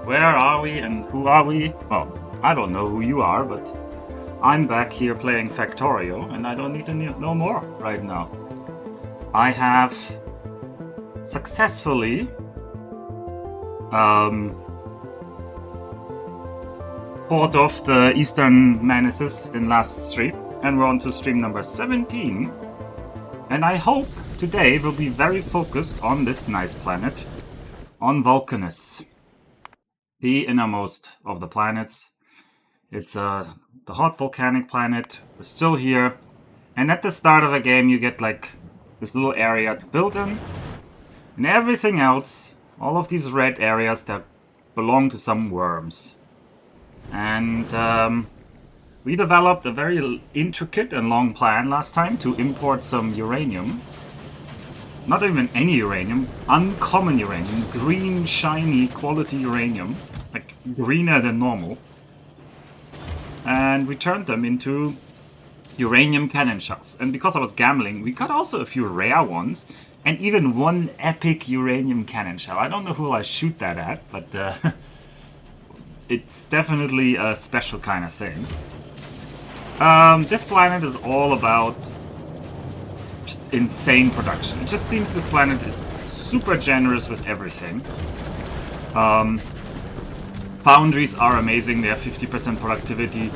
Where are we and who are we? Well, I don't know who you are, but I'm back here playing Factorio, and I don't need to know more right now. I have successfully fought off the Eastern Menaces in last stream, and we're on to stream number 17. And I hope today we'll be very focused on this nice planet, on Vulcanus, the innermost of the planets. It's the hot volcanic planet. We're still here, and at the start of a game you get like this little area to build in, and everything else, all of these red areas that belong to some worms. And we developed a very intricate and long plan last time to import some uranium. Not even any uranium, uncommon uranium, green, shiny, quality uranium, like greener than normal. And we turned them into uranium cannon shells. And because I was gambling, we got also a few rare ones, and even one epic uranium cannon shell. I don't know who I shoot that at, but it's definitely a special kind of thing. This planet is all about just insane production. It just seems this planet is super generous with everything. Foundries are amazing, they have 50% productivity.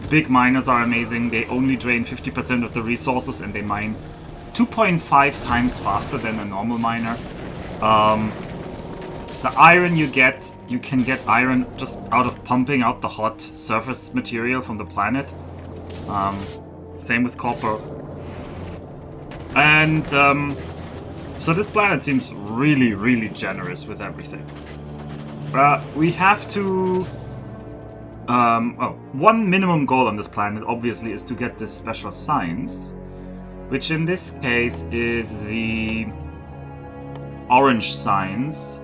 Big miners are amazing, they only drain 50% of the resources and they mine 2.5 times faster than a normal miner. The iron you can get iron just out of pumping out the hot surface material from the planet. Same with copper. And so this planet seems really, really generous with everything. We have to... one minimum goal on this planet, obviously, is to get this special science, which in this case is the orange science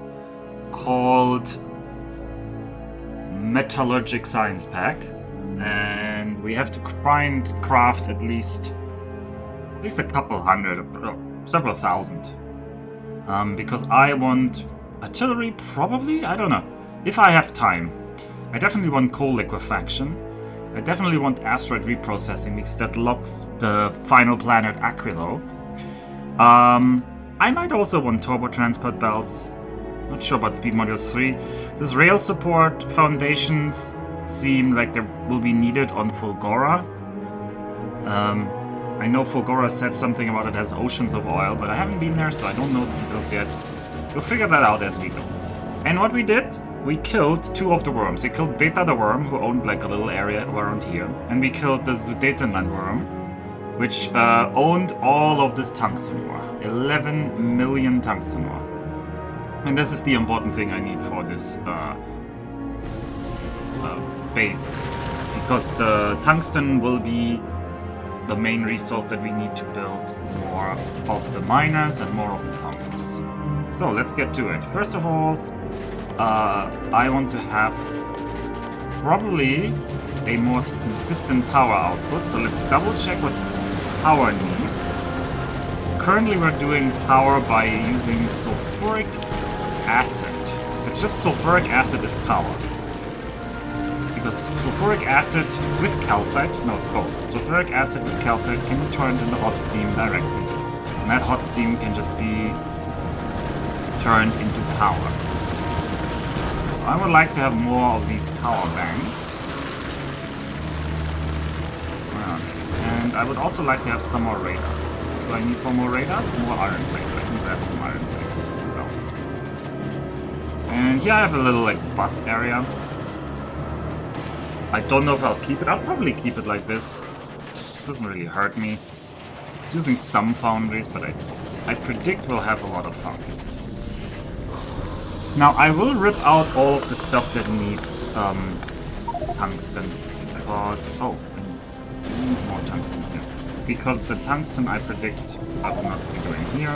called Metallurgic Science Pack. And we have to craft at least a couple hundred, several thousand. Because I want artillery, probably? I don't know. If I have time. I definitely want coal liquefaction. I definitely want asteroid reprocessing because that locks the final planet Aquilo. I might also want turbo transport belts. Not sure about speed modules 3. This rail support foundations seem like they will be needed on Fulgora. I know Fulgora said something about it as oceans of oil, but I haven't been there, so I don't know the details yet. We'll figure that out as we go. And what we did, we killed two of the worms. We killed Beta the worm, who owned like a little area around here, and we killed the Sudetenland worm, which owned all of this tungsten ore. 11 million tungsten ore. And this is the important thing I need for this base, because the tungsten will be the main resource that we need to build more of the miners and more of the foundries. So let's get to it. First of all, I want to have probably a more consistent power output, so let's double check what power needs. Currently we're doing power by using sulfuric acid. It's just sulfuric acid is power. Because sulfuric acid with calcite, no, it's both. Sulfuric acid with calcite can be turned into hot steam directly. And that hot steam can just be turned into power. So I would like to have more of these power banks. And I would also like to have some more radars. Do I need 4 more radars? More iron plates. I can grab some iron plates. What else? And here I have a little like bus area. I don't know if I'll keep it. I'll probably keep it like this. It doesn't really hurt me. It's using some foundries, but I predict we'll have a lot of foundries. Now I will rip out all of the stuff that needs tungsten, because I need more tungsten here. Because the tungsten I predict I will not be doing here.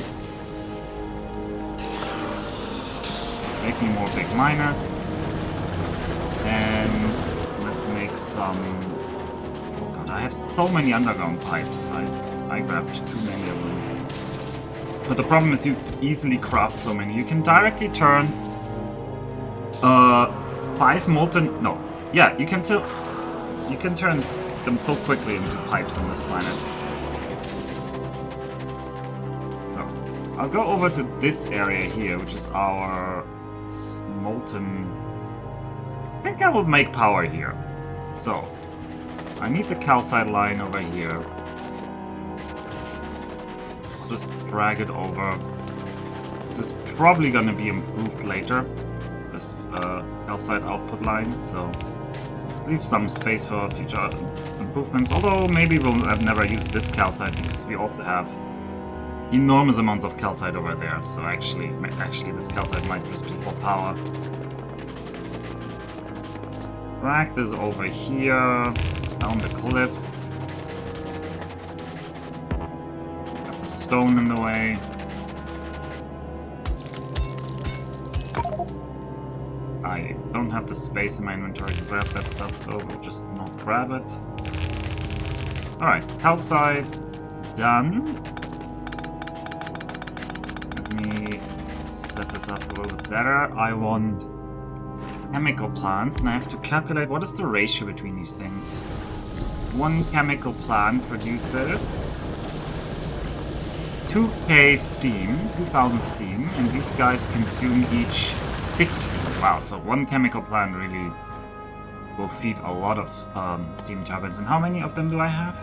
Make me more big miners. And let's make some... Oh god, I have so many underground pipes. I grabbed too many of them. But the problem is you easily craft so many. You can directly turn 5 molten... No. Yeah, you can turn them so quickly into pipes on this planet. So, I'll go over to this area here, which is our molten... I think I will make power here. So, I need the calcite line over here. I'll just drag it over. This is probably gonna be improved later, this calcite output line, so leave some space for future improvements, although maybe we'll have never used this calcite because we also have enormous amounts of calcite over there, so actually this calcite might just be for power. Drag this over here, down the cliffs. That's a stone in the way. I don't have the space in my inventory to grab that stuff, so we'll just not grab it. Alright, calcite done. Let me set this up a little bit better. I want chemical plants, and I have to calculate what is the ratio between these things. One chemical plant produces 2k steam, 2000 steam, and these guys consume each 60. Wow, so one chemical plant really will feed a lot of steam turbines. And how many of them do I have?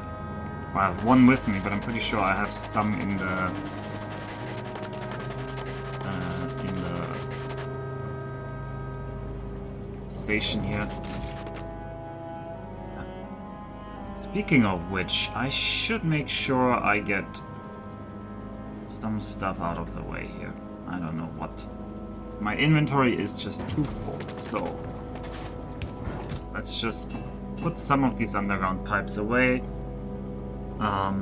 Well, I have one with me, but I'm pretty sure I have some in the station here. Speaking of which, I should make sure I get some stuff out of the way here. I don't know what. My inventory is just too full, so let's just put some of these underground pipes away. I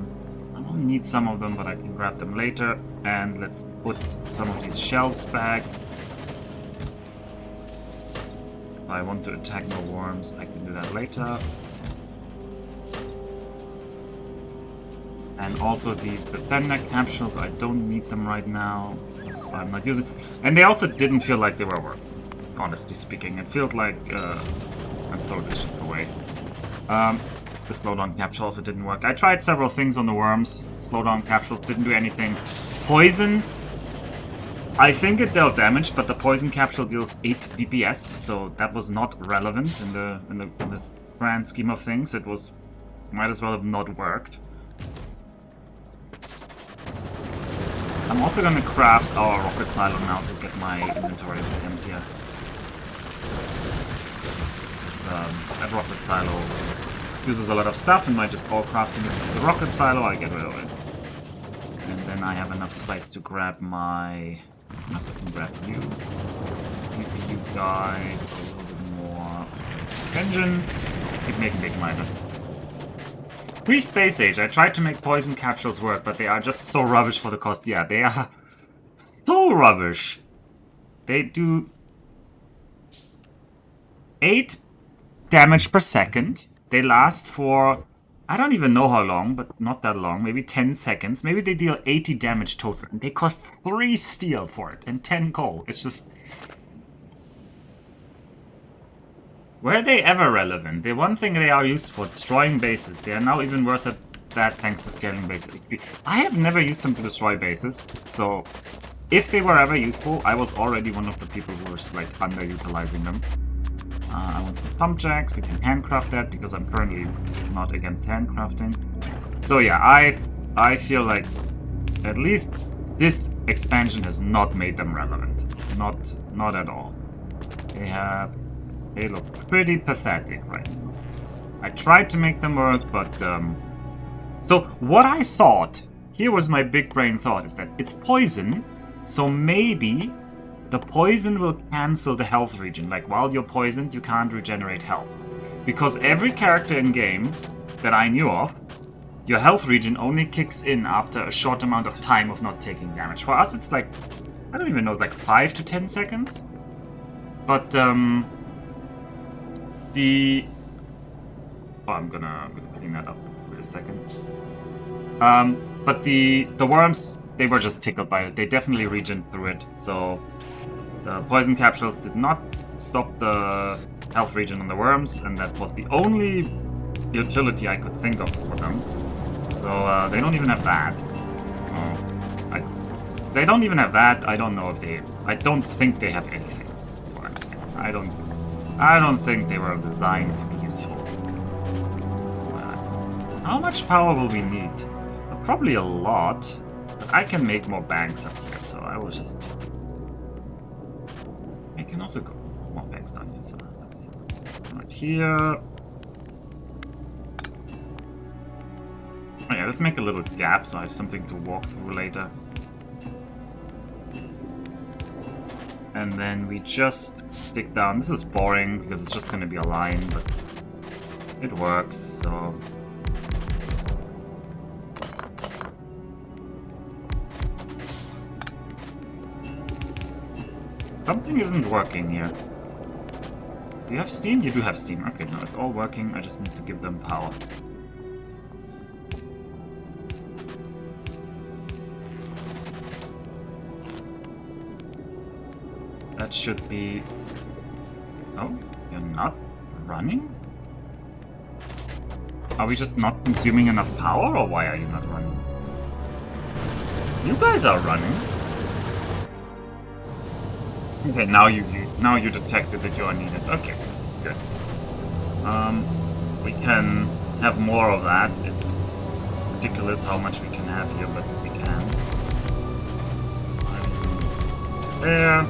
only need some of them, but I can grab them later. And let's put some of these shells back. If I want to attack more worms, I can do that later. And also these defender capsules, I don't need them right now, so I'm not using. And they also didn't feel like they were working, honestly speaking. It felt like, I'll throw this just away. The slowdown capsule also didn't work. I tried several things on the worms. Slowdown capsules didn't do anything. Poison, I think it dealt damage, but the poison capsule deals 8 DPS, so that was not relevant in this grand scheme of things. It was, might as well have not worked. I'm also gonna craft our rocket silo now to get my inventory emptier. Because that rocket silo uses a lot of stuff, and by just all crafting the rocket silo, I get rid of it. And then I have enough space to grab my... Unless I can grab you. Give you guys a little bit more vengeance. Keep making big miners. Pre-Space Age, I tried to make poison capsules work, but they are just so rubbish for the cost. Yeah, they are so rubbish. They do 8 damage per second. They last for, I don't even know how long, but not that long. Maybe 10 seconds. Maybe they deal 80 damage total. And they cost 3 steel for it and 10 coal. It's just... Were they ever relevant? The one thing they are used for, destroying bases. They are now even worse at that thanks to scaling bases. I have never used them to destroy bases, so if they were ever useful, I was already one of the people who was like underutilizing them. I want some pump jacks. We can handcraft that because I'm currently not against handcrafting. So yeah, I feel like at least this expansion has not made them relevant. Not at all. They look pretty pathetic right now. I tried to make them work, but... So, what I thought, here was my big brain thought, is that it's poison, so maybe the poison will cancel the health regen. Like, while you're poisoned, you can't regenerate health. Because every character in-game that I knew of, your health regen only kicks in after a short amount of time of not taking damage. For us, it's like, I don't even know, it's like 5 to 10 seconds? But, I'm gonna clean that up for a second. But the worms, they were just tickled by it. They definitely regened through it, so The poison capsules did not stop the health regen on the worms, and that was the only utility I could think of for them. So they don't even have that. They don't even have that. I don't know if they... I don't think they have anything. That's what I'm saying. I don't think they were designed to be useful. How much power will we need? Probably a lot. But I can make more banks up here, so I will just... I can also go more banks down here, so let's... Right here... Oh yeah, let's make a little gap so I have something to walk through later. And then we just stick down. This is boring because it's just going to be a line, but it works, so... Something isn't working here. Do you have steam? You do have steam. Okay, no, it's all working. I just need to give them power. That should be... Oh, you're not running? Are we just not consuming enough power, or why are you not running? You guys are running. Okay, now you detected that you are needed. Okay, good. We can have more of that. It's ridiculous how much we can have here, but we can. There.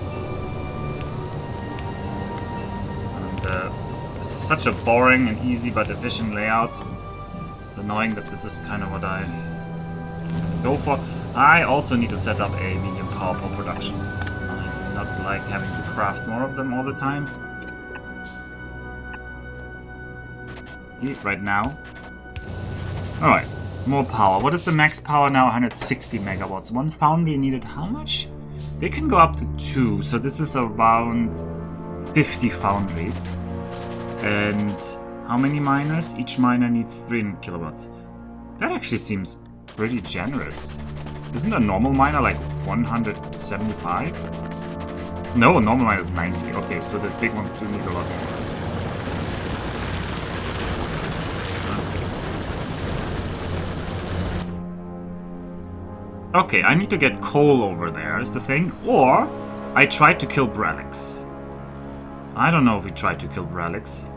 This is such a boring and easy but efficient layout. It's annoying that this is kind of what I go for. I also need to set up a medium power per production. I do not like having to craft more of them all the time. Right now. Alright, more power. What is the max power now? 160 megawatts. One foundry needed how much? They can go up to 2, so this is around 50 foundries. And how many miners? Each miner needs 300 kilowatts. That actually seems pretty generous. Isn't a normal miner like 175? No, a normal miner is 90. Okay, so the big ones do need a lot more. Okay, I need to get coal over there is the thing. Or I tried to kill Brelix. I don't know if we tried to kill Brelix.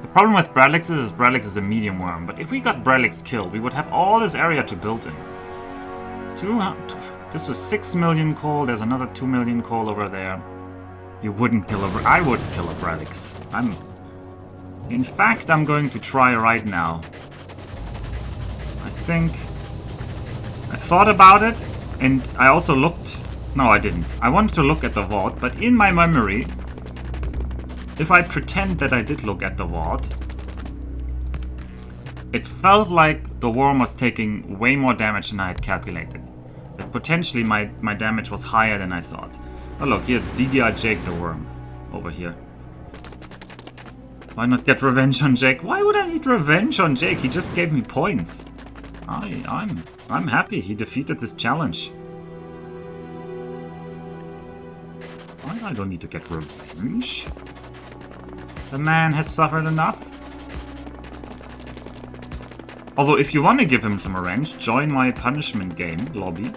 The problem with Brelix is a medium worm, but if we got Brelix killed, we would have all this area to build in. This was 6 million coal, there's another 2 million coal over there. You wouldn't kill a... I would kill a Brelix. In fact, I'm going to try right now. I think... I thought about it, and I also looked... No, I didn't. I wanted to look at the vault, but in my memory, if I pretend that I did look at the vault, it felt like the worm was taking way more damage than I had calculated. That potentially my damage was higher than I thought. Oh look, here it's DDR Jake the worm. Over here. Why not get revenge on Jake? Why would I need revenge on Jake? He just gave me points. I'm happy he defeated this challenge. I don't need to get revenge. The man has suffered enough. Although, if you want to give him some revenge, join my punishment game lobby.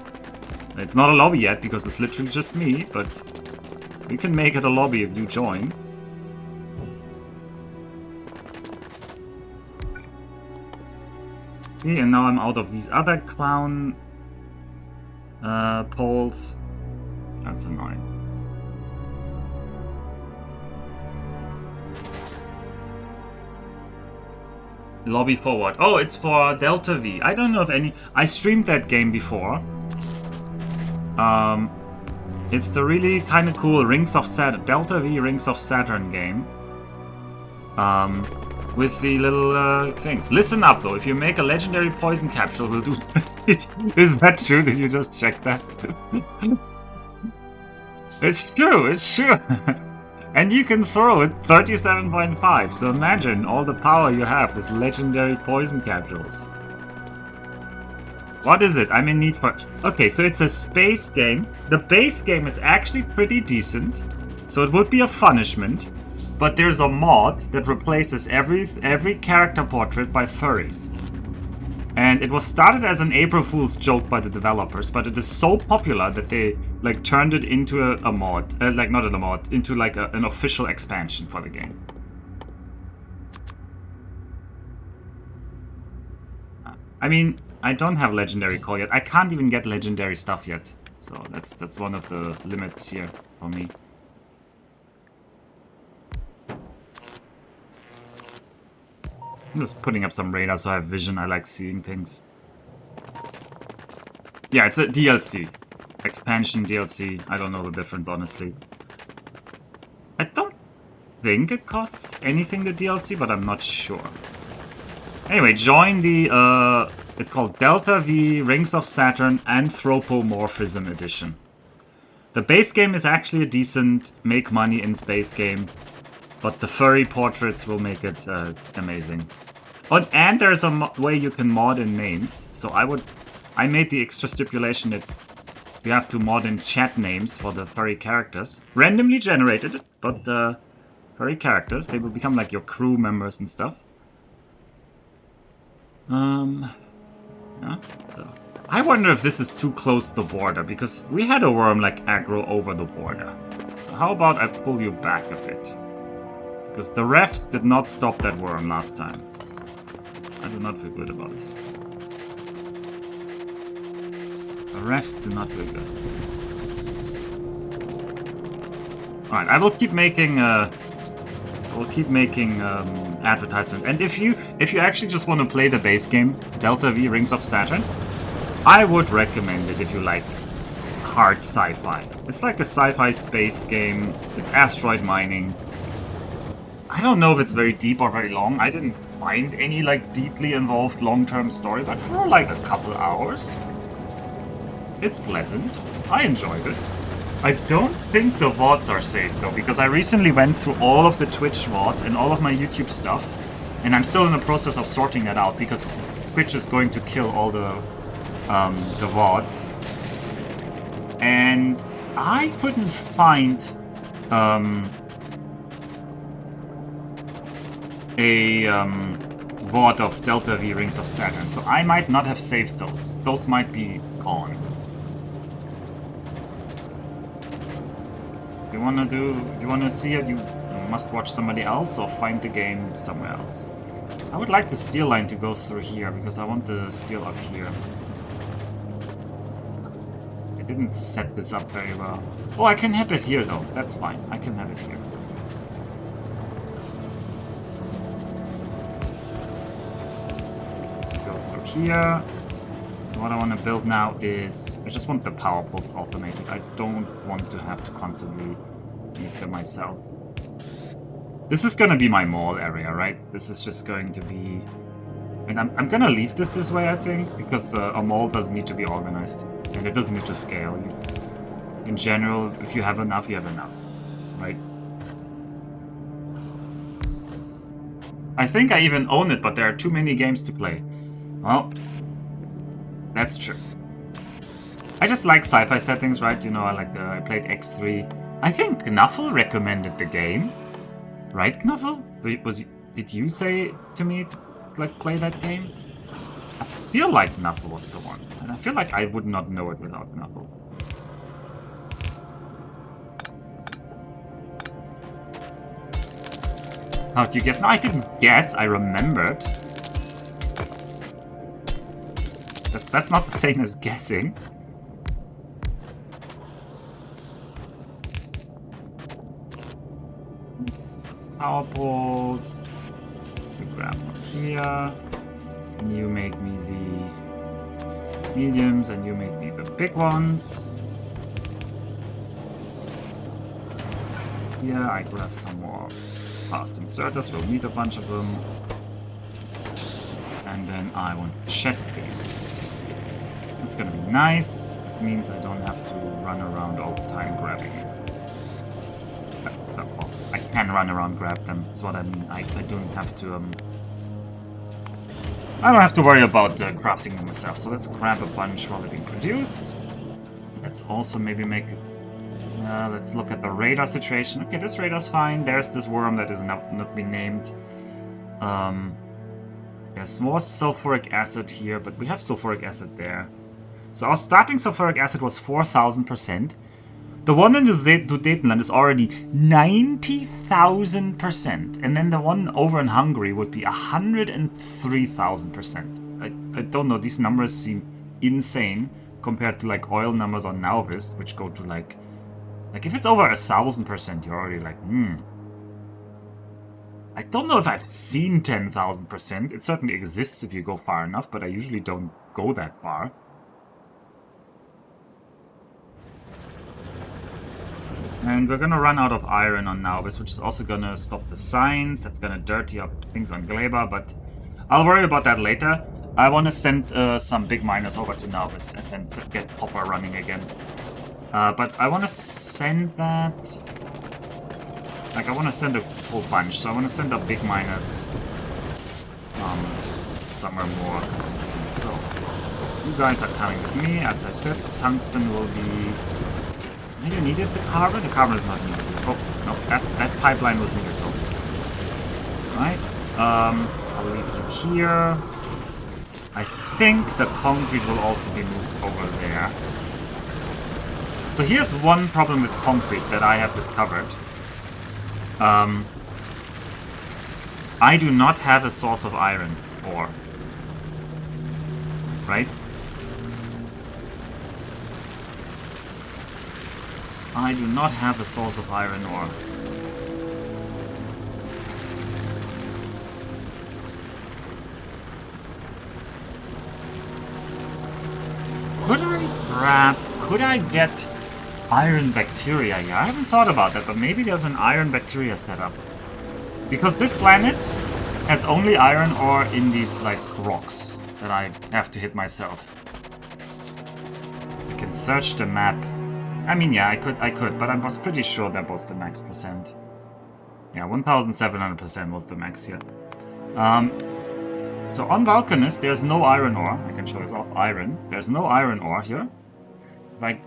It's not a lobby yet because it's literally just me, but you can make it a lobby if you join. Okay, and now I'm out of these other clown poles. That's annoying. Lobby forward. Oh, it's for Delta V. I don't know if any... I streamed that game before. It's the really kind of cool Rings of Saturn, Delta V Rings of Saturn game. With the little things. Listen up though, if you make a legendary poison capsule, we'll do it. Is that true? Did you just check that? It's true, it's true. And you can throw it 37.5, so imagine all the power you have with legendary poison capsules. What is it? I'm in need for... Okay, so it's a space game. The base game is actually pretty decent. So it would be a punishment. But there's a mod that replaces every character portrait by furries. And it was started as an April Fool's joke by the developers, but it is so popular that they like turned it into a mod, like not a mod, into like an official expansion for the game. I mean, I don't have legendary call yet. I can't even get legendary stuff yet, so that's one of the limits here for me. I'm just putting up some radar so I have vision. I like seeing things. Yeah, it's a DLC. Expansion DLC. I don't know the difference, honestly. I don't think it costs anything, the DLC, but I'm not sure. Anyway, join the, it's called Delta V Rings of Saturn Anthropomorphism Edition. The base game is actually a decent make money in space game. But the furry portraits will make it amazing. Oh, and there's a way you can mod in names. So I made the extra stipulation that you have to mod in chat names for the furry characters. Randomly generated, but furry characters. They will become like your crew members and stuff. Yeah, so. I wonder if this is too close to the border, because we had a worm like aggro over the border. So how about I pull you back a bit? Because the refs did not stop that worm last time. I do not feel good about this. The refs do not feel good. Alright, I will keep making advertisement. And if you actually just want to play the base game, Delta V Rings of Saturn, I would recommend it if you like hard sci-fi. It's like a sci-fi space game. It's asteroid mining. I don't know if it's very deep or very long. I didn't find any like deeply involved long-term story, but for like a couple hours, it's pleasant. I enjoyed it. I don't think the VODs are saved though, because I recently went through all of the Twitch VODs and all of my YouTube stuff, and I'm still in the process of sorting that out because Twitch is going to kill all the VODs. And I couldn't find a VOD of Delta V Rings of Saturn, so I might not have saved those. Those might be gone. You wanna see it, you must watch somebody else or find the game somewhere else. I would like the steel line to go through here, because I want the steel up here. I didn't set this up very well. Oh, I can have it here though, that's fine. I can have it here. Here. What I want to build now is... I just want the power poles automated. I don't want to have to constantly make them myself. This is gonna be my mall area, right? This is just going to be... And I'm gonna leave this way, I think, because a mall doesn't need to be organized. And it doesn't need to scale. In general, if you have enough, you have enough. Right? I think I even own it, but there are too many games to play. Well, that's true. I just like sci-fi settings, right? You know, I played X3. I think Knuffle recommended the game. Right, Knuffle? Did you say to me to like play that game? I feel like Knuffle was the one. And I feel like I would not know it without Knuffle. How did you guess? No, I didn't guess, I remembered. That's not the same as guessing. Power poles. We grab one here. And you make me the mediums, and you make me the big ones. Here I grab some more fast inserters. We'll need a bunch of them. And then I want to chest these. It's gonna be nice. This means I don't have to run around all the time grabbing it. I can run around, grab them, is what I mean. I don't have to I don't have to worry about crafting them myself, so let's grab a bunch while they're being produced. Let's also maybe make... let's look at the radar situation. Okay, this radar's fine. There's this worm that is not been named. There's more sulfuric acid here, but we have sulfuric acid there. So our starting sulfuric acid was 4,000%. The one in Sudetenland is already 90,000%. And then the one over in Hungary would be 103,000%. I don't know, these numbers seem insane compared to like oil numbers on Nauvis, which go to like if it's over 1,000%, you're already like, I don't know if I've seen 10,000%. It certainly exists if you go far enough, but I usually don't go that far. And we're gonna run out of iron on Nauvis, which is also gonna stop the signs. That's gonna dirty up things on Gleba, but I'll worry about that later. I want to send some big miners over to Nauvis and then get Popper running again. But I want to send that... Like, I want to send a whole bunch, so I want to send up big miners somewhere more consistent. So, you guys are coming with me. As I said, tungsten will be... Maybe needed the carbon? The carbon is not needed. Oh, no, that pipeline was needed though. Right, I'll leave you here. I think the concrete will also be moved over there. So here's one problem with concrete that I have discovered. I do not have a source of iron ore. Right? I do not have a source of iron ore. Could I get iron bacteria here? I haven't thought about that, but maybe there's an iron bacteria setup. Because this planet has only iron ore in these, like, rocks that I have to hit myself. I can search the map. I mean, yeah, I could, but I was pretty sure that was the max percent. Yeah, 1,700% was the max here. So on Vulcanus, there's no iron ore. I can show this off. Iron. There's no iron ore here. Like,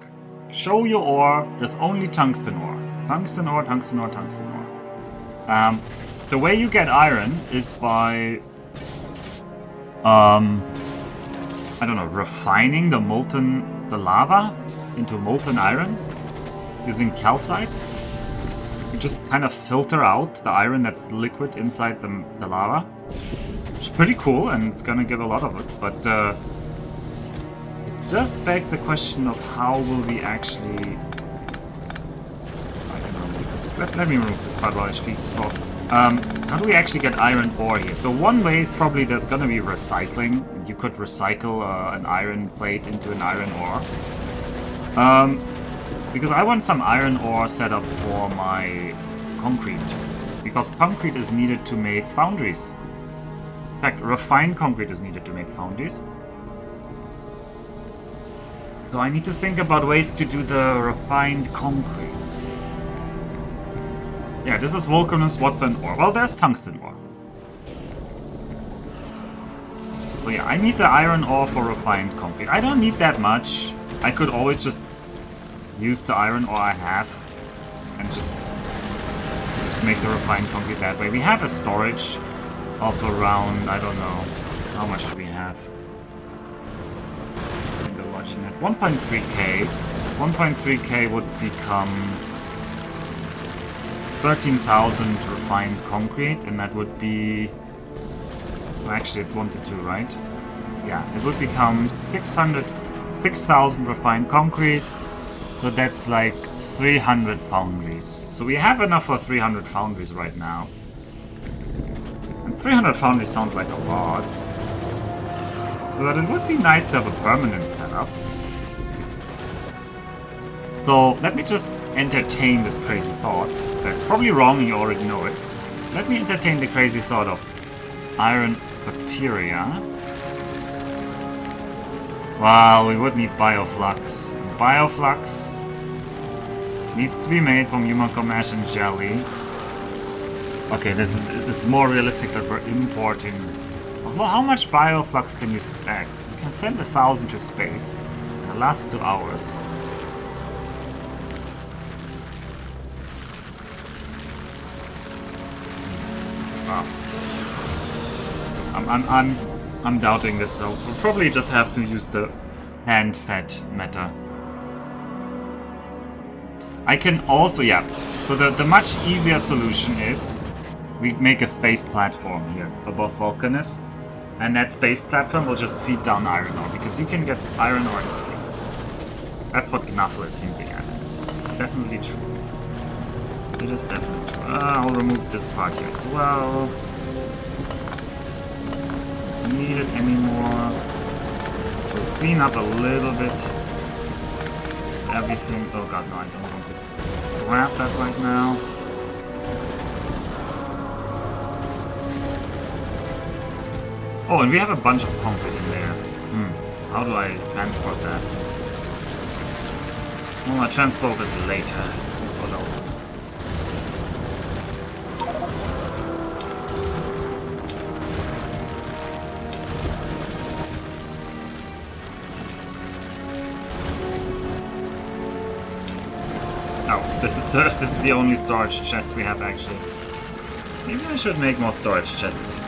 show your ore. There's only tungsten ore. Tungsten ore, tungsten ore, tungsten ore. The way you get iron is by, I don't know, refining the lava into molten iron using calcite. You just kind of filter out the iron that's liquid inside the lava. Which is pretty cool, and it's gonna give a lot of it, but it does beg the question of how will we actually... I can remove this. Let me remove this part while I speak as well. How do we actually get iron ore here? So one way is probably there's gonna be recycling. You could recycle an iron plate into an iron ore. Because I want some iron ore set up for my concrete. Because concrete is needed to make foundries. In fact, refined concrete is needed to make foundries. So I need to think about ways to do the refined concrete. Yeah, this is Vulcanus. What's an ore? Well, there's tungsten ore. So yeah, I need the iron ore for refined concrete. I don't need that much. I could always just use the iron ore I have and just make the refined concrete that way. We have a storage of around, I don't know, how much do we have? 1.3k. 1.3k would become 13,000 refined concrete, and that would be... Well, actually, it's 1 to 2, right? Yeah, it would become 6,000 refined concrete, so that's like 300 foundries. So we have enough for 300 foundries right now. And 300 foundries sounds like a lot. But it would be nice to have a permanent setup. So let me just entertain this crazy thought. That's probably wrong and you already know it. Let me entertain the crazy thought of iron bacteria. Well, we would need bioflux. Bioflux needs to be made from human commesh and jelly. Okay, this is more realistic that we're importing Well, how much bioflux can you stack? You can send 1,000 to space. It lasts 2 hours. Wow. I'm doubting this, so we'll probably just have to use the hand-fed meta. I can also, yeah. So the much easier solution is we make a space platform here above Vulcanus, and that space platform will just feed down iron ore, because you can get iron ore in space. That's what Knuffle is hinting at. It's definitely true. It is definitely true. I'll remove this part here as well. This isn't needed anymore. So we'll clean up a little bit. Everything. Oh god, no, I don't want to grab that right now. Oh, and we have a bunch of concrete in there. How do I transport that? Well, I'll transport it later. That's what I'll do. Oh, this is the only storage chest we have actually. Maybe I should make more storage chests.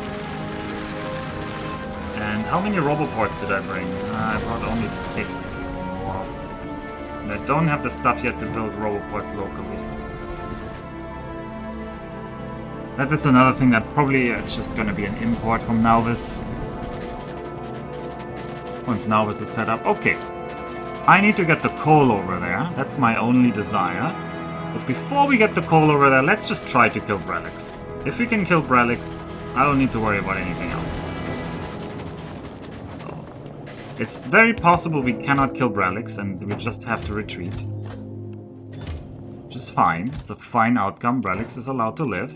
And how many roboports did I bring? I brought only 6. Wow. And I don't have the stuff yet to build roboports locally. That is another thing that probably it's just gonna be an import from Nauvis. Once Nauvis is set up. Okay. I need to get the coal over there. That's my only desire. But before we get the coal over there, let's just try to kill Brelix. If we can kill Brelix, I don't need to worry about anything else. So, it's very possible we cannot kill Brelix and we just have to retreat. Which is fine. It's a fine outcome. Brelix is allowed to live.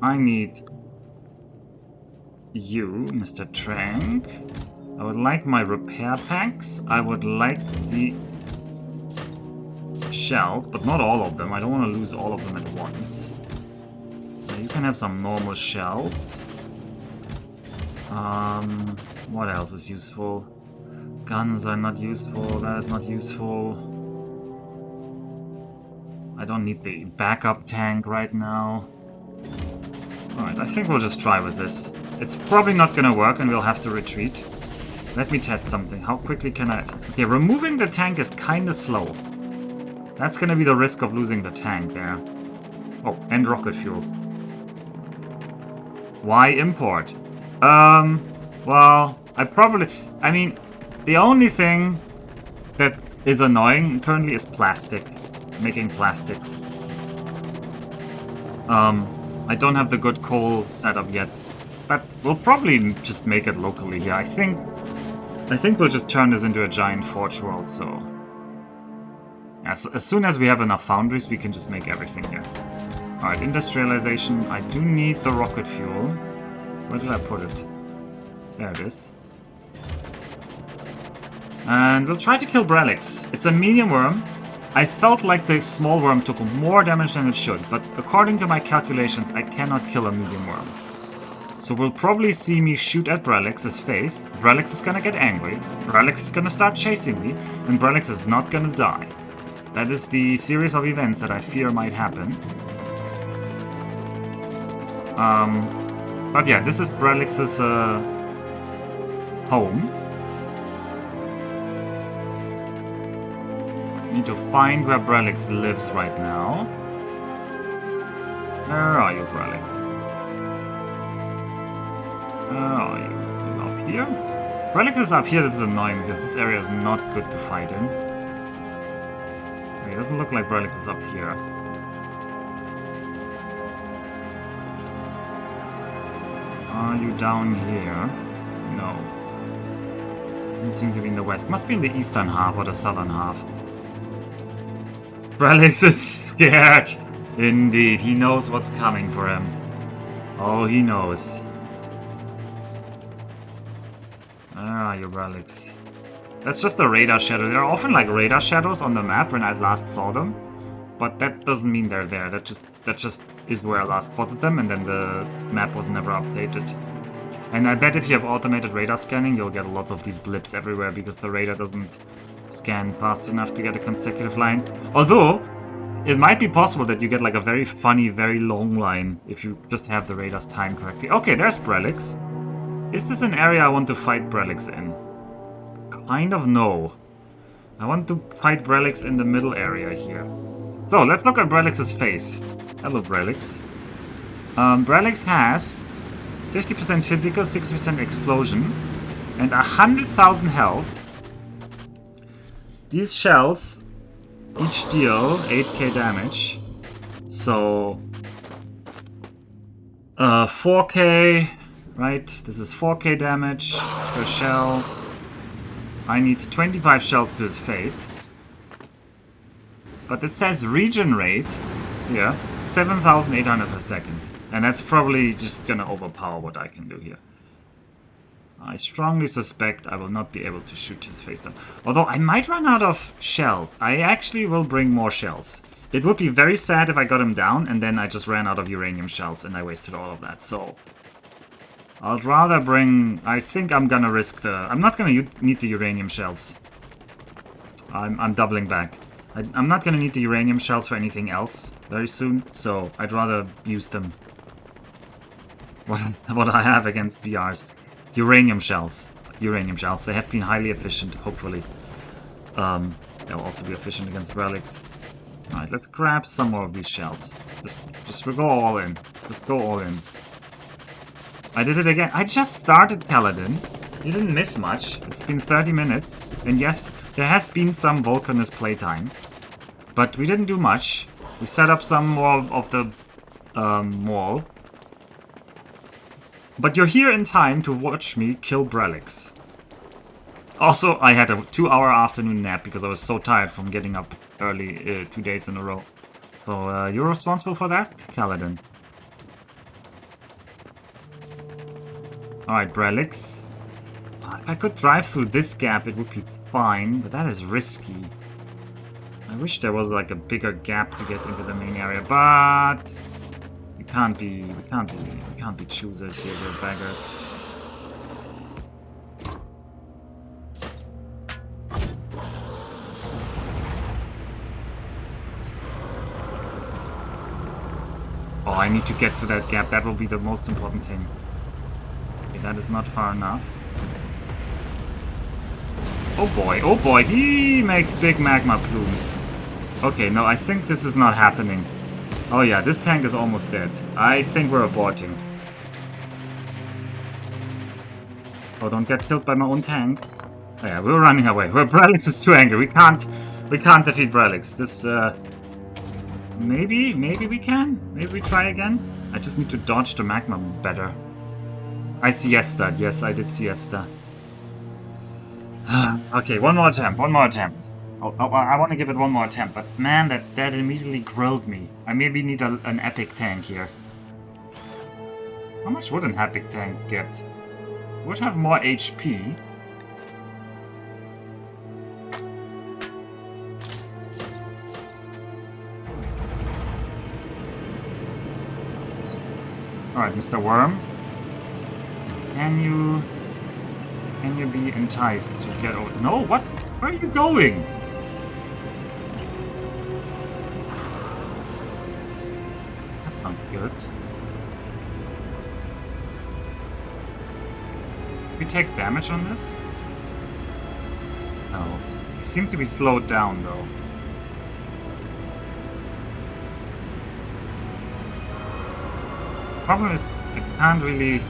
I need you, Mr. Trank. I would like my repair packs. I would like the shells, but not all of them. I don't want to lose all of them at once. You can have some normal shells. What else is useful? Guns are not useful. That is not useful. I don't need the backup tank right now. Alright, I think we'll just try with this. It's probably not gonna work and we'll have to retreat. Let me test something. How quickly can I... Okay, removing the tank is kinda slow. That's gonna be the risk of losing the tank there. Oh, and rocket fuel. Why import? Well, I mean, the only thing that is annoying currently is plastic. Making plastic. I don't have the good coal setup yet. But we'll probably just make it locally here. I think we'll just turn this into a giant forge world, so... As soon as we have enough foundries, we can just make everything here. Alright, industrialization. I do need the rocket fuel. Where did I put it? There it is. And we'll try to kill Brelix. It's a medium worm. I felt like the small worm took more damage than it should, but according to my calculations, I cannot kill a medium worm. So we'll probably see me shoot at Brelix's face. Brelix is gonna get angry. Brelix is gonna start chasing me, and Brelix is not gonna die. That is the series of events that I fear might happen. But yeah, this is Brelix's home. Need to find where Brelix lives right now. Where are you, Brelix? Where are you? You up here? Brelix is up here. This is annoying because this area is not good to fight in. It doesn't look like Brelix is up here. Are you down here? No. Doesn't seem to be in the west. Must be in the eastern half or the southern half. Brelix is scared. Indeed, he knows what's coming for him. Oh, he knows. Where are you, Brelix? That's just a radar shadow. There are often like radar shadows on the map when I last saw them. But that doesn't mean they're there. That just is where I last spotted them, and then the map was never updated. And I bet if you have automated radar scanning, you'll get lots of these blips everywhere because the radar doesn't scan fast enough to get a consecutive line. Although, it might be possible that you get like a very funny, very long line if you just have the radars timed correctly. Okay, there's Brelix. Is this an area I want to fight Brelix in? Kind of no. I want to fight Brelix in the middle area here. So, let's look at Brelix's face. Hello, Brelix. Brelix has 50% physical, 60% explosion, and 100,000 health. These shells each deal 8k damage. So, 4k, right? This is 4k damage per shell. I need 25 shells to his face. But it says regenerate here, 7,800 per second. And that's probably just gonna overpower what I can do here. I strongly suspect I will not be able to shoot his face down. Although I might run out of shells. I actually will bring more shells. It would be very sad if I got him down and then I just ran out of uranium shells and I wasted all of that. So I'd rather bring... I think I'm gonna risk the... I'm not gonna need the uranium shells. I'm doubling back. I'm not gonna need the uranium shells for anything else very soon, so I'd rather use them. What I have against BRs. Uranium shells. Uranium shells. They have been highly efficient, hopefully. They'll also be efficient against relics. Alright, let's grab some more of these shells. Just go all in. Just go all in. I did it again. I just started Paladin. You didn't miss much. It's been 30 minutes. And yes, there has been some Vulcanus playtime. But we didn't do much. We set up some more of the wall. But you're here in time to watch me kill Brelix. Also, I had a 2-hour afternoon nap because I was so tired from getting up early 2 days in a row. So you're responsible for that, Kaladin. Alright, Brelix. If I could drive through this gap, it would be fine, but that is risky. I wish there was like a bigger gap to get into the main area, but we can't be choosers here, we're beggars. Oh, I need to get to that gap. That will be the most important thing. Okay, that is not far enough. Oh boy, he makes big magma plumes. Okay, no, I think this is not happening. Oh yeah, this tank is almost dead. I think we're aborting. Oh, don't get killed by my own tank. Oh yeah, we're running away. Brelix is too angry. We can't defeat Brelix. This, maybe we can? Maybe we try again? I just need to dodge the magma better. I siesta'd. Yes, I did siesta. Okay, one more attempt. Oh, I want to give it one more attempt, but man, that immediately grilled me. I maybe need an epic tank here. How much would an epic tank get? Would have more HP. Alright, Mr. Worm. Can you be enticed to get out? No, what? Where are you going? That's not good. We take damage on this? No. We seem to be slowed down though. Problem is, I can't really...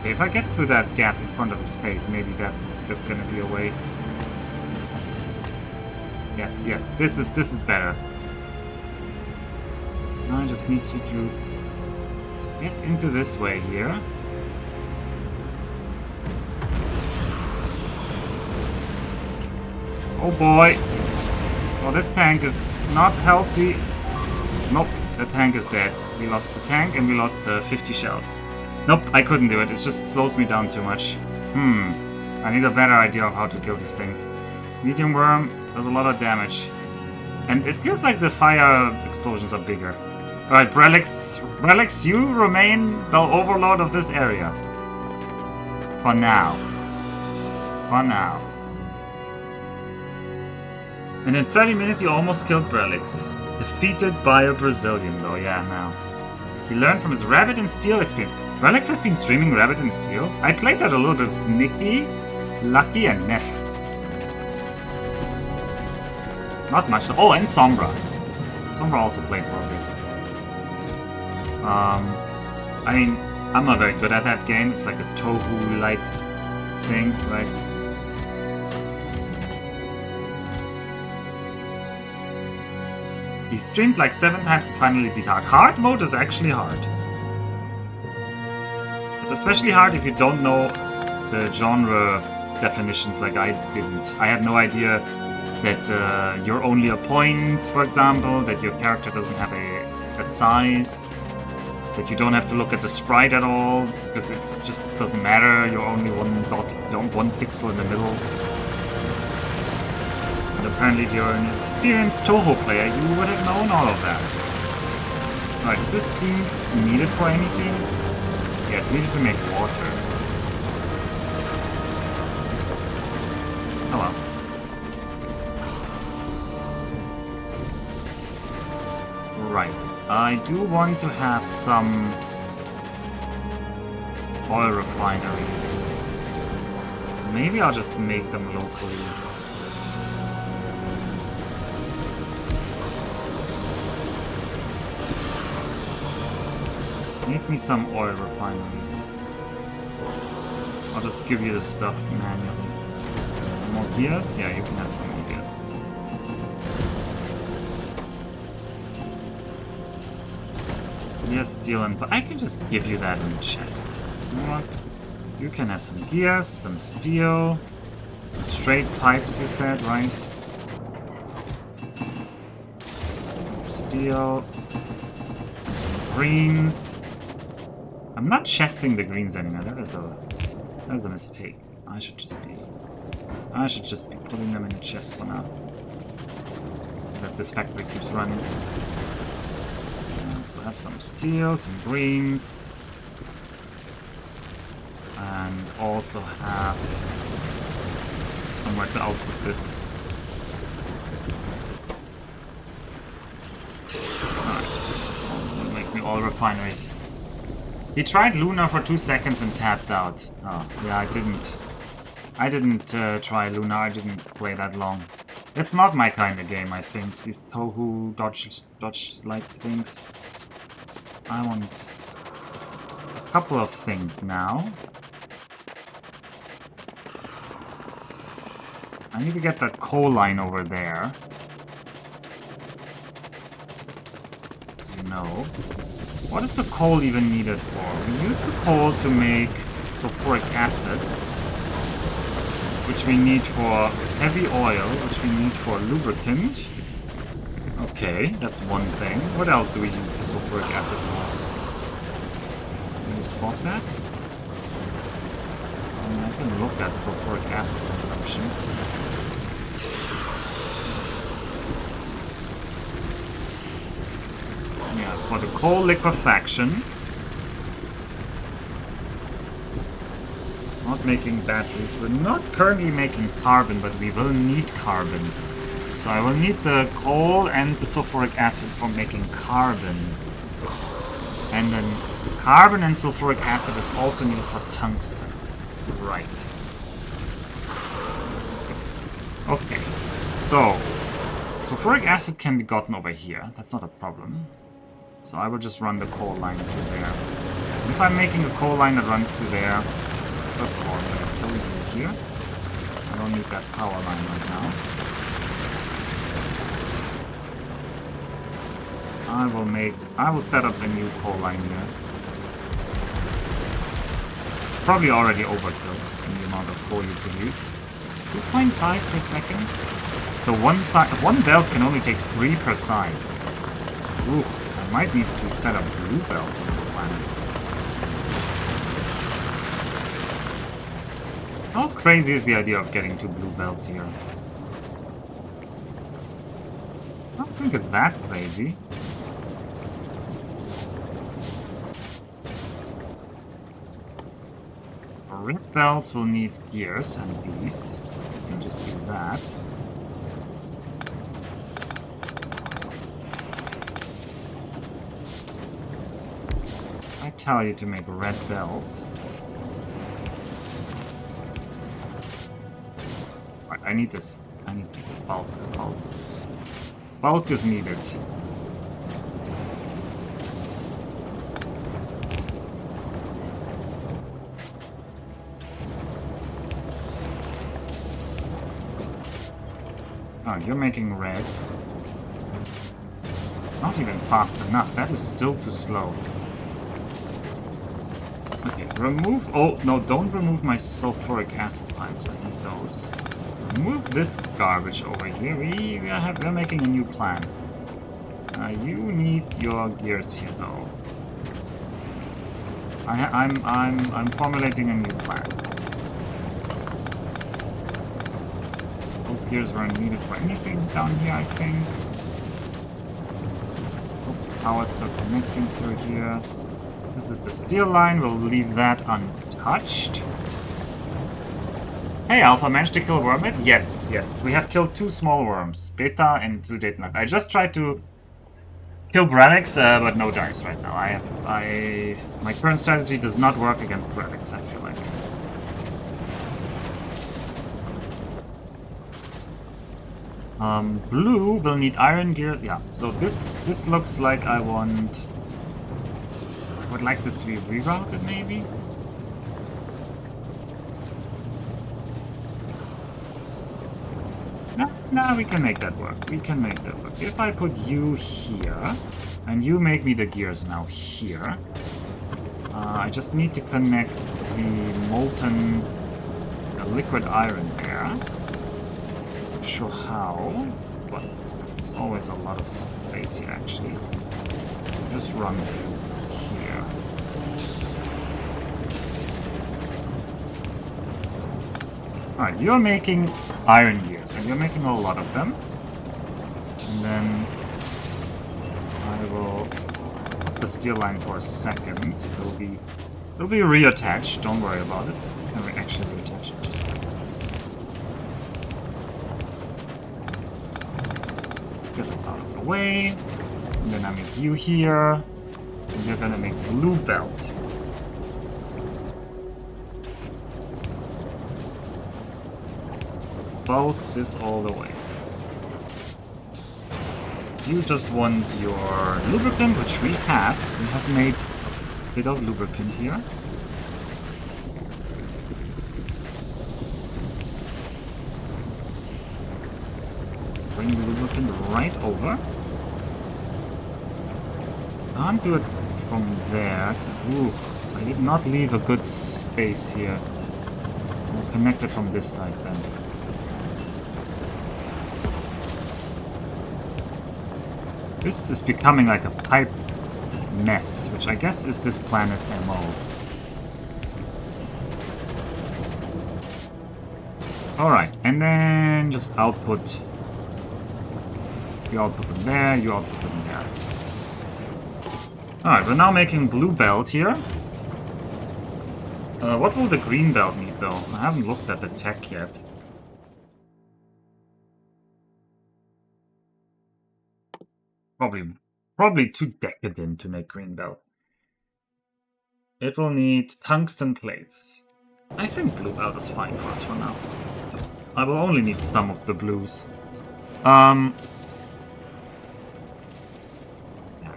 Okay, if I get through that gap in front of his face, maybe that's gonna be a way. Yes, this is better. Now I just need you to get into this way here. Oh boy! Well, this tank is not healthy. Nope. The tank is dead. We lost the tank and we lost 50 shells. Nope, I couldn't do it. It just slows me down too much. I need a better idea of how to kill these things. Medium worm does a lot of damage. And it feels like the fire explosions are bigger. Alright, Brelix, you remain the overlord of this area. For now. For now. And in 30 minutes you almost killed Brelix. Defeated by a Brazilian though, yeah, now. He learned from his Rabbit and Steel experience. Brelix has been streaming Rabbit and Steel. I played that a little bit with Nikki, Lucky, and Neff. Not much. Oh, and Sombra. Sombra also played for a bit. I mean, I'm not very good at that game. It's like a Tohu-like thing, right? He streamed like 7 times and finally beat hard. Hard mode is actually hard. It's especially hard if you don't know the genre definitions like I didn't. I had no idea that you're only a point, for example, that your character doesn't have a size, that you don't have to look at the sprite at all, because it just doesn't matter, you're only one pixel in the middle. And apparently if you're an experienced Toho player, you would have known all of that. Alright, is this steam needed for anything? Yeah, it's needed to make water. Oh well. Right. I do want to have some oil refineries. Maybe I'll just make them locally. Make me some oil refineries. I'll just give you the stuff manually. Some more gears? Yeah, you can have some more gears. Yes, steel and... But I can just give you that in the chest. You know what? You can have some gears, some steel, some straight pipes, you said, right? Steel. And some greens. I'm not chesting the greens anymore. That is a mistake. I should just be putting them in the chest for now. So that this factory keeps running. So have some steel, some greens, and also have somewhere to output this. Alright, make me all refineries. He tried Luna for 2 seconds and tapped out. Oh, yeah, I didn't try Luna, I didn't play that long. It's not my kind of game, I think. These Tohu dodge-like things. I want a couple of things now. I need to get that coal line over there. As you know. What is the coal even needed for? We use the coal to make sulfuric acid, which we need for heavy oil, which we need for lubricant. Okay, that's one thing. What else do we use the sulfuric acid for? Can we spot that? I can look at sulfuric acid consumption. Yeah, for the coal liquefaction. Not making batteries. We're not currently making carbon, but we will need carbon. So I will need the coal and the sulfuric acid for making carbon. And then carbon and sulfuric acid is also needed for tungsten. Right. Okay. So, sulfuric acid can be gotten over here. That's not a problem. So I will just run the coal line through there. And if I'm making a coal line that runs through there, first of all, I'm going to kill you here. I don't need that power line right now. I will set up a new coal line here. It's probably already overkill in the amount of coal you produce. 2.5 per second? So one belt can only take 3 per side. Oof, I might need to set up blue belts on this planet. How crazy is the idea of getting 2 blue belts here? I don't think it's that crazy. Red belts will need gears and these, so we can just do that. I tell you to make red belts. Right, I need this bulk. Bulk is needed. Oh, you're making reds. Not even fast enough. That is still too slow. Okay, remove... Oh, no, don't remove my sulfuric acid pipes. I need those. Remove this garbage over here. We're making a new plan. You need your gears here, though. I'm formulating a new plan. Those gears weren't needed for anything down here, I think. Oh, power's still connecting through here. This is the steel line. We'll leave that untouched. Hey, Alpha, managed to kill Wormhead? Yes, yes. We have killed 2 small worms, Beta and Zudetnak. I just tried to kill Bradix, but no dice right now. My current strategy does not work against Bradix, I feel like. Blue will need iron gear. Yeah, so this looks like I would like this to be rerouted, maybe? No, we can make that work. We can make that work. If I put you here, and you make me the gears now here, I just need to connect the molten liquid iron there. Not sure how, but there's always a lot of space here, actually. Just run through here. Alright, you're making iron gears, and you're making a lot of them. And then I will put the steel line for a second. It'll be reattached, don't worry about it. And we actually reattach it just like this. Let's get it out of the way. And then I make you here. And you're gonna make blue belt. Bulk this all the way. You just want your lubricant, which we have. We have made a bit of lubricant here. Bring the lubricant right over. Can't do it from there. Ooh, I did not leave a good space here. We'll connect it from this side then. This is becoming like a pipe mess, which I guess is this planet's MO. Alright, and then just output. You output them there, you output them there. Alright, we're now making blue belt here. What will the green belt need though? I haven't looked at the tech yet. Probably too decadent to make green belt. It will need tungsten plates. I think blue belt is fine for us for now. I will only need some of the blues. And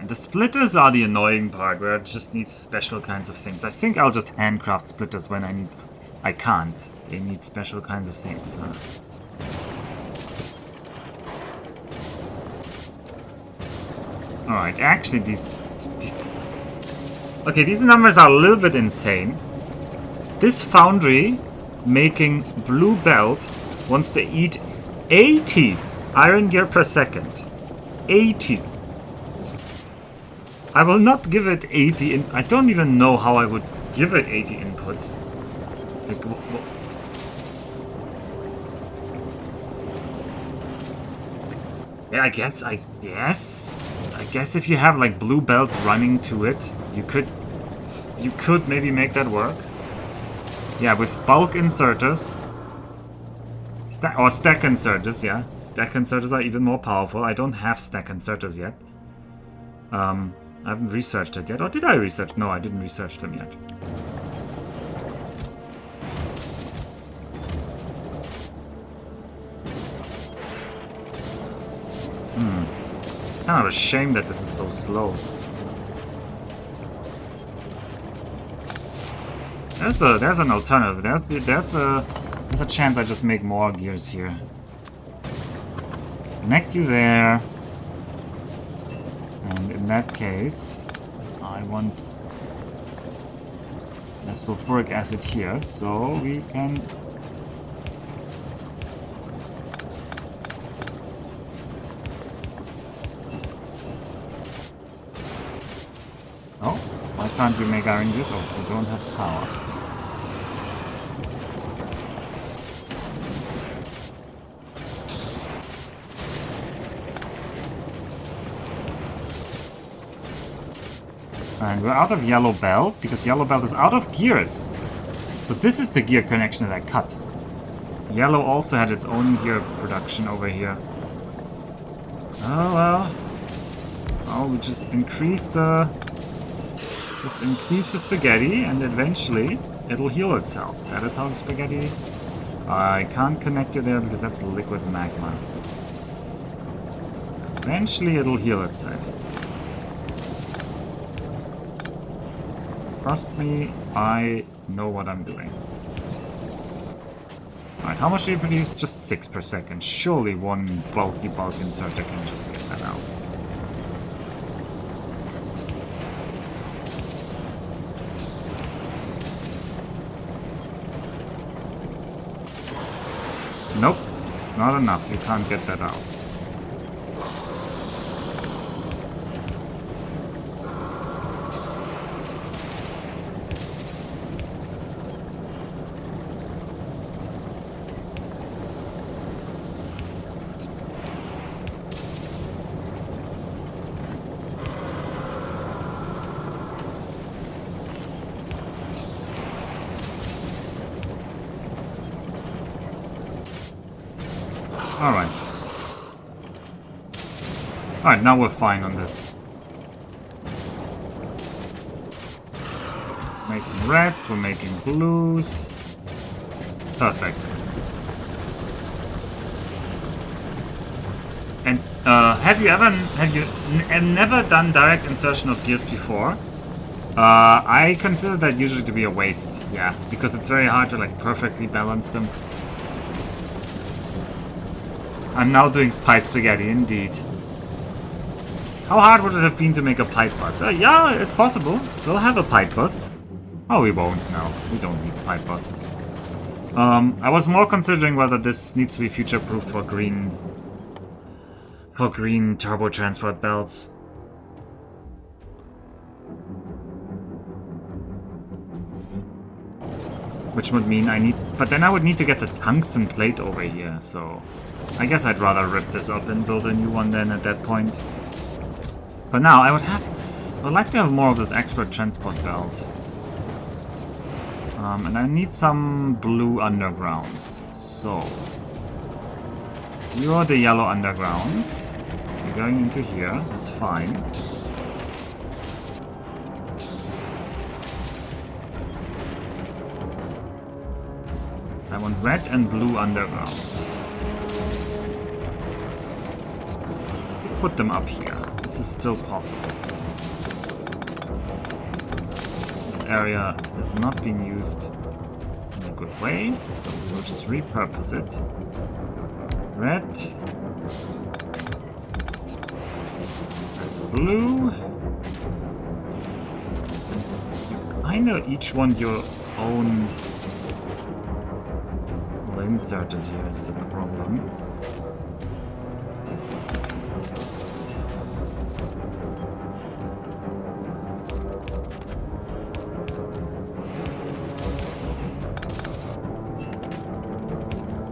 the splitters are the annoying part, where it just needs special kinds of things. I think I'll just handcraft splitters when I need... I can't. They need special kinds of things. Alright, actually these... Okay, these numbers are a little bit insane. This foundry making blue belt wants to eat 80 iron gear per second. 80. I will not give it 80 I don't even know how I would give it 80 inputs. Like, Yeah, I guess if you have like blue belts running to it, you could maybe make that work. Yeah, with bulk inserters. Or stack inserters, yeah. Stack inserters are even more powerful. I don't have stack inserters yet. I haven't researched it yet. Or did I research? No, I didn't research them yet. It's kind of a shame that this is so slow. There's an alternative. There's a chance I just make more gears here. Connect you there. And in that case, I want a sulfuric acid here, so we can... Oh, why can't you make iron gears? Oh, you don't have power. And we're out of yellow belt, because yellow belt is out of gears. So this is the gear connection that I cut. Yellow also had its own gear production over here. Oh well. Oh, we just increase the spaghetti, and eventually it'll heal itself. That is how the spaghetti... I can't connect you there because that's liquid magma. Eventually it'll heal itself. Trust me, I know what I'm doing. Alright, how much do you produce? Just 6 per second. Surely one bulk inserter can just get that out. Nope, it's not enough. You can't get that out. Alright. Alright, now we're fine on this. Making reds, we're making blues. Perfect. And have you never done direct insertion of gears before? I consider that usually to be a waste, yeah, because it's very hard to like perfectly balance them. I'm now doing pipe spaghetti, indeed. How hard would it have been to make a pipe bus? Yeah, it's possible. We'll have a pipe bus. Oh, we won't. No, we don't need pipe buses. I was more considering whether this needs to be future-proofed for green turbo transport belts. Which would mean but then I would need to get the tungsten plate over here, so... I guess I'd rather rip this up and build a new one then at that point. But now I would like to have more of this expert transport belt. And I need some blue undergrounds. So you are the yellow undergrounds. You're going into here, that's fine. I want red and blue undergrounds. Put them up here. This is still possible. This area is not being used in a good way, so we'll just repurpose it. Red. And blue. I know each want your own inserters here is the problem.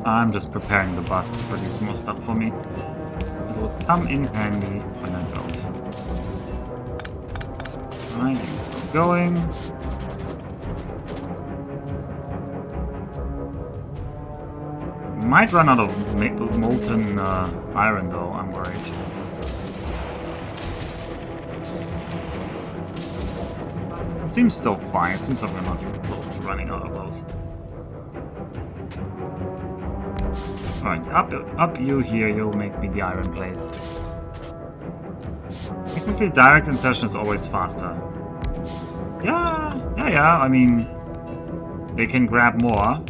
I'm just preparing the bus to produce more stuff for me. come in handy when I build. Alright, you're still going. Might run out of molten iron though, I'm worried. It seems still fine, it seems like we're not even close to running out of those. Alright, up you here, you'll make me the iron plates. Technically direct insertion is always faster. Yeah, I mean, they can grab more.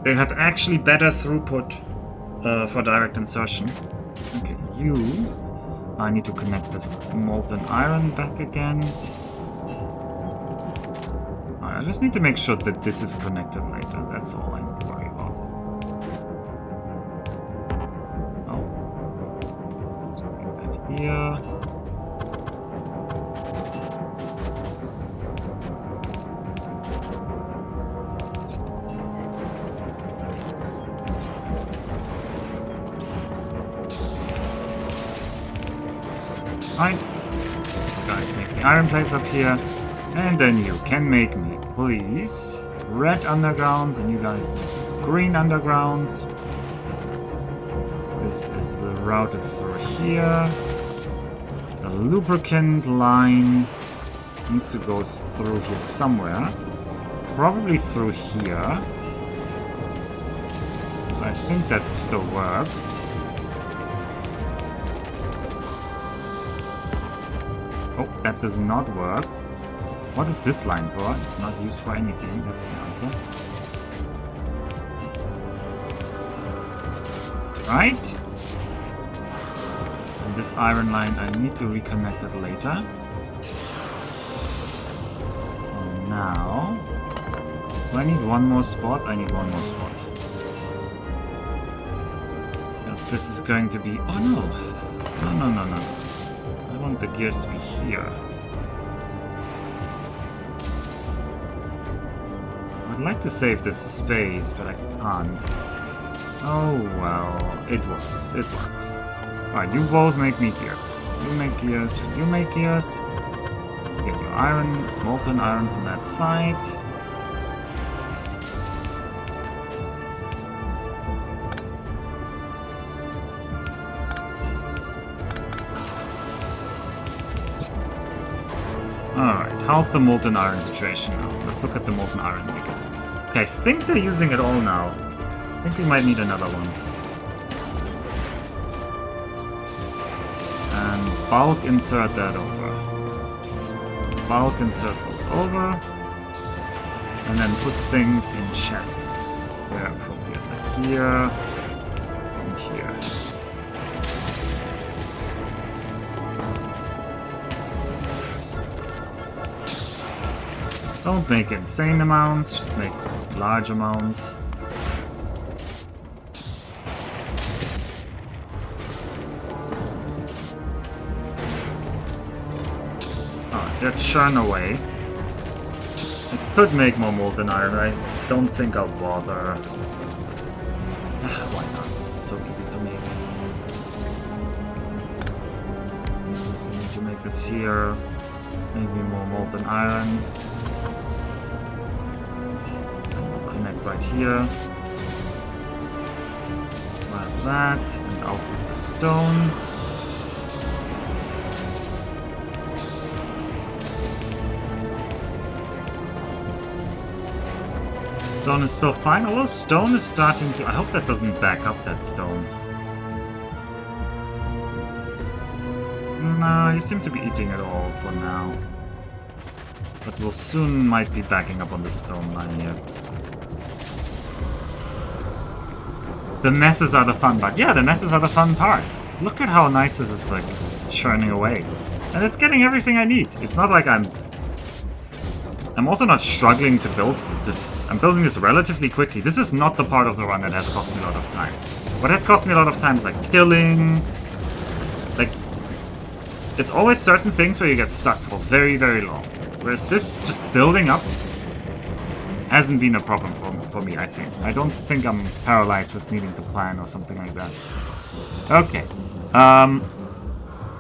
They had actually better throughput for direct insertion. Okay, I need to connect this molten iron back again. I just need to make sure that this is connected later. That's all I need to worry about. Oh. Just make that here. Fine. You guys make me iron plates up here. And then you can make me, please, red undergrounds, and you guys green undergrounds. This is the routed through here. The lubricant line needs to go through here somewhere. Probably through here. So I think that still works. Oh, that does not work. What is this line for? It's not used for anything, that's the answer. Right. And this iron line, I need to reconnect it later. And now... do I need one more spot? I need one more spot. Because this is going to be... oh no! No. I want the gears to be here. I'd like to save this space, but I can't. Oh well, it works, it works. Alright, you both make me gears. You make gears, you make gears. Get your iron, molten iron on that side. Alright, how's the molten iron situation now? Let's look at the molten iron makers. Okay, I think they're using it all now. I think we might need another one. And bulk insert that over. Bulk insert those over. And then put things in chests. Where appropriate. Like here and here. Don't make insane amounts, just make large amounts. Oh, they're churn away. I could make more molten iron, but I don't think I'll bother. Why not? This is so easy to make. I need to make this here. Maybe more molten iron. Right here, like that, and out with the stone. Stone is still fine, although stone is starting to... I hope that doesn't back up that stone. No, you seem to be eating it all for now. But we'll soon might be backing up on the stone line here. The messes are the fun part. Yeah, the messes are the fun part. Look at how nice this is, like, churning away. And it's getting everything I need. It's not like I'm also not struggling to build this. I'm building this relatively quickly. This is not the part of the run that has cost me a lot of time. What has cost me a lot of time is, like, killing. Like, it's always certain things where you get stuck for very, very long. Whereas this, just building up, hasn't been a problem for me, I think. I don't think I'm paralyzed with needing to plan or something like that. Okay.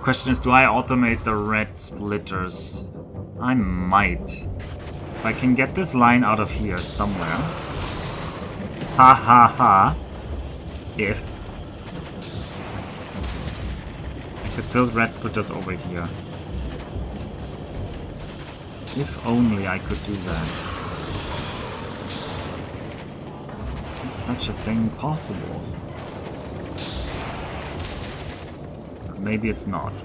Question is, do I automate the red splitters? I might. If I can get this line out of here somewhere. Ha ha ha. If I could build red splitters over here. If only I could do that. Is such a thing possible? Maybe it's not.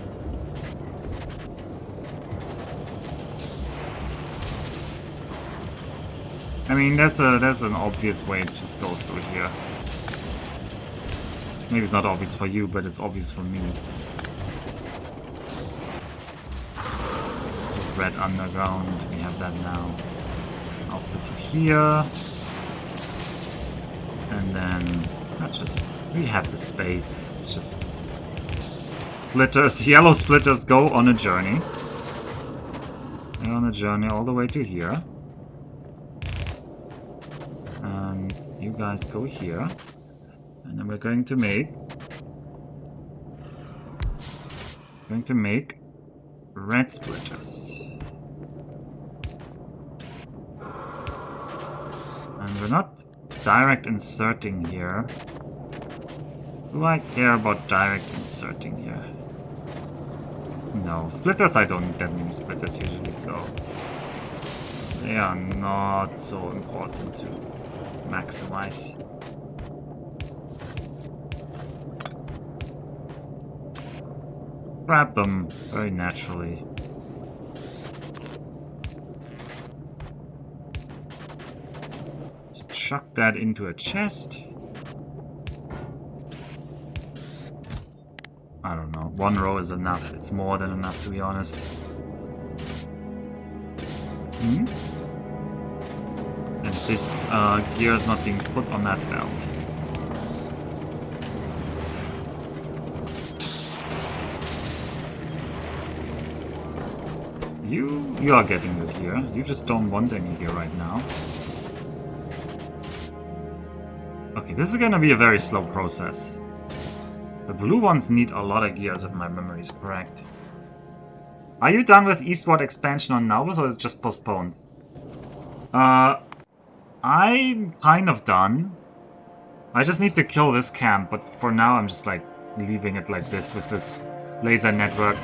I mean, there's an obvious way to just go through here. Maybe it's not obvious for you, but it's obvious for me. So red underground, we have that now. I'll put you here. And then, we have the space. It's just... Splitters, yellow splitters go on a journey. They're on a journey all the way to here. And you guys go here. And then we're going to make... red splitters. And we're not direct inserting here. Do I care about direct inserting here? No. Splitters, I don't need that many splitters usually, so... They are not so important to maximize. Grab them very naturally. Just chuck that into a chest. I don't know. One row is enough. It's more than enough, to be honest. And this gear is not being put on that belt. You are getting the gear. You just don't want any gear right now. Okay, this is gonna be a very slow process. The blue ones need a lot of gears if my memory is correct. Are you done with eastward expansion on Nauvus, or is it just postponed? I'm kind of done. I just need to kill this camp, but for now I'm just like leaving it like this with this laser network.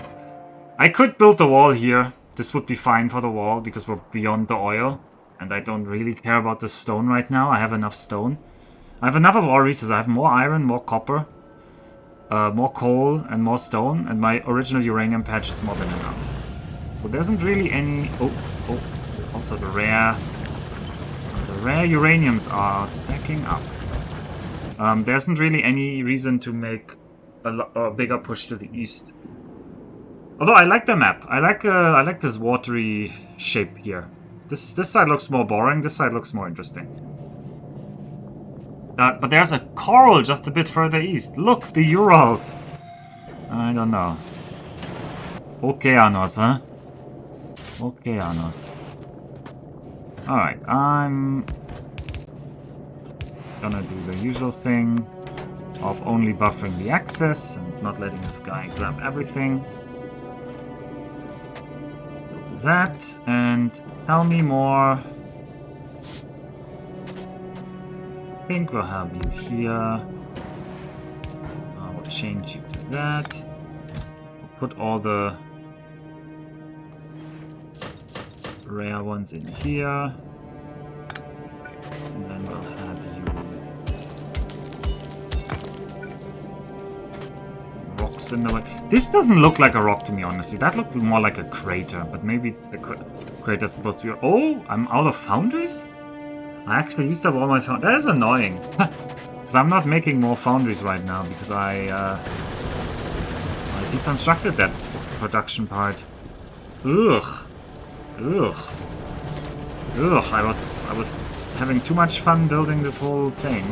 I could build the wall here. This would be fine for the wall because we're beyond the oil. And I don't really care about the stone right now. I have enough stone. I have enough of all resources. I have more iron, more copper, more coal, and more stone. And my original uranium patch is more than enough. So there isn't really any... Oh, also the rare uraniums are stacking up. There isn't really any reason to make a bigger push to the east. Although I like the map. I like this watery shape here. This side looks more boring. This side looks more interesting. But there's a coral just a bit further east. Look, the Urals. I don't know. Okeanos, huh? Okeanos. Alright, I'm gonna do the usual thing of only buffering the access and not letting this guy grab everything. Do that, and tell me more. I think we'll have you here. I will change you to that. We'll put all the rare ones in here. And then we'll have you... some rocks in the way. This doesn't look like a rock to me, honestly. That looked more like a crater, but maybe the crater's supposed to be... Oh, I'm out of foundries? I actually used up all my foundries. That is annoying. Because I'm not making more foundries right now, because I deconstructed that production part. Ugh. I was having too much fun building this whole thing.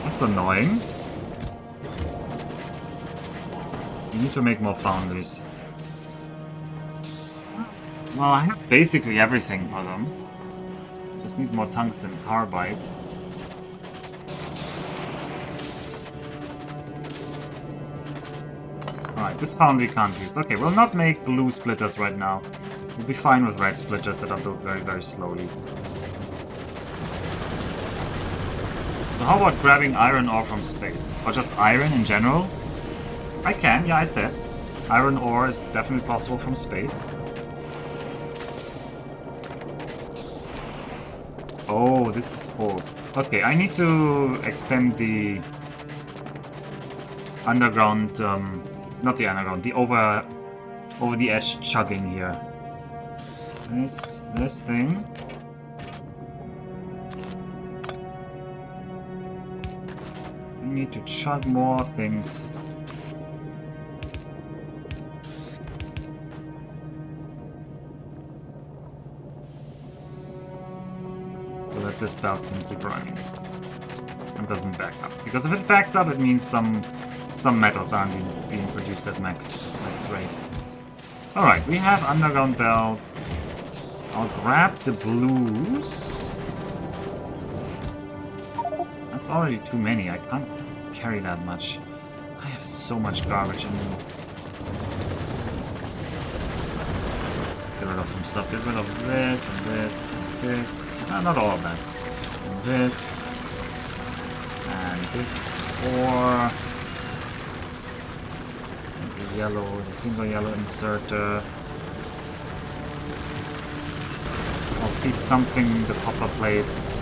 That's annoying. We need to make more foundries. Well, I have basically everything for them. Just need more tungsten carbide. Alright, this foundry can't be used. Okay, we'll not make blue splitters right now. We'll be fine with red splitters that are built very, very slowly. So how about grabbing iron ore from space? Or just iron in general? I can, yeah, I said. Iron ore is definitely possible from space. Oh, this is full. Okay, I need to extend the underground, not the underground, the over the edge chugging here. This thing. I need to chug more things. That this belt can keep running and doesn't back up. Because if it backs up, it means some metals aren't being produced at max rate. Alright, we have underground belts. I'll grab the blues. That's already too many. I can't carry that much. I have so much garbage in me. Get rid of some stuff. Get rid of this and this and this. Not all of that. And this. And this. Or the yellow, the single yellow inserter. I'll feed something the copper plates.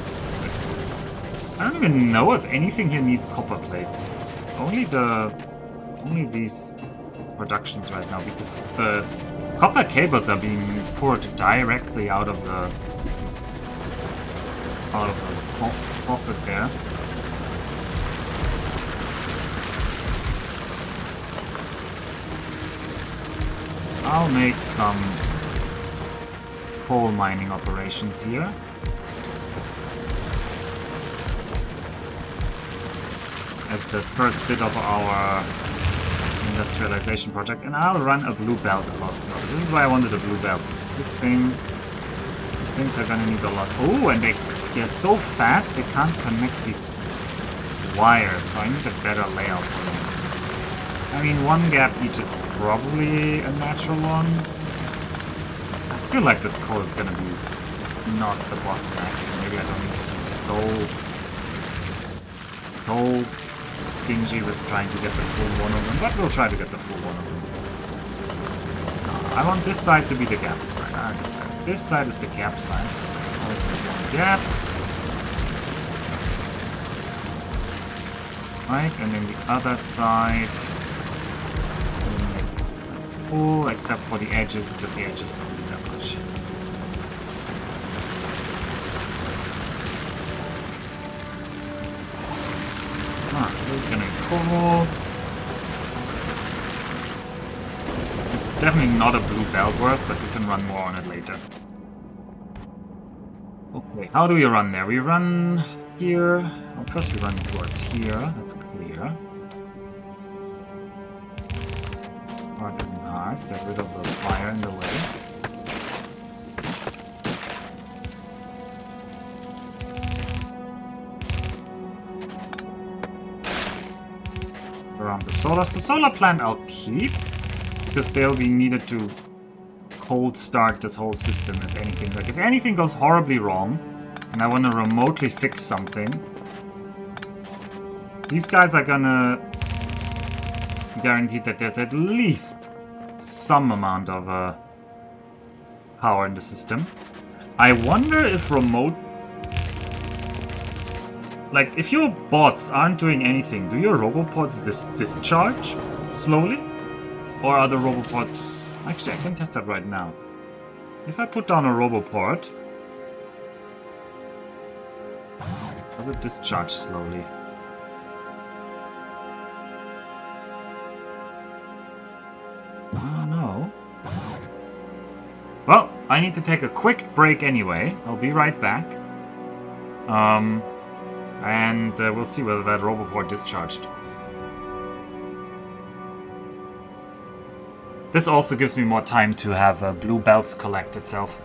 I don't even know if anything here needs copper plates. Only these productions right now, because the copper cables are being poured directly out of the faucet there. I'll make some coal mining operations here. As the first bit of our industrialization project, and I'll run a blue belt a lot. No, this is why I wanted a blue belt, because these things are gonna need a lot. Oh, and they're so fat they can't connect these wires, so I need a better layout for them. I mean, one gap each is probably a natural one. I feel like this coal is gonna be not the bottleneck, so maybe I don't need to be so stingy with trying to get the full one of them, but we'll try to get the full one of them. I want this side to be the gap side. I decided. This side is the gap side. Always make one gap. Right, and then the other side. Full, except for the edges, because the edges don't need that much. This is gonna be cool. This is definitely not a blue belt worth, but we can run more on it later. Okay, how do we run there? We run here. Well, first we run towards here. That's clear. Hard isn't hard. Get rid of the fire in the way. Around the solars. The solar plant I'll keep, because they'll be needed to cold start this whole system if anything. Like, if anything goes horribly wrong, and I want to remotely fix something, these guys are gonna guarantee that there's at least some amount of power in the system. I wonder if remote... Like, if your bots aren't doing anything, do your robopods discharge slowly? Or are the robopods... Actually, I can test that right now. If I put down a robopod... Does it discharge slowly? I don't know. Well, I need to take a quick break anyway. I'll be right back. And we'll see whether that roboport discharged. This also gives me more time to have blue belts collect itself.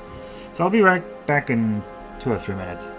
So I'll be right back in 2 or 3 minutes.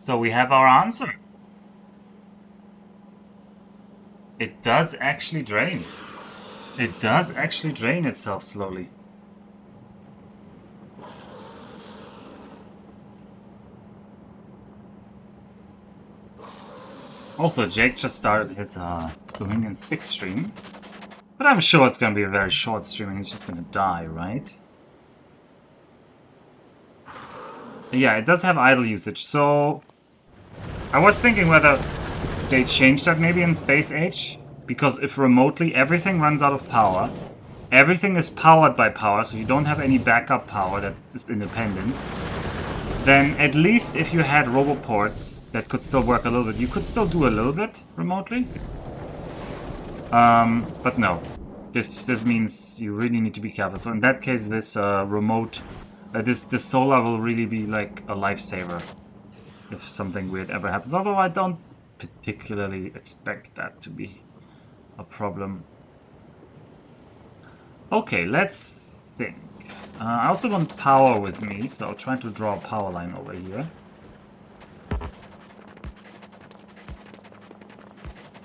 So we have our answer. It does actually drain. It does actually drain itself slowly. Also, Jake just started his Dominion 6 stream. But I'm sure it's gonna be a very short stream and he's just gonna die, right? Yeah, it does have idle usage, so... I was thinking whether they changed that maybe in Space Age. Because if remotely everything runs out of power, everything is powered by power, so you don't have any backup power that is independent. then at least if you had roboports that could still work a little bit, you could still do a little bit remotely. But no. This means you really need to be careful. So in that case, this remote, this solar will really be like a lifesaver if something weird ever happens. Although I don't particularly expect that to be a problem. Okay, let's think. I also want power with me, so I'll try to draw a power line over here.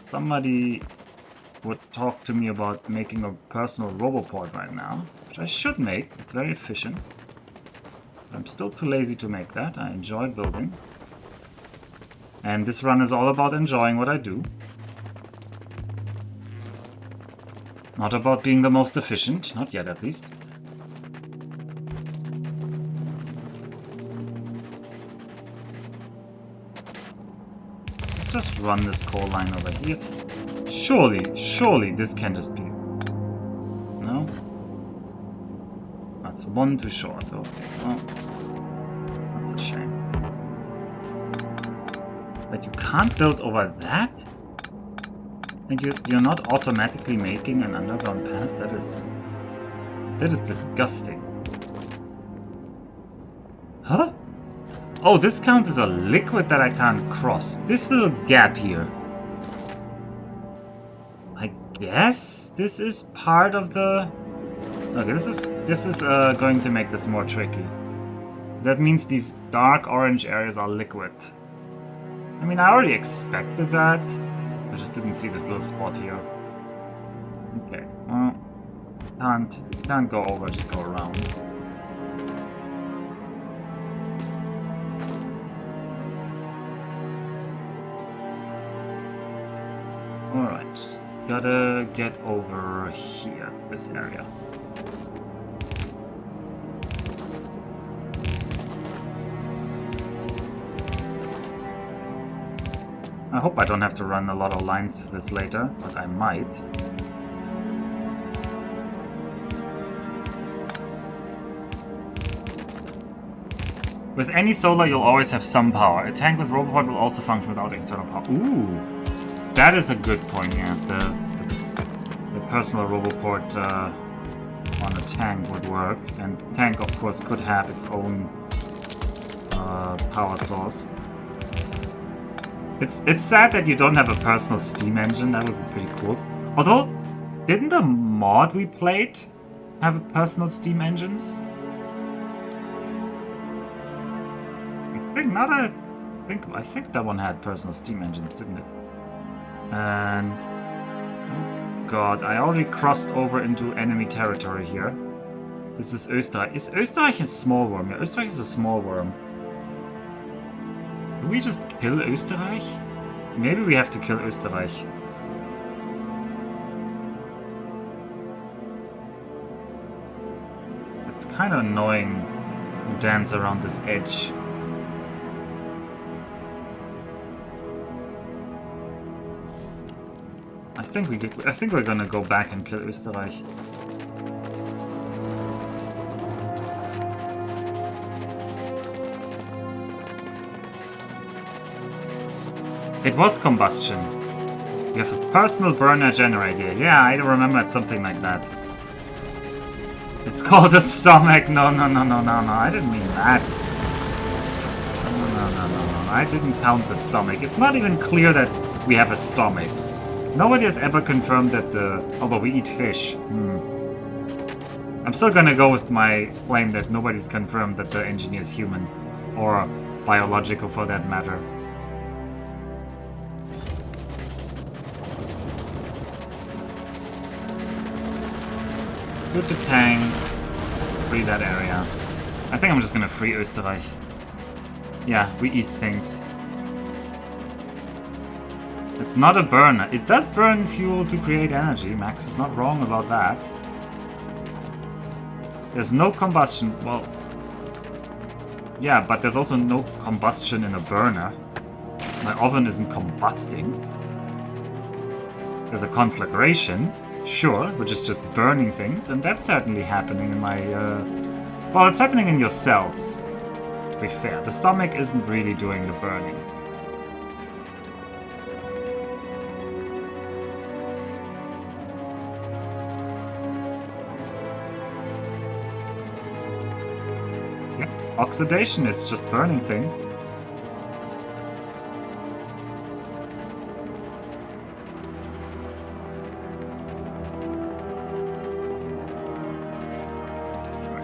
Somebody would talk to me about making a personal roboport right now, which I should make. It's very efficient. But I'm still too lazy to make that. I enjoy building. And this run is all about enjoying what I do. Not about being the most efficient. Not yet, at least. Let's just run this coal line over here. Surely this can just be... No? That's one too short. Okay, well, that's a shame. But you can't build over that? And you're not automatically making an underground pass? That is disgusting. Huh? Oh, this counts as a liquid that I can't cross. This little gap here. I guess this is part of the... Okay, this is going to make this more tricky. So that means these dark orange areas are liquid. I mean, I already expected that. I just didn't see this little spot here. Okay, well, can't go over, just go around. Alright, just gotta get over here, this area. I hope I don't have to run a lot of lines to this later, but I might. With any solar, you'll always have some power. A tank with roboport will also function without external power. Ooh, that is a good point, yeah. The personal roboport on a tank would work. And the tank, of course, could have its own power source. It's sad that you don't have a personal steam engine. That would be pretty cool. Although, didn't the mod we played have personal steam engines? I think that one had personal steam engines, didn't it? And oh god, I already crossed over into enemy territory here. This is Österreich. Is Österreich a small worm? Yeah, Österreich is a small worm. Do we just kill Österreich? Maybe we have to kill Österreich. It's kind of annoying to dance around this edge. I think we're gonna go back and kill Österreich. It was combustion. You have a personal burner generator. Yeah, I remembered something like that. It's called a stomach. No. I didn't mean that. No. I didn't count the stomach. It's not even clear that we have a stomach. Nobody has ever confirmed that the... Although we eat fish. I'm still gonna go with my claim that nobody's confirmed that the engineer is human. Or biological for that matter. Loot the tank. Free that area. I think I'm just gonna free Österreich. Yeah, we eat things. It's not a burner. It does burn fuel to create energy. Max is not wrong about that. There's no combustion. Well, yeah, but there's also no combustion in a burner. My oven isn't combusting. There's a conflagration, sure, which is just burning things, and that's certainly happening in my... well, it's happening in your cells. to be fair. The stomach isn't really doing the burning. Yeah, oxidation is just burning things.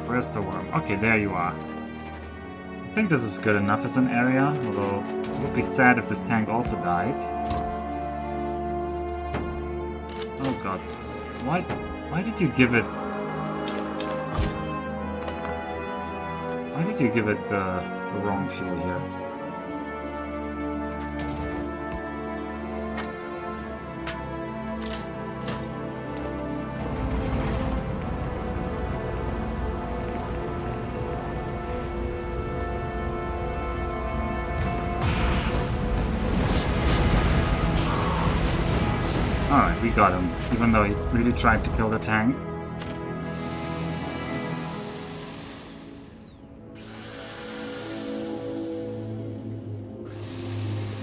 Where's the worm? Okay, there you are. I think this is good enough as an area, although it would be sad if this tank also died. Oh god. Why did you give it... Why did you give it the wrong fuel here? Alright, we got him, even though he really tried to kill the tank.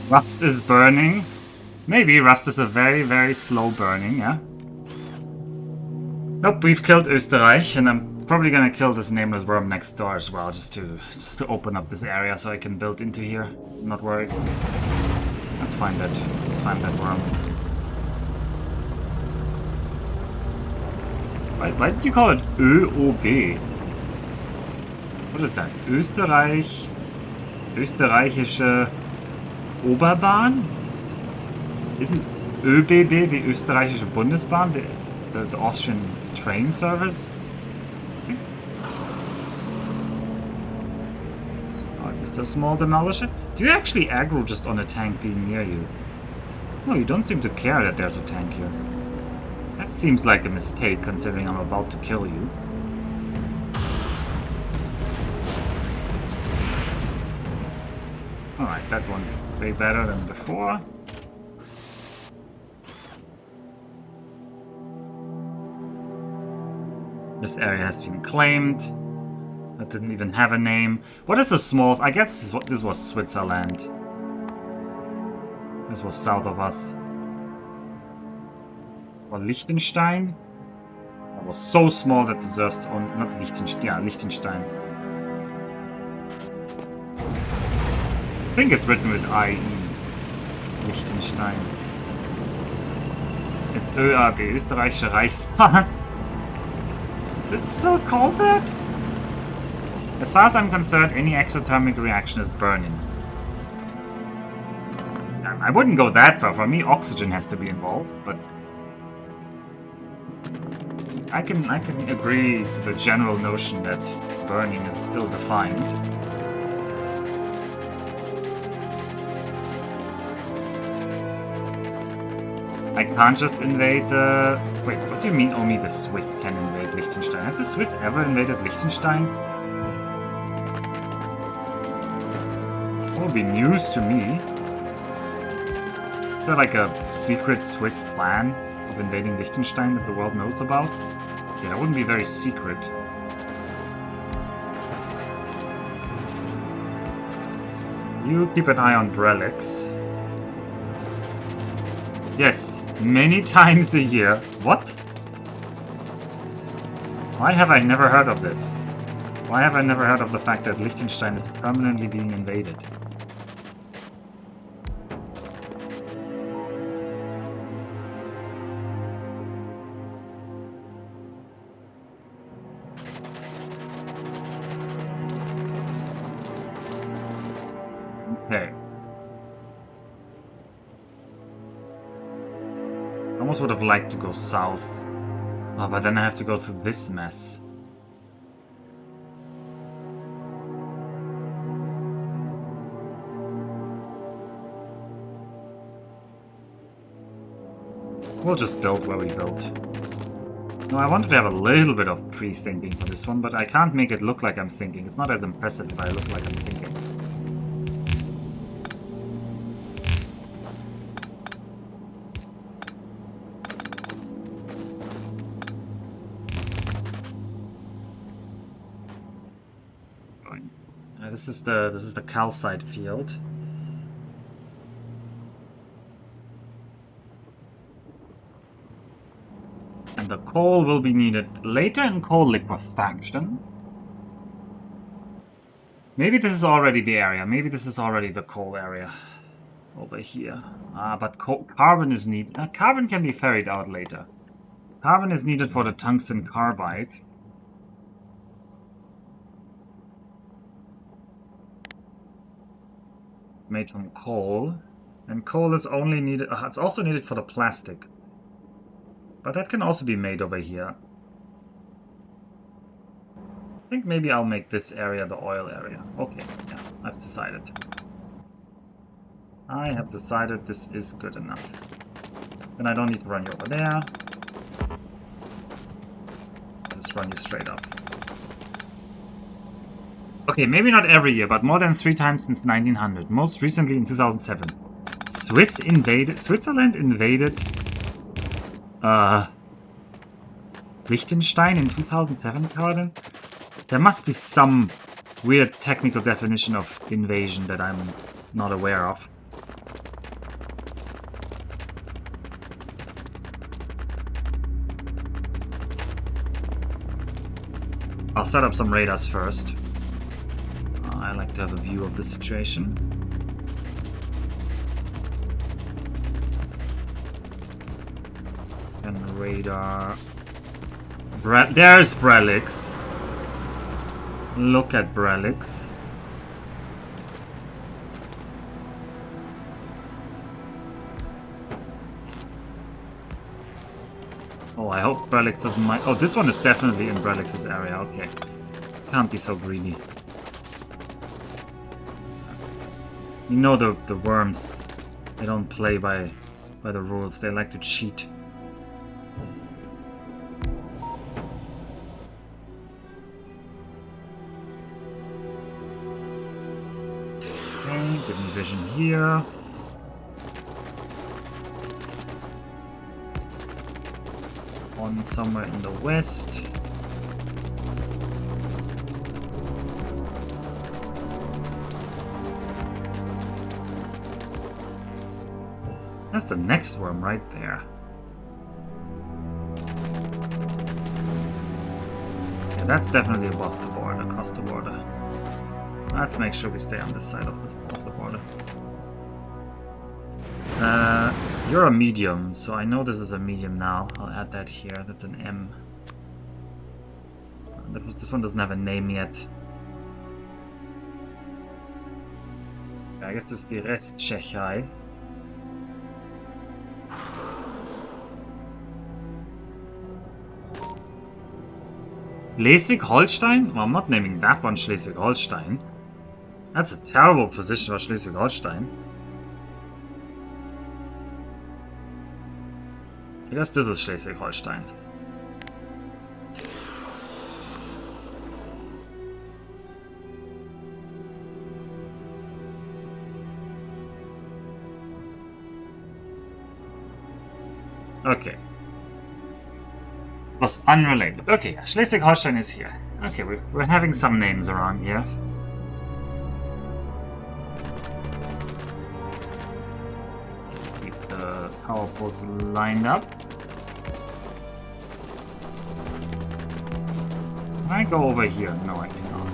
Rust is burning. Maybe Rust is a very, very slow burning, yeah? Nope, we've killed Österreich, and I'm probably gonna kill this nameless worm next door as well, just to open up this area so I can build into here. I'm not worried. Let's find that worm. Why did you call it ÖOB? What is that? Österreichische Oberbahn? Isn't ÖBB the österreichische Bundesbahn, the Austrian train service? I think. Oh, Mr. Small Demolisher? Do you actually aggro just on a tank being near you? No, you don't seem to care that there's a tank here. That seems like a mistake, considering I'm about to kill you. Alright, that one way better than before. This area has been claimed. That didn't even have a name. What is a small... I guess this was Switzerland. This was south of us. Or Liechtenstein? That was so small that deserves to own... Not Liechtenstein. Yeah, Liechtenstein. I think it's written with IE. Liechtenstein. It's ÖAB, Österreichische Reichsbahn. Is it still called that? As far as I'm concerned, any exothermic reaction is burning. I wouldn't go that far. For me, oxygen has to be involved, but... I can agree to the general notion that burning is ill-defined. I can't just invade... Wait, what do you mean only the Swiss can invade Liechtenstein? Have the Swiss ever invaded Liechtenstein? That would be news to me. Is there like a secret Swiss plan of invading Liechtenstein that the world knows about? Yeah, that wouldn't be very secret. You keep an eye on Brelix. Yes, many times a year. What? Why have I never heard of this? Why have I never heard of the fact that Liechtenstein is permanently being invaded? Okay. I almost would have liked to go south. Oh, but then I have to go through this mess. We'll just build where we built. No, I wanted to have a little bit of pre-thinking for this one, but I can't make it look like I'm thinking. It's not as impressive if I look like I'm thinking. this is the calcite field. And the coal will be needed later in coal liquefaction. Maybe this is already the area. Maybe this is already the coal area over here. But carbon is needed. Carbon can be ferried out later. Carbon is needed for the tungsten carbide. Made from coal. And coal is only needed... it's also needed for the plastic. But that can also be made over here. I think maybe I'll make this area the oil area. Okay, yeah, I've decided. I have decided this is good enough. Then I don't need to run you over there. Just run you straight up. Okay, maybe not every year, but more than 3 times since 1900. Most recently in 2007. Switzerland invaded... Liechtenstein in 2007, Paladin? There must be some weird technical definition of invasion that I'm not aware of. I'll set up some radars first. I like to have a view of the situation. And radar... There's Brelix. Look at Brelix. Oh, I hope Brelix doesn't mind. Oh, this one is definitely in Brelix's area. Okay. Can't be so greedy. You know the worms. They don't play by the rules. They like to cheat. Give me vision here. One somewhere in the west. That's the next worm right there. Yeah, that's definitely above the border, across the border. Let's make sure we stay on this side of the border. You're a medium, so I know this is a medium now. I'll add that here. That's an M. This one doesn't have a name yet. I guess this is the Rest-Tschechei. Schleswig-Holstein? Well, I'm not naming that one Schleswig-Holstein. That's a terrible position for Schleswig-Holstein. I guess this is Schleswig-Holstein. Okay. Was unrelated. Okay, Schleswig-Holstein is here. Okay, we're having some names around here. Keep the power poles lined up. Can I go over here? No, I cannot.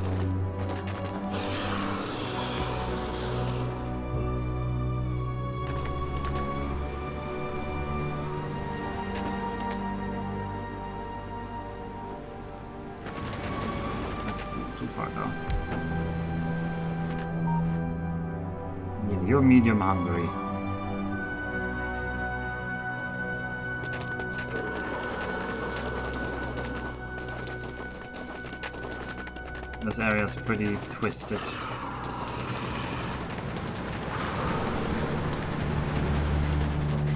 Too far down. Yeah, you're medium hungry. This area is pretty twisted.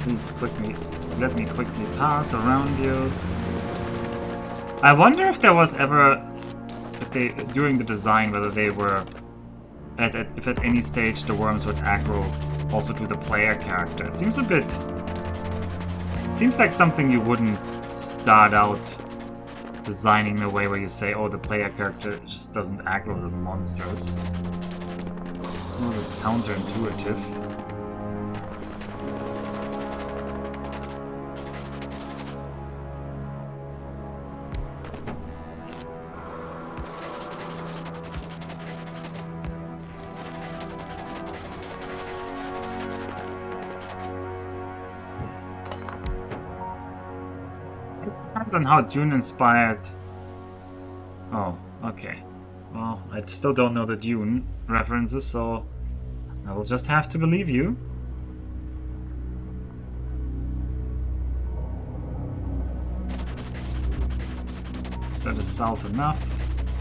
Please let me quickly pass around you. I wonder if there was ever during the design, whether they were if at any stage the worms would aggro also to the player character. It seems like something you wouldn't start out designing in a way where you say, oh, the player character just doesn't aggro the monsters. It's a little bit counterintuitive. Depends on how Dune inspired. Oh, okay. Well, I still don't know the Dune references, so I will just have to believe you. Is that is south enough?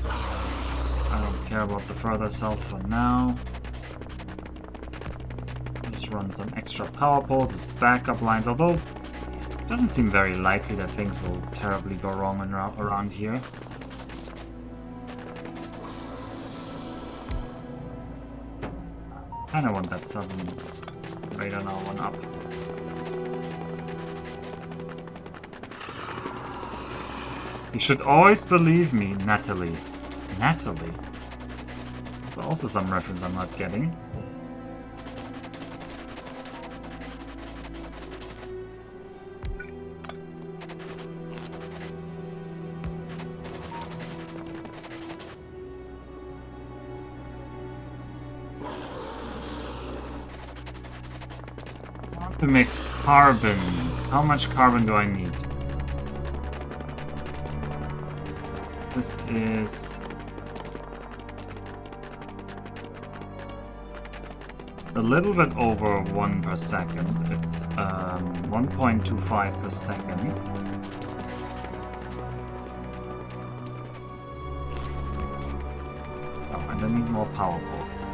I don't care about the further south for now. Just run some extra power poles as backup lines, although it doesn't seem very likely that things will terribly go wrong around here. I don't want that southern radar now one up. You should always believe me, Natalie. Natalie? That's also some reference I'm not getting. To make carbon. How much carbon do I need? This is a little bit over 1 per second. It's 1.25 per second. Oh, and I need more power poles.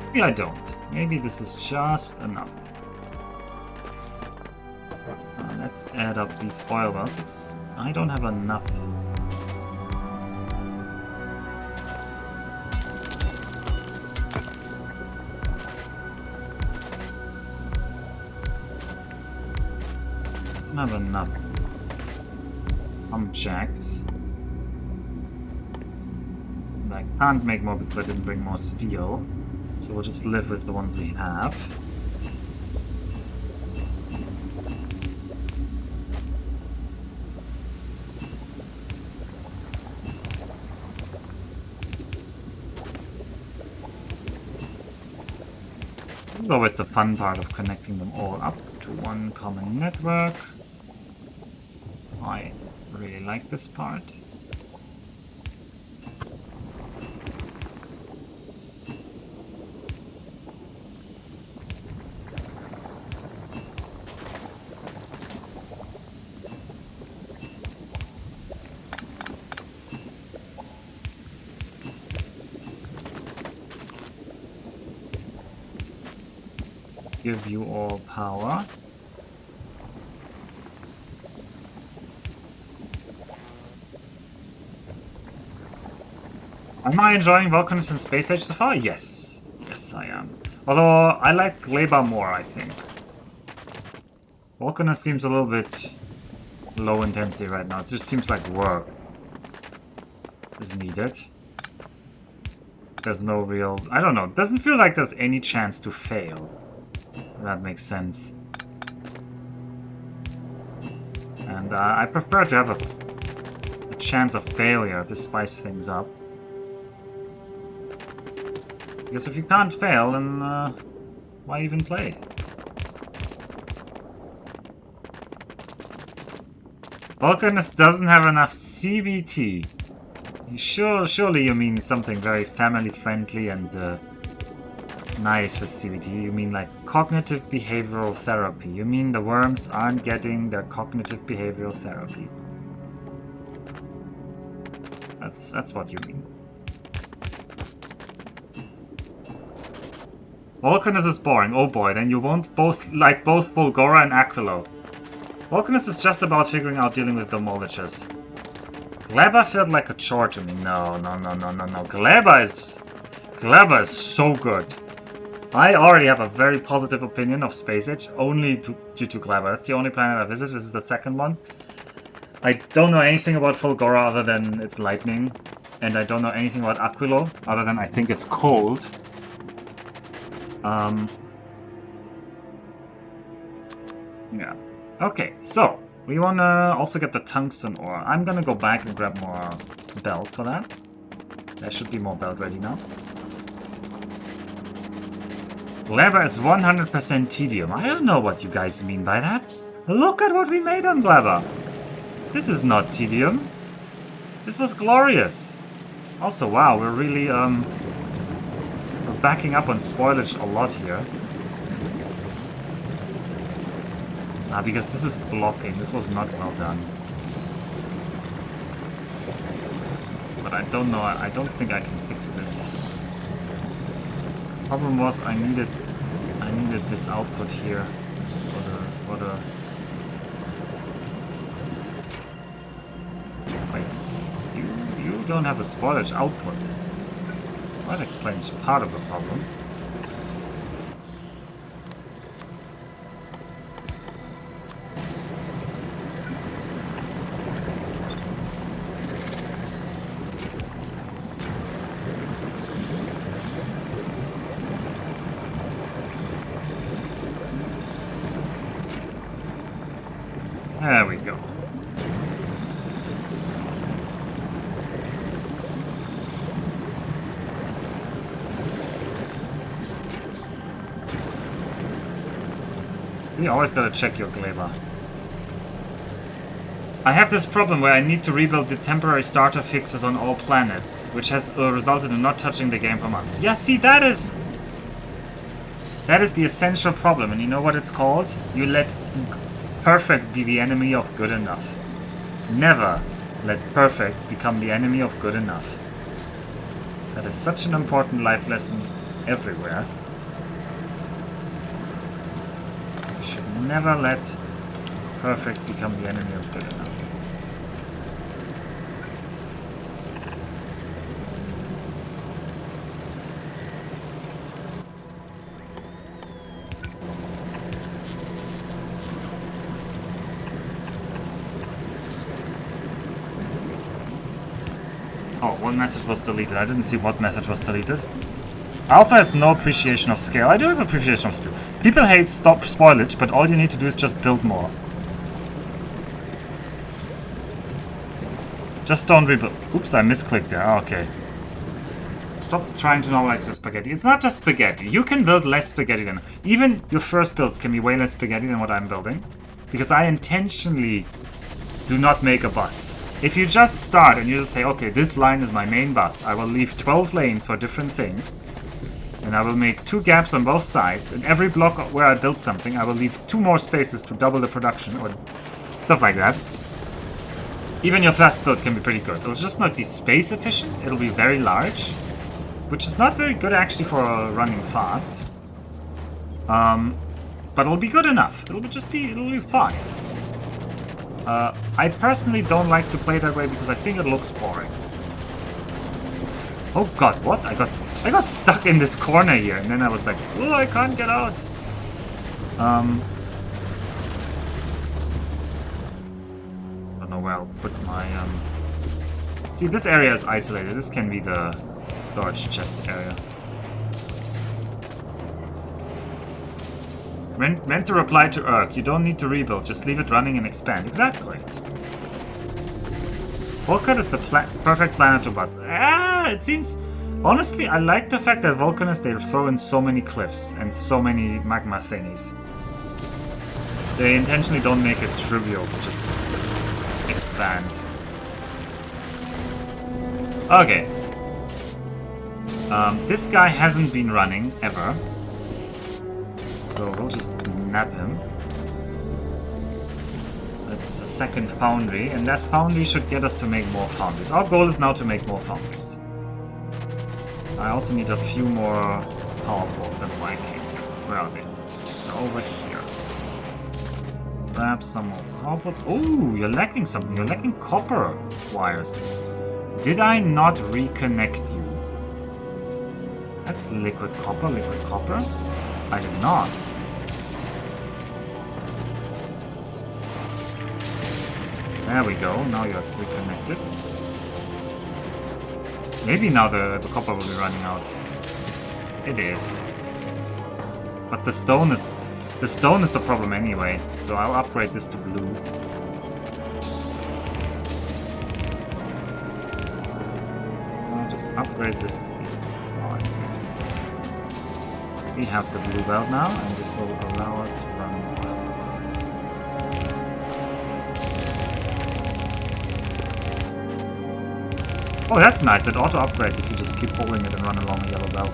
Maybe I don't. Maybe this is just enough. Let's add up these oil wells. I don't have enough. I don't have enough pump jacks. And I can't make more because I didn't bring more steel. So we'll just live with the ones we have. It's always the fun part of connecting them all up to one common network. I really like this part. Give you all power. Am I enjoying Vulcanus and Space Age so far? Yes. Yes, I am. Although, I like Gleba more, I think. Vulcanus seems a little bit low intensity right now. It just seems like work is needed. There's no real... I don't know. It doesn't feel like there's any chance to fail. If that makes sense. And I prefer to have a chance of failure to spice things up. Because if you can't fail, then why even play? Vulcanus doesn't have enough CBT. Surely you mean something very family-friendly and nice with CBT. You mean like cognitive behavioral therapy. You mean the worms aren't getting their cognitive behavioral therapy. That's what you mean. Vulcanus is boring. Oh boy, then you won't like both Fulgora and Aquilo. Vulcanus is just about figuring out dealing with demolishers. Gleba felt like a chore to me. No. Gleba is so good. I already have a very positive opinion of Space Age, only due to Gleba. That's the only planet I visited. This is the second one. I don't know anything about Fulgora other than it's lightning. And I don't know anything about Aquilo other than I think it's cold. Yeah. Okay, so we wanna also get the tungsten ore. I'm gonna go back and grab more belt for that. There should be more belt ready now. Glaber is 100% tedium. I don't know what you guys mean by that. Look at what we made on Glaber. This is not tedium. This was glorious. Also, wow, we're really, we're backing up on spoilage a lot here. Because this is blocking. This was not well done. But I don't know. I don't think I can fix this. Problem was I needed this output here for the wait. You don't have a spoilage output. That explains part of the problem. There we go. You always gotta check your Glaber. I have this problem where I need to rebuild the temporary starter fixes on all planets, which has resulted in not touching the game for months. Yeah, see, that is the essential problem, and you know what it's called? You let perfect be the enemy of good enough. Never let perfect become the enemy of good enough. That is such an important life lesson everywhere. You should never let perfect become the enemy of good enough. Oh, one message was deleted. I didn't see what message was deleted. Alpha has no appreciation of scale. I do have appreciation of scale. People hate stop spoilage, but all you need to do is just build more. Just don't rebuild. Oops, I misclicked there. Oh, okay. Stop trying to normalize your spaghetti. It's not just spaghetti. You can build less spaghetti than... Even your first builds can be way less spaghetti than what I'm building. Because I intentionally do not make a bus. If you just start and you just say, okay, this line is my main bus, I will leave 12 lanes for different things, and I will make 2 gaps on both sides, and every block where I build something, I will leave 2 more spaces to double the production, or stuff like that. Even your fast build can be pretty good. It'll just not be space efficient, it'll be very large, which is not very good actually for running fast. But it'll be good enough. It'll be fine. I personally don't like to play that way because I think it looks boring. Oh god, what? I got stuck in this corner here, and then I was like, oh, I can't get out. I don't know where I'll put my, See, this area is isolated. This can be the storage chest area. Meant to reply to Urk. You don't need to rebuild, just leave it running and expand. Exactly. Vulcanus is the perfect planet to bus. It seems... Honestly, I like the fact that Vulcanus, they throw in so many cliffs and so many magma thingies. They intentionally don't make it trivial to just expand. Okay. This guy hasn't been running, ever. So we'll just nab him. That's a second foundry, and that foundry should get us to make more foundries. Our goal is now to make more foundries. I also need a few more power poles, that's why I came here. Where are they? They're over here. Grab some more power poles. Oh, you're lacking something. You're lacking copper wires. Did I not reconnect you? That's liquid copper, liquid copper. I did not. There we go, now you're reconnected. Maybe now the copper will be running out. It is. But the stone is the problem anyway, so I'll upgrade this to blue. I'll just upgrade this to blue. We have the blue belt now, and this will allow us to run more. Oh, that's nice. It auto upgrades if you just keep holding it and run along a yellow belt.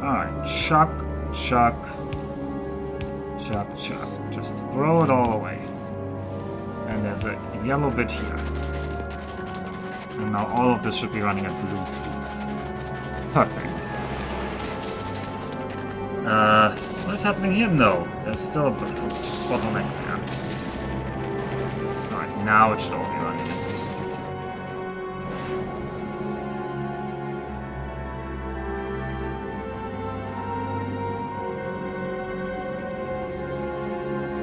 Alright, chuck, chuck, chuck, chuck. Just throw it all away. And there's a yellow bit here. And now all of this should be running at blue speeds. Perfect. What is happening here? No. There's still a bottleneck there. Alright, now it should all be running at blue speed.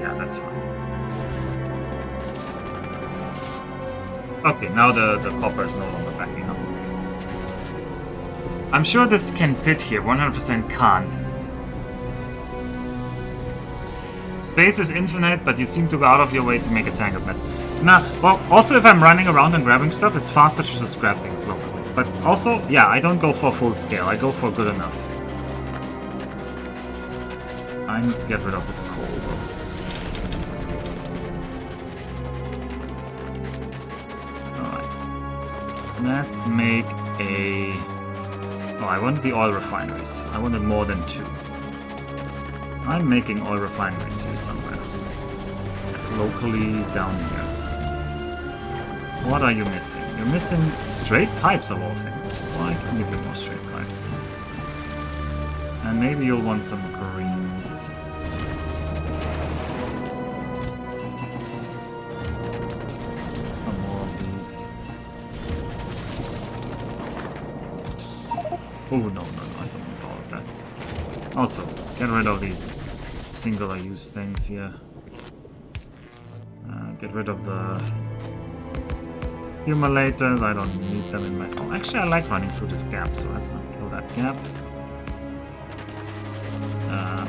Yeah, that's fine. Okay, now the copper is no longer backing up. I'm sure this can fit here, 100% can't. Space is infinite, but you seem to go out of your way to make a tangled mess. Nah, well, also if I'm running around and grabbing stuff, it's faster to just grab things locally. But also, yeah, I don't go for full scale, I go for good enough. I need to get rid of this coal, though. Alright. Let's make a... Oh, I wanted the oil refineries. I wanted more than 2. I'm making oil refineries here somewhere. Locally down here. What are you missing? You're missing straight pipes of all things. Well, I can give you more straight pipes. And maybe you'll want some greens. Some more of these. Oh, no, I don't want all of that. Also, get rid of these singular-use things here. Get rid of the accumulators. I don't need them in my... Oh, actually, I like running through this gap, so let's not kill that gap.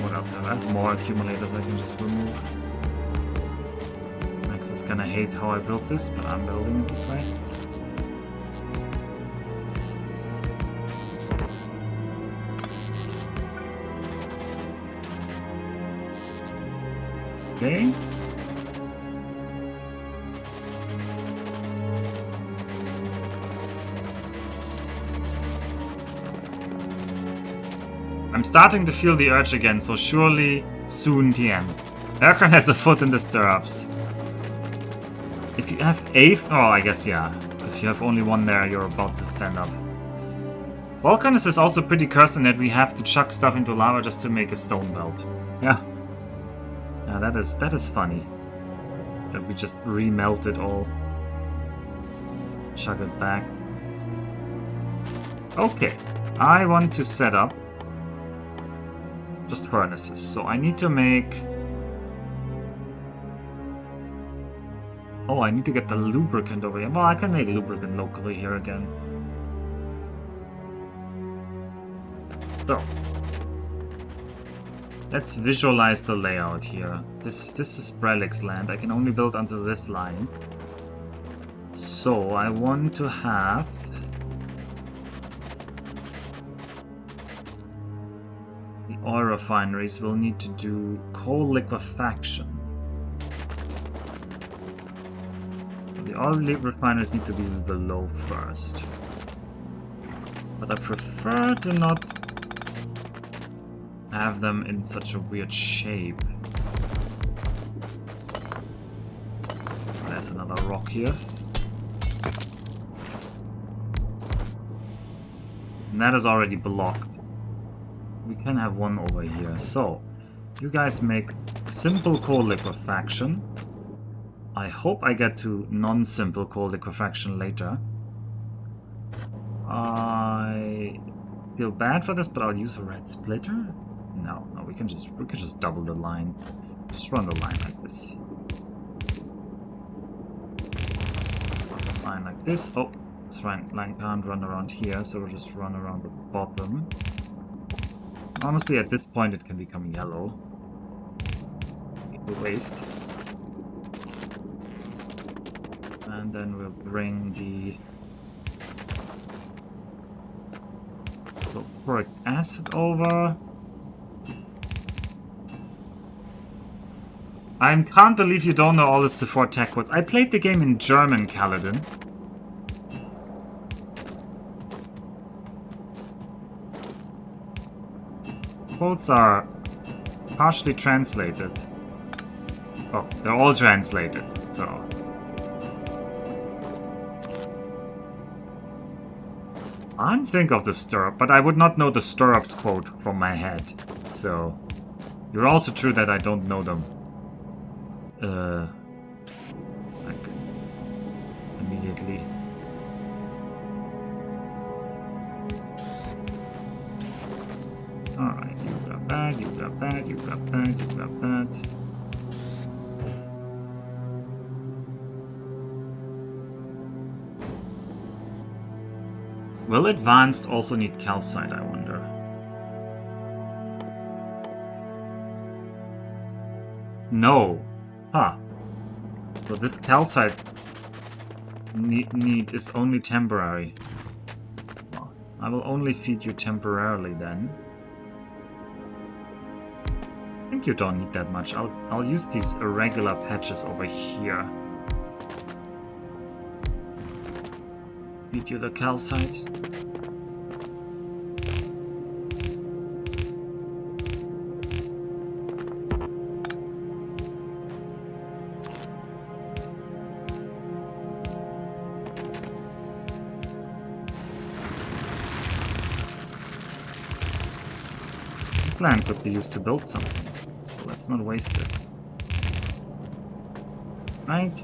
What else? I have more accumulators I can just remove. Max is gonna hate how I built this, but I'm building it this way. Okay. I'm starting to feel the urge again, so surely soon TM. Erkan has a foot in the stirrups. If you have 8th, oh, I guess yeah. If you have only 1 there, you're about to stand up. Vulcanus is also pretty cursed in that we have to chuck stuff into lava just to make a stone belt. Yeah. Yeah, that is funny. That we just remelt it all. Chuck it back. Okay. I want to set up just furnaces. So I need to make... Oh, I need to get the lubricant over here. Well, I can make lubricant locally here again. So. Let's visualize the layout here. This is Brelik's land. I can only build until this line. So I want to have... The oil refineries will need to do coal liquefaction. The oil refineries need to be below first. But I prefer to not have them in such a weird shape. There's another rock here. And that is already blocked. We can have one over here. So, you guys make simple coal liquefaction. I hope I get to non-simple coal liquefaction later. I feel bad for this, but I'll use a red splitter. No, we can just double the line. Just run the line like this. line like this. Oh, this line can't run around here, so we'll just run around the bottom. Honestly, at this point it can become yellow. Equal waste. And then we'll bring the sulfuric acid over. I can't believe you don't know all the support tech codes. I played the game in German, Kaladin. Quotes are partially translated. Oh, they're all translated, so... I think of the stirrup, but I would not know the stirrups quote from my head. So, you're also true that I don't know them. Like, immediately. Alright, you got that, you got that, you got that, you got that. Will advanced also need calcite, I wonder? No. Huh. So this calcite need is only temporary. Well, I will only feed you temporarily then. I think you don't need that much. I'll use these irregular patches over here. Feed you the calcite. This land could be used to build something, so let's not waste it. Right?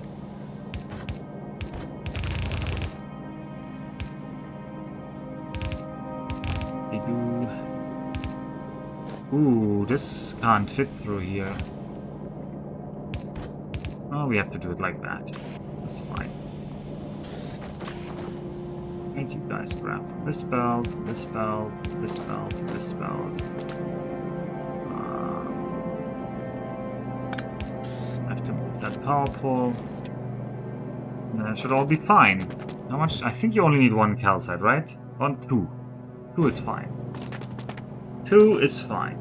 Ooh, this can't fit through here. Oh, we have to do it like that. That's fine. And you guys grab from this belt, this belt, this belt, this belt. I have to move that power pole. And that should all be fine. How much? I think you only need one calcite, right? Two. 2 is fine. 2 is fine.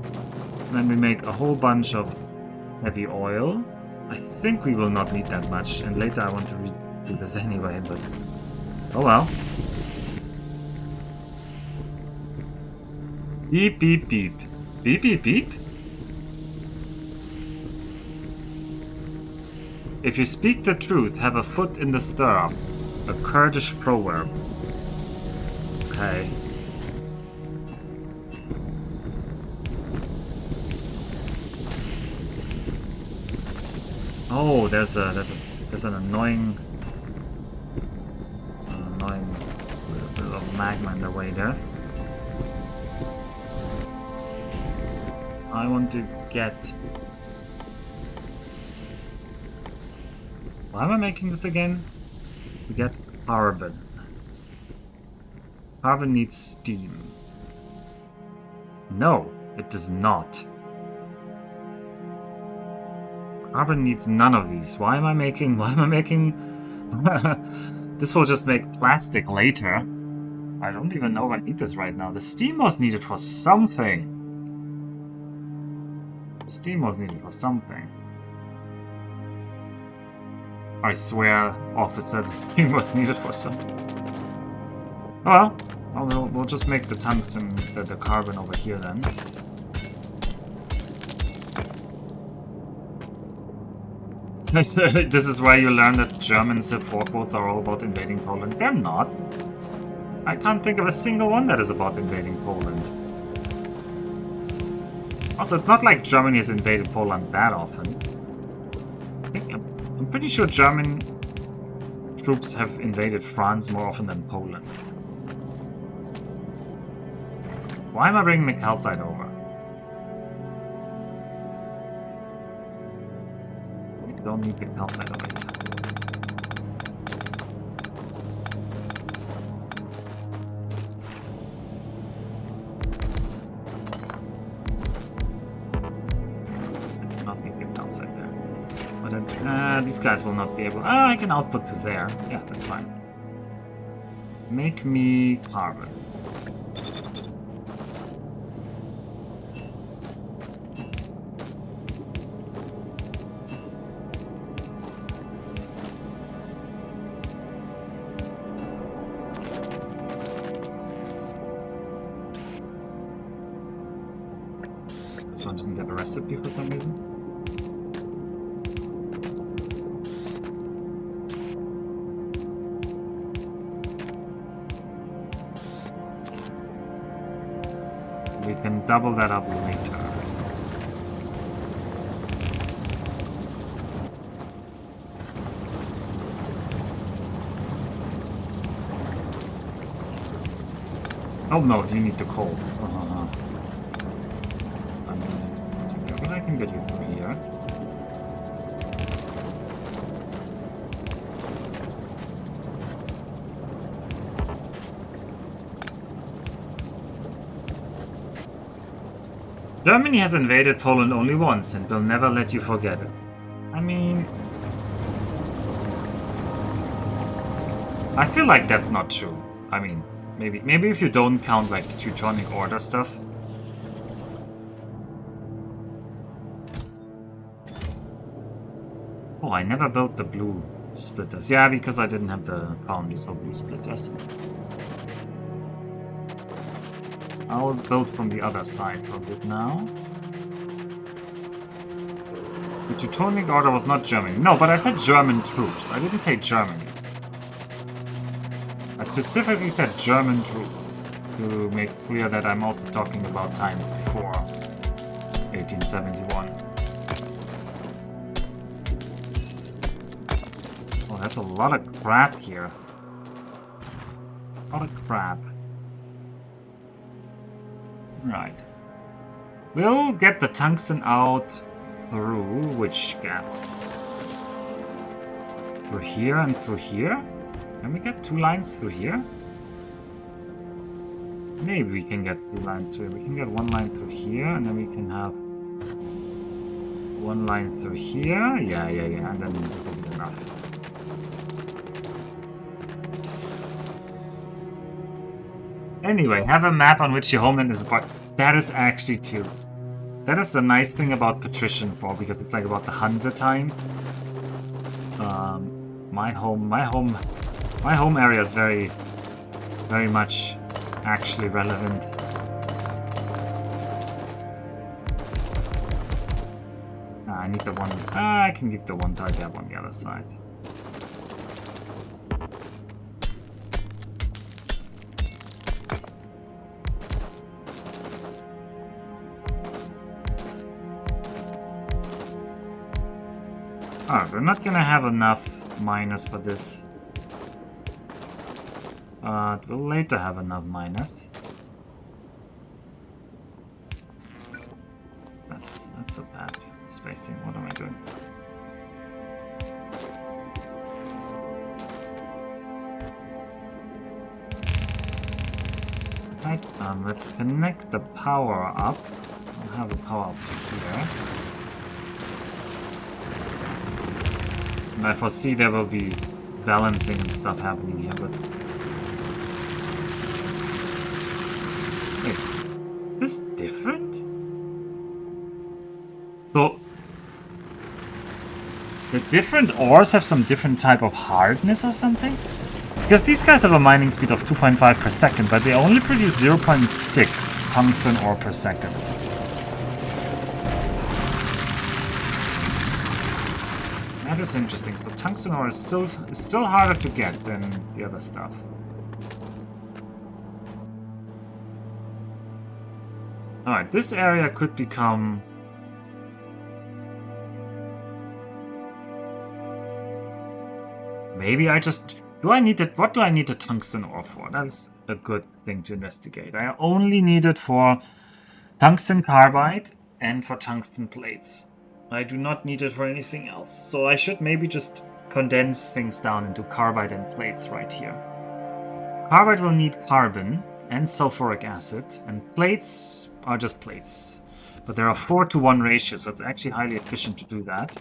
Then we make a whole bunch of heavy oil. I think we will not need that much, and later I want to redo this anyway, but... oh well. Beep, beep, beep. Beep, beep, beep? If you speak the truth, have a foot in the stirrup. A Kurdish proverb. Okay. Oh, there's an annoying bit of magma in the way there. I want to get... why am I making this again? To get carbon. Carbon needs steam. No, it does not. Carbon needs none of these. Why am I making... This will just make plastic later. I don't even know if I need this right now. The steam was needed for something. Steam was needed for something. I swear, officer, the steam was needed for something. Oh well, we'll just make the tungsten, the carbon over here then. This is where you learn that German Civ 4 quotes are all about invading Poland. They're not. I can't think of a single one that is about invading Poland. Also, it's not like Germany has invaded Poland that often. I'm pretty sure German troops have invaded France more often than Poland. Why am I bringing the calcite over? We don't need the calcite over here. these guys will not be able... Ah, I can output to there. Yeah, that's fine. Make me carbon. This one didn't get a recipe for some reason. We can double that up later. Oh no, you need the coal. But I can get you through here. Germany has invaded Poland only once and will never let you forget it. I mean... I feel like that's not true. I mean, maybe if you don't count like Teutonic Order stuff. Oh, I never built the blue splitters. Yeah, because I didn't have the Foundries for blue splitters. I'll build from the other side for a bit now. The Teutonic Order was not Germany. No, but I said German troops. I didn't say Germany. I specifically said German troops to make clear that I'm also talking about times before 1871. Oh, there's a lot of crap here. A lot of crap. Right. We'll get the tungsten out through which gaps? Through here and through here? Can we get 2 lines through here? Maybe we can get 2 lines through. We can get 1 line through here, and then we can have 1 line through here. Yeah, and then this will be enough. Anyway, have a map on which your homeland is apart. That is actually true. That is the nice thing about Patrician 4, because it's like about the Hansa time. My home area is very much actually relevant. I need the one. I can keep the one target up on the other side. We're not gonna have enough miners for this. We'll later have enough miners. That's a bad spacing. What am I doing? Right, let's connect the power up. I'll have the power up to here. And I foresee there will be balancing and stuff happening here, but... Wait, is this different? So... The different ores have some different type of hardness or something? Because these guys have a mining speed of 2.5 per second, but they only produce 0.6 tungsten ore per second. That is interesting. So tungsten ore is still harder to get than the other stuff. Alright, this area could become... Maybe I just... What do I need the tungsten ore for? That's a good thing to investigate. I only need it for tungsten carbide and for tungsten plates. I do not need it for anything else. So I should maybe just condense things down into carbide and plates right here. Carbide will need carbon and sulfuric acid, and plates are just plates. But there are 4-to-1 ratios, so it's actually highly efficient to do that.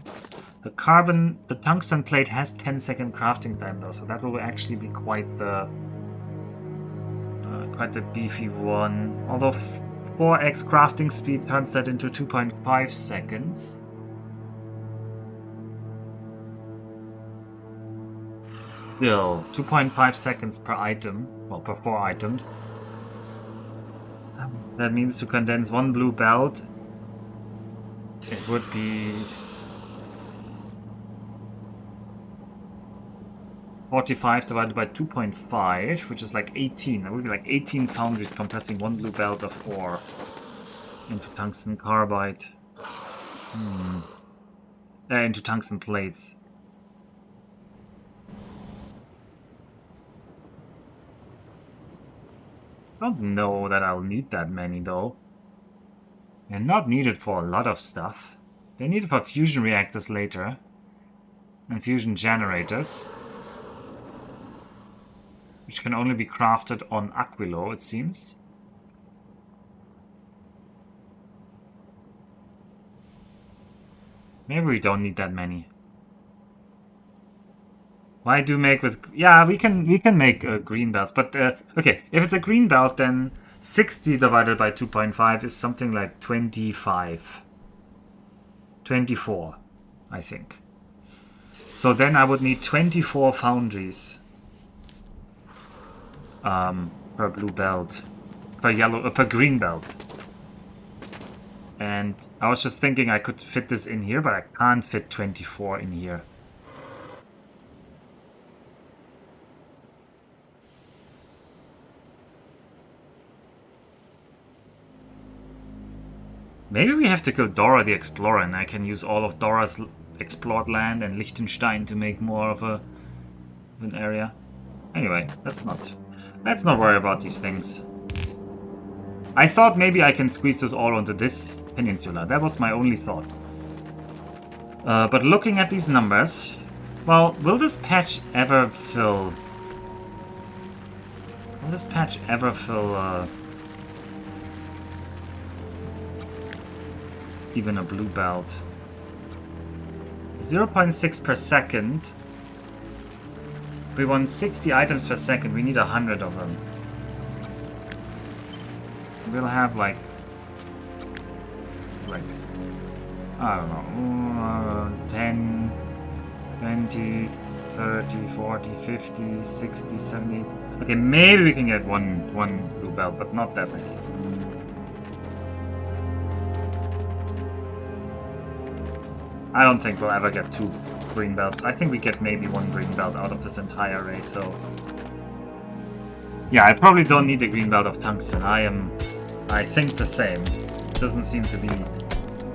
The tungsten plate has 10-second crafting time though, so that will actually be quite the beefy one. Although 4x crafting speed turns that into 2.5 seconds. Still, 2.5 seconds per item, well, per 4 items. That means to condense one blue belt, it would be 45 divided by 2.5, which is like 18. That would be like 18 foundries compressing one blue belt of ore into tungsten carbide. Into tungsten plates. I don't know that I'll need that many though. They're not needed for a lot of stuff. They're needed for fusion reactors later. And fusion generators. Which can only be crafted on Aquilo, it seems. Maybe we don't need that many. Why do make with... Yeah, we can make green belts, but okay, if it's a green belt, then 60 divided by 2.5 is something like 25. 24, I think. So then I would need 24 foundries. Per blue belt. Per green belt. And I was just thinking I could fit this in here, but I can't fit 24 in here. Maybe we have to kill Dora the Explorer and I can use all of Dora's explored land and Liechtenstein to make more of an area. Anyway, let's not worry about these things. I thought maybe I can squeeze this all onto this peninsula. That was my only thought. But looking at these numbers... Well, will this patch ever fill... Will this patch ever fill... even a blue belt? 0.6 per second. We want 60 items per second. We need 100 of them. We'll have like I don't know, 10, 20, 30, 40, 50, 60, 70. Okay, maybe we can get one blue belt, but not that many. I don't think we'll ever get 2 green belts. I think we get maybe 1 green belt out of this entire race, so... Yeah, I probably don't need the green belt of tungsten. I think the same. It doesn't seem to be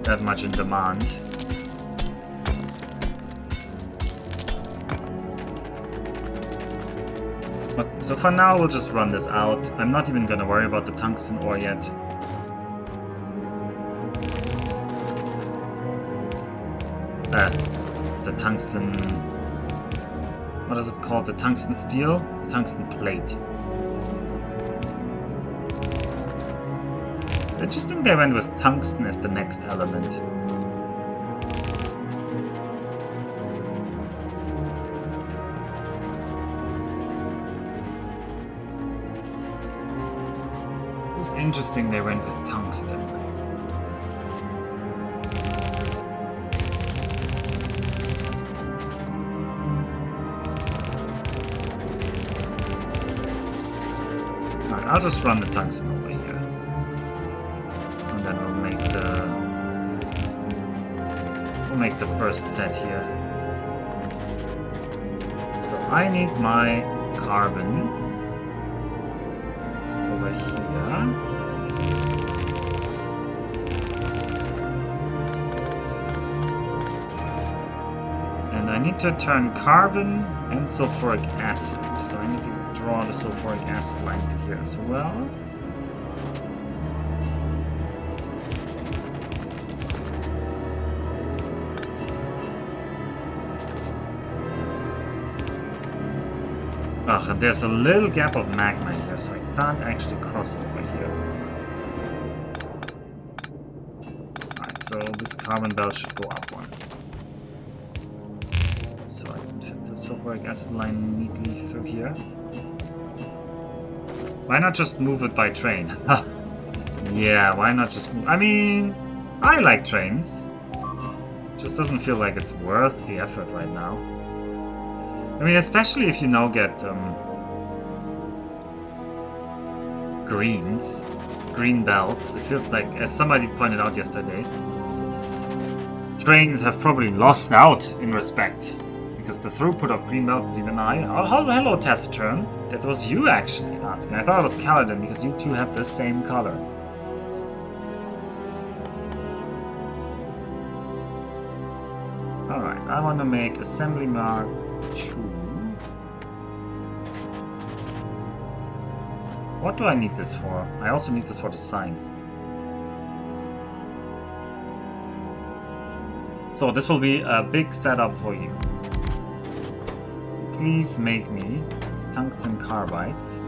that much in demand. Okay, so for now we'll just run this out. I'm not even gonna worry about the tungsten ore yet. The tungsten... What is it called? The tungsten steel? The tungsten plate. I just think they went with tungsten as the next element. It's interesting they went with tungsten. I'll just run the tungsten over here. And then we'll make the first set here. So I need my carbon over here. And I need to turn carbon and sulfuric acid. So I need to draw the sulfuric acid line to here as well. Ugh, there's a little gap of magma here, so I can't actually cross over here. So this carbon belt should go up one. So I can fit the sulfuric acid line neatly through here. Why not just move it by train? Yeah, why not just move? I mean, I like trains. Just doesn't feel like it's worth the effort right now. I mean, especially if you now get green belts. It feels like, as somebody pointed out yesterday, trains have probably lost out in respect. Because the throughput of green belts is even higher. Oh, hello, Taciturn. That was you actually asking. I thought it was Kaladin because you two have the same color. Alright, I want to make assembly marks 2. What do I need this for? I also need this for the signs. So this will be a big setup for you. Please make me these tungsten carbides.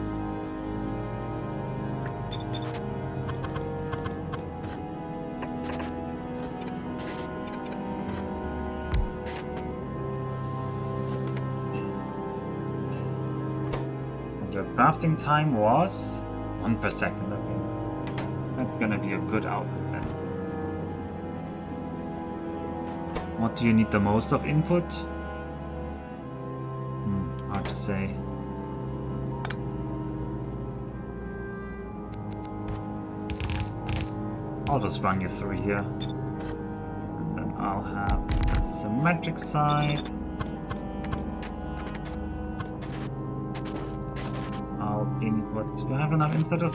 And your crafting time was 1 per second. Okay, that's gonna be a good output then. What do you need the most of input? Hard to say. I'll just run you through here. And then I'll have a symmetric side. I'll input... Do I have enough inserters?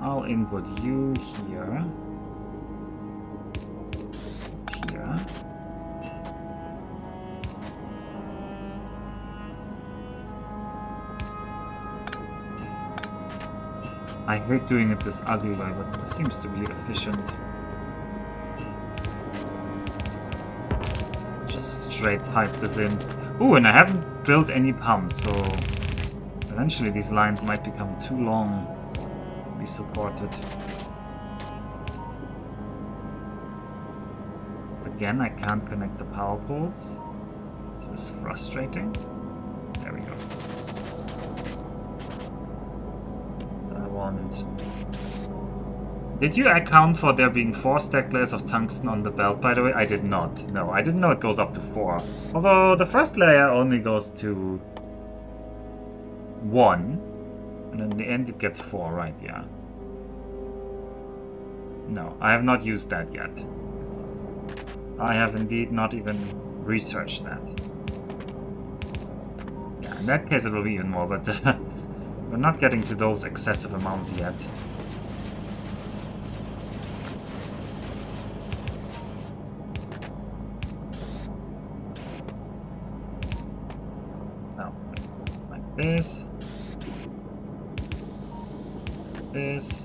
I'll input you here. Here. I hate doing it this ugly way, but this seems to be efficient. Just straight pipe this in. Ooh, and I haven't built any pumps, so eventually these lines might become too long to be supported. Again, I can't connect the power poles. This is frustrating. There we go. Did you account for there being 4 stacked layers of tungsten on the belt, by the way? I did not. No, I didn't know it goes up to 4. Although the first layer only goes to 1. And in the end it gets 4, right? Yeah. No, I have not used that yet. I have indeed not even researched that. Yeah, in that case it will be even more, but we're not getting to those excessive amounts yet. No, like this. This.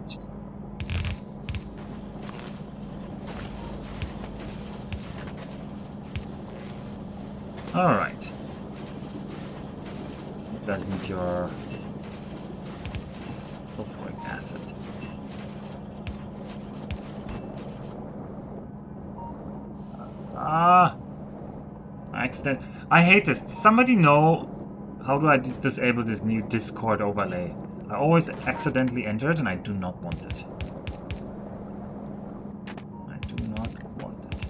Just all right. It does need your sulfuric acid. I hate this. Does somebody know how do I disable this new Discord overlay? I always accidentally enter it and I do not want it. I do not want it.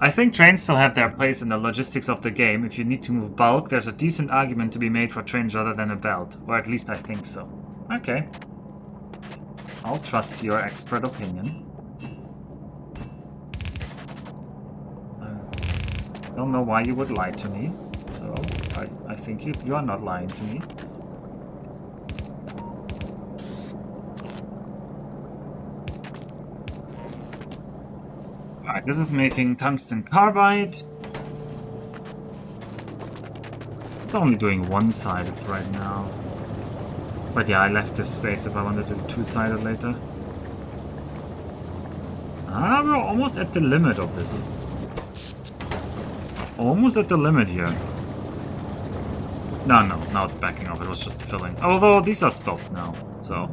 I think trains still have their place in the logistics of the game. If you need to move bulk, there's a decent argument to be made for trains rather than a belt. Or at least I think so. Okay. I'll trust your expert opinion. I don't know why you would lie to me, so I think you are not lying to me. Alright, this is making tungsten carbide. It's only doing one-sided right now. But yeah, I left this space if I wanted to do two-sided later. Ah, we're almost at the limit of this. Almost at the limit here. No, now it's backing off. It was just filling. Although these are stopped now, so...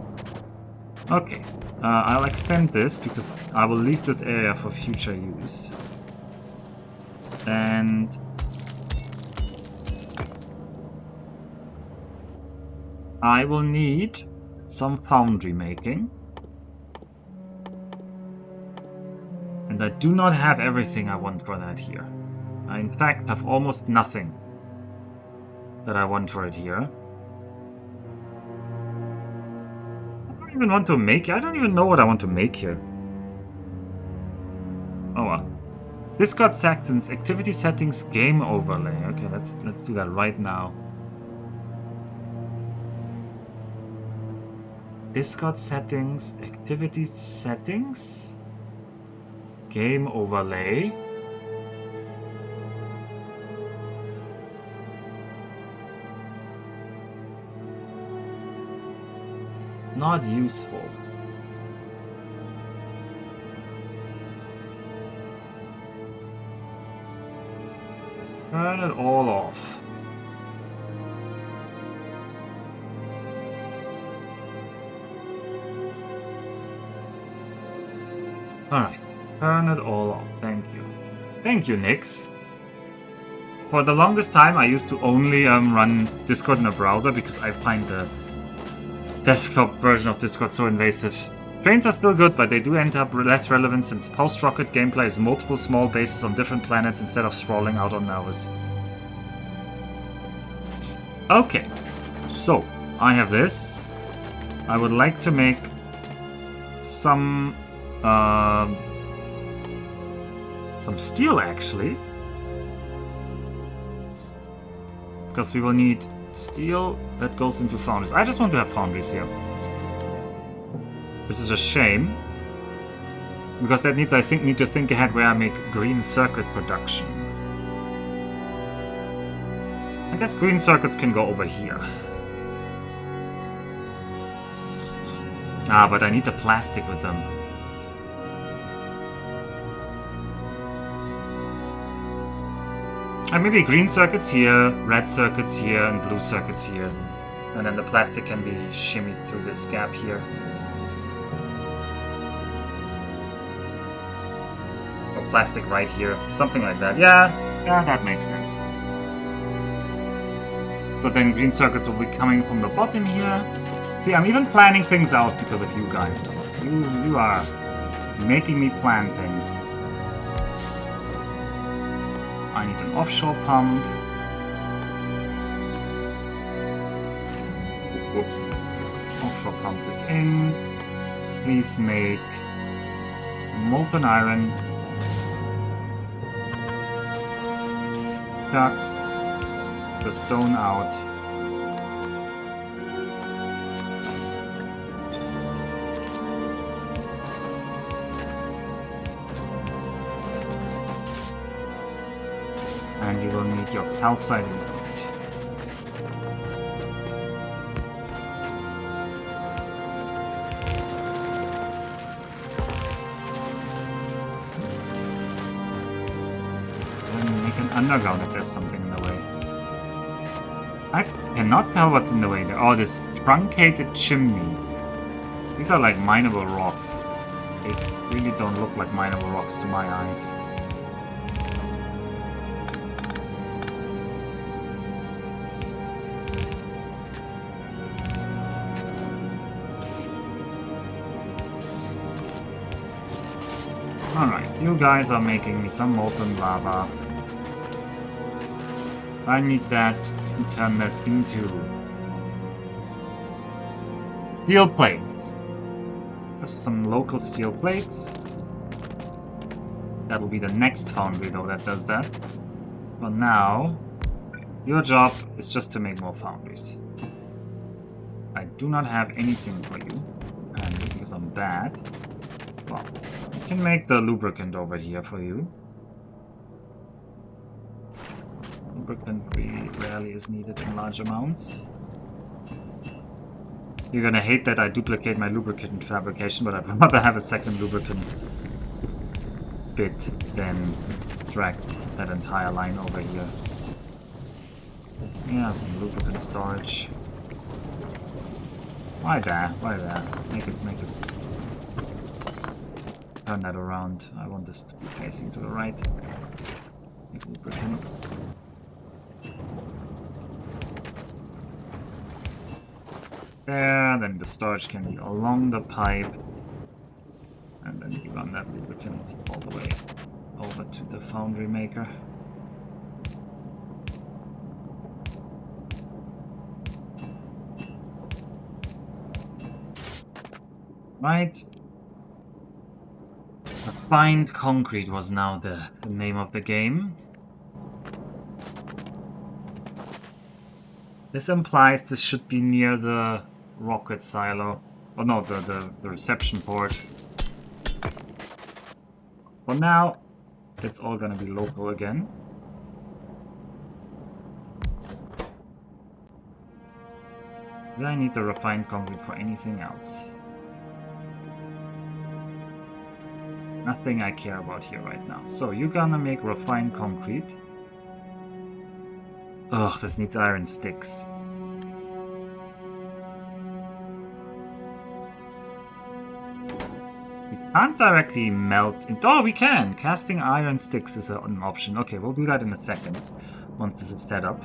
Okay. I'll extend this because I will leave this area for future use. And... I will need some foundry making. And I do not have everything I want for that here. I in fact have almost nothing that I want for it here. I don't even want to make... I don't even know what I want to make here. Oh well. Discard settings, activity settings, game overlay. Okay, let's do that right now. Discard settings, activity settings, game overlay. It's not useful. Turn it all off. Alright, turn it all off. Thank you. Thank you, Nix. For the longest time, I used to only run Discord in a browser because I find the desktop version of Discord so invasive. Trains are still good, but they do end up less relevant since post-rocket gameplay is multiple small bases on different planets instead of sprawling out on Navas. Okay, so I have this. I would like to make some steel actually, because we will need steel that goes into foundries. I just want to have foundries here. This is a shame, because that means I need to think ahead where I make green circuit production. I guess green circuits can go over here. Ah, but I need the plastic with them. And maybe green circuits here, red circuits here, and blue circuits here. And then the plastic can be shimmied through this gap here. Or plastic right here. Something like that. Yeah, that makes sense. So then green circuits will be coming from the bottom here. See, I'm even planning things out because of you guys. You are making me plan things. I need an offshore pump. Oops. Offshore pump this in. Please make molten iron. Chuck the stone out. And you will need your calcite ingot. And make an underground if there's something in the way. I cannot tell what's in the way there. Oh, this truncated chimney. These are like mineable rocks. They really don't look like mineable rocks to my eyes. Alright, you guys are making me some molten lava. I need that to turn that into steel plates. Just some local steel plates. That'll be the next foundry though that does that. For now, your job is just to make more foundries. I do not have anything for you, apparently, because I'm bad. Well, I can make the lubricant over here for you. Lubricant really rarely is needed in large amounts. You're gonna hate that I duplicate my lubricant fabrication, but I'd rather have a second lubricant bit than drag that entire line over here. Yeah, some lubricant storage. Why there? Why there? Make it. Turn that around. I want this to be facing to the right. Make lubricant. There, then the storage can be along the pipe. And then you run that lubricant all the way over to the foundry maker. Right. Refined concrete was now the name of the game. This implies this should be near the rocket silo. Oh no, the reception port. For now, it's all gonna be local again. Do I need the refined concrete for anything else? Nothing I care about here right now. So you're gonna make refined concrete. Ugh, this needs iron sticks. We can't directly melt into... Oh, we can! Casting iron sticks is an option. Okay, we'll do that in a second, once this is set up.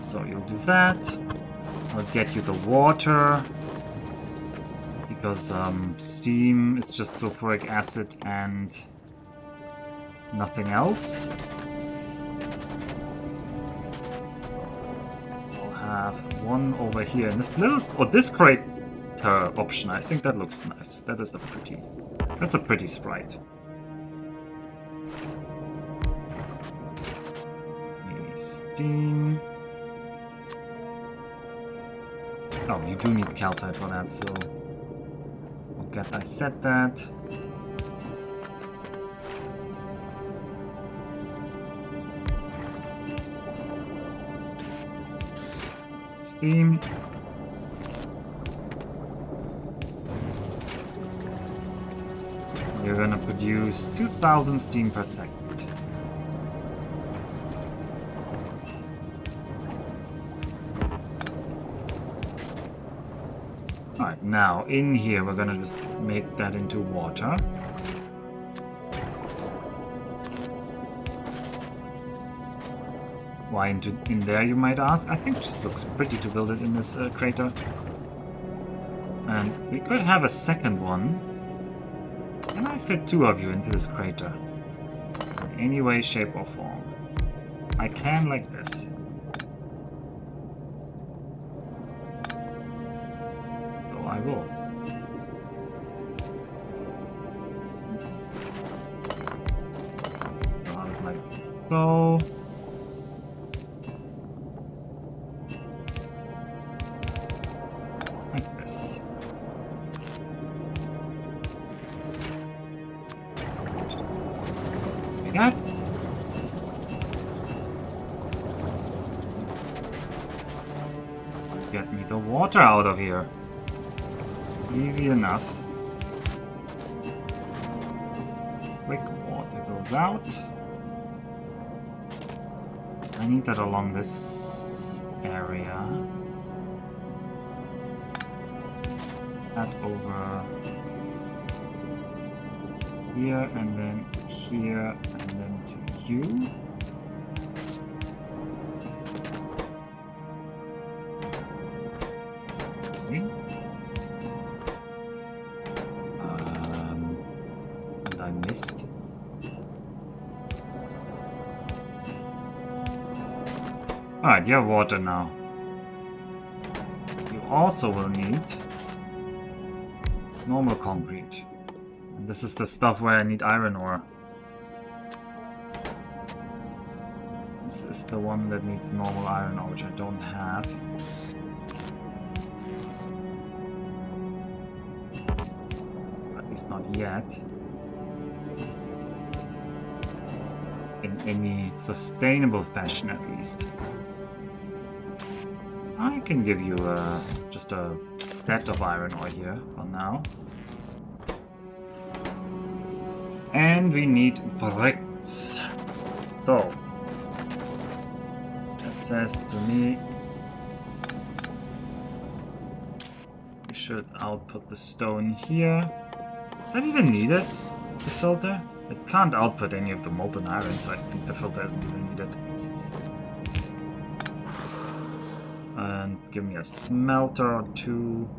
So you'll do that. I'll get you the water. Because steam is just sulfuric acid and nothing else. We'll have one over here in this little... Oh, this crater option. I think that looks nice. That is a pretty... That's a pretty sprite. Maybe steam... Oh, you do need calcite for that, so... I set that. Steam. You're gonna produce 2000 steam per second. Alright, now in here we're gonna just make that into water. Why in there, you might ask? I think it just looks pretty to build it in this crater. And we could have a second one. Can I fit two of you into this crater? In any way, shape, or form? I can like this. So I will. Like so. Like this. Let's do that. Get me the water out of here. Easy enough. Quick water goes out. I need that along this area. That over here, and then here, and then to you. Okay. And I missed. Alright, you have water now. You also will need normal concrete. And this is the stuff where I need iron ore. This is the one that needs normal iron ore, which I don't have. At least not yet. In any sustainable fashion, at least. I can give you just a set of iron ore here for now. And we need bricks. So, says to me we should output the stone here. Is that even needed, the filter? It can't output any of the molten iron, so I think the filter isn't even needed. And give me a smelter or two.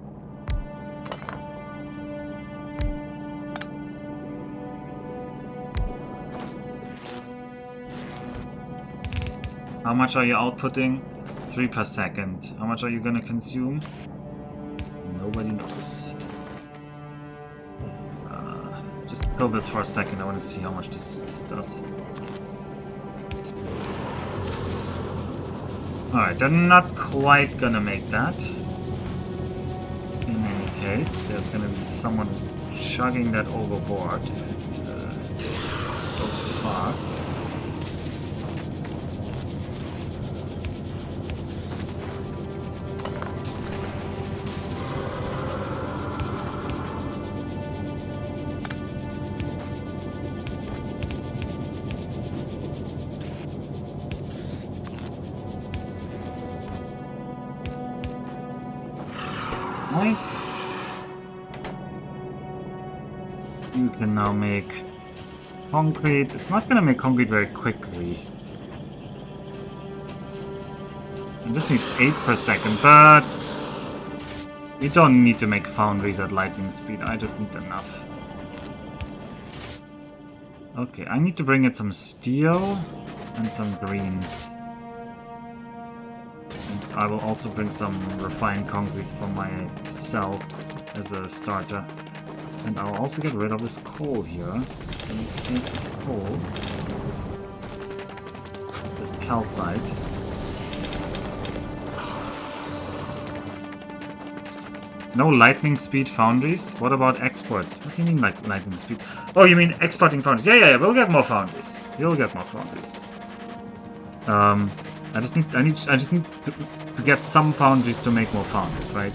How much are you outputting? 3 per second. How much are you gonna consume? Nobody knows. Just fill this for a second. I want to see how much this does. Alright, they're not quite gonna make that. In any case, there's gonna be someone who's chugging that overboard if it goes too far. You can now make concrete. It's not gonna make concrete very quickly. It just needs 8 per second, but you don't need to make foundries at lightning speed. I just need enough. Okay, I need to bring in some steel and some greens. And I will also bring some refined concrete for myself as a starter. And I'll also get rid of this coal here. Let's take this coal. This calcite. No lightning speed foundries? What about exports? What do you mean like lightning speed? Oh, you mean exporting foundries? Yeah, we'll get more foundries. You'll get more foundries. I just need to get some foundries to make more foundries, right?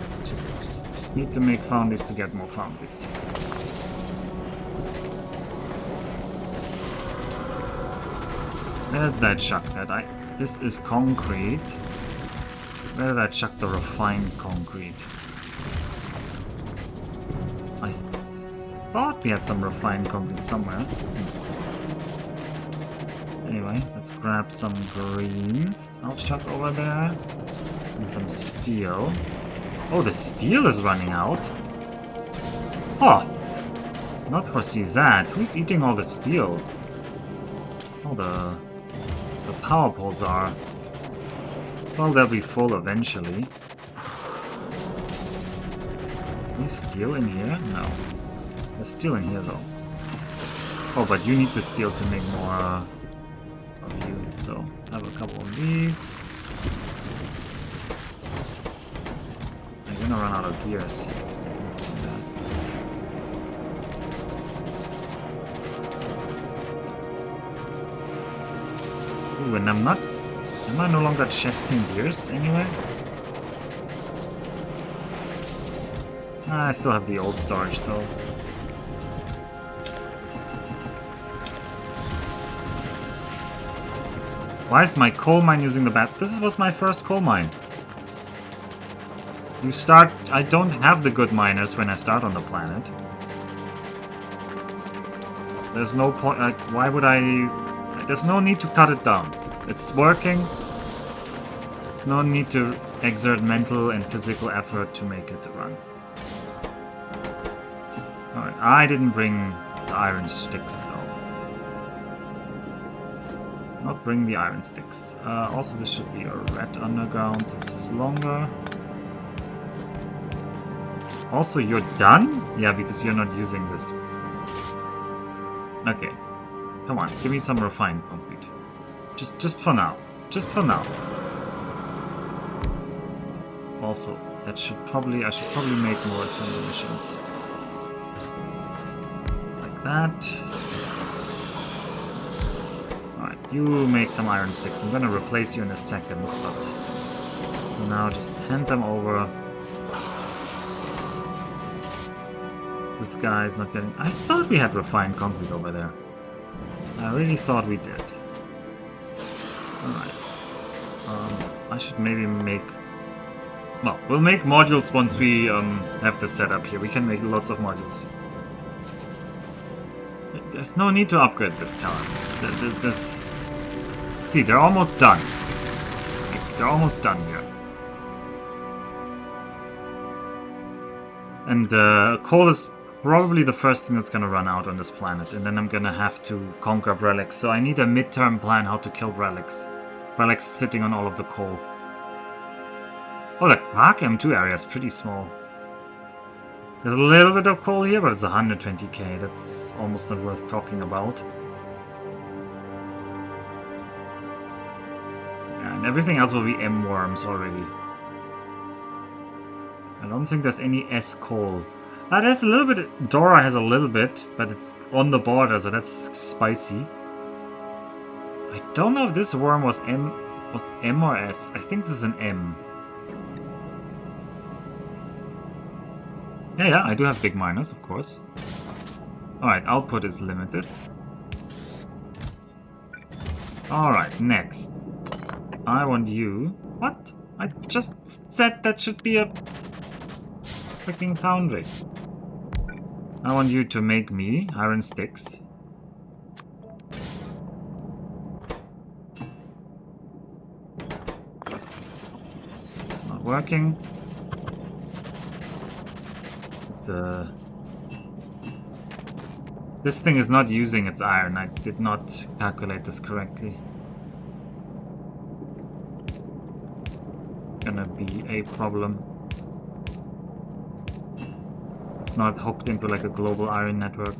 It's just need to make foundries to get more foundries. Where did I chuck that? This is concrete. Where did I chuck the refined concrete? I thought we had some refined concrete somewhere. Anyway, let's grab some greens. I'll chuck over there. And some steel. Oh, the steel is running out. Oh, not foresee that. Who's eating all the steel? Oh, the power poles are. Well, they'll be full eventually. Any steel in here? No. There's steel in here though. Oh, but you need the steel to make more of you. So, I have a couple of these. I'm gonna run out of gears. Let's see that. Ooh, and am I no longer chesting gears anyway? I still have the old storage though. Why is my coal mine using the bat? This was my first coal mine. You start... I don't have the good miners when I start on the planet. There's no point... Like, why would I... There's no need to cut it down. It's working. There's no need to exert mental and physical effort to make it run. Alright, I didn't bring the iron sticks though. Not bring the iron sticks. Also, this should be a red underground, so this is longer. Also, you're done? Yeah, because you're not using this. Okay. Come on, give me some refined concrete. Just for now. Just for now. Also, I should probably make more assembly missions. Like that. Alright, you make some iron sticks. I'm gonna replace you in a second, but now just hand them over. This guy's not getting... I thought we had refined concrete over there. I really thought we did. Alright. I should maybe make... Well, we'll make modules once we have the setup here. We can make lots of modules. There's no need to upgrade this car. This... See, they're almost done. They're almost done here. And coal is probably the first thing that's gonna run out on this planet, and then I'm gonna have to conquer relics. So I need a midterm plan how to kill relics. Relics sitting on all of the coal. Oh, the Quark M2 area is pretty small. There's a little bit of coal here, but it's 120k. That's almost not worth talking about. Yeah, and everything else will be M worms already. I don't think there's any S coal. There's a little bit. Dora has a little bit, but it's on the border, so that's spicy. I don't know if this worm was M or S. I think this is an M. Yeah, I do have big miners, of course. Alright, output is limited. Alright, next. I want you... What? I just said that should be a freaking foundry. I want you to make me iron sticks. This is not working. This thing is not using its iron. I did not calculate this correctly. It's gonna be a problem. So it's not hooked into like a global iron network.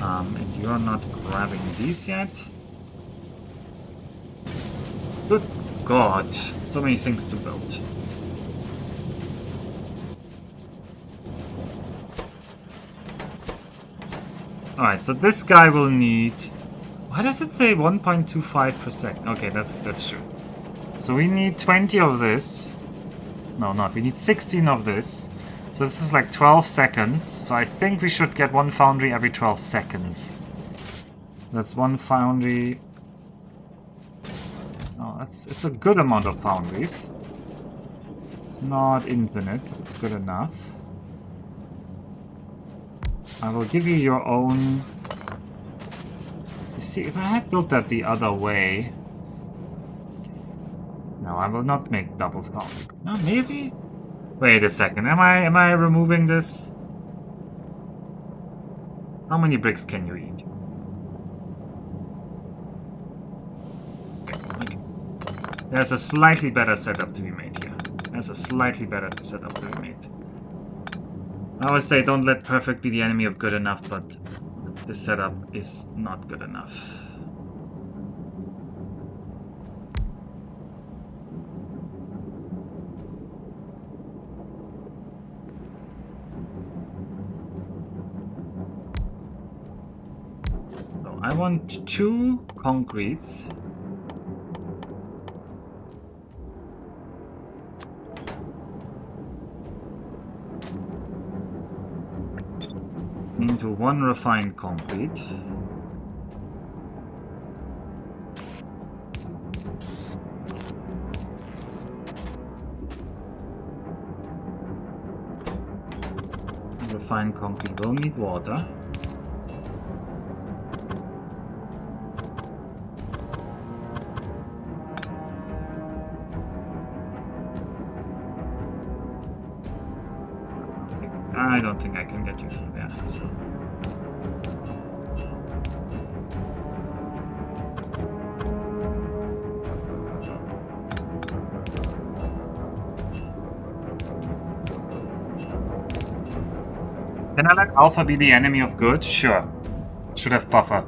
And you're not grabbing these yet. Good God, so many things to build. Alright, so this guy will need... Why does it say 1.25 per second? Okay, that's true. So we need 20 of this. No, not. We need 16 of this. So this is like 12 seconds. So I think we should get one foundry every 12 seconds. That's one foundry. Oh, it's a good amount of foundries. It's not infinite, but it's good enough. I will give you your own... You see, if I had built that the other way... No, I will not make double foundry. No, maybe? Wait a second, am I removing this? How many bricks can you eat? Okay. There's a slightly better setup to be made here. There's a slightly better setup to be made. I always say don't let perfect be the enemy of good enough, but this setup is not good enough. So I want 2 concretes. Into 1 refined concrete. Refined concrete will need water. I don't think I can get you through there. So. Can I let Alpha be the enemy of good? Sure. Should have buffer.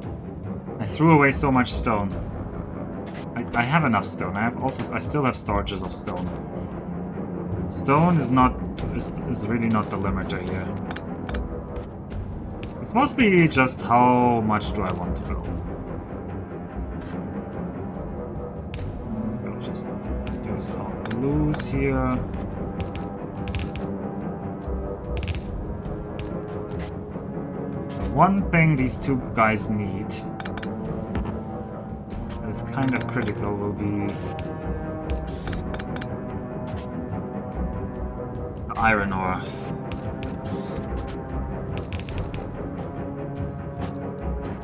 I threw away so much stone. I have enough stone. I still have storages of stone. Stone is really not the limiter here. It's mostly just how much do I want to build. use our blues here. One thing these two guys need that is kind of critical will be the iron ore.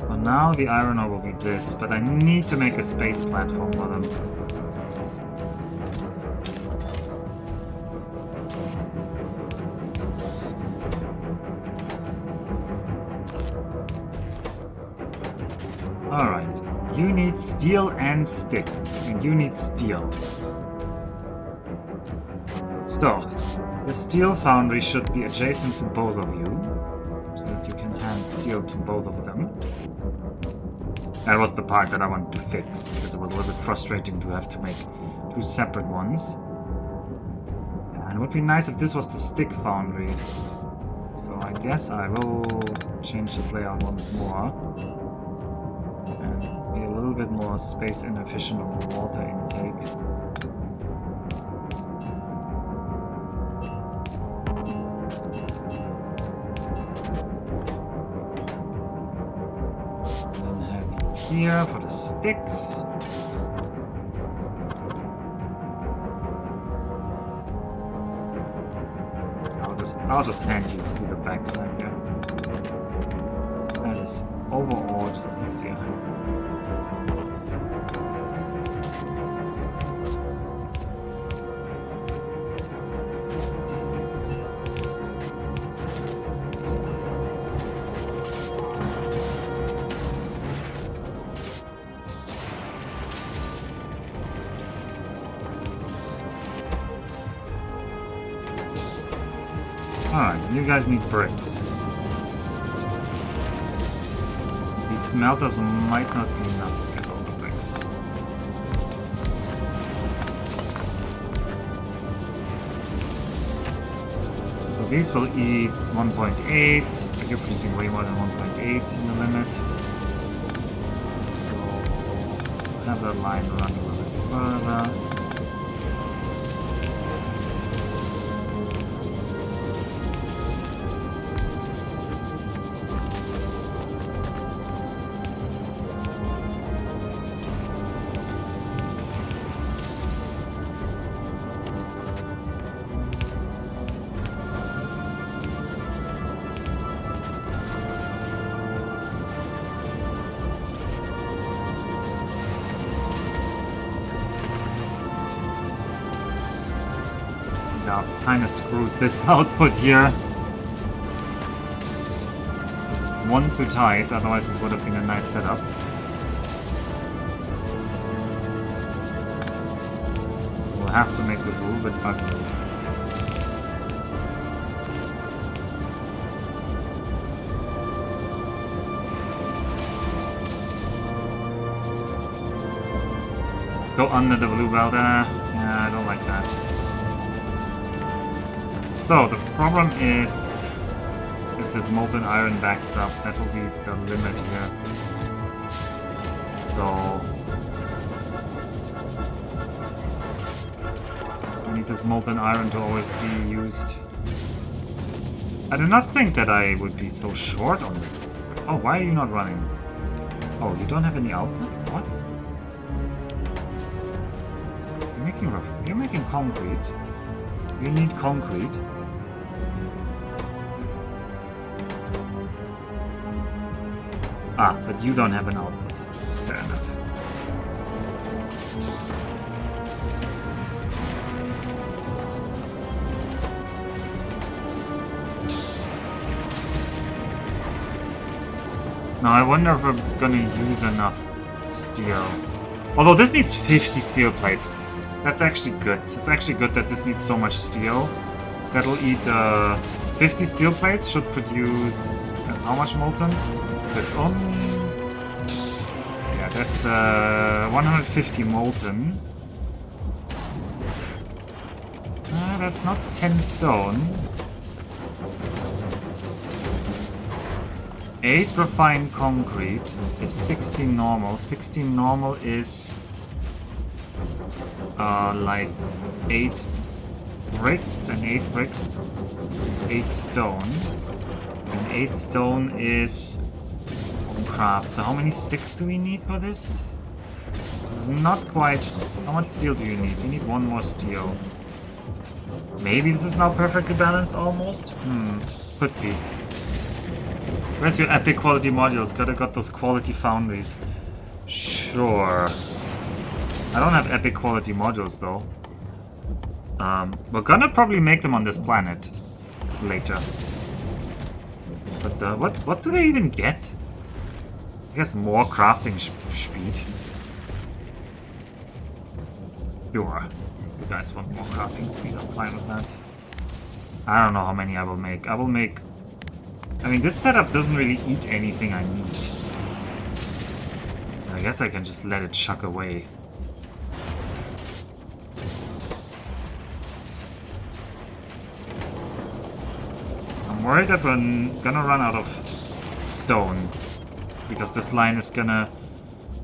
Well, now the iron ore will be this, but I need to make a space platform for them. Alright, you need steel and stick, and you need steel. So, the steel foundry should be adjacent to both of you, so that you can hand steel to both of them. That was the part that I wanted to fix, because it was a little bit frustrating to have to make two separate ones. And it would be nice if this was the stick foundry. So I guess I will change this layout once more. Be a little bit more space inefficient on the water intake. Then have you here for the sticks. I'll just hand you through the backside there. That is overall just easier. Alright, you guys need bricks. These smelters might not be enough to get all the bricks. So these will eat 1.8, but you're producing way more than 1.8 in the limit. So have that line run a little bit further. Kind of screwed this output here. This is one too tight, otherwise this would have been a nice setup. We'll have to make this a little bit ugly. Let's go under the blue welder. Yeah, I don't like that. So, the problem is, if this molten iron backs up, that will be the limit here. So, I need this molten iron to always be used. I do not think that I would be so short on it. Oh, why are you not running? Oh, you don't have any output? What? You're making concrete. You need concrete. Ah, but you don't have an output. Fair enough. Now I wonder if we're gonna use enough steel. Although this needs 50 steel plates. That's actually good. It's actually good that this needs so much steel. That'll eat 50 steel plates should produce... That's how much molten? That's only... Yeah, that's 150 molten. That's not 10 stone. 8 refined concrete is 16 normal. 16 normal is like 8 bricks, and 8 bricks is 8 stone. And 8 stone is craft. So how many sticks do we need for this? This is not quite... How much steel do you need? You need 1 more steel. Maybe this is now perfectly balanced almost? Could be. Where's your epic quality modules? Gotta got those quality foundries. Sure. I don't have epic quality modules though. We're gonna probably make them on this planet later. But what do they even get? I guess more crafting speed. Sure. You guys want more crafting speed? I'm fine with that. I don't know how many I will make. I mean, this setup doesn't really eat anything I need. I guess I can just let it chuck away. I'm worried that we're gonna run out of stone. Because this line is gonna...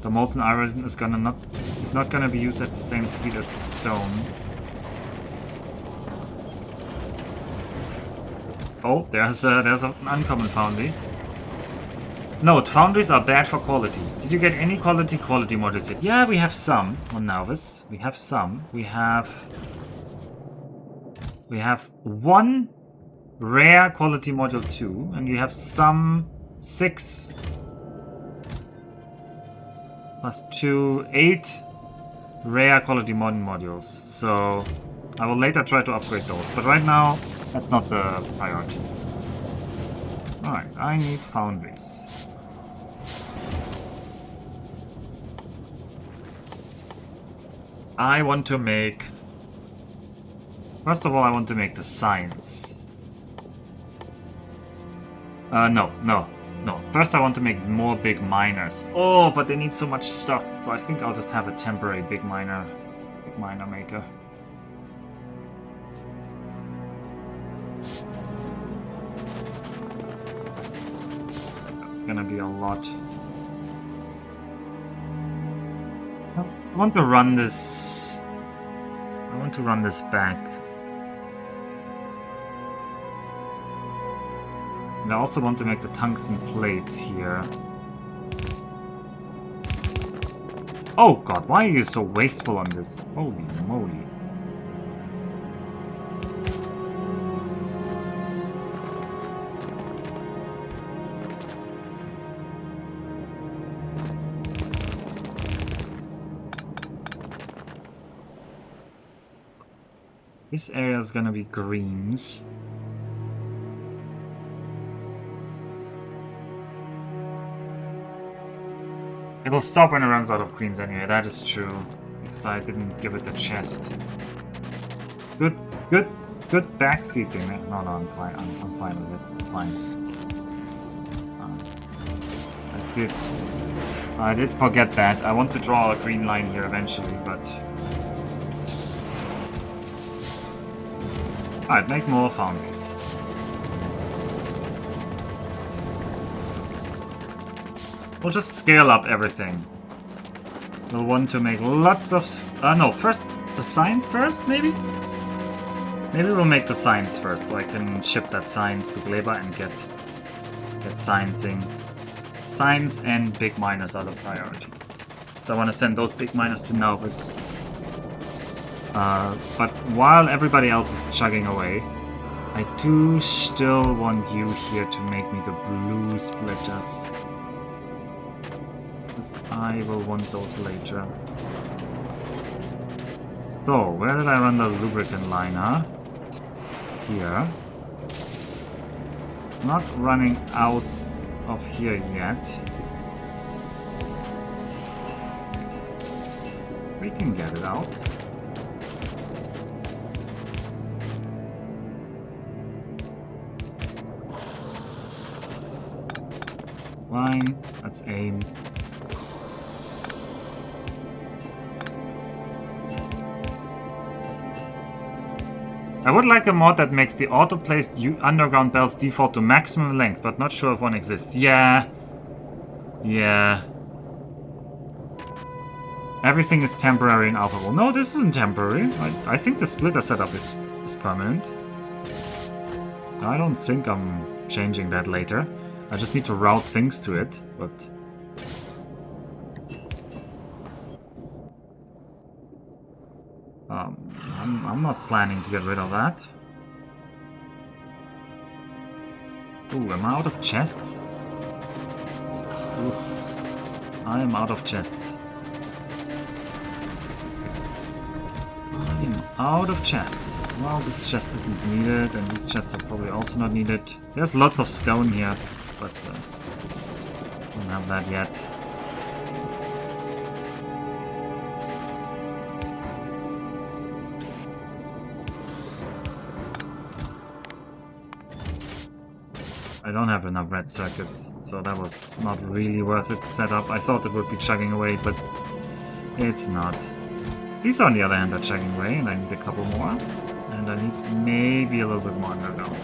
The molten iron is gonna not... It's not gonna be used at the same speed as the stone. Oh, there's an uncommon foundry. Note, foundries are bad for quality. Did you get any quality modules yet? Yeah, we have some on Nauvis. We have some. We have 1 rare quality module 2, and we have some 6 plus 2, 8 rare quality modern modules. So I will later try to upgrade those, but right now that's not the priority. Alright, I need foundries. I want to make... First of all, I want to make the science. No. First I want to make more big miners. Oh, but they need so much stuff. So I think I'll just have a temporary big miner maker. That's gonna be a lot. I want to run this... I want to run this back. And I also want to make the tungsten plates here. Oh god, why are you so wasteful on this? Holy moly. This area is gonna be greens. It'll stop when it runs out of greens anyway, that is true. Because I didn't give it the chest. Good backseating. No, I'm fine. I'm fine with it. It's fine. I did forget that. I want to draw a green line here eventually, but... Alright, make more foundries. We'll just scale up everything. We'll want to make lots of... no, first... The science first, maybe? Maybe we'll make the science first, so I can ship that science to Gleba and get sciencing. Science and big miners are the priority. So I want to send those big miners to Nauvis. But while everybody else is chugging away, I do still want you here to make me the blue splitters. I will want those later. So, where did I run the lubricant line, huh? Here. It's not running out of here yet. We can get it out. Line, let's aim. I would like a mod that makes the auto-placed underground belts default to maximum length, but not sure if one exists. Yeah. Everything is temporary in Alpha. Well, no, this isn't temporary. I think the splitter setup is permanent. I don't think I'm changing that later. I just need to route things to it, but... I'm not planning to get rid of that. Ooh, am I out of chests? Ooh, I am out of chests. I am out of chests. Well, this chest isn't needed, and these chests are probably also not needed. There's lots of stone here, but don't have that yet. I don't have enough red circuits, so that was not really worth it to set up. I thought it would be chugging away, but it's not. These, on the other hand, are chugging away, and I need a couple more. And I need maybe a little bit more underground.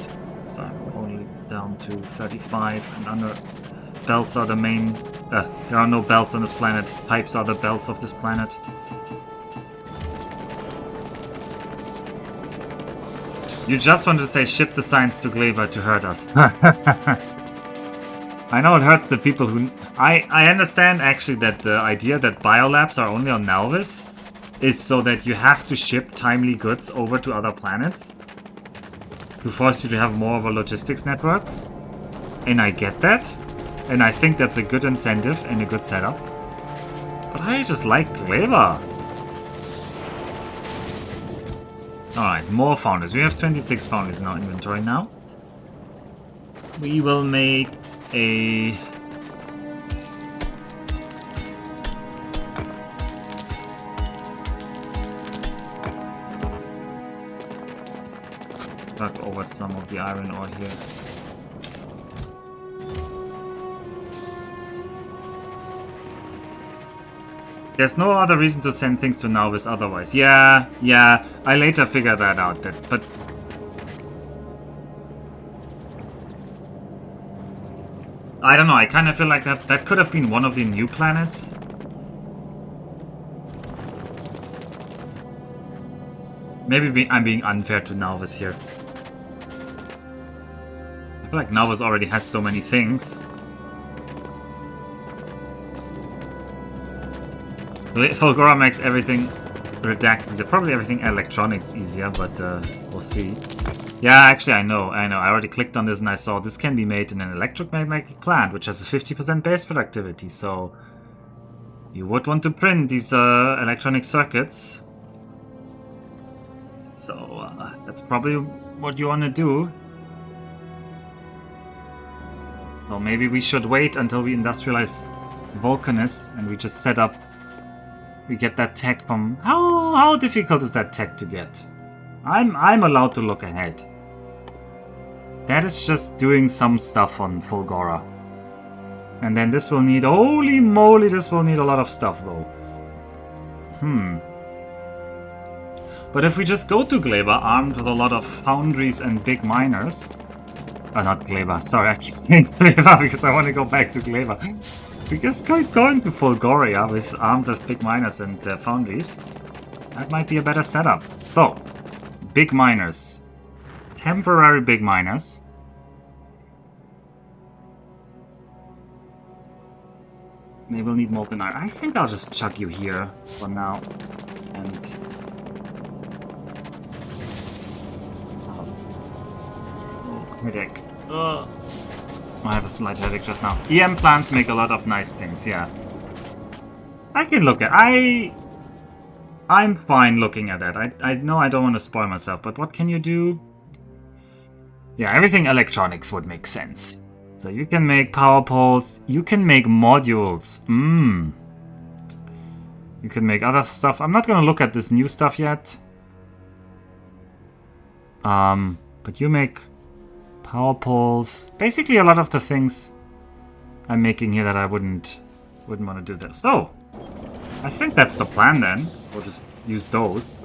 So I'm only down to 35, and under belts are the main... there are no belts on this planet. Pipes are the belts of this planet. You just want to say ship the science to Gleba to hurt us. I know it hurts the people who... I understand actually that the idea that biolabs are only on Nalvis is so that you have to ship timely goods over to other planets to force you to have more of a logistics network. And I get that. And I think that's a good incentive and a good setup. But I just like Gleba. Alright, more Foundries. We have 26 Foundries in our inventory now. We will make a... Tuck over some of the iron ore here. There's no other reason to send things to Nalvis otherwise. Yeah, I later figured that out. But I don't know, I kind of feel like that could have been one of the new planets. Maybe I'm being unfair to Nalvis here. I feel like Nalvis already has so many things. Fulgora makes everything redacted. Probably everything electronics easier, but we'll see. Yeah, actually, I know. I already clicked on this and I saw this can be made in an electromagnetic plant, which has a 50% base productivity. So you would want to print these electronic circuits. So that's probably what you want to do. So maybe we should wait until we industrialize Vulcanus and we just set up. We get that tech from... How difficult is that tech to get? I'm allowed to look ahead. That is just doing some stuff on Fulgora. And then this will need... Holy moly, this will need a lot of stuff though. But if we just go to Gleba armed with a lot of foundries and big miners... not Gleba, sorry, I keep saying Gleba because I want to go back to Gleba. We just keep going to Fulgoria with armed with big miners and foundries. That might be a better setup. So, big miners. Temporary big miners. Maybe we'll need molten iron. I think I'll just chuck you here for now. And... Oh, headache. I have a slight headache just now. EM plants make a lot of nice things, yeah. I can look at... I'm fine looking at that. I know I don't want to spoil myself, but what can you do? Yeah, everything electronics would make sense. So you can make power poles. You can make modules. You can make other stuff. I'm not going to look at this new stuff yet. But you make... power poles. Basically a lot of the things I'm making here that I wouldn't want to do this. So, I think that's the plan then. We'll just use those.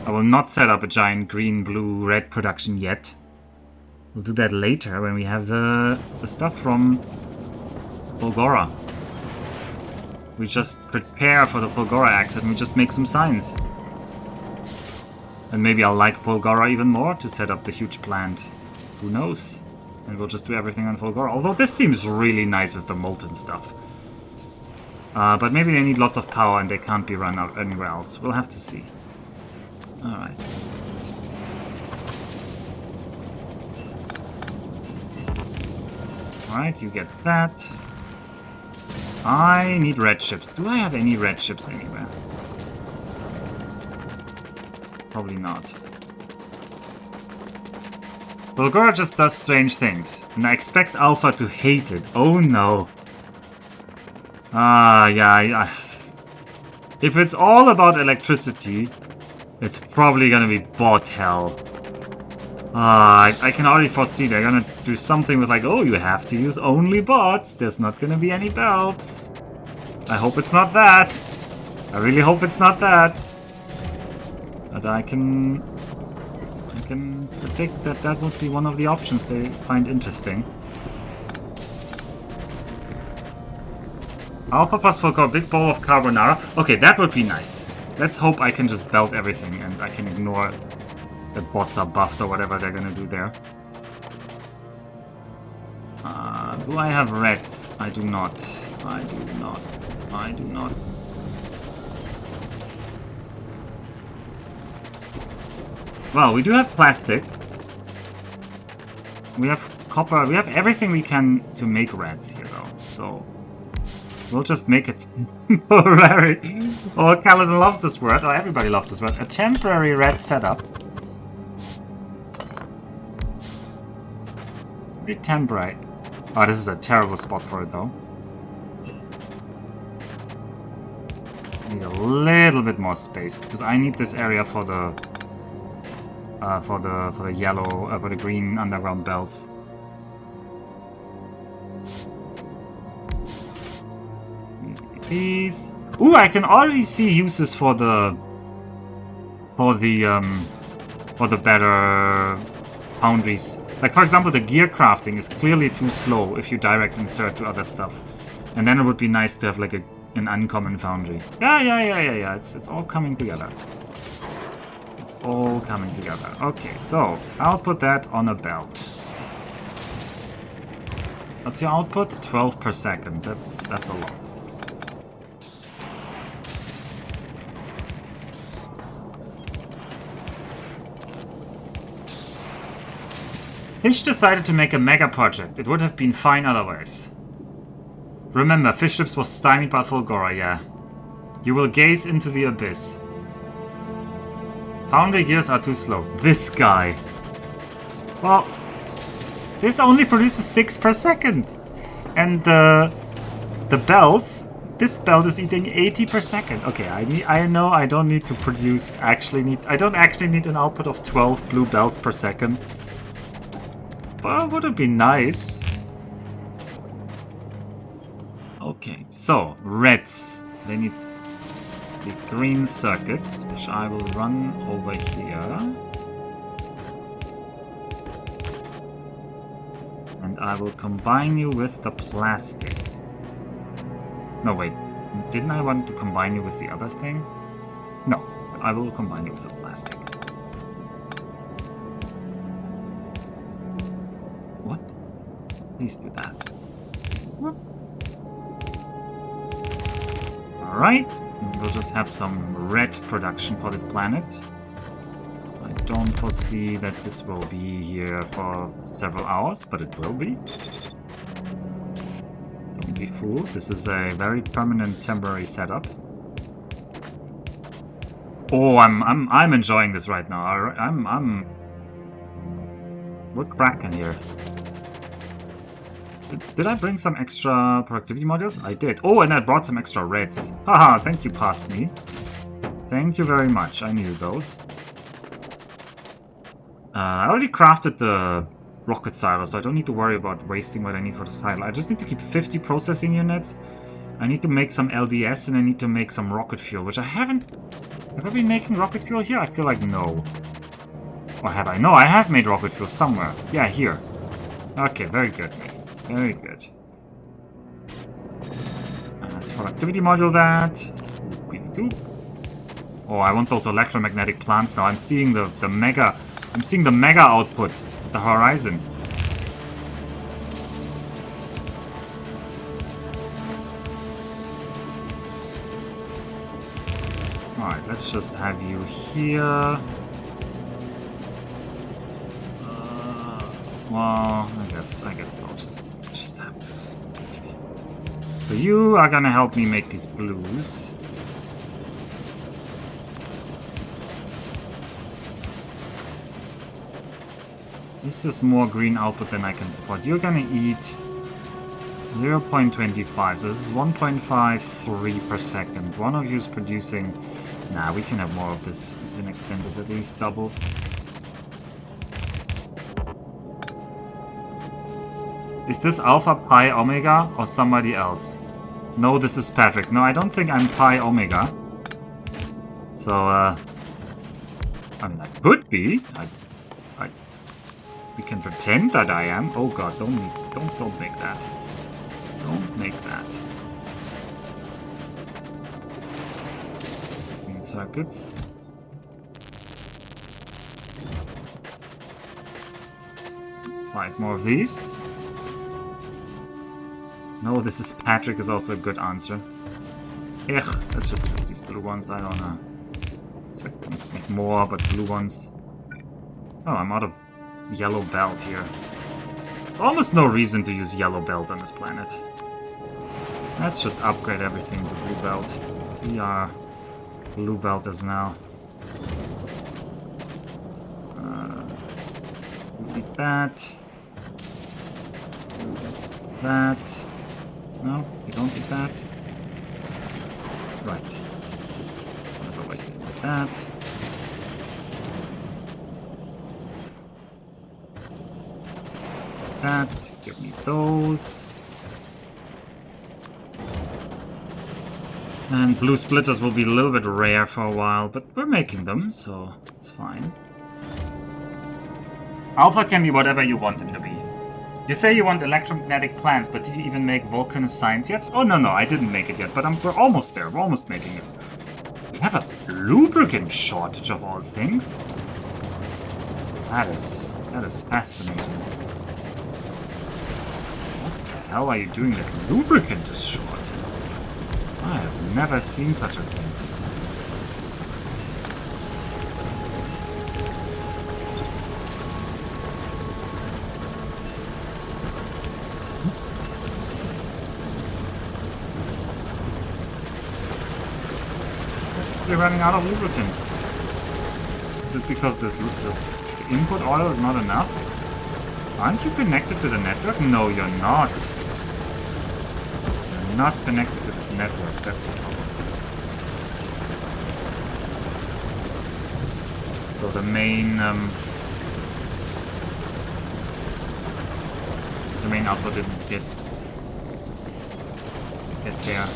I will not set up a giant green, blue, red production yet. We'll do that later when we have the stuff from Bulgora. We just prepare for the Fulgora axe and we just make some signs. And maybe I'll like Fulgora even more to set up the huge plant. Who knows? And we'll just do everything on Fulgora. Although this seems really nice with the molten stuff. But maybe they need lots of power and they can't be run out anywhere else. We'll have to see. Alright. Alright, you get that. I need red ships. Do I have any red ships anywhere? Probably not. Fulgora just does strange things. And I expect Alpha to hate it. Oh no. Yeah. If it's all about electricity, it's probably gonna be bot hell. I can already foresee they're gonna do something with like, oh, you have to use only bots. There's not gonna be any belts. I hope it's not that. I really hope it's not that. But I can predict that that would be one of the options they find interesting. Alpha plus Fulgora, big bowl of carbonara. Okay, that would be nice. Let's hope I can just belt everything and I can ignore that bots are buffed or whatever they're gonna do there. Do I have reds? I do not. I do not. I do not. Well, we do have plastic. We have copper. We have everything we can to make reds here, though. So we'll just make it temporary. Oh, Kaladin loves this word. Oh, everybody loves this word. A temporary red setup. Be temporary. Oh, this is a terrible spot for it, though. Need a little bit more space because I need this area for the yellow, for the green underground belts. Please. Ooh, I can already see uses for the better foundries. Like, for example, the gear crafting is clearly too slow if you direct insert to other stuff. And then it would be nice to have like an uncommon foundry. Yeah. It's all coming together. It's all coming together. Okay, so I'll put that on a belt. What's your output? 12 per second. That's a lot. Fish decided to make a mega project. It would have been fine otherwise. Remember, Fish Ships was stymied by Fulgora, yeah. You will gaze into the abyss. Foundry gears are too slow. This guy. Well, this only produces 6 per second. And the belts, this belt is eating 80 per second. Okay, I know I don't need to produce I don't actually need an output of 12 blue belts per second. But would it be nice? Okay, so reds. They need the green circuits, which I will run over here. And I will combine you with the plastic. No, wait. Didn't I want to combine you with the other thing? No, I will combine you with the plastic. What? Please do that. Alright, we'll just have some red production for this planet. I don't foresee that this will be here for several hours, but it will be. Don't be fooled, this is a very permanent temporary setup. Oh, I'm enjoying this right now. We're cracking here. Did I bring some extra productivity modules? I did. Oh, and I brought some extra reds. Haha, thank you, past me. Thank you very much. I needed those. I already crafted the rocket silo, so I don't need to worry about wasting what I need for the silo. I just need to keep 50 processing units. I need to make some LDS, and I need to make some rocket fuel, which I haven't... Have I been making rocket fuel here? I feel like no. Or have I? No, I have made rocket fuel somewhere. Yeah, here. Okay, very good. Very good. Let's productivity module that. Oh, I want those electromagnetic plants now. I'm seeing the mega output at the horizon. Alright, let's just have you here. Well, I guess we'll just have to. So you are gonna help me make these blues. This is more green output than I can support. You're gonna eat 0.25, so this is 1.53 per second. One of you is producing... Nah, we can have more of this. We can extend this at least double. Is this Alpha Pi Omega or somebody else? No, this is Patrick. No, I don't think I'm Pi Omega. So, I mean, I could be. We can pretend that I am. Oh god, don't make that. Don't make that. Green circuits. Five more of these. No, this is Patrick is also a good answer. Ugh, let's just use these blue ones. I don't know. So I can make more, but blue ones. Oh, I'm out of yellow belt here. There's almost no reason to use yellow belt on this planet. Let's just upgrade everything to blue belt. We are blue belters now. Eat that. That. No, you don't eat that. Right. So there's a way to do that. That. Give me those. And blue splitters will be a little bit rare for a while, but we're making them, so it's fine. Alpha can be whatever you want him to be. You say you want electromagnetic plants, but did you even make Vulcanus science yet? Oh, no, I didn't make it yet, but we're almost there. We're almost making it. We have a lubricant shortage of all things. That is fascinating. What the hell are you doing that lubricant is short? I have never seen such a thing. We're running out of lubricants. Is it because this input oil is not enough? Aren't you connected to the network? No, you're not. You're not connected to this network. That's the problem. So the main output didn't get there.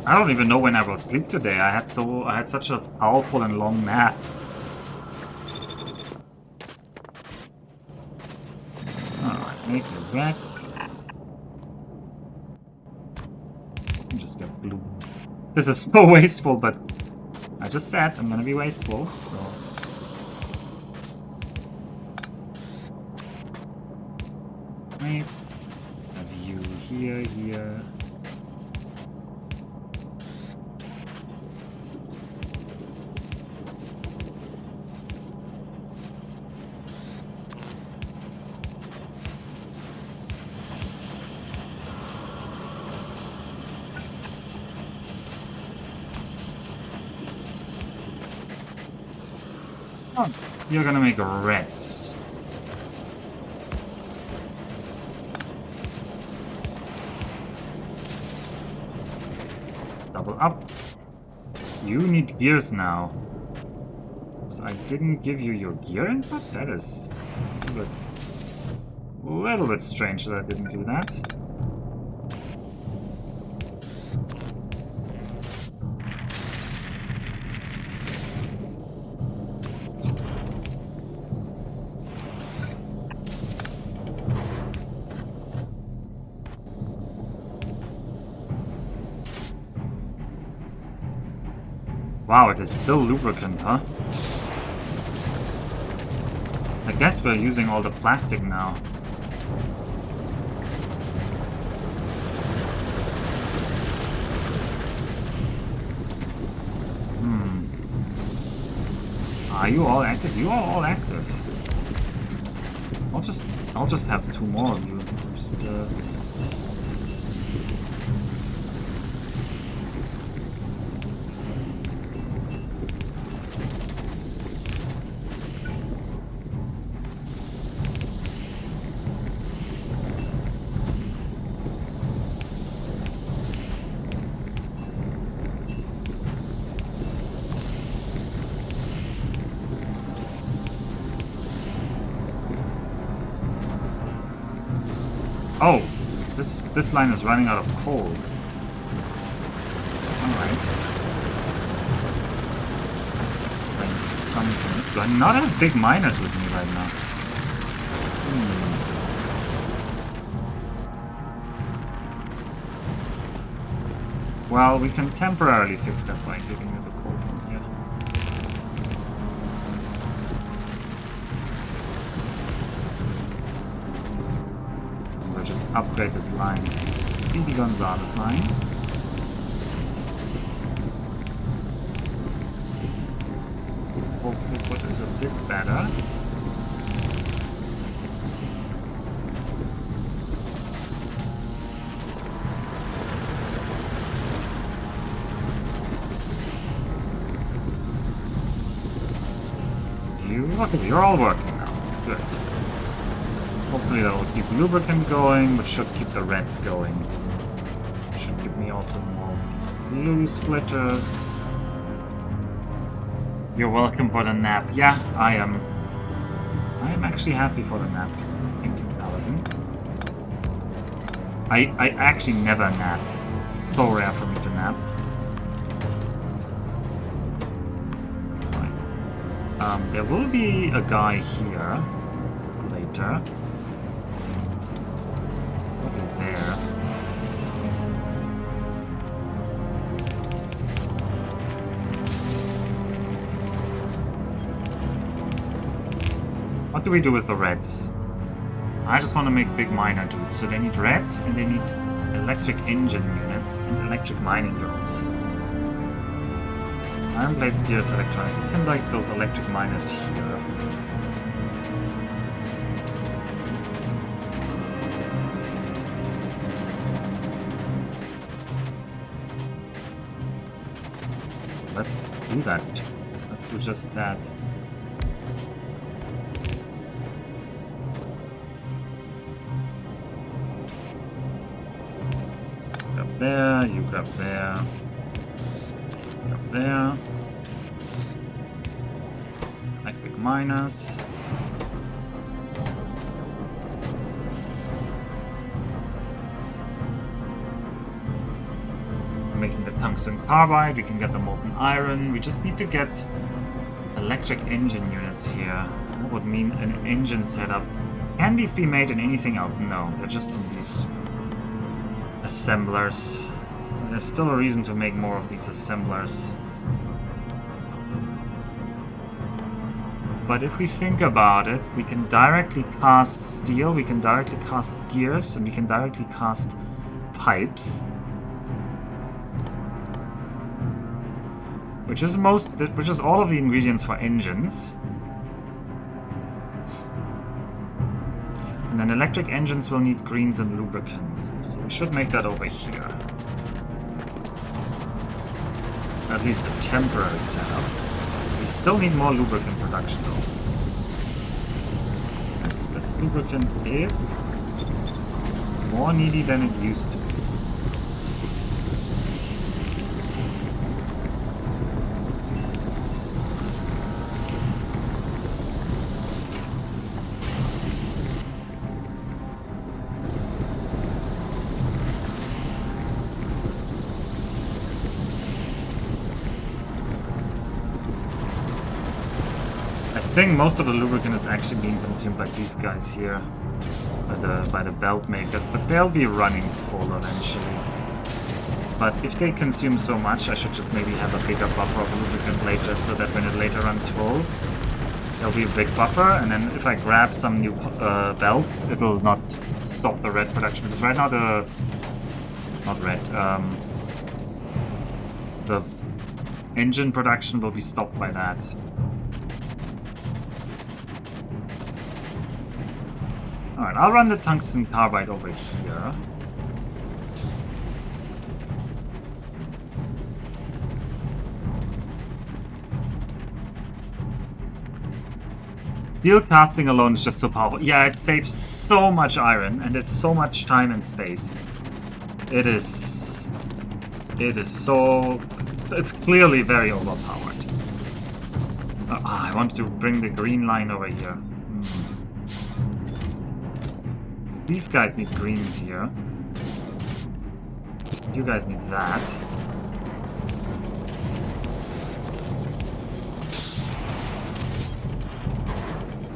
I don't even know when I will sleep today. I had such a powerful and long nap. Alright, make it red. Just get blue. This is so wasteful, but I just said I'm gonna be wasteful, so. Right. Have you here. Oh, you're gonna make reds. Double up. You need gears now. So I didn't give you your gear input? That is a little bit strange that I didn't do that. Wow, it is still lubricant, huh? I guess we're using all the plastic now. Are you all active? You are all active. I'll just have 2 more of you. Just Oh, this line is running out of coal. Alright. Explains some things. Do I not have big miners with me right now? Well, we can temporarily fix that by giving you the coal from here. Just upgrade this line to Speedy Gonzales line. Hopefully what is a bit better. You're all working now. Good. Hopefully that will keep lubricant going, but should keep the reds going. Should give me also more of these blue splitters. You're welcome for the nap. Yeah, I am. I am actually happy for the nap. Thank you, Paladin. I actually never nap. It's so rare for me to nap. That's fine. There will be a guy here later. There. What do we do with the reds? I just want to make big miner dudes, so they need reds and they need electric engine units and electric mining drills. Iron blades, gears, electronic. We can like those electric miners here. Let's do that. Let's do just that. Grab there, you grab there. Grab there. Electric miners. Making the tungsten carbide, we can get the molten iron. We just need to get electric engine units here. That would mean an engine setup. Can these be made in anything else? No, they're just in these assemblers. There's still a reason to make more of these assemblers. But if we think about it, we can directly cast steel, we can directly cast gears, and we can directly cast pipes. Which is all of the ingredients for engines. And then electric engines will need greens and lubricants. So we should make that over here. At least a temporary setup. We still need more lubricant production though. This lubricant is more needy than it used to be. I think most of the lubricant is actually being consumed by these guys here, by the belt makers, but they'll be running full eventually. But if they consume so much, I should just maybe have a bigger buffer of lubricant later, so that when it later runs full, there'll be a big buffer, and then if I grab some new belts, it'll not stop the red production, because right now the engine production will be stopped by that. Alright, I'll run the tungsten carbide over here. Steel casting alone is just so powerful. Yeah, it saves so much iron, and it's so much time and space. It is so... It's clearly very overpowered. I want to bring the green line over here. These guys need greens here. You guys need that.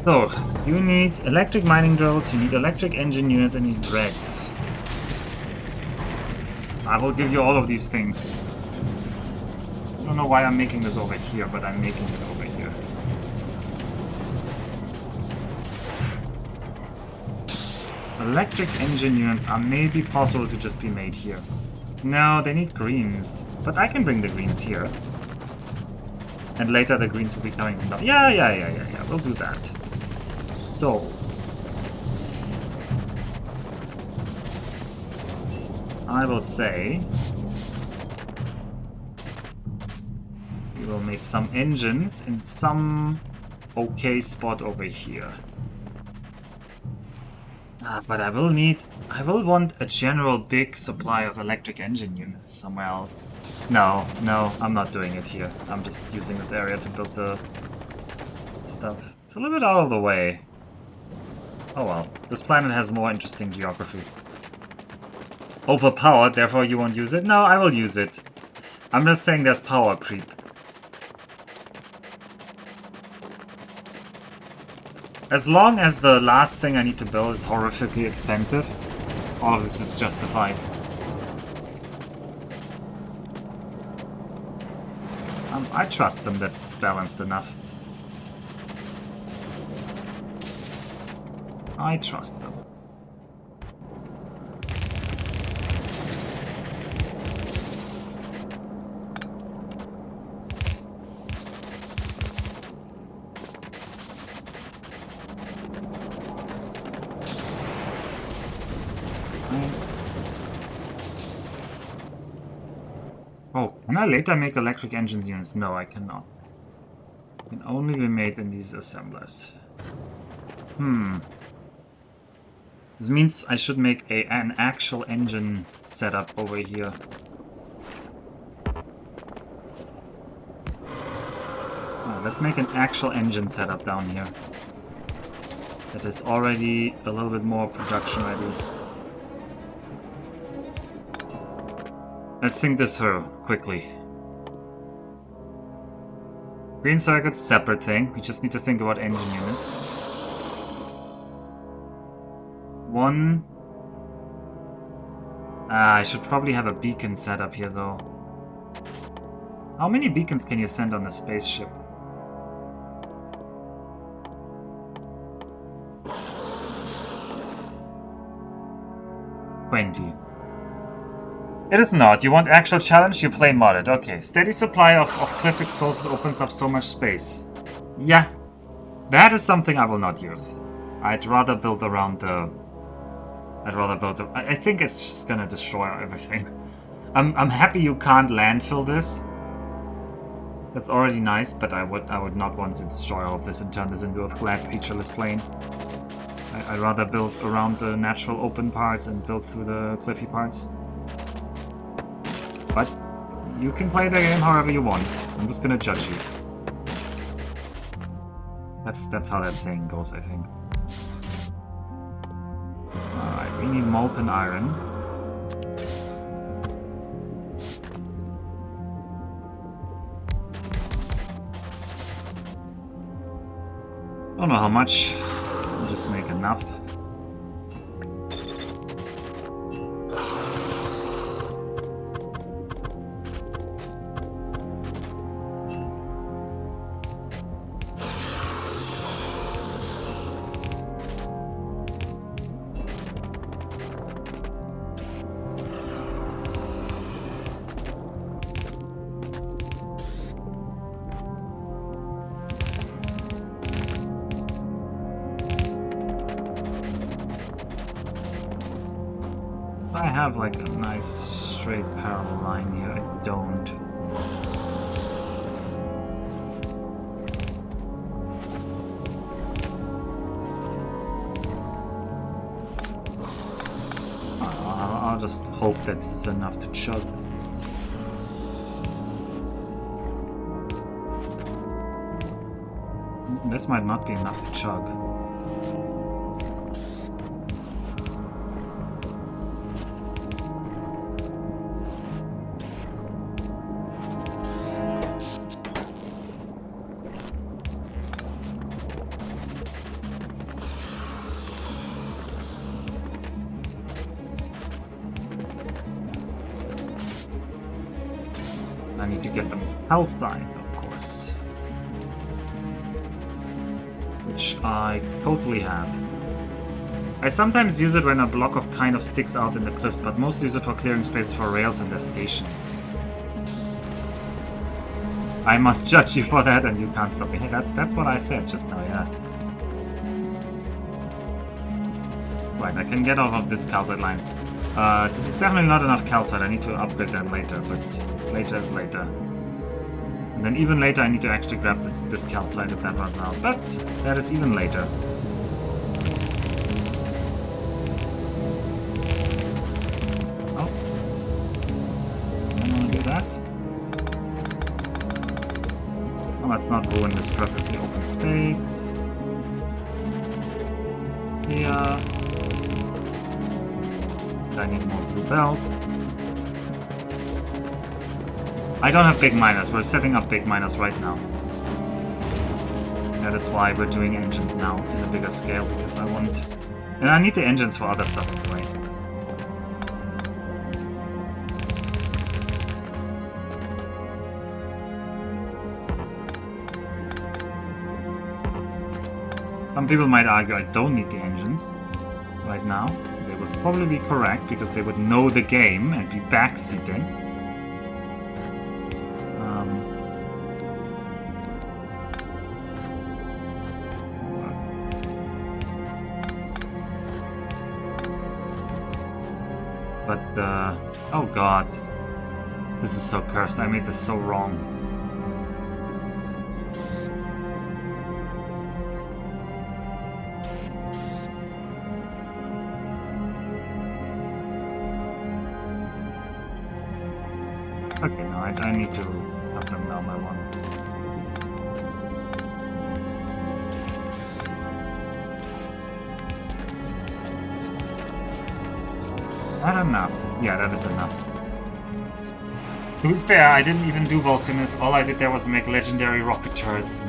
So, you need electric mining drills, you need electric engine units, and you need dreads. I will give you all of these things. I don't know why I'm making this over here, but I'm making it over here. Electric engine units are maybe possible to just be made here. No, they need greens. But I can bring the greens here. And later the greens will be coming from down. Yeah. We'll do that. So. I will say... we will make some engines in some okay spot over here. But I will want a general big supply of electric engine units somewhere else. No, I'm not doing it here. I'm just using this area to build the stuff. It's a little bit out of the way. Oh well, this planet has more interesting geography. Overpowered, therefore you won't use it? No, I will use it. I'm just saying there's power creep. As long as the last thing I need to build is horrifically expensive, all of this is justified. I trust them that it's balanced enough. I trust them. Oh, can I later make electric engines units? No, I cannot. It can only be made in these assemblers. This means I should make an actual engine setup over here. Oh, let's make an actual engine setup down here. That is already a little bit more production ready. Let's think this through, quickly. Green circuits, separate thing. We just need to think about engine units. One... I should probably have a beacon set up here, though. How many beacons can you send on a spaceship? $20. It is not. You want actual challenge? You play modded. Okay. Steady supply of cliff explosives opens up so much space. Yeah. That is something I will not use. I'd rather build around the... I think it's just gonna destroy everything. I'm happy you can't landfill this. That's already nice, but I would not want to destroy all of this and turn this into a flat, featureless plane. I'd rather build around the natural open parts and build through the cliffy parts. But you can play the game however you want. I'm just gonna judge you. That's how that saying goes, I think. Alright, we need molten iron. Don't know how much. I'll just make enough. I have like a nice straight parallel line here. I don't. I'll just hope that this is enough to chug. This might not be enough to chug. I need to get them calcined, of course. Which I totally have. I sometimes use it when a block of kind of sticks out in the cliffs, but mostly use it for clearing spaces for rails and their stations. I must judge you for that and you can't stop me. Hey, that's what I said just now, yeah. Right, I can get off of this calcite line. This is definitely not enough calcite. I need to upgrade that later, but later is later. And then even later I need to actually grab this calcite if that runs out. But that is even later. Oh. Don't want to do that. Oh, let's not ruin this perfectly open space. Here. I need more blue belt. I don't have big miners. We're setting up big miners right now. That is why we're doing engines now in a bigger scale, because I want... And I need the engines for other stuff anyway. Some people might argue I don't need the engines right now. They would probably be correct, because they would know the game and be backseating. But, oh god. This is so cursed. I made this so wrong. Okay, no, I need to cut them down by one. Not enough. Yeah, that is enough. To be fair, I didn't even do Vulcanus. All I did there was make legendary rocket turrets.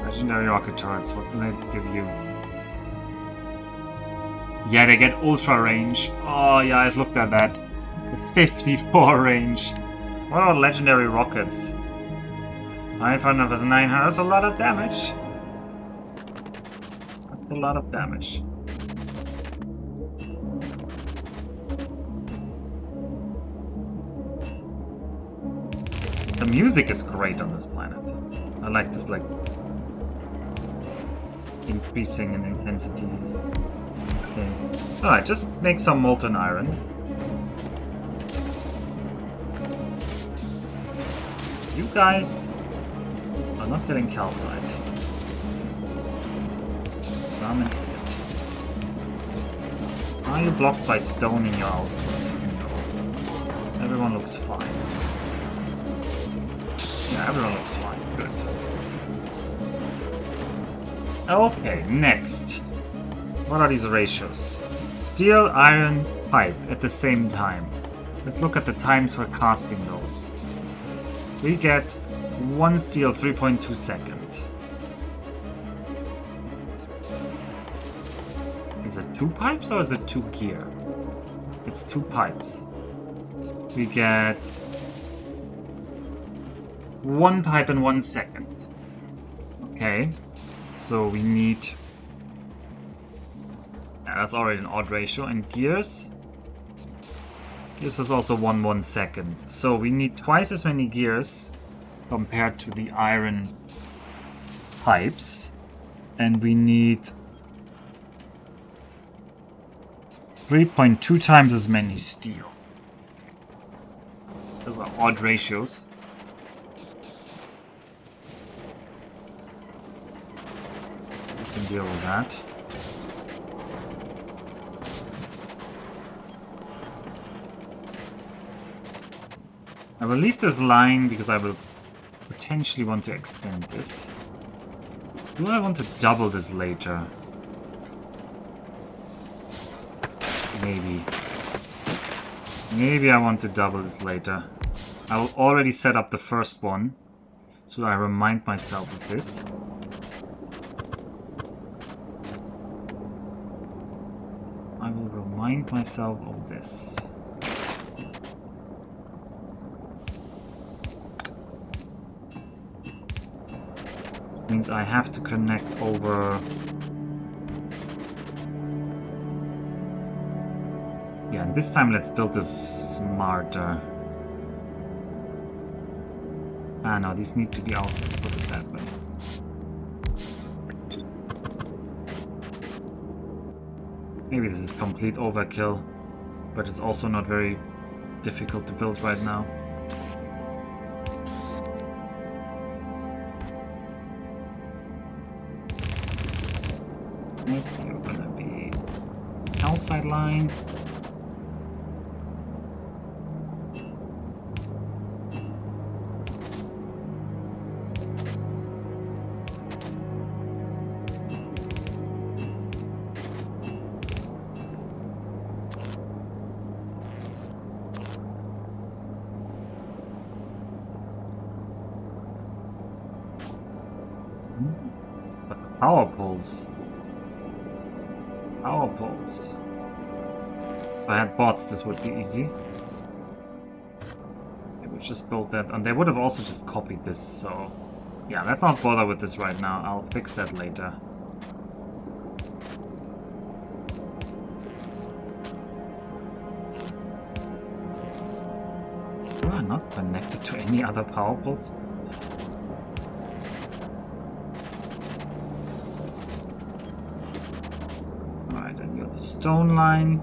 Legendary rocket turrets. What do they give you? Yeah, they get ultra range. Oh, yeah, I've looked at that. 54 range. What about legendary rockets? 500 versus 900. That's a lot of damage. That's a lot of damage. The music is great on this planet. I like this, like, increasing in intensity thing. Alright, just make some molten iron. You guys are not getting calcite. So I'm an idiot. Are you blocked by stone in your output? No. Everyone looks fine. Yeah, everyone looks fine. Good. Okay, next. What are these ratios? Steel, iron, pipe at the same time. Let's look at the times for casting those. We get 1 steel 3.2 second. Is it 2 pipes or is it 2 gear? It's 2 pipes. We get 1 pipe in 1 second. Okay, so we need... Yeah, that's already an odd ratio. And gears? This is also 1 second. So we need twice as many gears compared to the iron pipes. And we need 3.2 times as many steel. Those are odd ratios. We can deal with that. I will leave this line because I will potentially want to extend this. Do I want to double this later? Maybe. Maybe I want to double this later. I will already set up the first one, so I remind myself of this. I will remind myself of this. Means I have to connect over. Yeah, and this time let's build this smarter. Ah no, these need to be out. Put it that way. Maybe this is complete overkill, but it's also not very difficult to build right now. You're gonna be outside line. But the power poles. Power poles. If I had bots, this would be easy. They would just build that, and they would have also just copied this, so... Yeah, let's not bother with this right now. I'll fix that later. Am I not connected to any other power poles? The stone line.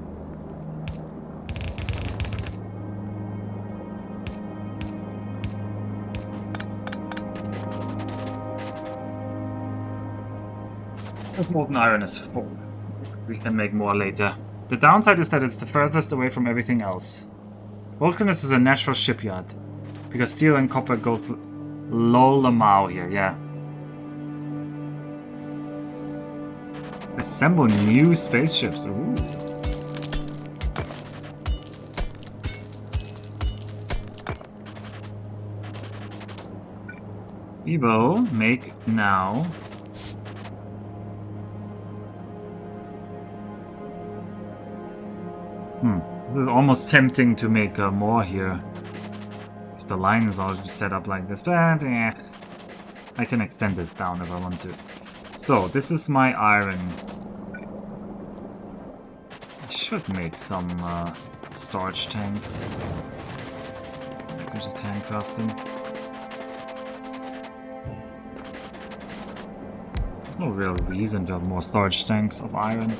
This molten iron is full. We can make more later. The downside is that it's the furthest away from everything else. Vulcanus is a natural shipyard, because steel and copper goes low lamau here, yeah. Assemble new spaceships. Ooh. We will make now. This is almost tempting to make more here. Because the line is already set up like this, but I can extend this down if I want to. So, this is my iron. I should make some storage tanks. I can just handcraft them. There's no real reason to have more storage tanks of iron.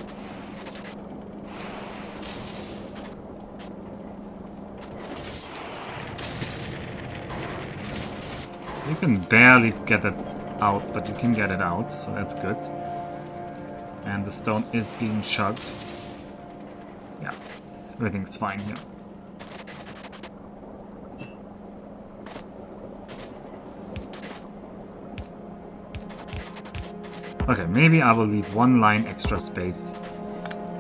You can barely get it out, but you can get it out, so that's good. And the stone is being chugged. Yeah, everything's fine here. Okay, maybe I will leave one line extra space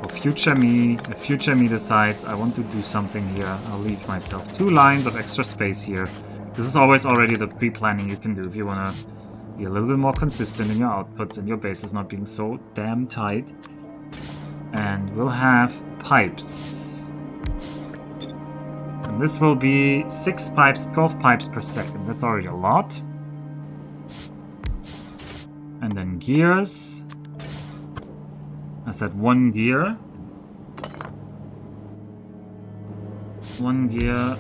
for future me. If future me decides I want to do something here, I'll leave myself 2 lines of extra space here. This is always already the pre-planning you can do if you want to be a little bit more consistent in your outputs and your base is not being so damn tight. And we'll have pipes. And this will be 6 pipes, 12 pipes per second. That's already a lot. And then gears. I said 1 gear. 1 gear.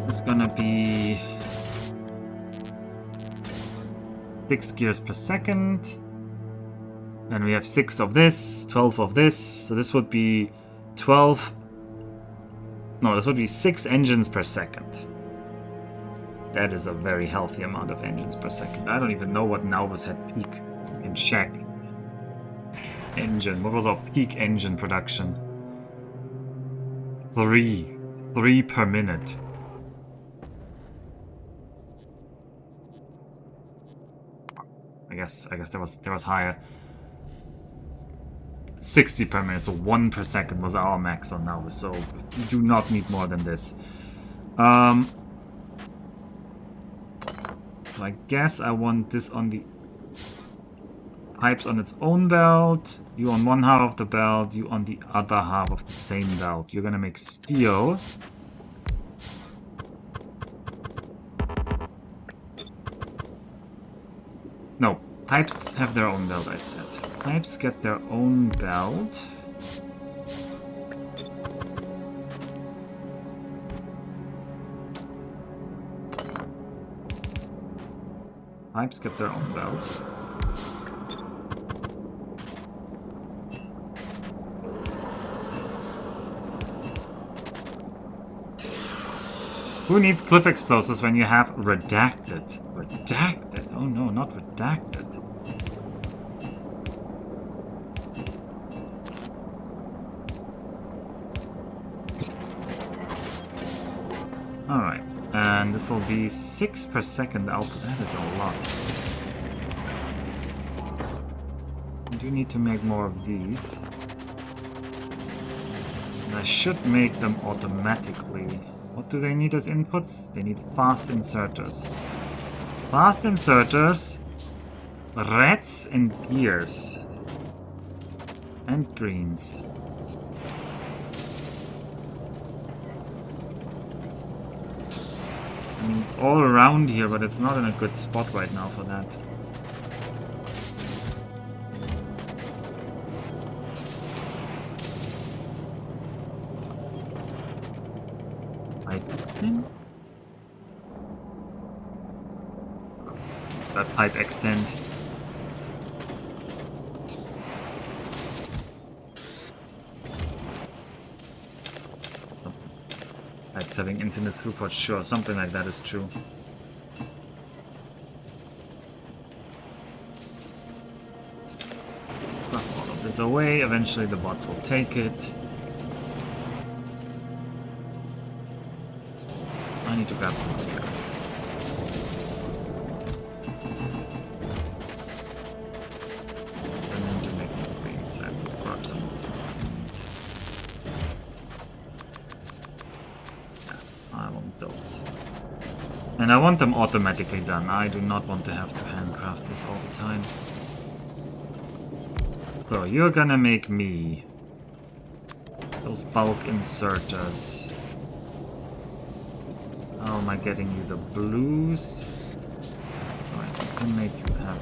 It's gonna be 6 gears per second. And we have 6 of this, 12 of this. So this would be 12. No, this would be 6 engines per second. That is a very healthy amount of engines per second. I don't even know what Nauvis had peak. You can check. Engine. What was our peak engine production? 3. 3 per minute. I guess there was higher. 60 per minute, so 1 per second was our max on Nauvis, so we do not need more than this. So I guess I want this on the pipes on its own belt, you on one half of the belt, you on the other half of the same belt. You're gonna make steel. No, pipes have their own belt, I said. Pipes get their own belt. Pipes get their own belt. Who needs cliff explosives when you have redacted? Redacted? Oh no, not redacted. Alright, and this will be 6 per second output. That is a lot. I do need to make more of these. And I should make them automatically. What do they need as inputs? They need fast inserters. Fast inserters, reds and gears. And greens. I mean, it's all around here, but it's not in a good spot right now for that. That pipe extend. Pipes having infinite throughput, sure, something like that is true. Put all of this away, eventually the bots will take it. I need to grab some here. And then to make more greens, I will grab some greens. Yeah, I want those. And I want them automatically done. I do not want to have to handcraft this all the time. So you're gonna make me those bulk inserters. How am I getting you the blues? Alright, I can make you have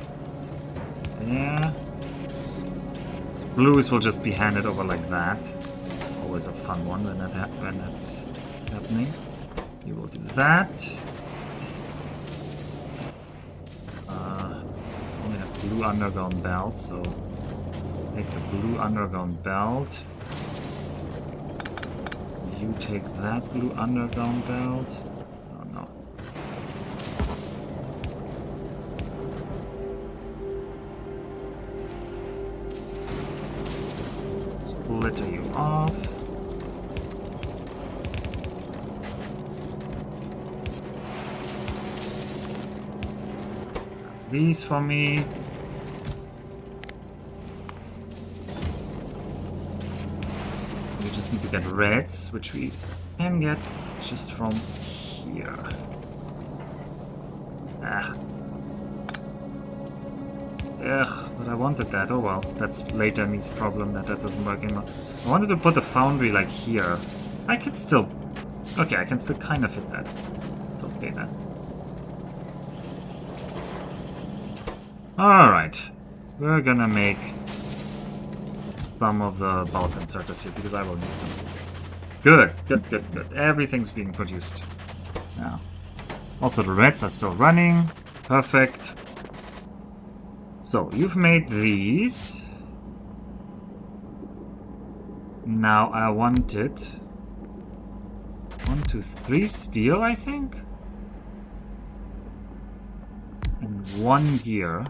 there. Those blues will just be handed over like that. It's always a fun one when that's happening. You will do that. Only have blue underground belts, so take the blue underground belt. You take that blue underground belt. Splitter you off. These for me. We just need to get reds, which we can get just from here. Ah. Ugh, but I wanted that. Oh well, that's later me's problem that doesn't work anymore. I wanted to put the foundry like here. I can still... Okay, I can still kind of fit that. It's okay then. Alright. We're gonna make some of the bulk inserters here because I will need them. Good, good, good, good. Everything's being produced now. Also the reds are still running. Perfect. So, you've made these. Now I wanted 1, 2, 3 steel, I think? And 1 gear.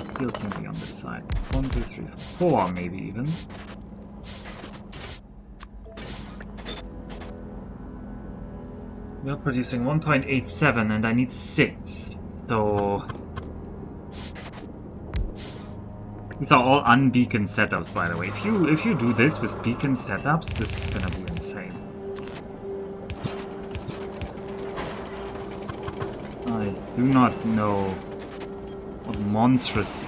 Steel can be on this side. 1, 2, 3, 4 maybe even. We're producing 1.87 and I need 6. So these are all unbeacon setups, by the way. If you do this with beacon setups, this is gonna be insane. I do not know what monstrous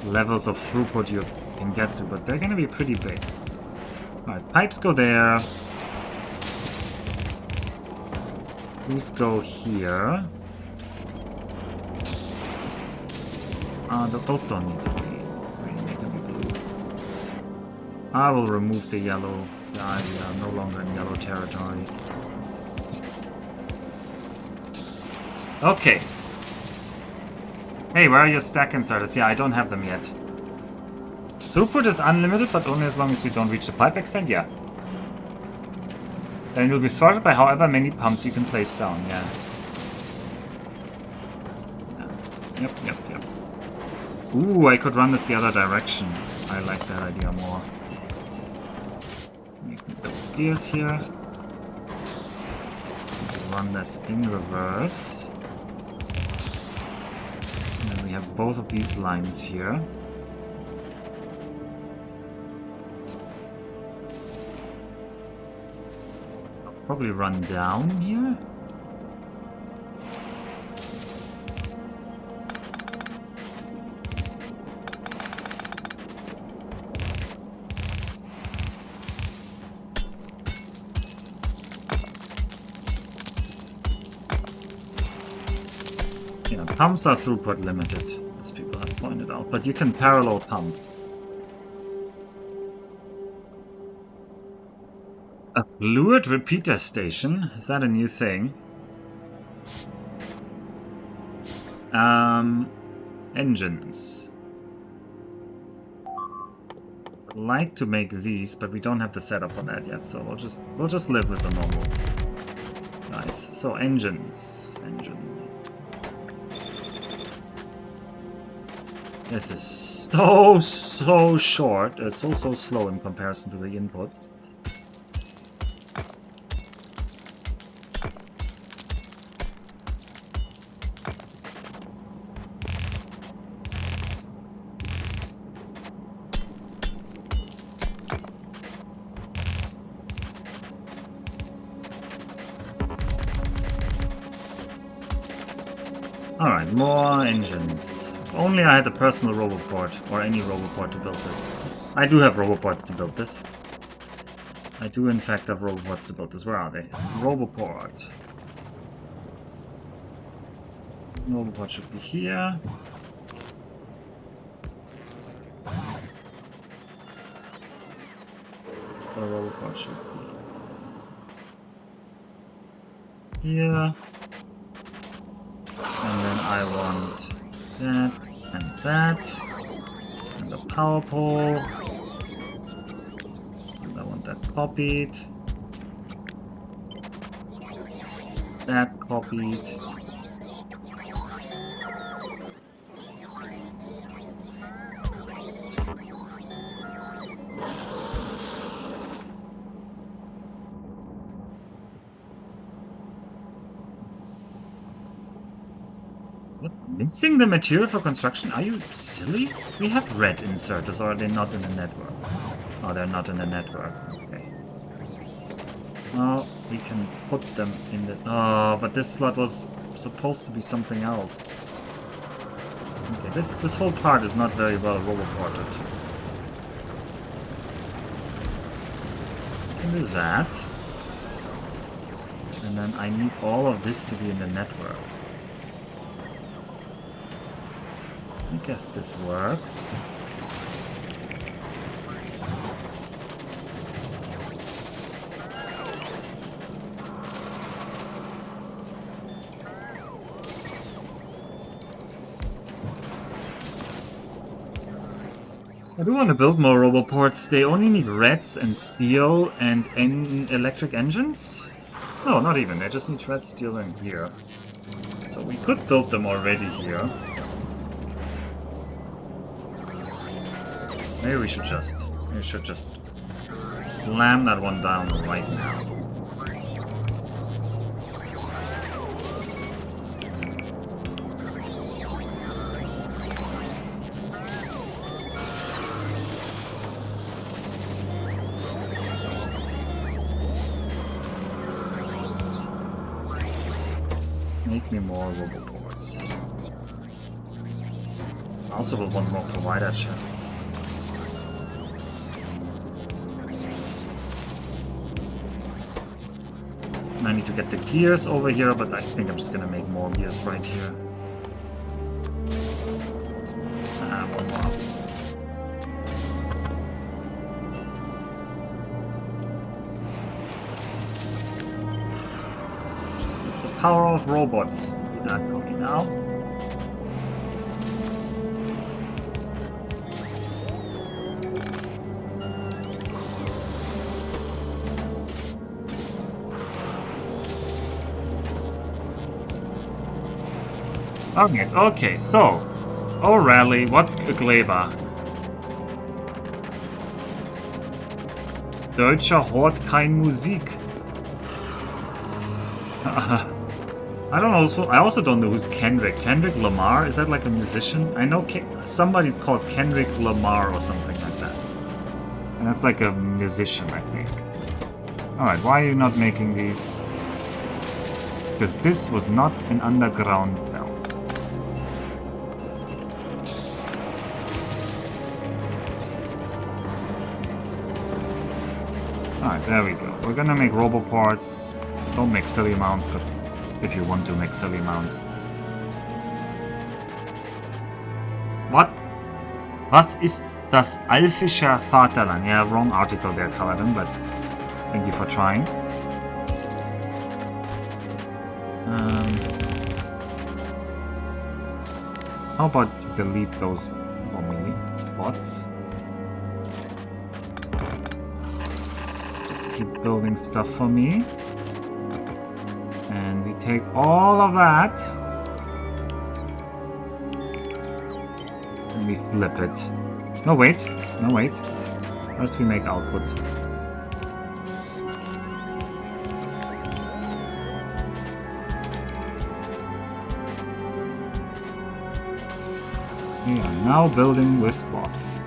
levels of throughput you can get to, but they're gonna be pretty big. Alright, pipes go there. Screws go here. Those don't need to be. I will remove the yellow guy. We are no longer in yellow territory. Okay. Hey, where are your stack inserters? Yeah, I don't have them yet. Throughput is unlimited, but only as long as you don't reach the pipe extent, yeah. Then you'll be sorted by however many pumps you can place down, yeah. Yep. Ooh, I could run this the other direction. I like that idea more. Make those gears here. Run this in reverse. And then we have both of these lines here. I'll probably run down here. Pumps are throughput limited, as people have pointed out, but you can parallel pump. A fluid repeater station? Is that a new thing? Engines. I'd like to make these, but we don't have the setup for that yet, so we'll just live with the normal. Nice. So engines. This is so short. It's so slow in comparison to the inputs. Alright, more engines. If only I had a personal roboport, or any roboport to build this. I do have roboports to build this. I do in fact have roboports to build this. Where are they? Roboport. Roboport should be here. The roboport should be here. And then I want that, and the power pole, and I want that copied, that copied, Missing the material for construction? Are you silly? We have red inserters, or are they not in the network? Oh, they're not in the network. Okay. Oh, we can put them in the... Oh, but this slot was supposed to be something else. Okay, this whole part is not very well roboported. I can do that. And then I need all of this to be in the network. I guess this works. I do want to build more roboports. They only need reds and steel and electric engines? No, not even. They just need red, steel, and here. So we could build them already here. Maybe we should just slam that one down right now. Make me more roboports. I also will want more provider chests. I need to get the gears over here, but I think I'm just gonna make more gears right here. One more. Just use the power of robots. Do that for me now. Okay, so, O'Reilly, what's Gleba? Deutscher hört kein Musik. I also don't know who's Kendrick. Kendrick Lamar? Is that like a musician? I know somebody's called Kendrick Lamar or something like that. And that's like a musician, I think. Alright, why are you not making these? Because this was not an underground belt. Alright, there we go. We're gonna make roboparts. Don't make silly mounts, but if you want to make silly mounts. What? Was ist das alfische Vaterland? Yeah, wrong article there, Kaladin, but thank you for trying. How about you delete those bots? Just keep building stuff for me. And we take all of that. And we flip it. No, wait. No, wait. First we make output. We are now building with bots.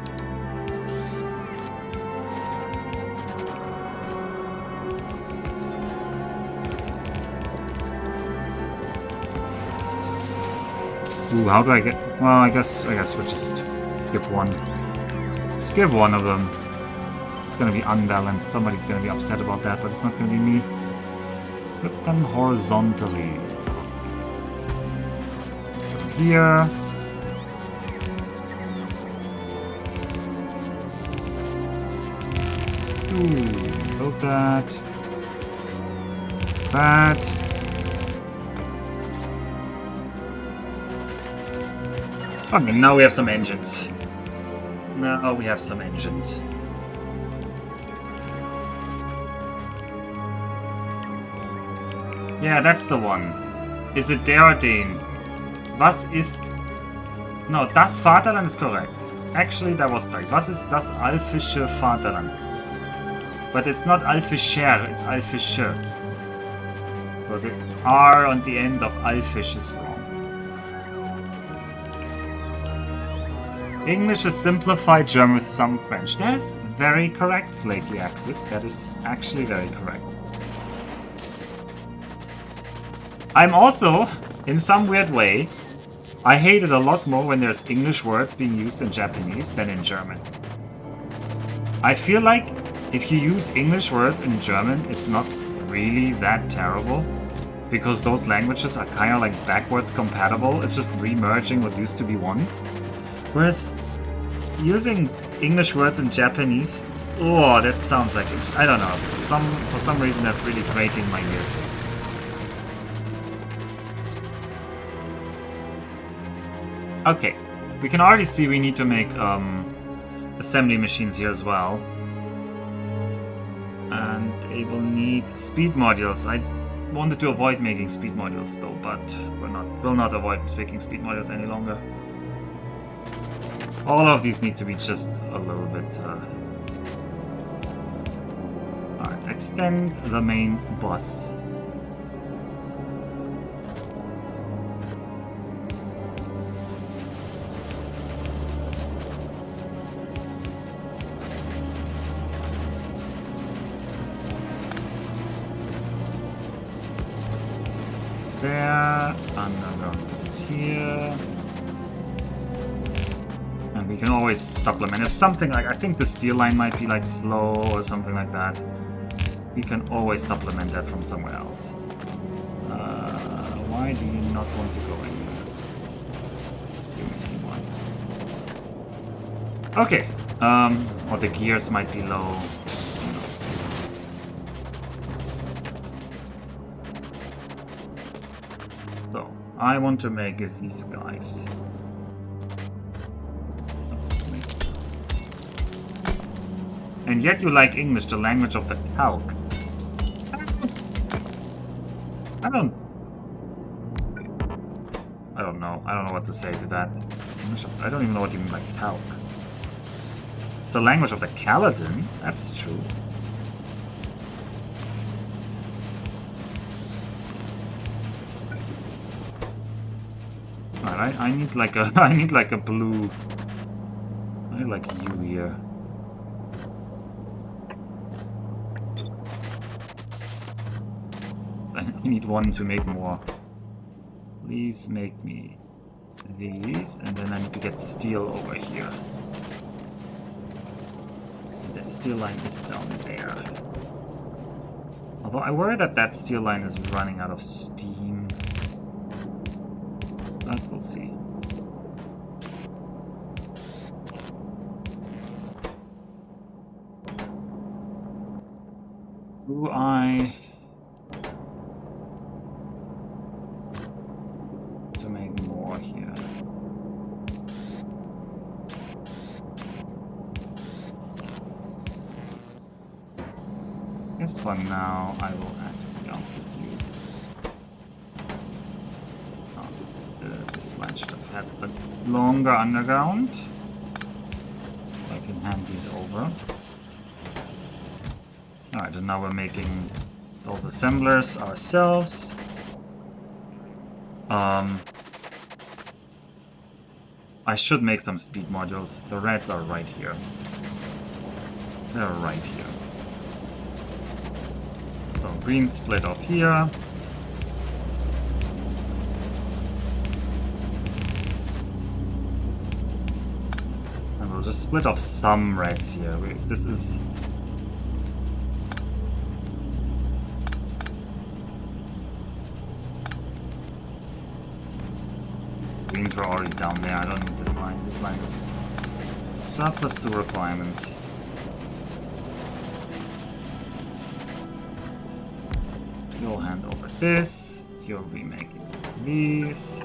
Ooh, how do I get... Well, I guess we'll just skip one. Skip one of them. It's gonna be unbalanced. Somebody's gonna be upset about that, but it's not gonna be me. Flip them horizontally. Here. Ooh, build that. That. Okay, now we have some engines. Now we have some engines. Yeah, that's the one. Is it der or den? Was ist... No, das Vaterland is correct. Actually, that was correct. Was ist das alfische Vaterland? But it's not alfischer, it's alfische. So the R on the end of alfish is wrong. English is simplified German with some French. That is very correct, Flaky Axis. That is actually very correct. I'm also, in some weird way, I hate it a lot more when there's English words being used in Japanese than in German. I feel like if you use English words in German, it's not really that terrible. Because those languages are kind of like backwards compatible. It's just remerging what used to be one. Whereas using English words in Japanese, oh, that sounds like it. I don't know. For some reason, that's really grating my ears. Okay, we can already see we need to make a assembly machines here as well. And they will need speed modules. I wanted to avoid making speed modules though, but will not avoid making speed modules any longer. All of these need to be just a little bit... Alright, extend the main bus. There, underground is here. And we can always supplement. If something like, I think the steel line might be like slow or something like that, we can always supplement that from somewhere else. Why do you not want to go anywhere? You're missing one. Okay, or the gears might be low, who knows. So, I want to make these guys. And yet you like English, the language of the calc. I don't know. I don't know what to say to that. I don't even know what you mean by calc. It's the language of the Caledon. That's true. Alright, I need like a I need like a blue. I need like you here. I need one to make more. Please make me these, and then I need to get steel over here. The steel line is down there. Although I worry that that steel line is running out of steam. But we'll see. Do I... to make more here? This one now I will actually output you. This line should have had a longer underground. I can hand these over. Alright, and now we're making those assemblers ourselves. I should make some speed modules. The reds are right here. They're right here. So green split off here. And we'll just split off some reds here. This is... Greens were already down there. I don't need this line. This line is surplus to requirements. You'll hand over this. You'll be making these.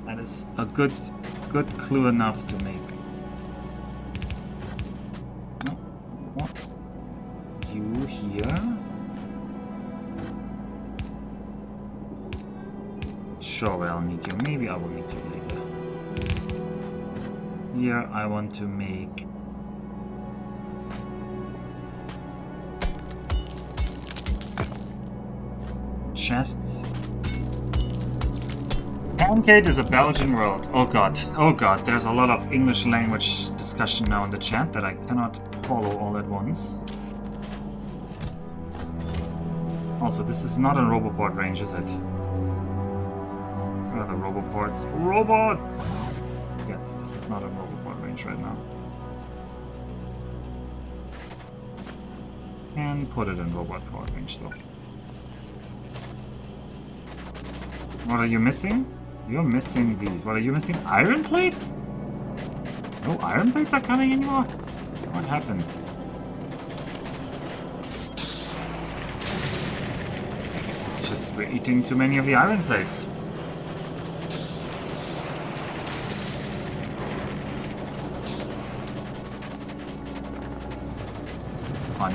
That is a good clue enough to make. No, what? You here? Sure, I'll need you. Maybe I will need you later. Here, I want to make... chests. Pancake is a Belgian word. Oh god, there's a lot of English language discussion now in the chat that I cannot follow all at once. Also, this is not a Roboport range, is it? The Roboports. Robots! Yes, this is not a Roboport range right now. And put it in Roboport range though. What are you missing? You're missing these. What are you missing? Iron plates? No iron plates are coming anymore? What happened? I guess it's just we're eating too many of the iron plates.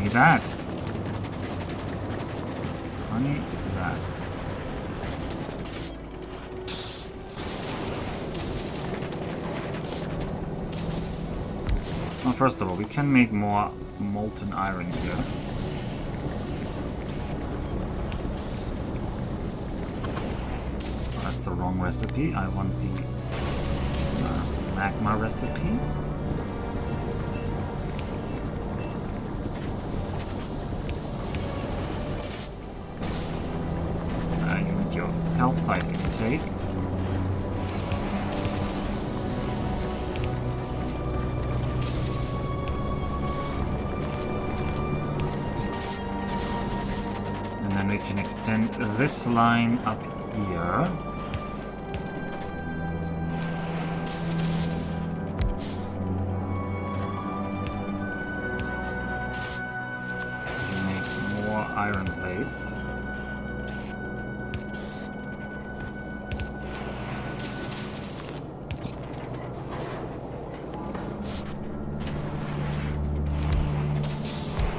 Honey that. Honey that. Well, first of all, we can make more molten iron here. Oh, that's the wrong recipe. I want the magma recipe. You need your calcite intake. And then we can extend this line up here. Iron plates.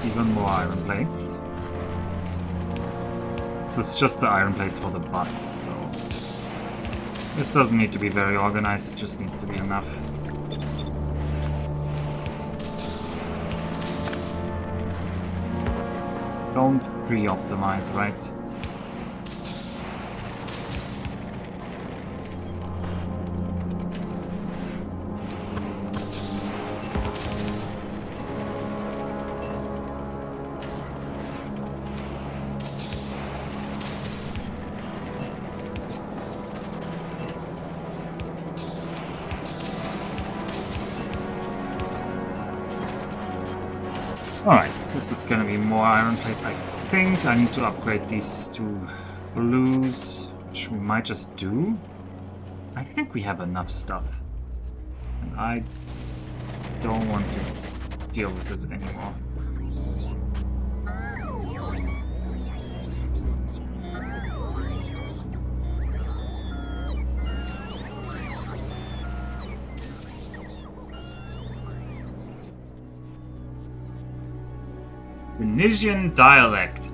Even more iron plates. This is just the iron plates for the bus, so this doesn't need to be very organized, it just needs to be enough. Don't pre-optimize, right? Alright, this is gonna be more iron plates. I think I need to upgrade these to blues, which we might just do. I think we have enough stuff. And I don't want to deal with this anymore. Venetian dialect.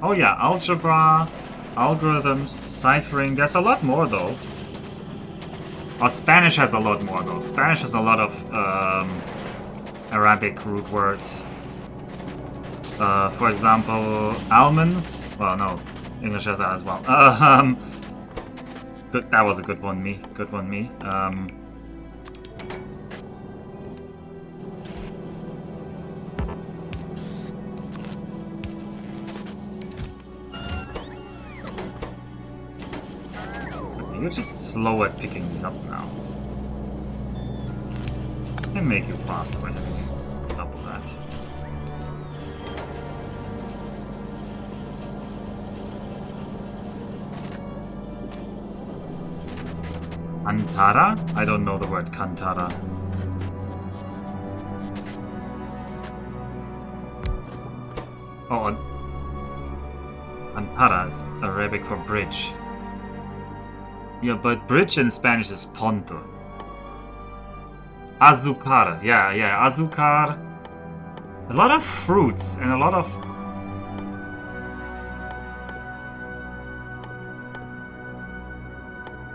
Oh yeah, algebra, algorithms, ciphering. There's a lot more though. Oh, Spanish has a lot more though. Spanish has a lot of Arabic root words. For example, almonds. Well, no, English has that as well. Good. That was a good one, me. Good one, me. You're just slow at picking these up now. I can make you faster by having you double that. Antara? I don't know the word Kantara. Oh, Antara is Arabic for bridge. Yeah, but bridge in Spanish is ponte. Azucar, yeah, azucar. A lot of fruits and a lot of...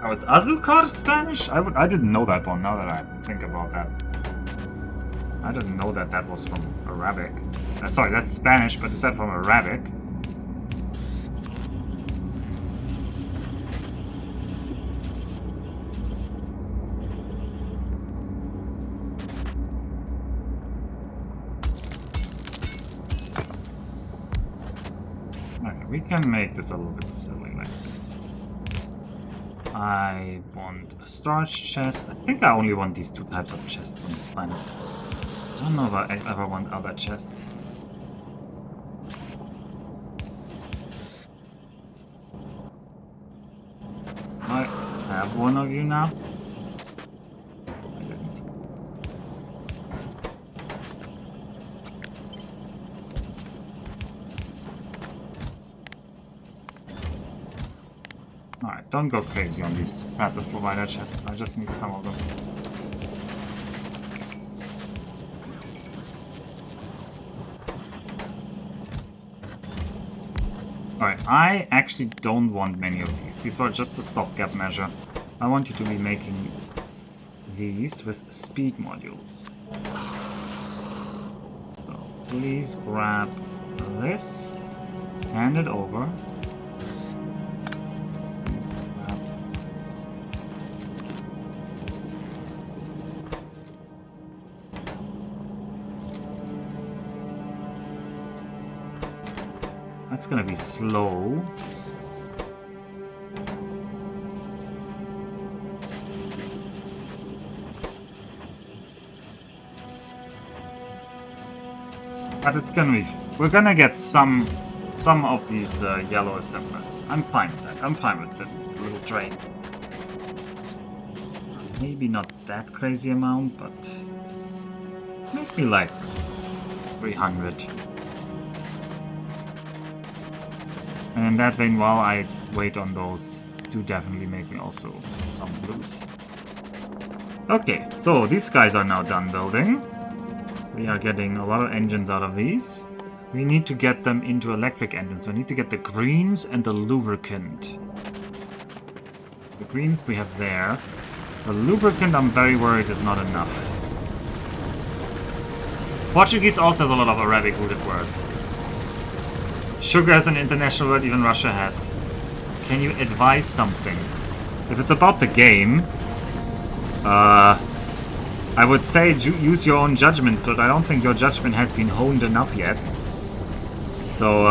Oh, is azucar Spanish? I didn't know that one, now that I think about that. I didn't know that that was from Arabic. Sorry, that's Spanish, but is that from Arabic? We can make this a little bit silly like this. I want a storage chest. I think I only want these two types of chests on this planet. I don't know if I ever want other chests. I have one of you now. I didn't. Alright, don't go crazy on these passive provider chests. I just need some of them. Alright, I actually don't want many of these. These were just a stopgap measure. I want you to be making these with speed modules. So please grab this, hand it over. Grab this. That's gonna be slow. But it's gonna be... We're gonna get some of these yellow assemblers. I'm fine with that. I'm fine with the little train. Maybe not that crazy amount, but... maybe like 300. And in that vein, while I wait on those, do definitely make me also some blues. Okay, so these guys are now done building. We are getting a lot of engines out of these. We need to get them into electric engines. So we need to get the greens and the lubricant. The greens we have there. The lubricant, I'm very worried, is not enough. Portuguese also has a lot of Arabic-rooted words. Sugar has an international word, even Russia has. Can you advise something? If it's about the game, I would say use your own judgment, but I don't think your judgment has been honed enough yet. So,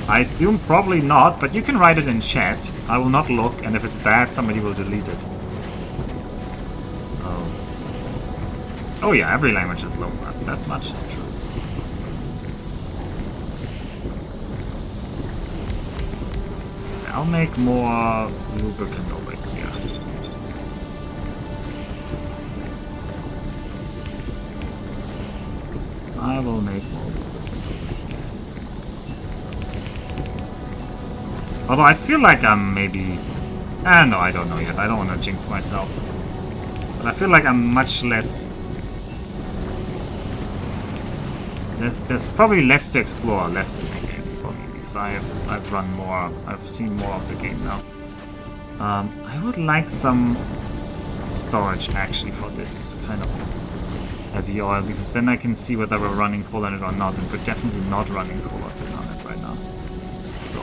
I assume probably not, but you can write it in chat. I will not look, and if it's bad, somebody will delete it. Oh yeah, every language is low. That much is true. I'll make more lubricant over here. I will make more lubricant over here. Although I feel like I'm maybe... no, I don't know yet. I don't want to jinx myself. But I feel like I'm much less... There's probably less to explore left in the game for me, because I've run more, I've seen more of the game now. I would like some storage actually for this kind of heavy oil, because then I can see whether we're running full on it or not, and we're definitely not running full on it right now. So,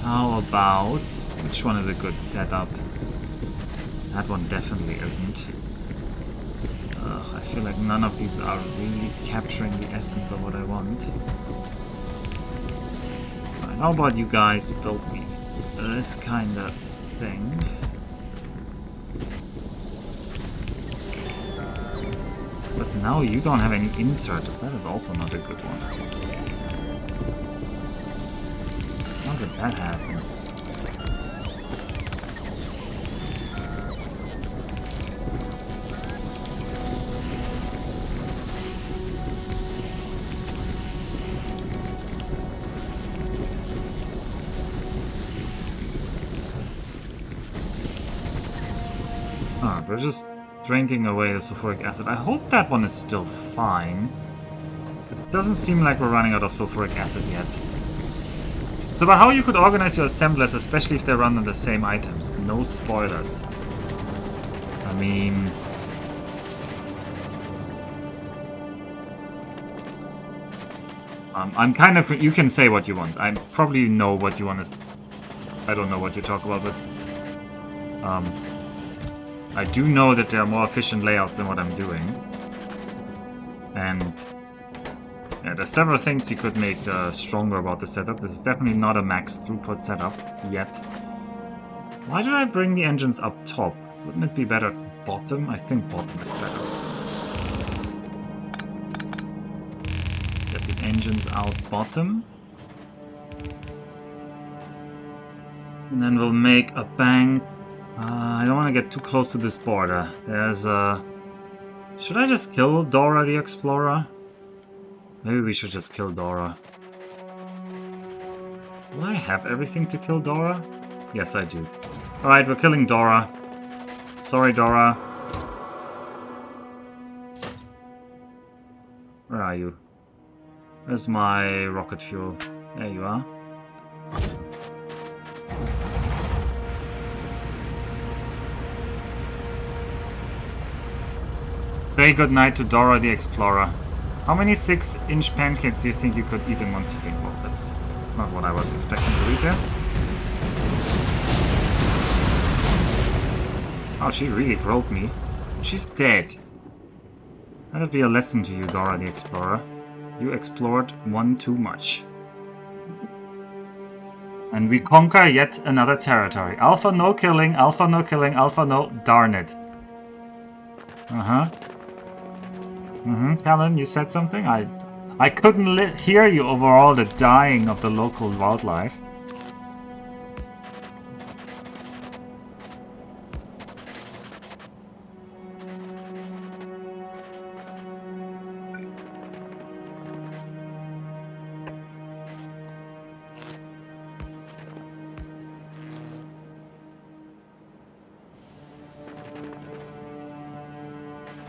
how about, which one is a good setup? That one definitely isn't. I feel like none of these are really capturing the essence of what I want. Right, how about you guys build me this kind of thing? But now you don't have any inserters. That is also not a good one. How did that happen? We're just drinking away the sulfuric acid. I hope that one is still fine. It doesn't seem like we're running out of sulfuric acid yet. It's about how you could organize your assemblers, especially if they run on the same items. No spoilers. I mean... I'm kind of... You can say what you want. I probably know what you want to... I don't know what you talk about, but... I do know that there are more efficient layouts than what I'm doing. And yeah, there's several things you could make stronger about the setup. This is definitely not a max throughput setup yet. Why did I bring the engines up top? Wouldn't it be better bottom? I think bottom is better. Get the engines out bottom. And then we'll make a bank. I don't want to get too close to this border. There's a... Should I just kill Dora the Explorer? Maybe we should just kill Dora. Do I have everything to kill Dora? Yes, I do. Alright, we're killing Dora. Sorry, Dora. Where are you? Where's my rocket fuel? There you are. Very good night to Dora the Explorer. How many 6-inch pancakes do you think you could eat in one sitting? Well, that's not what I was expecting to read there. Oh, she really grilled me. She's dead. That'll be a lesson to you, Dora the Explorer. You explored one too much. And we conquer yet another territory. Alpha no killing, alpha no killing, alpha no... Darn it. Uh-huh. Talon, you said something? I couldn't hear you over all the dying of the local wildlife.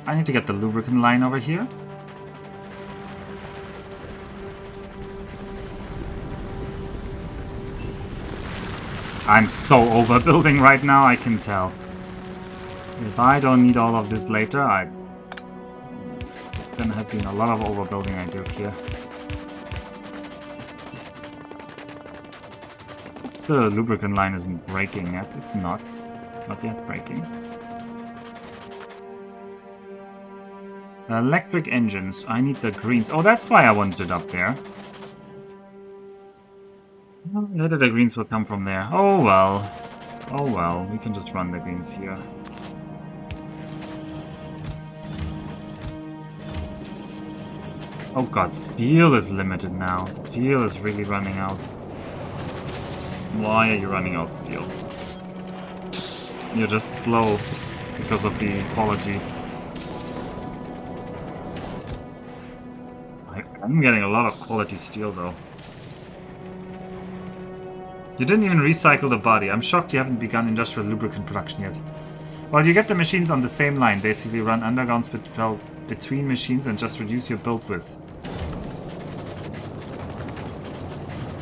I need to get the lubricant line over here. I'm so overbuilding right now, I can tell. If I don't need all of this later, it's gonna have been a lot of overbuilding I did here. The lubricant line isn't breaking yet. It's not yet breaking. Electric engines. I need the greens. Oh, that's why I wanted it up there. Later the greens will come from there. Oh well. Oh well. We can just run the greens here. Oh god, steel is limited now. Steel is really running out. Why are you running out, steel? You're just slow because of the quality. I'm getting a lot of quality steel though. You didn't even recycle the body. I'm shocked you haven't begun industrial lubricant production yet. Well, you get the machines on the same line. Basically run undergrounds between machines and just reduce your build width.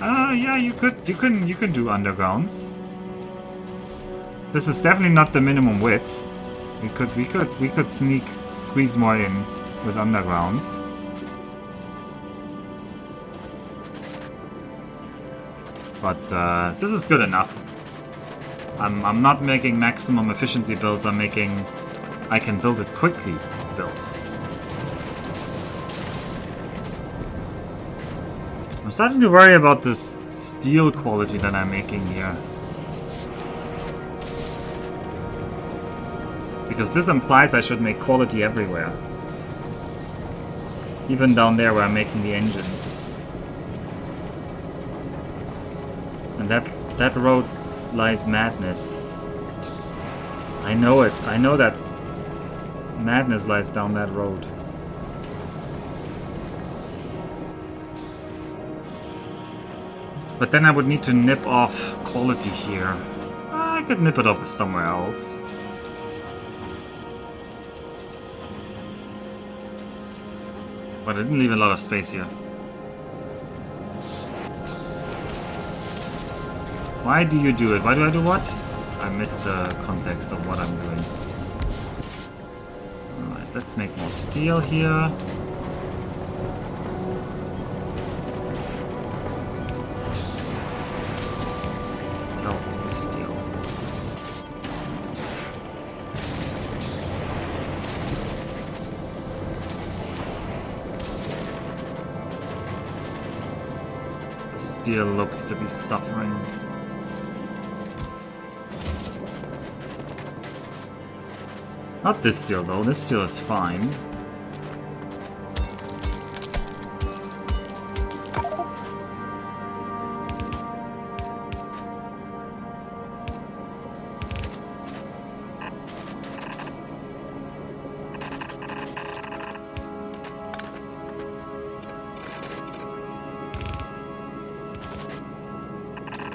Yeah, you can do undergrounds. This is definitely not the minimum width. We could squeeze more in with undergrounds. But this is good enough. I'm not making maximum efficiency builds, I'm making I can build it quickly builds. I'm starting to worry about this steel quality that I'm making here. Because this implies I should make quality everywhere. Even down there where I'm making the engines. And that road lies madness. I know it. I know that madness lies down that road. But then I would need to nip off quality here. I could nip it off somewhere else. But I didn't leave a lot of space here. Why do you do it? Why do I do what? I missed the context of what I'm doing. Alright, let's make more steel here. Let's help with the steel. The steel looks to be suffering. Not this steel though, this steel is fine.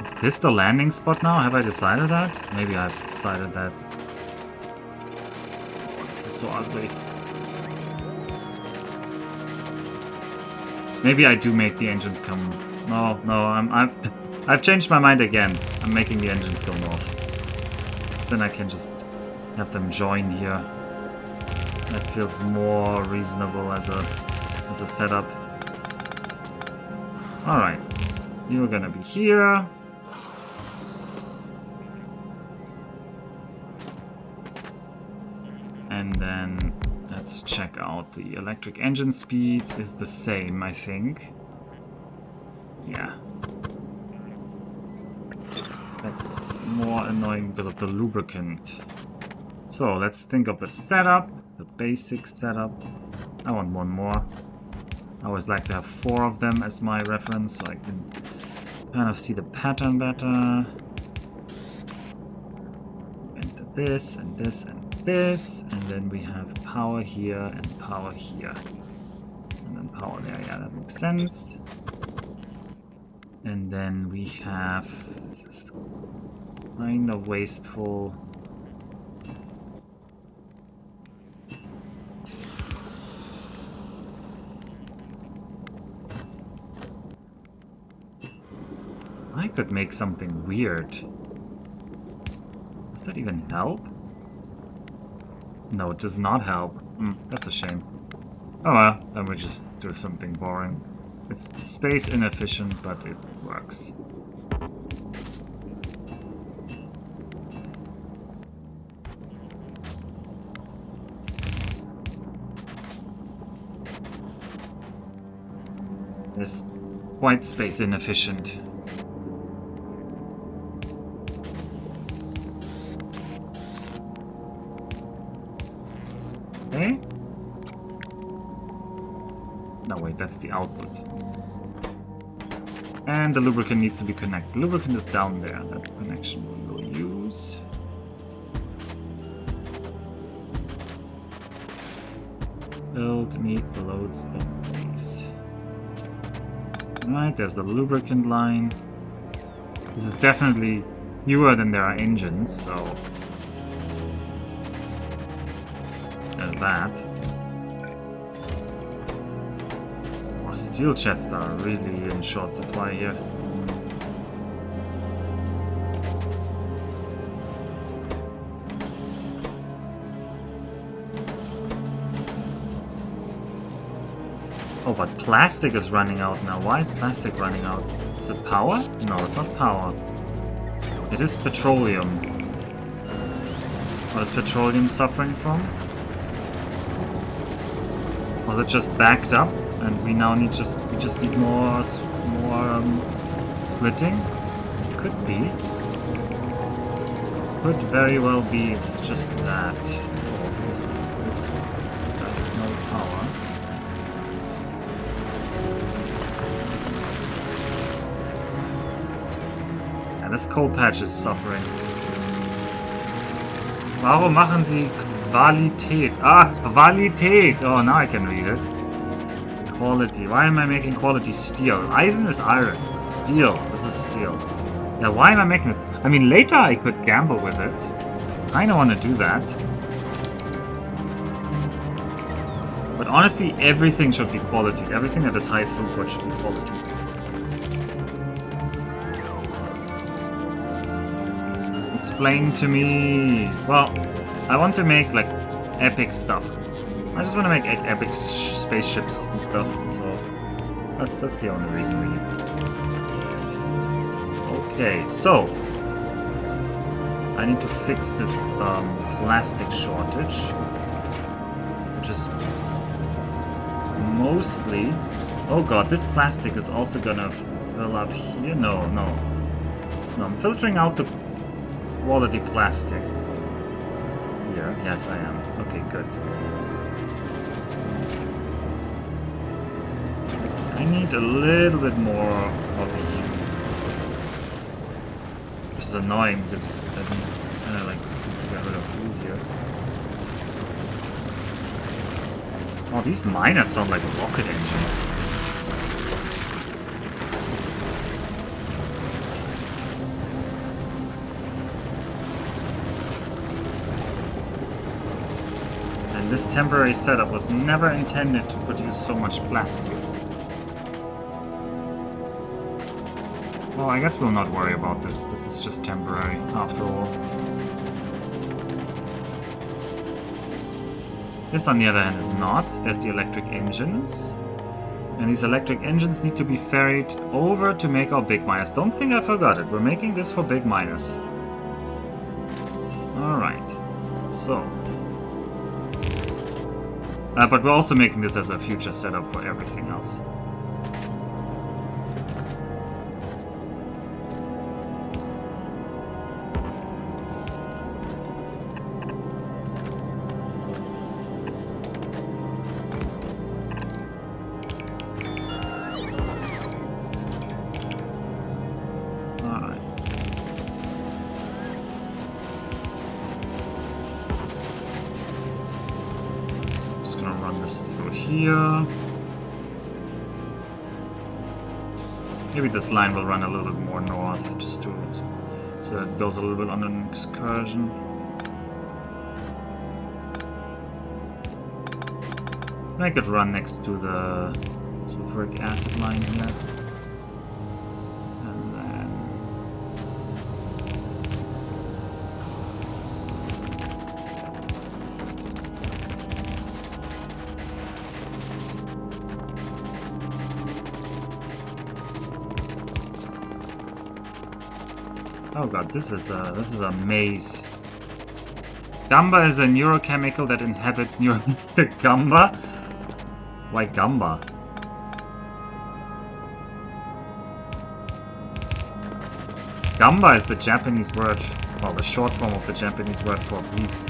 Is this the landing spot now? Have I decided that? Maybe I've decided that. So ugly. Maybe I do make the engines come... No, I've changed my mind again. I'm making the engines go north. Because then I can just have them join here. That feels more reasonable as a setup. Alright. You're gonna be here. And then let's check out the electric engine speed is the same, I think. Yeah. That's more annoying because of the lubricant. So let's think of the setup, the basic setup. I want one more. I always like to have 4 of them as my reference so I can kind of see the pattern better. Enter this and this and this, and then we have power here and power here. And then power there, yeah, that makes sense. And then we have, this is kind of wasteful. I could make something weird. Does that even help? No, it does not help. That's a shame. Oh well, then we just do something boring. It's space inefficient, but it works. It's quite space inefficient. Okay. No, wait, that's the output. And the lubricant needs to be connected. The lubricant is down there. That connection we will use. Build me loads of these. Right, there's the lubricant line. This is definitely fewer than there are engines, so there's that. Oh, steel chests are really in short supply here. Oh, but plastic is running out now. Why is plastic running out? Is it power? No, it's not power. It is petroleum. What is petroleum suffering from? Was it just backed up, and we now need we just need more splitting? Could be. Could very well be. It's just that. Also, this has no power. Yeah, this coal patch is suffering. Warum machen Sie Qualität? Ah, Qualität! Oh, now I can read it. Quality. Why am I making quality steel? Eisen is iron. Steel. This is steel. Yeah, why am I making it? I mean, later I could gamble with it. I don't want to do that. But honestly, everything should be quality. Everything that is high throughput should be quality. Explain to me. Well, I want to make like epic stuff. I just want to make epic spaceships and stuff. So that's the only reason really. Okay, so I need to fix this plastic shortage, which is mostly. Oh god, this plastic is also gonna fill up here. No, I'm filtering out the quality plastic. Here, yes, I am. Okay, good. I need a little bit more of you. Which is annoying because that means kind of like get rid of you here. Oh, these miners sound like rocket engines. And this temporary setup was never intended to produce so much plastic. Well, I guess we'll not worry about this. This is just temporary, after all. This, on the other hand, is not. There's the electric engines. And these electric engines need to be ferried over to make our big miners. Don't think I forgot it. We're making this for big miners. Alright. So. But we're also making this as a future setup for everything else. Here. Maybe this line will run a little bit more north, just to so that it goes a little bit on an excursion. I could run next to the sulfuric acid line here. And then oh god, this is a maze. Gamba is a neurochemical that inhabits neurons. Gamba? Why Gamba? Gamba is the Japanese word, well, the short form of the Japanese word for please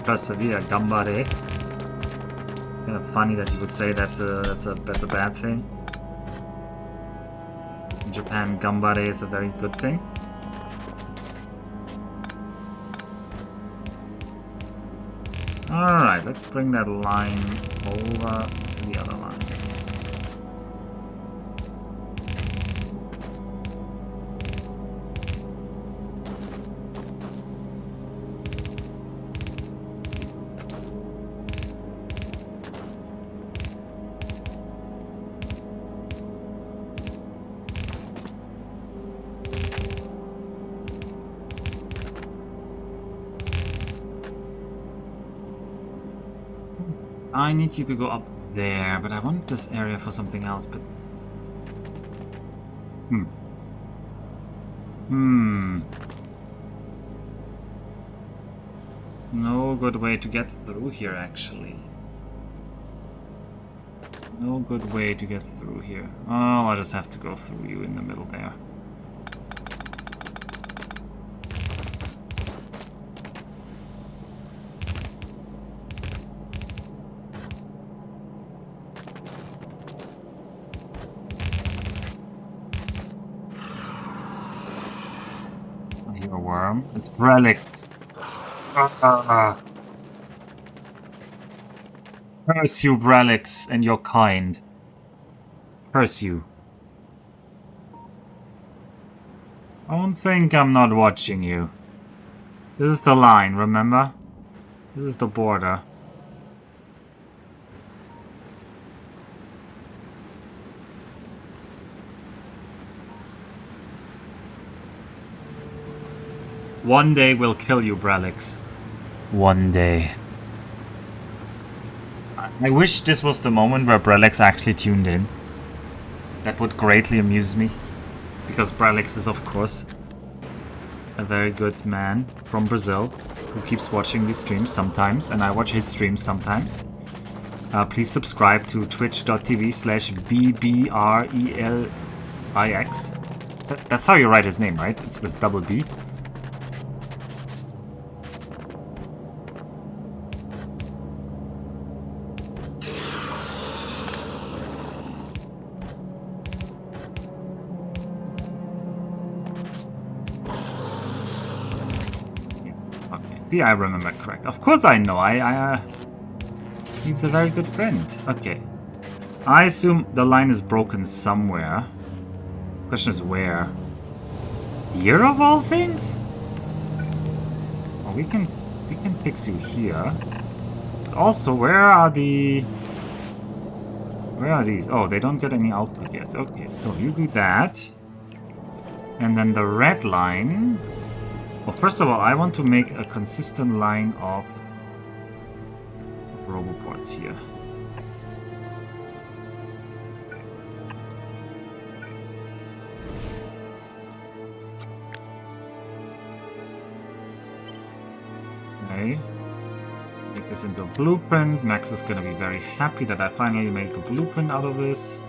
persevere. Gambare. It's kind of funny that you would say that's a bad thing. In Japan, Gambare is a very good thing. Alright, let's bring that line over to the other lines. I need you to go up there, but I want this area for something else, but... No good way to get through here, actually. No good way to get through here. Oh, I'll just have to go through you in the middle there. It's relics. Curse you, relics, and your kind. Curse you. Don't think I'm not watching you. This is the line, remember? This is the border. One day we'll kill you, Bralix. One day. I wish this was the moment where Bralix actually tuned in. That would greatly amuse me. Because Bralix is, of course, a very good man from Brazil who keeps watching these streams sometimes, and I watch his streams sometimes. Please subscribe to twitch.tv/BBRELIX. That's how you write his name, right? It's with double B. See, I remember correct. Of course I know. He's a very good friend. Okay. I assume the line is broken somewhere. Question is where? Here of all things? Well, we can fix you here. But also, where are these? Oh, they don't get any output yet. Okay, so you do that. And then the red line... Well, first of all, I want to make a consistent line of roboports here. Okay. Make this into a blueprint. Max is gonna be very happy that I finally made a blueprint out of this.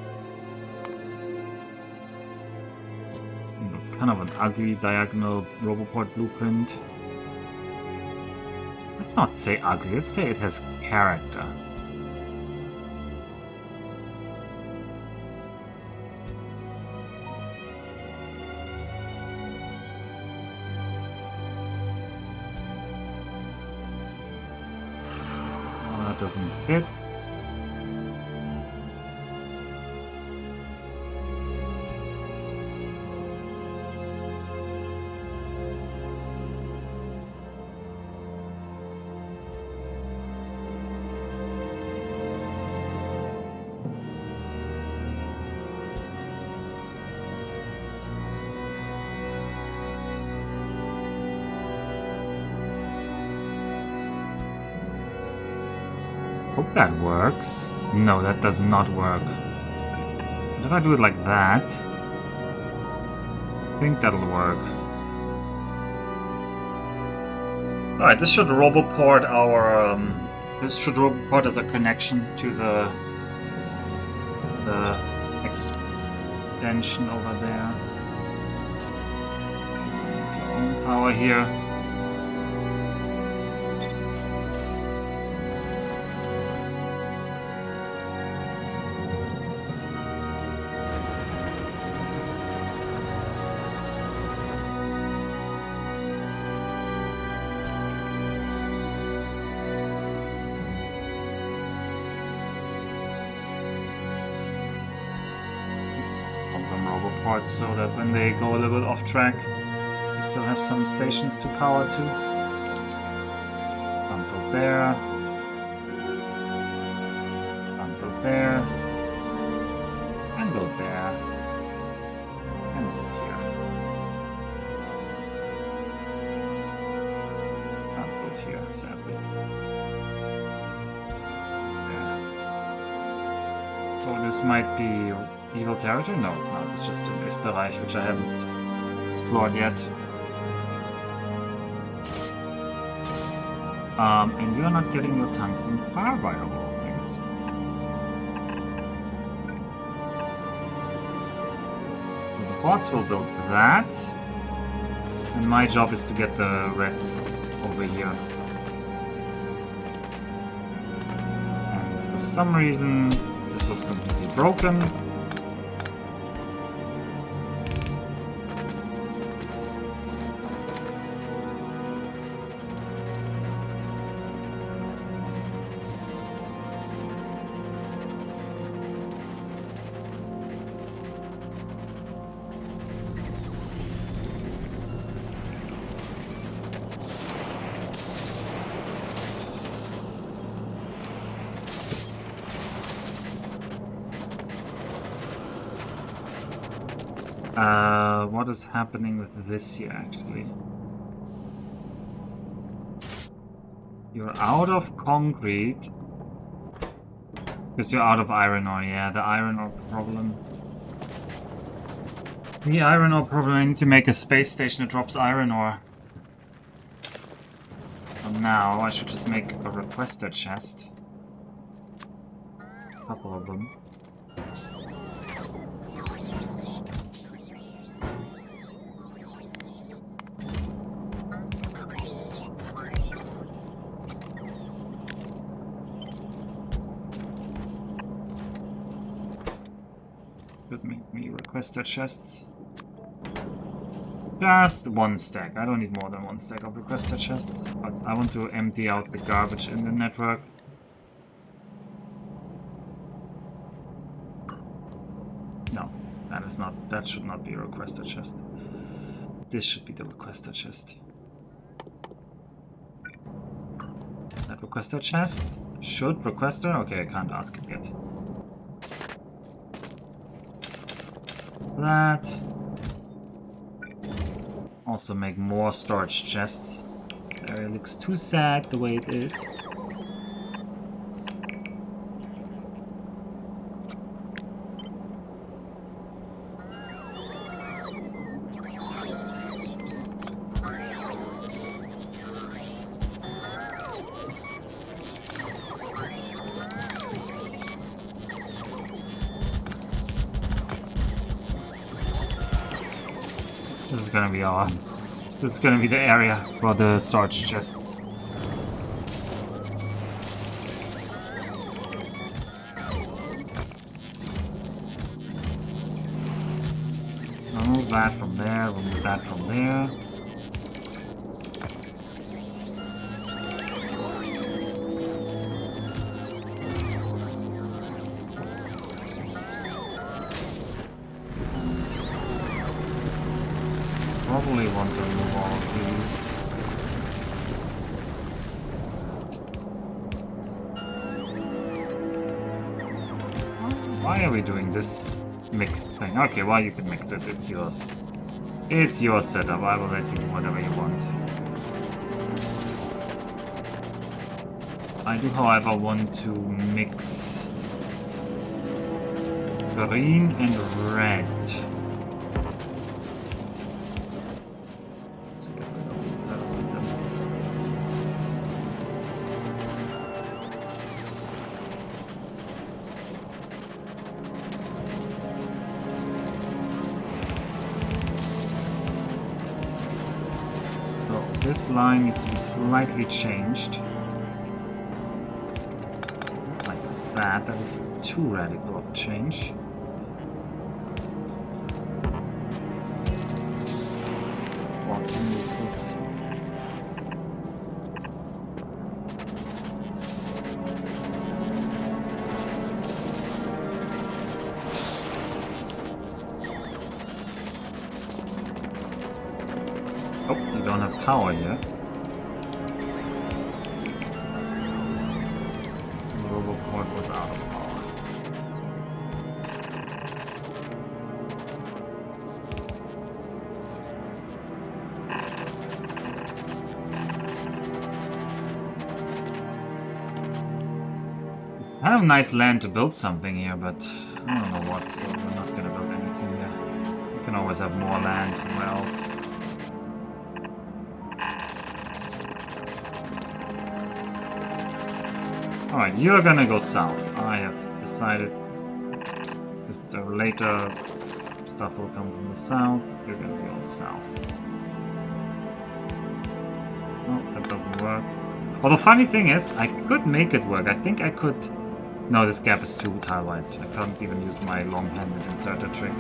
It's kind of an ugly diagonal roboport blueprint. Let's not say ugly, let's say it has character. Oh, that doesn't fit. Hope that works. No, that does not work. What if I do it like that? I think that'll work. Alright, this should roboport our... this should roboport as a connection to the extension over there. Own power here. Some roboports so that when they go a little bit off track, we still have some stations to power to. Go there. Go there. And go there. And go here. And go here, sadly. There. Oh, this might be evil territory? No, it's not. It's just Industrializing, which I haven't explored yet. And you're not getting your tungsten carbide of all things. So the bots will build that. And my job is to get the reds over here. And for some reason, this was completely broken. What is happening with this here, actually? You're out of concrete. Because you're out of iron ore, yeah, the iron ore problem. The iron ore problem, I need to make a space station that drops iron ore. So now I should just make a requester chest. A couple of them. Should make me requester chests. Just one stack. I don't need more than one stack of requester chests, but I want to empty out the garbage in the network. No, that is not. That should not be a requester chest. This should be the requester chest. That requester chest should requester. Okay, I can't ask it yet. That. Also make more storage chests. This area looks too sad the way it is. This is gonna be this is gonna be the area for the storage chests. Remove that from there, remove that from there. Probably want to remove all of these. Why are we doing this mixed thing? Okay, well, you can mix it. It's yours. It's your setup. I will let you do whatever you want. I do, however, want to mix green and red. This line needs to be slightly changed. Like that. That is too radical of a change. Let's remove this. Oh, you don't have power here. The roboport was out of power. I have nice land to build something here, but I don't know what, so we're not gonna build anything here. We can always have more land somewhere else. Alright, you're gonna go south. I have decided because the later stuff will come from the south. You're gonna go south. Oh, that doesn't work. Well, the funny thing is, I could make it work. I think I could... No, this gap is too tile-wide. I can't even use my long-handed inserter trick.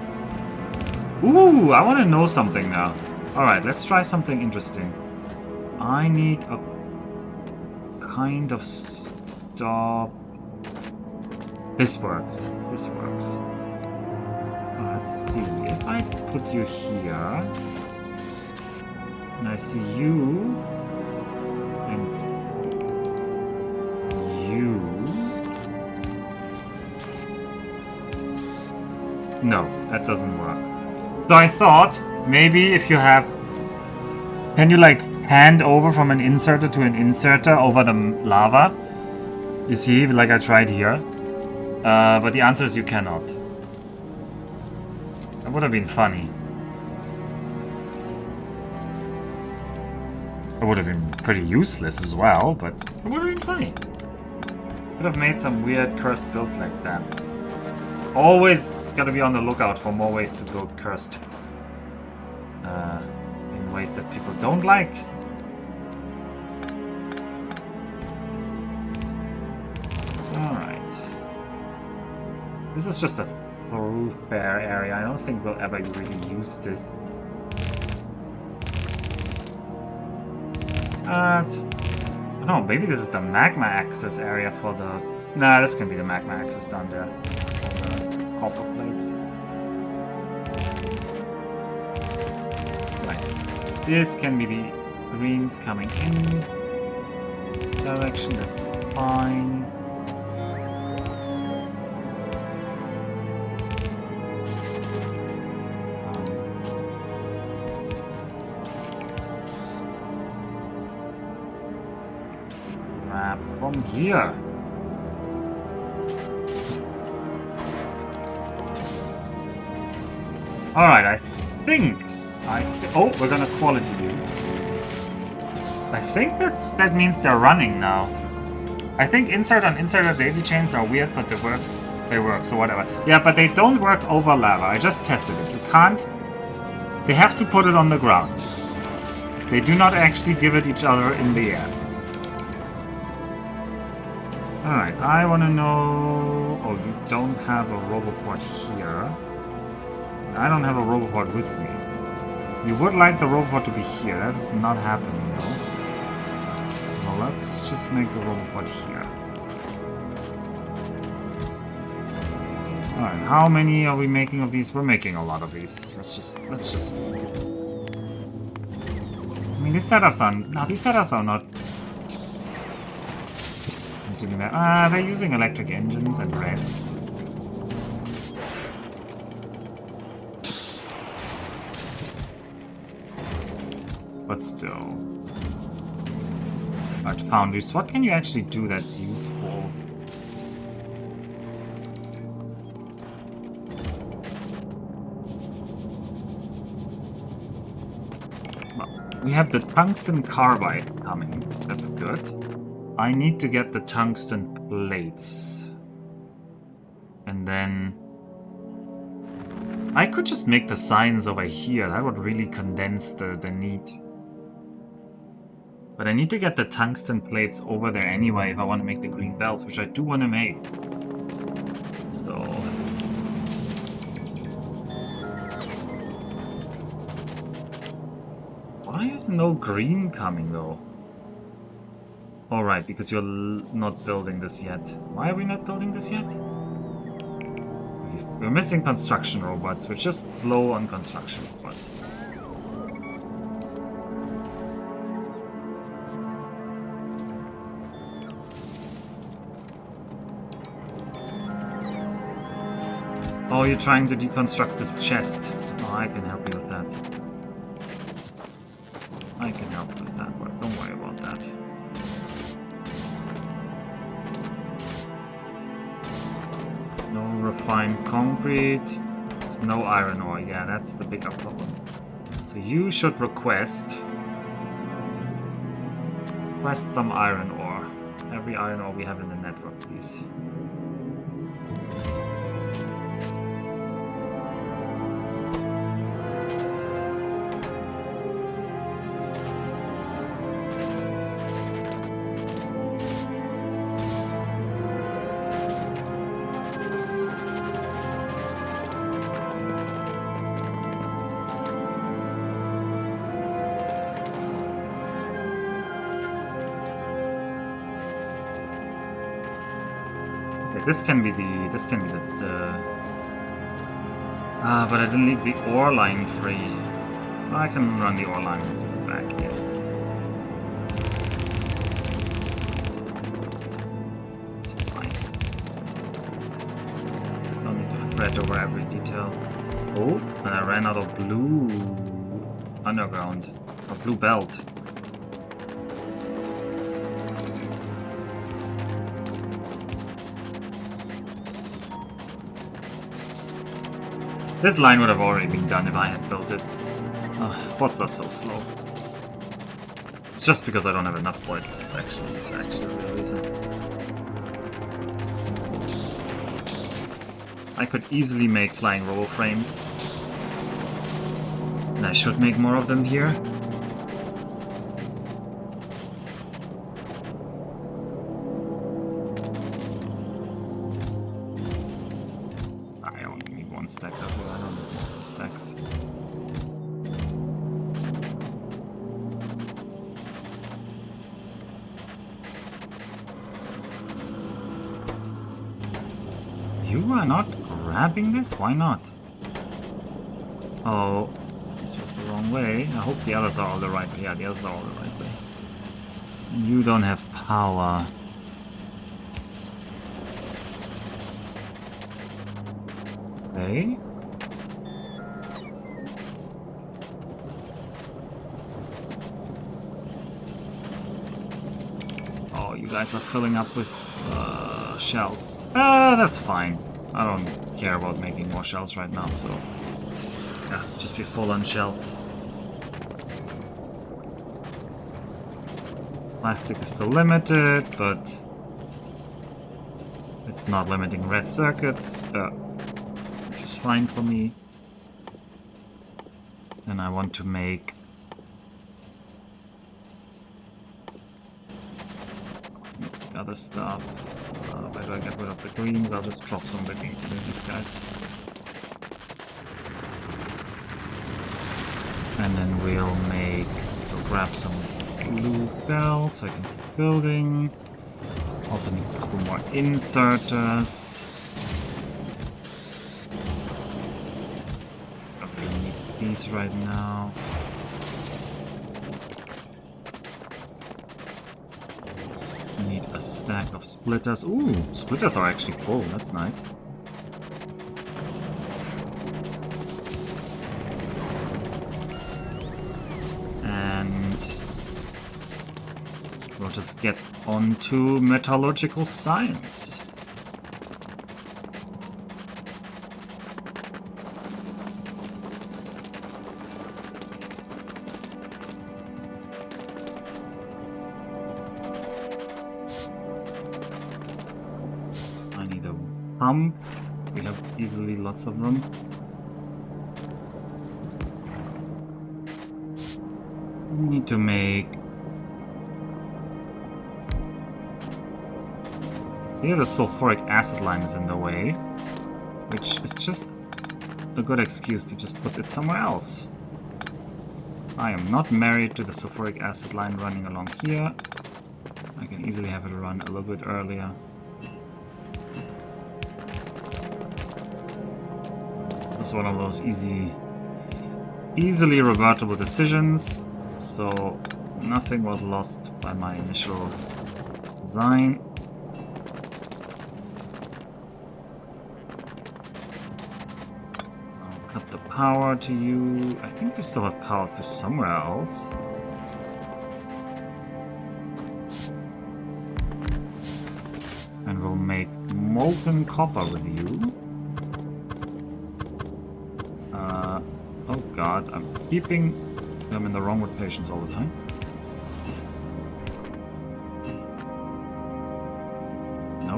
Ooh, I want to know something now. Alright, let's try something interesting. I need a kind of stop. This works. This works. Let's see. If I put you here, and I see you, and you. No, that doesn't work. So I thought maybe if you have, can you like hand over from an inserter to an inserter over the lava? You see, like I tried here. But the answer is you cannot. That would have been funny. It would have been pretty useless as well, but it would have been funny. Could have made some weird cursed build like that. Always gotta be on the lookout for more ways to build cursed. In ways that people don't like. Alright. This is just a thoroughfare area. I don't think we'll ever really use this. I don't know, maybe this is the magma access area for the... Nah, this can be the magma access down there. Copper plates. Right. This can be the greens coming in direction, that's fine. Come here. Alright, I think... oh, we're gonna quality you. I think that means they're running now. I think insert on inserter daisy chains are weird, but they work, so whatever. Yeah, but they don't work over lava. I just tested it. You can't... They have to put it on the ground. They do not actually give it each other in the air. Alright, I want to know... Oh, you don't have a roboport here. I don't have a roboport with me. You would like the roboport to be here. That is not happening, though. Well, let's just make the roboport here. Alright, how many are we making of these? We're making a lot of these. Let's just... I mean, these setups are... No, these setups are not... consuming that. They're using electric engines and reds. But still. At Foundries, what can you actually do that's useful? Well, we have the tungsten carbide coming. That's good. I need to get the tungsten plates. And then... I could just make the signs over here. That would really condense the need. But I need to get the tungsten plates over there anyway if I want to make the green belts, which I do want to make. So... Why is no green coming though? Alright, because you're not building this yet. Why are we not building this yet? We're missing construction robots. We're just slow on construction robots. Oh, you're trying to deconstruct this chest. Oh, I can help you with that. I can help with that, but don't worry about that. No refined concrete. There's no iron ore. Yeah, that's the bigger problem. So you should request some iron ore. Every iron ore we have in the network, please. This can be the but I didn't leave the ore line free. I can run the ore line and do it back here. It's fine. Don't need to fret over every detail. Oh, and I ran out of blue underground, or blue belt. This line would have already been done if I had built it. Bots are so slow. It's just because I don't have enough bots. It's actually the real reason. I could easily make flying robo frames. And I should make more of them here. Stack up here, I don't need more stacks. You are not grabbing this? Why not? Oh, this was the wrong way. I hope the others are all the right way. Yeah, the others are all the right way. You don't have power. Okay. guys are filling up with shells. That's fine. I don't care about making more shells right now, so... yeah, just be full on shells. Plastic is still limited, but... it's not limiting red circuits, which is fine for me. And I want to make... other stuff. Where do I get rid of the greens? I'll just drop some of the greens into these guys. And then we'll grab some blue bells so I can keep building. Also need a couple more inserters. Don't really need these right now. Need a stack of splitters. Ooh, splitters are actually full. That's nice. And we'll just get onto metallurgical science. Pump. We have easily lots of them. We need to make... here the sulfuric acid line is in the way, which is just a good excuse to just put it somewhere else. I am not married to the sulfuric acid line running along here. I can easily have it run a little bit earlier. It's one of those easily revertible decisions, so nothing was lost by my initial design. I'll cut the power to you. I think we still have power through somewhere else. And we'll make molten copper with you. Oh god, I'm keeping them in the wrong rotations all the time. No.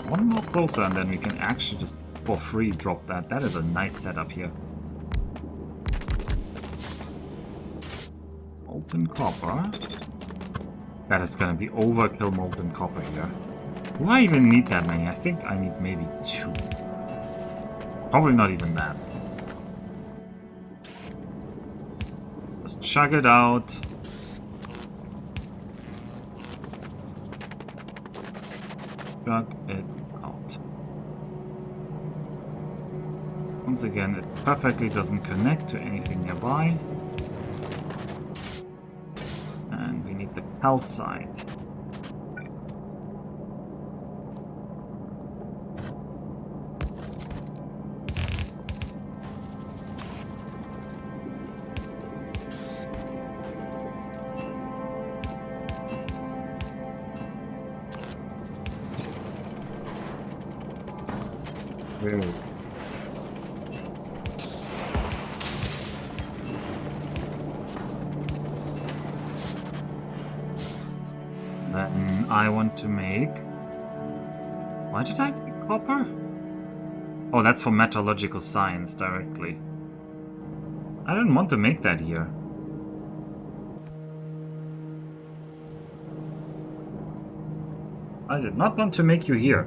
One more closer and then we can actually just for free drop that. That is a nice setup here. Molten copper. That is gonna be overkill molten copper here. Do I even need that many? I think I need maybe 2. It's probably not even that. Just chug it out. Chug it out. Once again, it perfectly doesn't connect to anything nearby. And we need the calcite. Really? Then I want to make... why did I make copper? Oh, that's for metallurgical science directly. I didn't want to make that here. I did not want to make you here.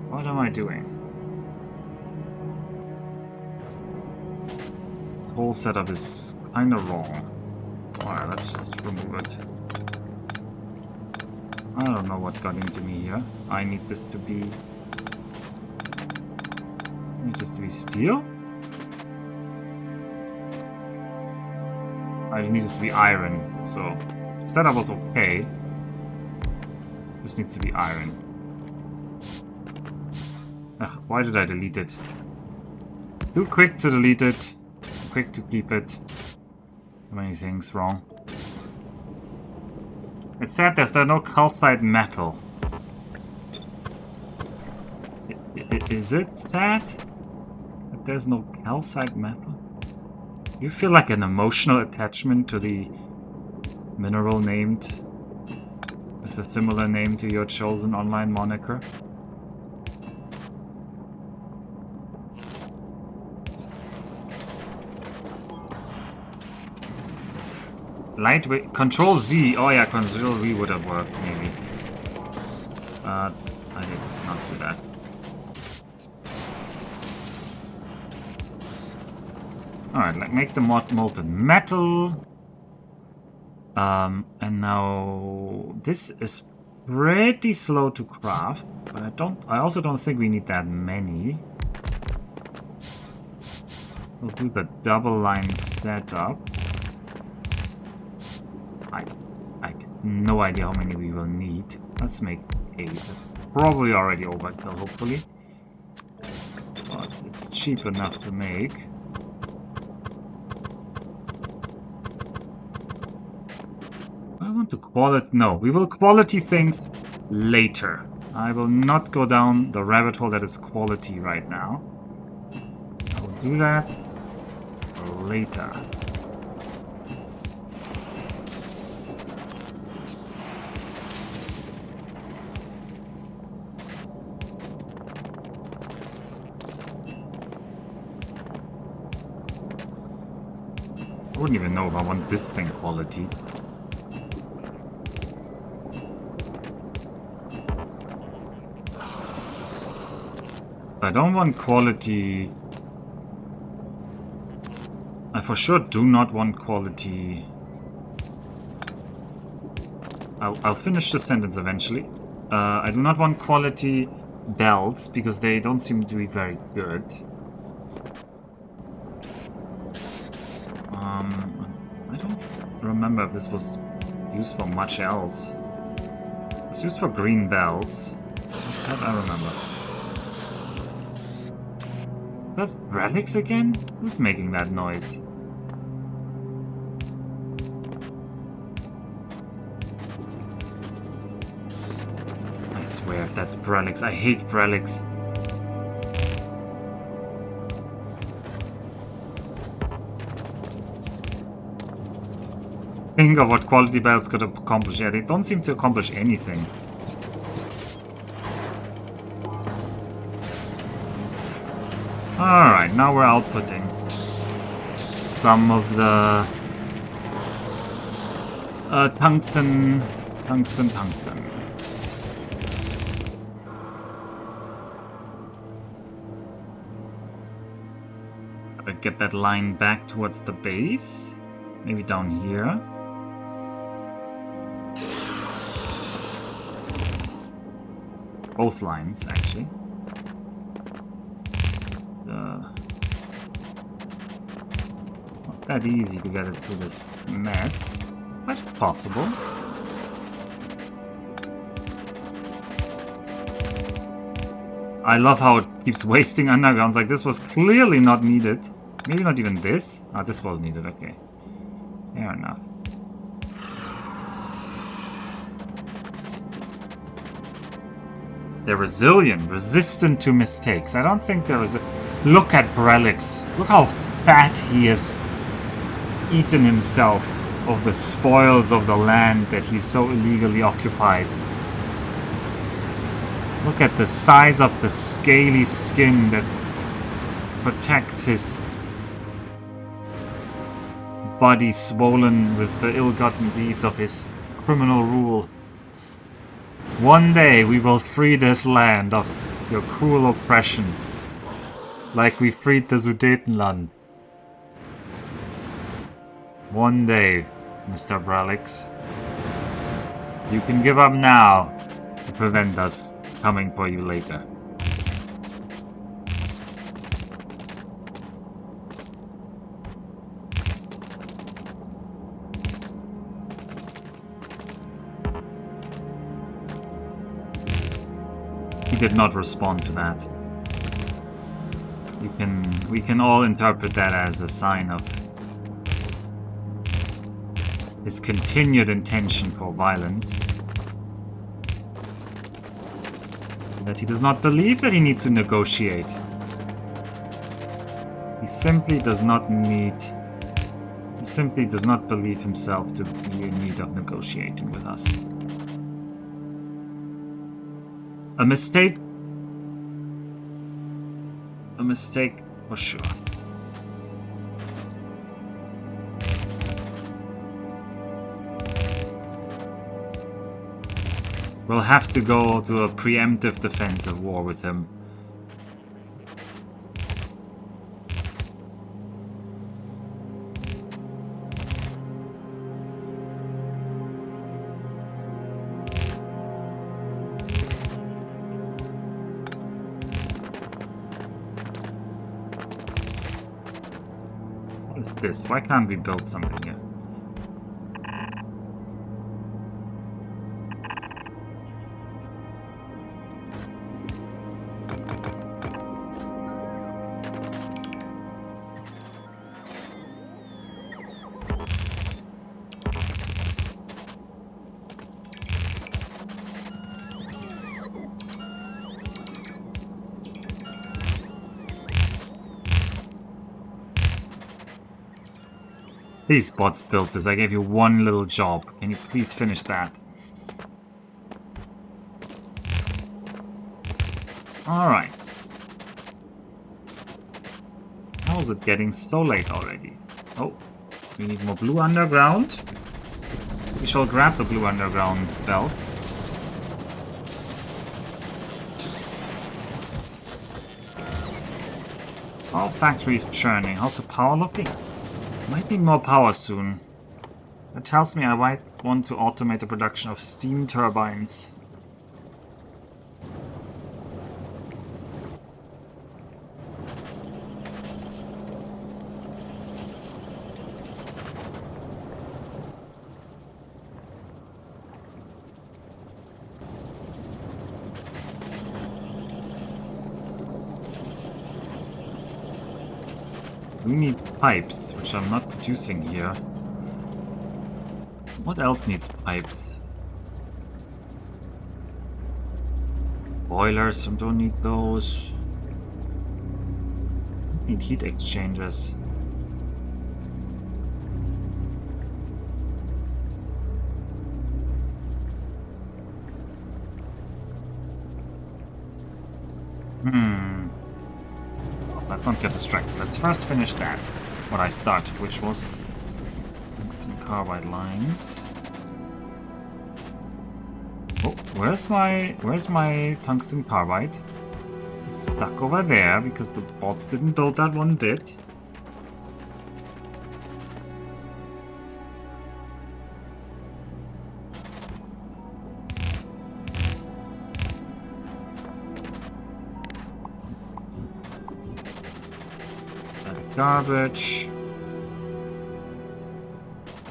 What am I doing? This whole setup is kind of wrong. Alright, let's just remove it. I don't know what got into me here. I need this to be... just to be steel? I need this to be iron, so... the setup was okay. This needs to be iron. Ugh, why did I delete it? Too quick to delete it. Quick to keep it. Too many things wrong. It's sad there's no calcite metal. Is it sad that there's no calcite metal? Do you feel like an emotional attachment to the mineral named with a similar name to your chosen online moniker? Lightweight. Control Z. Oh yeah, Control V would have worked, maybe. I did not do that. Alright, like make the molten metal. And now this is pretty slow to craft, but I also don't think we need that many. We'll do the double line setup. I have no idea how many we will need. Let's make 8. That's probably already overkill, hopefully. But it's cheap enough to make. I want to quality. No, we will quality things later. I will not go down the rabbit hole that is quality right now. I will do that later. I wouldn't even know if I want this thing quality. I don't want quality. I for sure do not want quality. I'll finish the sentence eventually. I do not want quality belts because they don't seem to be very good. I don't remember if this was used for much else. It was used for green belts. That I remember. Is that relics again? Who's making that noise? I swear if that's Brelix, I hate Brelix. Think of what quality belts could accomplish. Yeah, they don't seem to accomplish anything. Alright, now we're outputting some of the tungsten. Gotta get that line back towards the base. Maybe down here. Both lines, actually. Not that easy to get it through this mess, but it's possible. I love how it keeps wasting undergrounds. Like, this was clearly not needed. Maybe not even this. Ah, this was needed, okay. Fair enough. They're resilient, resistant to mistakes. I don't think there is a... Look at Brelix. Look how fat he has eaten himself of the spoils of the land that he so illegally occupies. Look at the size of the scaly skin that protects his body swollen with the ill-gotten deeds of his criminal rule. One day we will free this land of your cruel oppression, like we freed the Sudetenland. One day, Mr. Brelix. You can give up now to prevent us coming for you later. He did not respond to that. We can all interpret that as a sign of his continued intention for violence. That he does not believe that he needs to negotiate. He simply does not believe himself to be in need of negotiating with us. A mistake for sure. We'll have to go to a preemptive defensive war with him. What is this? Why can't we build something here? These bots built this. I gave you one little job. Can you please finish that? Alright. How is it getting so late already? Oh, we need more blue underground. We shall grab the blue underground belts. Our factory is churning. How's the power looking? Might need more power soon. That tells me I might want to automate the production of steam turbines. We need pipes, which I'm not producing here. What else needs pipes? Boilers, I don't need those. Need heat exchangers. Let's not get distracted. Let's first finish that. What I started, which was tungsten carbide lines. Oh, where's my tungsten carbide? It's stuck over there because the bots didn't build that one bit. Garbage.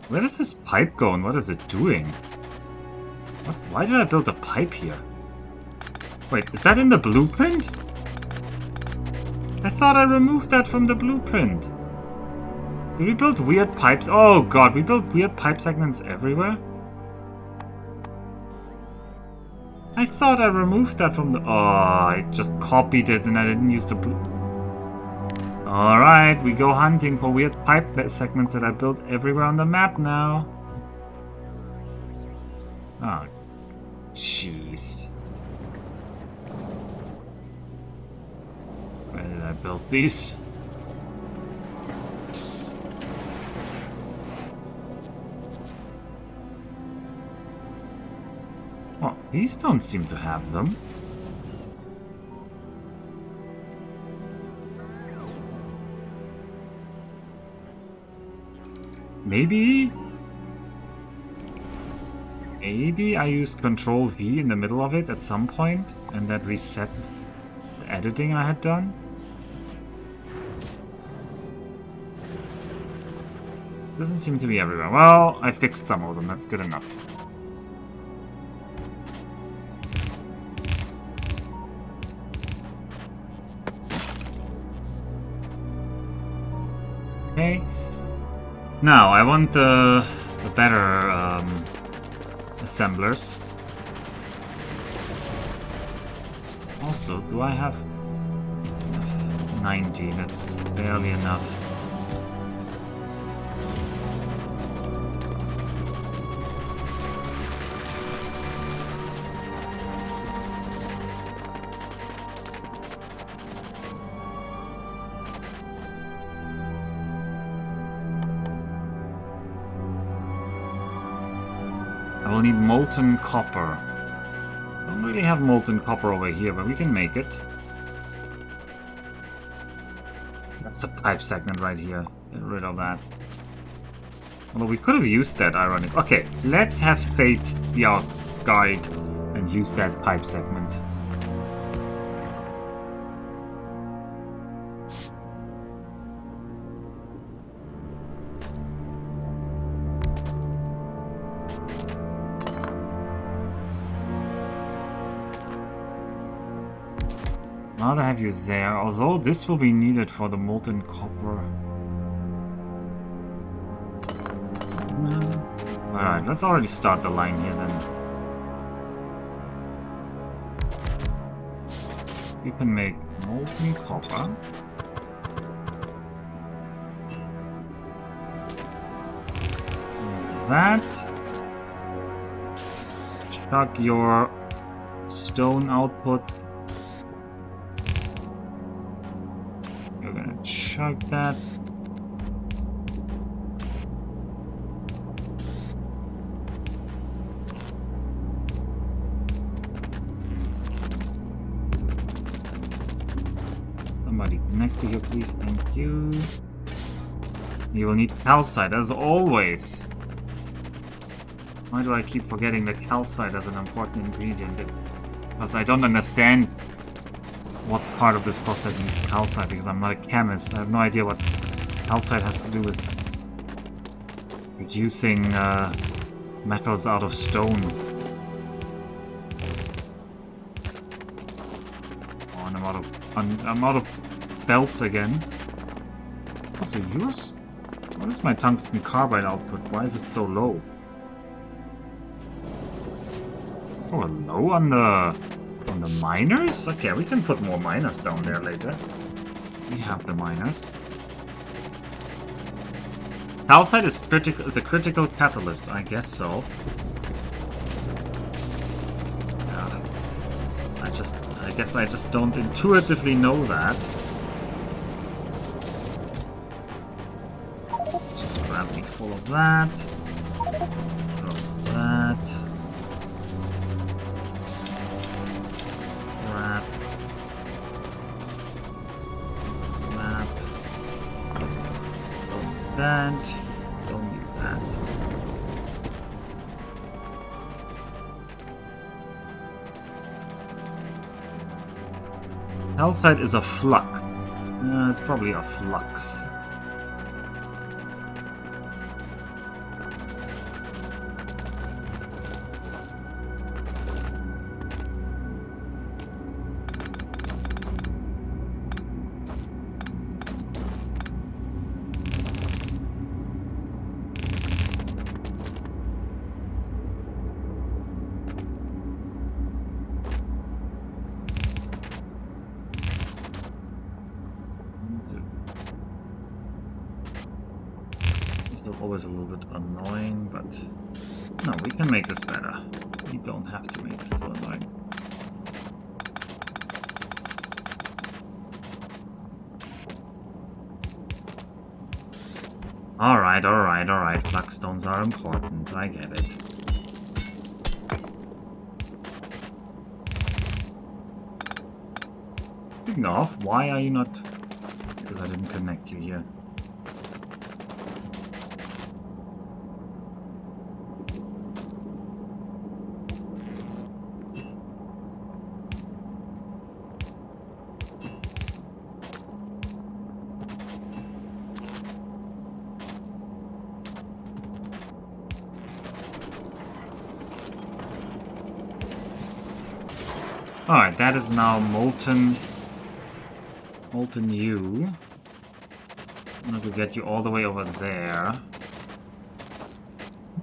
Where does this pipe go and what is it doing? What? Why did I build a pipe here? Wait, is that in the blueprint? I thought I removed that from the blueprint. Did we build weird pipes? Oh god, we built weird pipe segments everywhere? I thought I removed that from the... Oh, I just copied it and I didn't use the blue... Alright, we go hunting for weird pipe segments that I built everywhere on the map now. Oh, jeez. Where did I build these? Oh, these don't seem to have them. Maybe I used Control V in the middle of it at some point and that reset the editing I had done. Doesn't seem to be everywhere. Well, I fixed some of them, that's good enough. Okay. Now, I want the the better assemblers. Also, do I have 90? That's barely enough. I will need molten copper. Don't really have molten copper over here, but we can make it. That's a pipe segment right here. Get rid of that. Although we could have used that, ironic. Okay, let's have fate be our guide and use that pipe segment. Now that I have you there, although this will be needed for the molten copper. Alright, let's already start the line here then. We can make molten copper. That. Chuck your stone output. You're gonna chuck that. Somebody connect to you, please. Thank you. You will need calcite, as always. Why do I keep forgetting that calcite as an important ingredient? Because I don't understand what part of this process needs calcite, because I'm not a chemist. I have no idea what calcite has to do with reducing metals out of stone. Oh, and I'm out of belts again. Also, yours? What is my tungsten carbide output? Why is it so low? Oh, low on the miners? Okay, we can put more miners down there later. We have the miners. Calcite is a critical catalyst, I guess so. Yeah. I guess I just don't intuitively know that. Let's just grab me full of that. Full of that. That. Don't need that. Calcite is a flux. It's probably a flux. Always a little bit annoying, but no, we can make this better. We don't have to make this so annoying. Alright. Flux stones are important. I get it. Speaking of, why are you not... Because I didn't connect you here. Alright, that is now molten U. I'm going to get you all the way over there.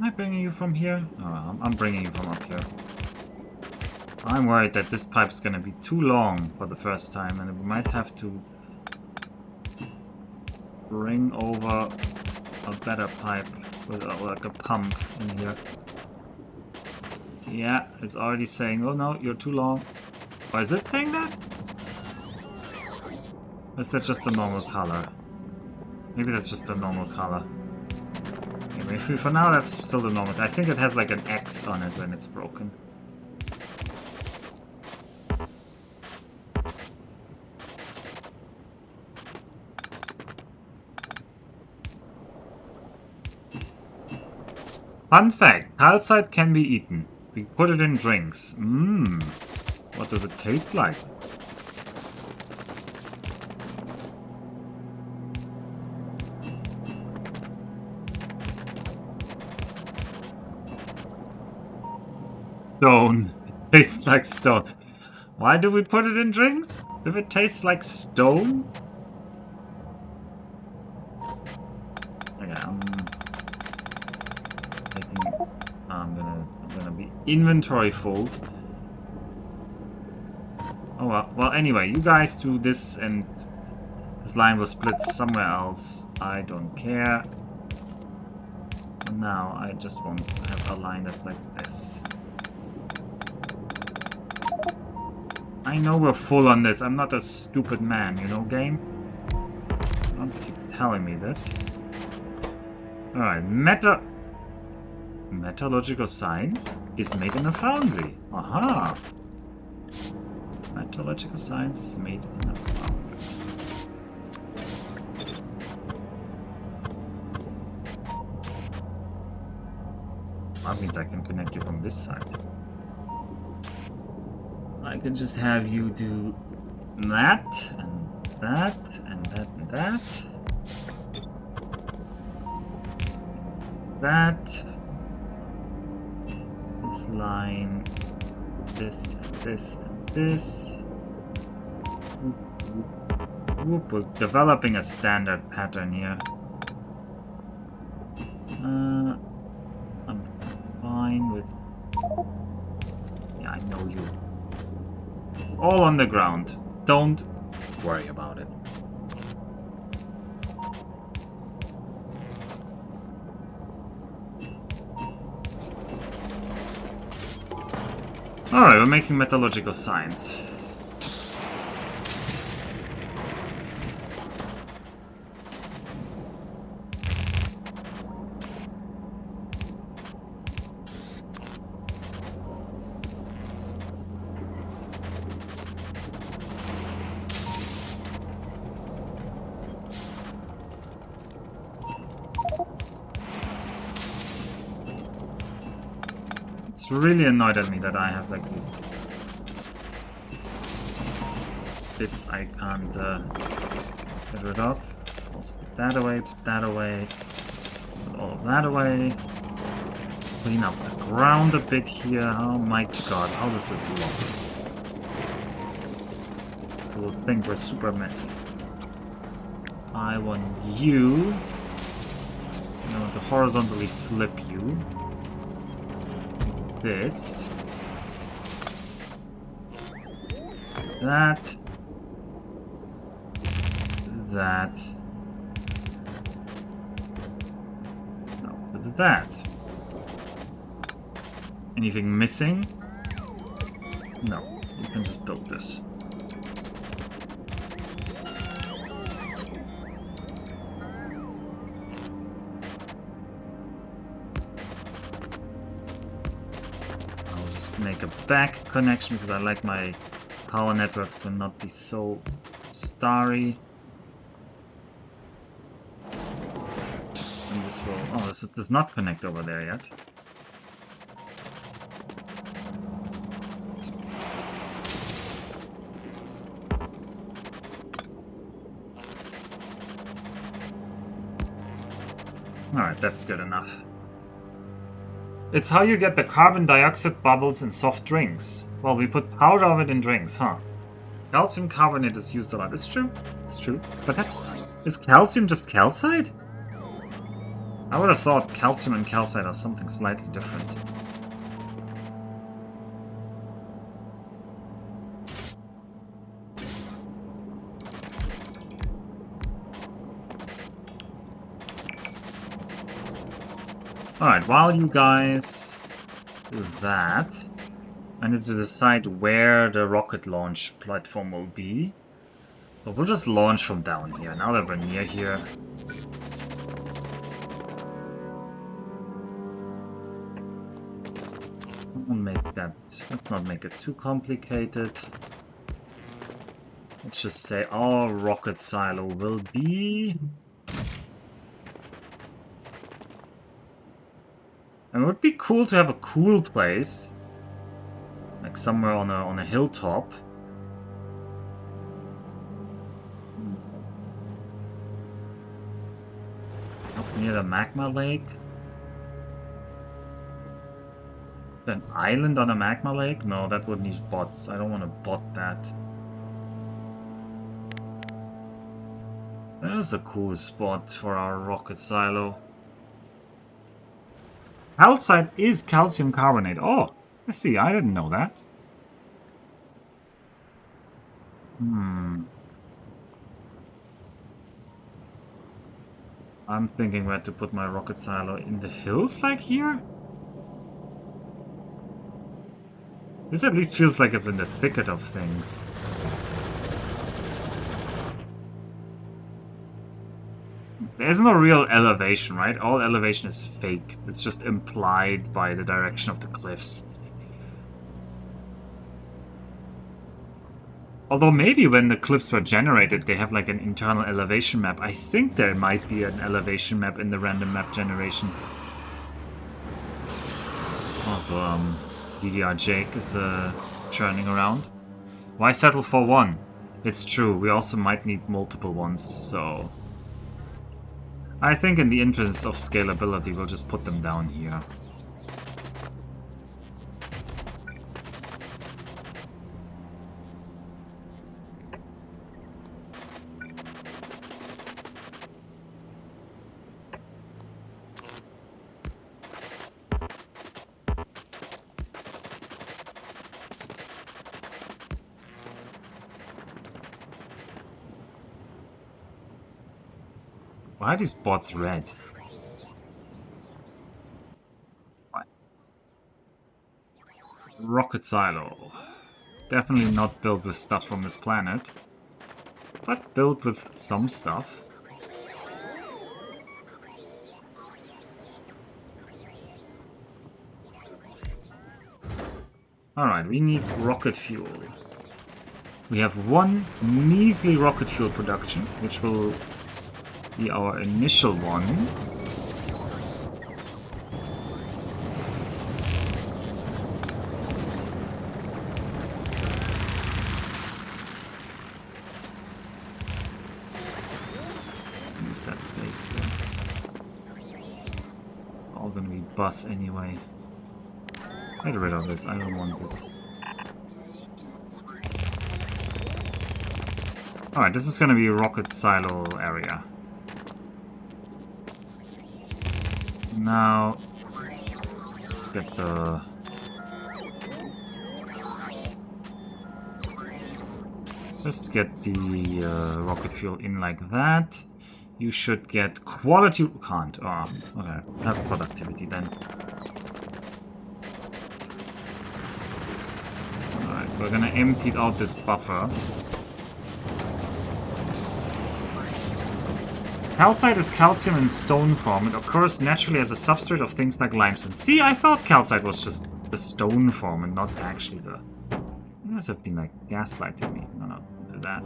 Am I bringing you from here? Oh, I'm bringing you from up here. I'm worried that this pipe's gonna be too long for the first time, and we might have to bring over a better pipe with like a pump in here. Yeah, it's already saying, oh no, you're too long. Or is it saying that? Or is that just a normal color? Maybe that's just a normal color. Maybe for now that's still the normal. I think it has like an X on it when it's broken. Fun fact, calcite can be eaten. We put it in drinks. Mmm. What does it taste like? Stone. Tastes like stone. Why do we put it in drinks? If it tastes like stone? Okay, I'm gonna be inventory full. Oh well, anyway, you guys do this and this line will split somewhere else. I don't care. Now I just want to have a line that's like this. I know we're full on this. I'm not a stupid man, you know, game? You don't keep telling me this. Alright, metallurgical science is made in a foundry. Aha! Metallurgical science is made in a foundry. That means I can connect you from this side. I can just have you do that, and that, and that, and that. That. This line. This, and this, and this. Whoop. We're developing a standard pattern here. I'm fine with... Yeah, I know you. It's all on the ground. Don't worry about it. Alright, we're making metallurgical science. It's really annoyed at me that I have like these bits I can't get rid of. Also put that away, put all of that away. Clean up the ground a bit here. Oh my god, how does this look? I will think we're super messy. I want you. I want to horizontally flip you. This. That. That. No, but that. Anything missing? No, you can just build this. Make a back connection because I like my power networks to not be so starry. And this will... Oh, this does not connect over there yet. Alright, that's good enough. It's how you get the carbon dioxide bubbles in soft drinks. Well, we put powder of it in drinks, huh? Calcium carbonate is used a lot. It's true. It's true. But that's... Is calcium just calcite? I would have thought calcium and calcite are something slightly different. Alright, while you guys do that, I need to decide where the rocket launch platform will be. But we'll just launch from down here, now that we're near here. Let's not make it too complicated. Let's just say our rocket silo will be... And it would be cool to have a cool place. Like somewhere on a hilltop. Up near the magma lake. An island on a magma lake? No, that would need bots. I don't want to bot that. There's a cool spot for our rocket silo. Calcite is calcium carbonate. Oh, I see. I didn't know that. I'm thinking where to put my rocket silo. In the hills, like here? This at least feels like it's in the thicket of things. There's no real elevation, right? All elevation is fake. It's just implied by the direction of the cliffs. Although maybe when the cliffs were generated, they have like an internal elevation map. I think there might be an elevation map in the random map generation. Also, DDR Jake is churning around. Why settle for one? It's true, we also might need multiple ones, so... I think in the interest of scalability, we'll just put them down here. Why are these bots red? What? Rocket silo. Definitely not built with stuff from this planet. But built with some stuff. Alright, we need rocket fuel. We have one measly rocket fuel production, which will be our initial one. Use that space there. It's all gonna be bus anyway. Get rid of this, I don't want this. Alright, this is gonna be a rocket silo area. Now, let's get the... Just get the rocket fuel in like that. You should get quality... Can't. Oh, okay. Have productivity then. Alright, we're gonna empty out this buffer. Calcite is calcium in stone form. It occurs naturally as a substrate of things like limestone. See, I thought calcite was just the stone form and not actually the... You guys have been like gaslighting me. No, don't do that.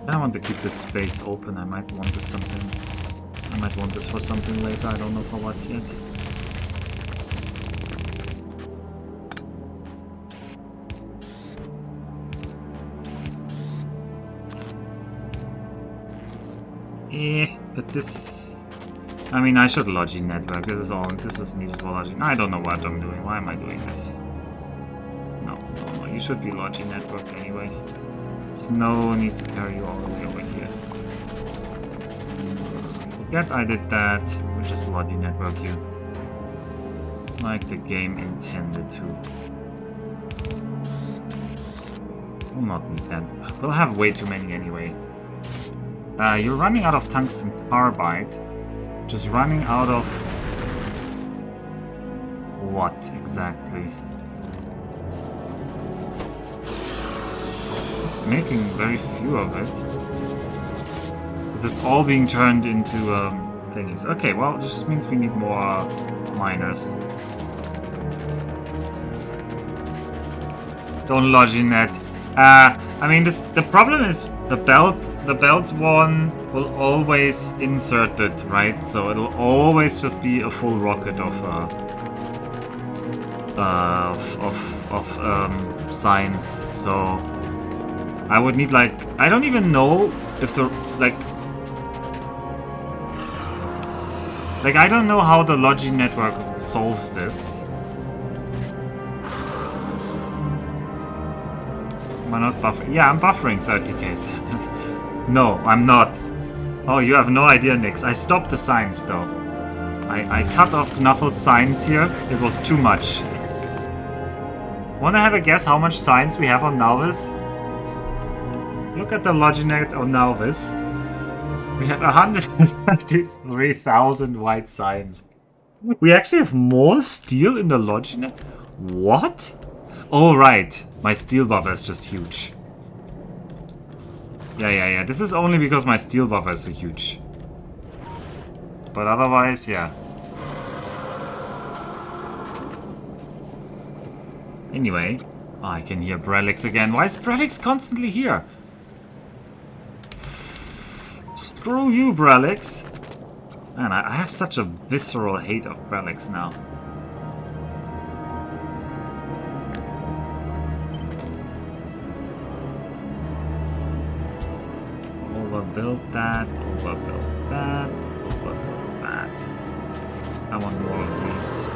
I want to keep this space open. I might want this for something later. I don't know for what yet. But this I mean, I should logic network. This is needed for logic. I don't know what I'm doing. Why am I doing this? No. You should be logic network anyway. There's no need to carry you all the way over here. Forget I did that. We'll just logic network you. Like the game intended to. We'll not need that. We'll have way too many anyway. You're running out of tungsten carbide. Just running out of... what exactly? Just making very few of it. Because it's all being turned into thingies. Okay, well, this just means we need more miners. Don't lodge in that. I mean, the problem is the belt one will always insert it, right? So it'll always just be a full rocket of signs. So I would need, like, I don't even know if the like I don't know how the logic network solves this. Am I not buffering? Yeah, I'm buffering 30k. No, I'm not. Oh, you have no idea, Nix. I stopped the signs, though. I cut off Knuffle's signs here. It was too much. Wanna have a guess how much signs we have on Nalvis? Look at the Loginet on Nalvis. We have 133,000 white signs. We actually have more steel in the Loginet? What? Oh, right. My steel buffer is just huge. Yeah. This is only because my steel buffer is so huge. But otherwise, yeah. Anyway. Oh, I can hear Brelix again. Why is Brelix constantly here? Screw you, Brelix. Man, I have such a visceral hate of Brelix now. Overbuild that, overbuild that, overbuild that. I want more of these.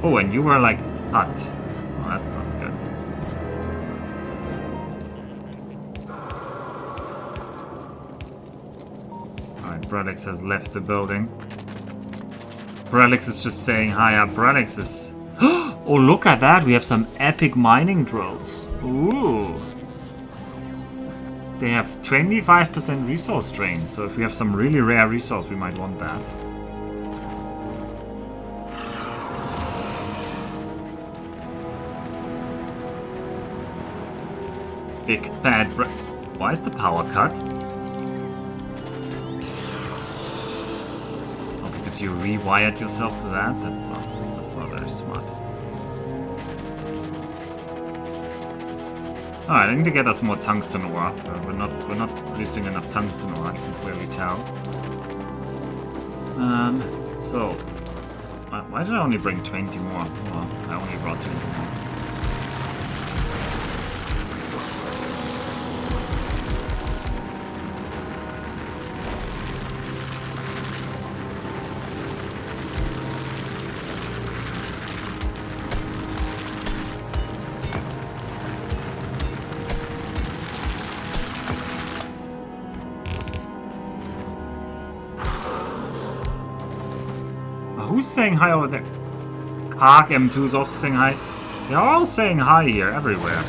Oh, and you were like hot. Oh, that's not good. Alright, Brelix has left the building. Brelix is just saying hi. Brelix is... Oh, look at that! We have some epic mining drills. Ooh. They have 25% resource drain, so if we have some really rare resource, we might want that. Big fat Why is the power cut? Oh, because you rewired yourself to that? That's not very smart. Alright, I need to get us more tungsten ore. We're not producing enough tungsten ore, I can clearly tell. So why did I only bring 20 more? Well, I only brought 20 more. Who's saying hi over there? Kark M2 is also saying hi. They're all saying hi here, everywhere.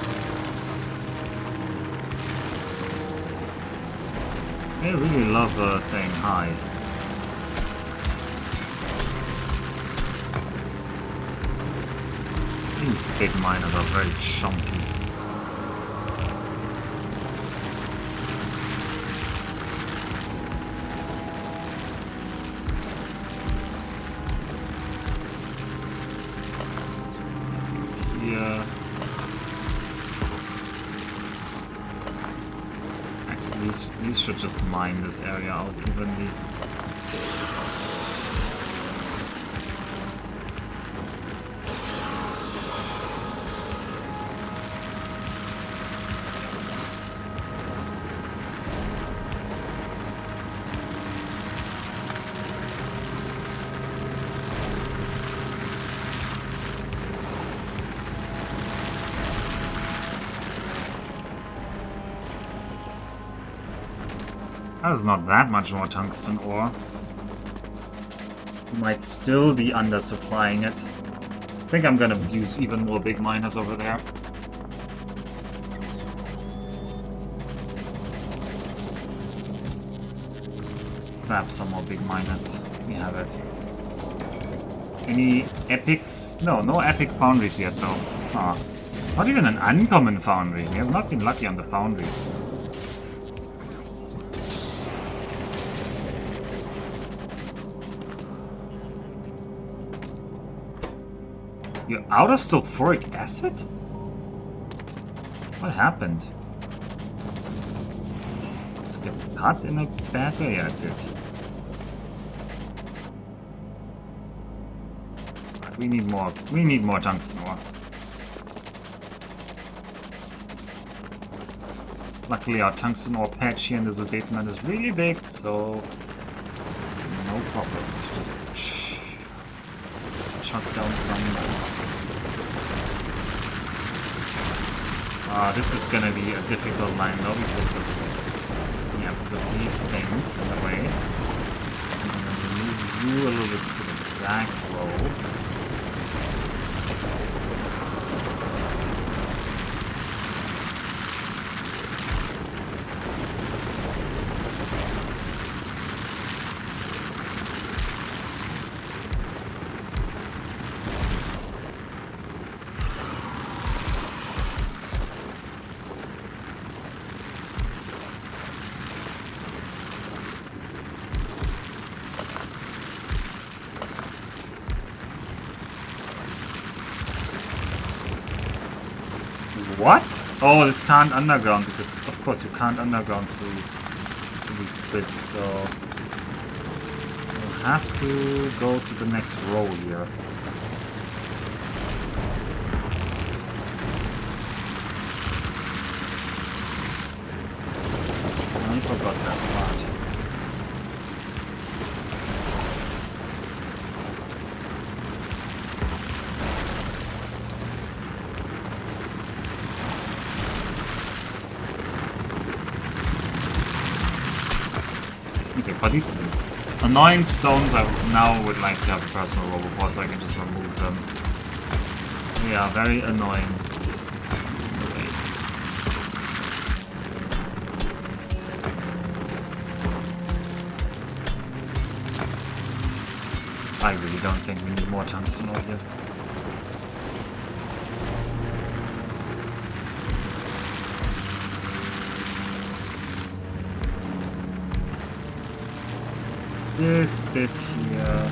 They really love saying hi. These big miners are very chunky. These should just mine this area out evenly. That's not that much more tungsten ore. Might still be undersupplying it. I think I'm gonna use even more big miners over there. Grab some more big miners. We have it. Any epics? No, no epic foundries yet though. Ah. Not even an uncommon foundry. We have not been lucky on the foundries. You're out of sulfuric acid? What happened? Let's get cut in a bad way. Yeah, it did. Right, we need more. We need more tungsten ore. Luckily, our tungsten ore patch here in the Sudetenland is really big, so no problem to just chuck down some. This is gonna be a difficult line though because of these things in the way. So I'm gonna move you a little bit to the back row. What? Oh, this can't underground because, of course, you can't underground through these bits, so we'll have to go to the next row here. I forgot that part. But these annoying stones, I now would like to have a personal roboport so I can just remove them. They are very annoying. I really don't think we need more tungsten over here. This bit here.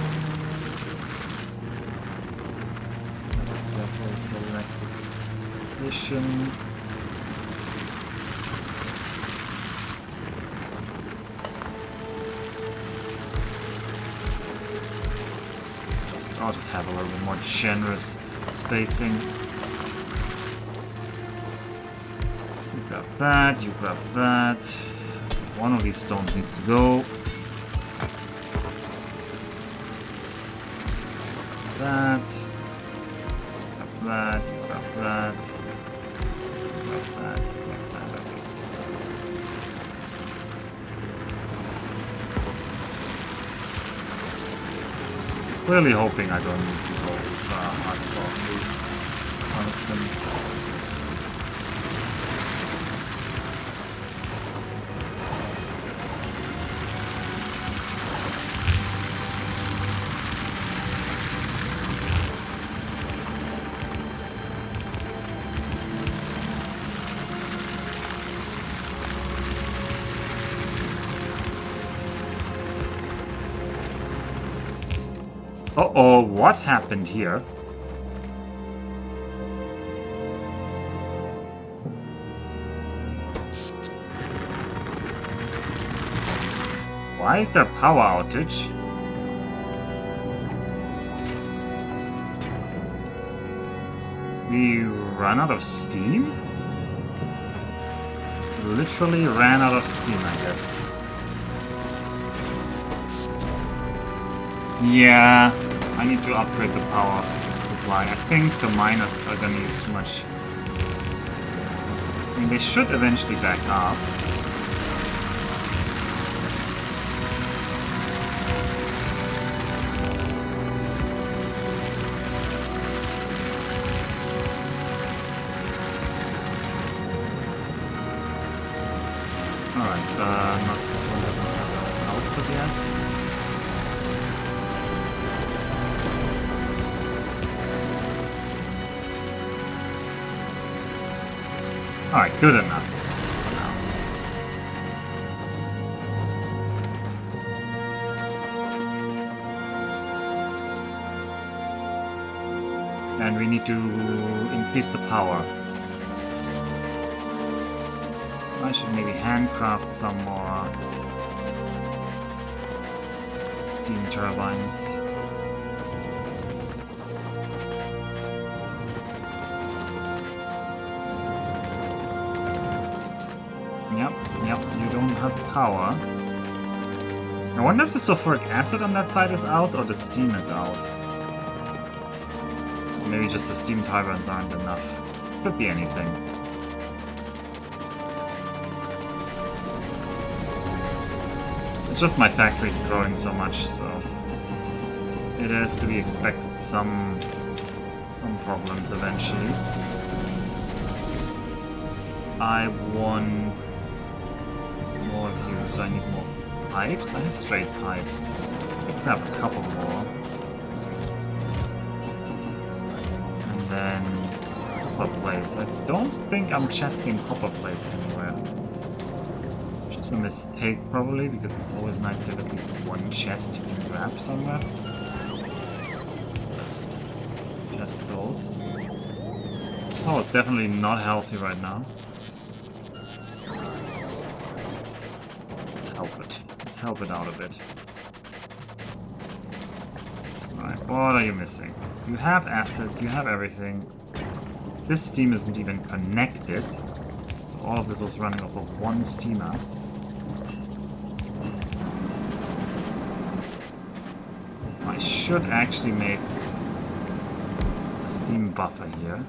Therefore, select a position. I'll just have a little bit more generous spacing. You grab that, you grab that. One of these stones needs to go. That, grab that, grab that, grab that, grab that. Really hoping I don't need to go ultra hardcore on these constants. Uh-oh, what happened here? Why is there power outage? We ran out of steam? Literally ran out of steam, I guess. Yeah, I need to upgrade the power supply. I think the miners are gonna use too much. I mean, they should eventually back up. Alright, not this one doesn't have an output yet. Alright, good enough for now. And we need to increase the power. I should maybe handcraft some more steam turbines. Yep, you don't have power. I wonder if the sulfuric acid on that side is out or the steam is out. Or maybe just the steam turbines aren't enough. Could be anything. It's just my factory's growing so much, so it is to be expected some problems eventually. I want more of you, so I need more pipes. I have straight pipes. I can grab a couple more. And then copper plates. I don't think I'm chesting copper plates anywhere. Which is a mistake probably, because it's always nice to have at least one chest you can grab somewhere. Let's chest those. Oh, it's definitely not healthy right now. Let's help it out a bit. Alright, what are you missing? You have acid, you have everything. This steam isn't even connected. All of this was running off of one steamer. I should actually make a steam buffer here.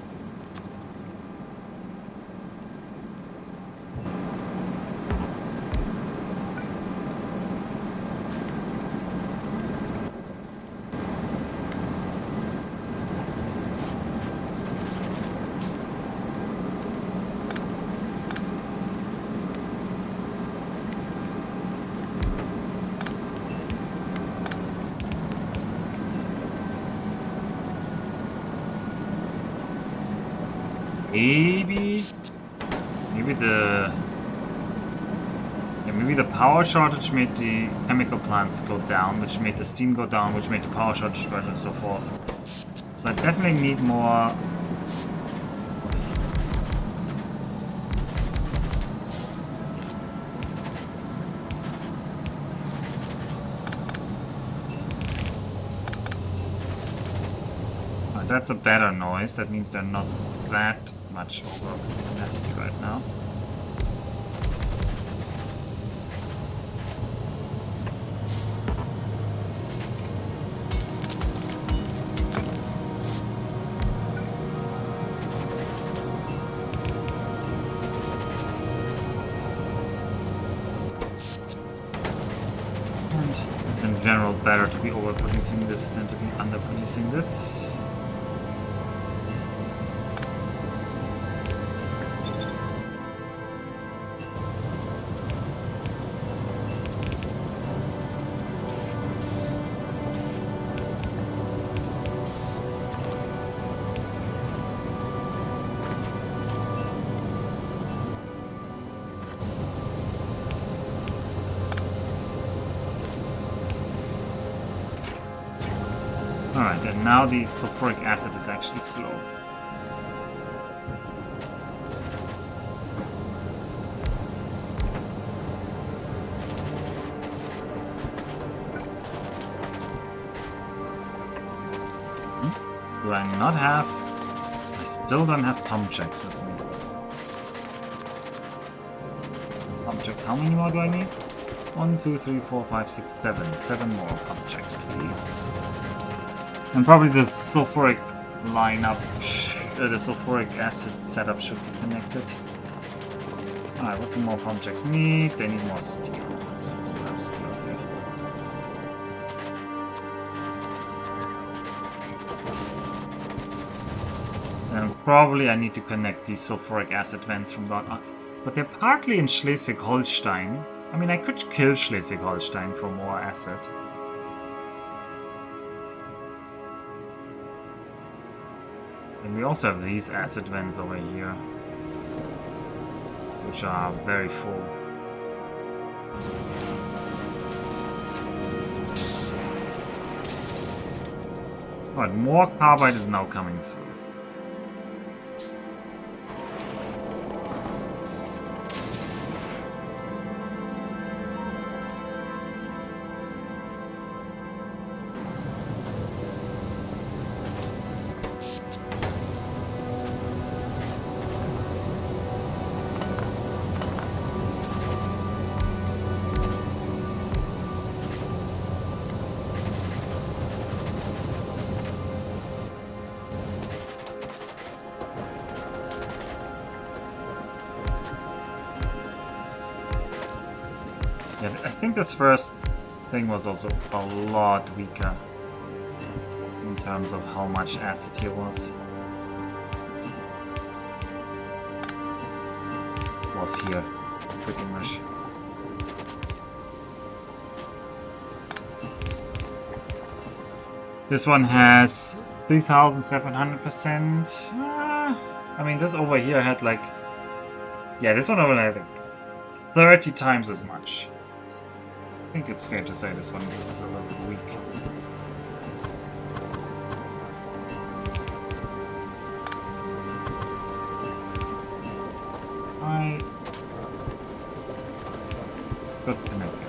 Maybe the power shortage made the chemical plants go down, which made the steam go down, which made the power shortage go and so forth. So I definitely need more. That's a better noise. That means they're not that much over capacity right now. And it's in general better to be overproducing this than to be underproducing this. Alright, and now the sulfuric acid is actually slow. Do I not have... I still don't have pump checks with me. Pump checks, how many more do I need? 1, 2, 3, 4, 5, 6, 7. 7 more pump checks, please. And probably the sulfuric lineup, the sulfuric acid setup should be connected. Alright, what do more pump checks need? They need more steel. Grab steel here. And probably I need to connect these sulfuric acid vents from that. But they're partly in Schleswig-Holstein. I mean, I could kill Schleswig-Holstein for more acid. And we also have these acid vents over here, which are very full. Alright, more carbide is now coming through. Yeah, I think this first thing was also a lot weaker in terms of how much acid here was here, pretty much. This one has 3,700%. I mean, this over here had like, yeah, this one over there had like 30 times as much. I think it's fair to say this one is a little bit weak. Good connecting.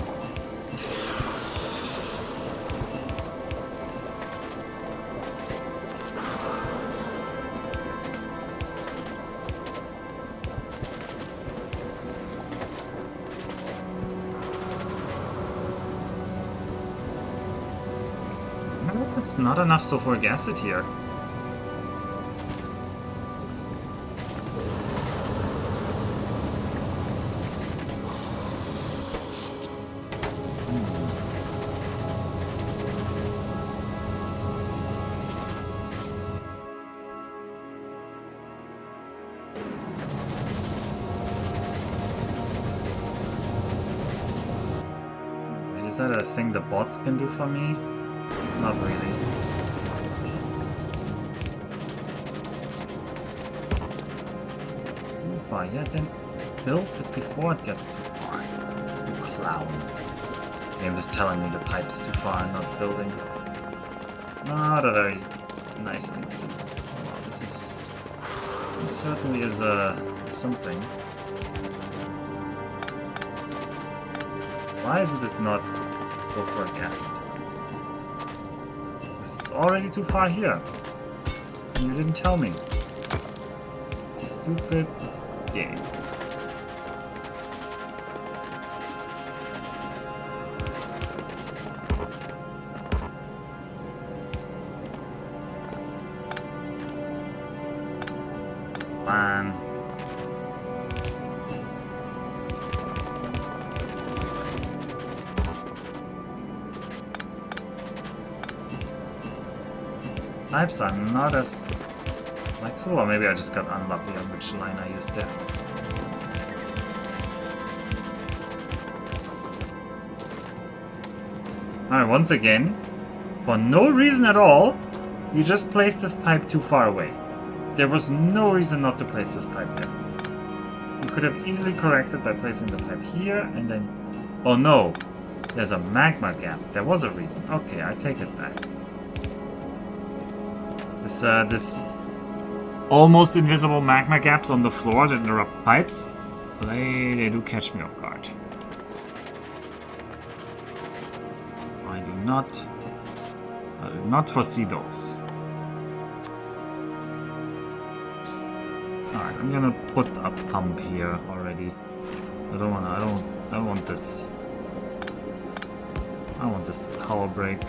No, it's not enough sulfuric acid here. Is that a thing the bots can do for me? Not really. Too far, yeah, then build it before it gets too far. You clown. Game is telling me the pipe is too far and not building. Not a very nice thing to do. This certainly is something. Why isn't this not sulfuric acid? It's already too far here. You didn't tell me. Stupid game. Man. Pipes are not as flexible, or maybe I just got unlucky on which line I used there. Alright, once again, for no reason at all, you just placed this pipe too far away. There was no reason not to place this pipe there. You could have easily corrected by placing the pipe here, and then... Oh no! There's a magma gap. There was a reason. Okay, I take it back. This almost invisible magma gaps on the floor that interrupt pipes, they do catch me off guard. I do not foresee those. Alright, I'm gonna put a pump here already. So I don't want this. I want this to power break.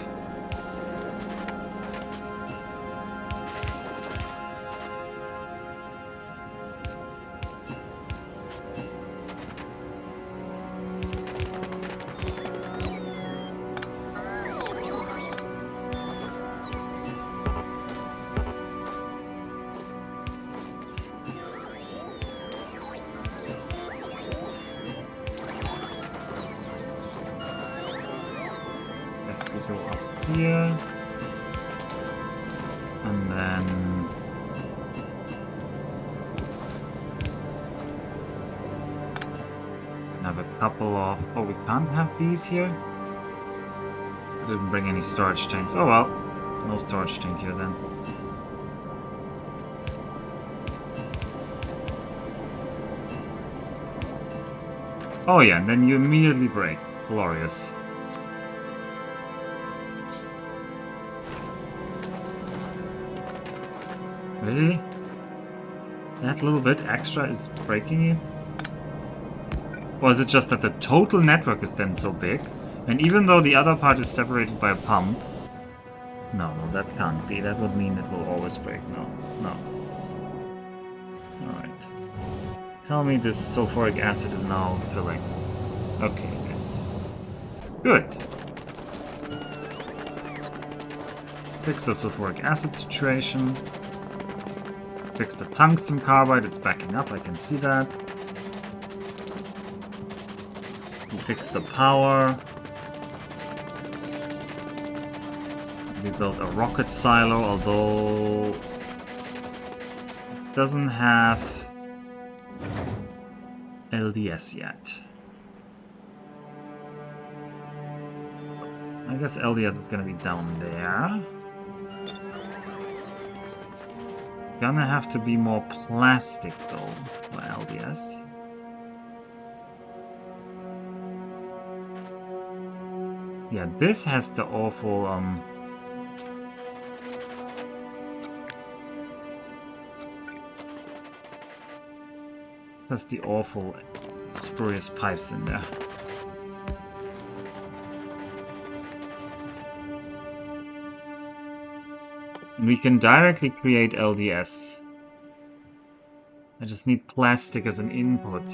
guess we go up here. And then... have a couple of... oh, we can't have these here? I didn't bring any storage tanks. Oh well, no storage tank here then. Oh yeah, and then you immediately break. Glorious. Really? That little bit extra is breaking you? Or is it just that the total network is then so big? And even though the other part is separated by a pump... no, that can't be. That would mean it will always break. No. Alright. Tell me this sulfuric acid is now filling. Okay, it is. Good. Fix the sulfuric acid situation. Fix the tungsten carbide, it's backing up, I can see that. We fix the power. We built a rocket silo, although it doesn't have LDS yet. I guess LDS is gonna be down there. Gonna have to be more plastic though for LDS. Yeah, this has the awful that's the awful spurious pipes in there. And we can directly create LDS. I just need plastic as an input.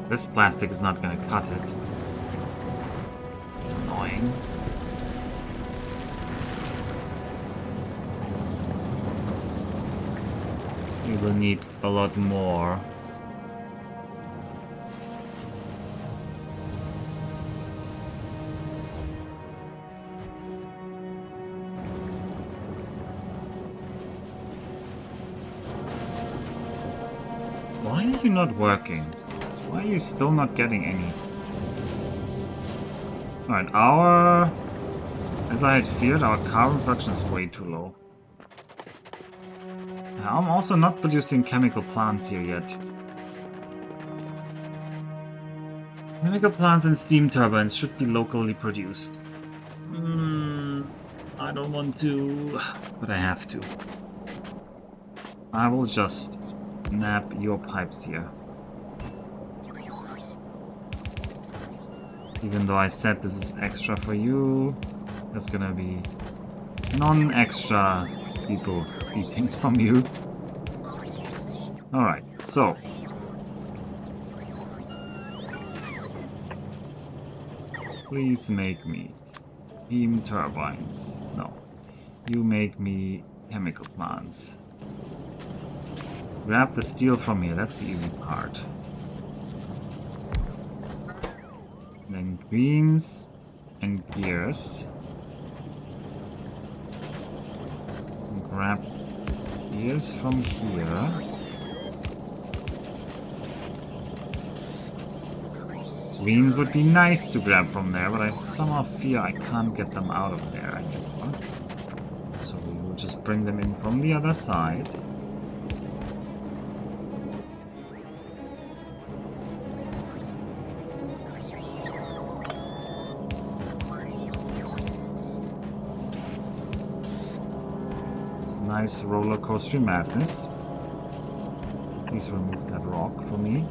This plastic is not gonna cut it. It's annoying. We will need a lot more. Why are you not working? Why are you still not getting any? Alright, as I had feared, our carbon production is way too low. I'm also not producing chemical plants here yet. Chemical plants and steam turbines should be locally produced. I don't want to, but I have to. I will just nab your pipes here. Even though I said this is extra for you, there's gonna be non-extra people eating from you. Alright, so. Please make me steam turbines. No. You make me chemical plants. Grab the steel from here, that's the easy part. Then greens and gears. And grab gears from here. Greens would be nice to grab from there, but I somehow fear I can't get them out of there anymore. So we will just bring them in from the other side. Nice roller coaster madness. Please remove that rock for me.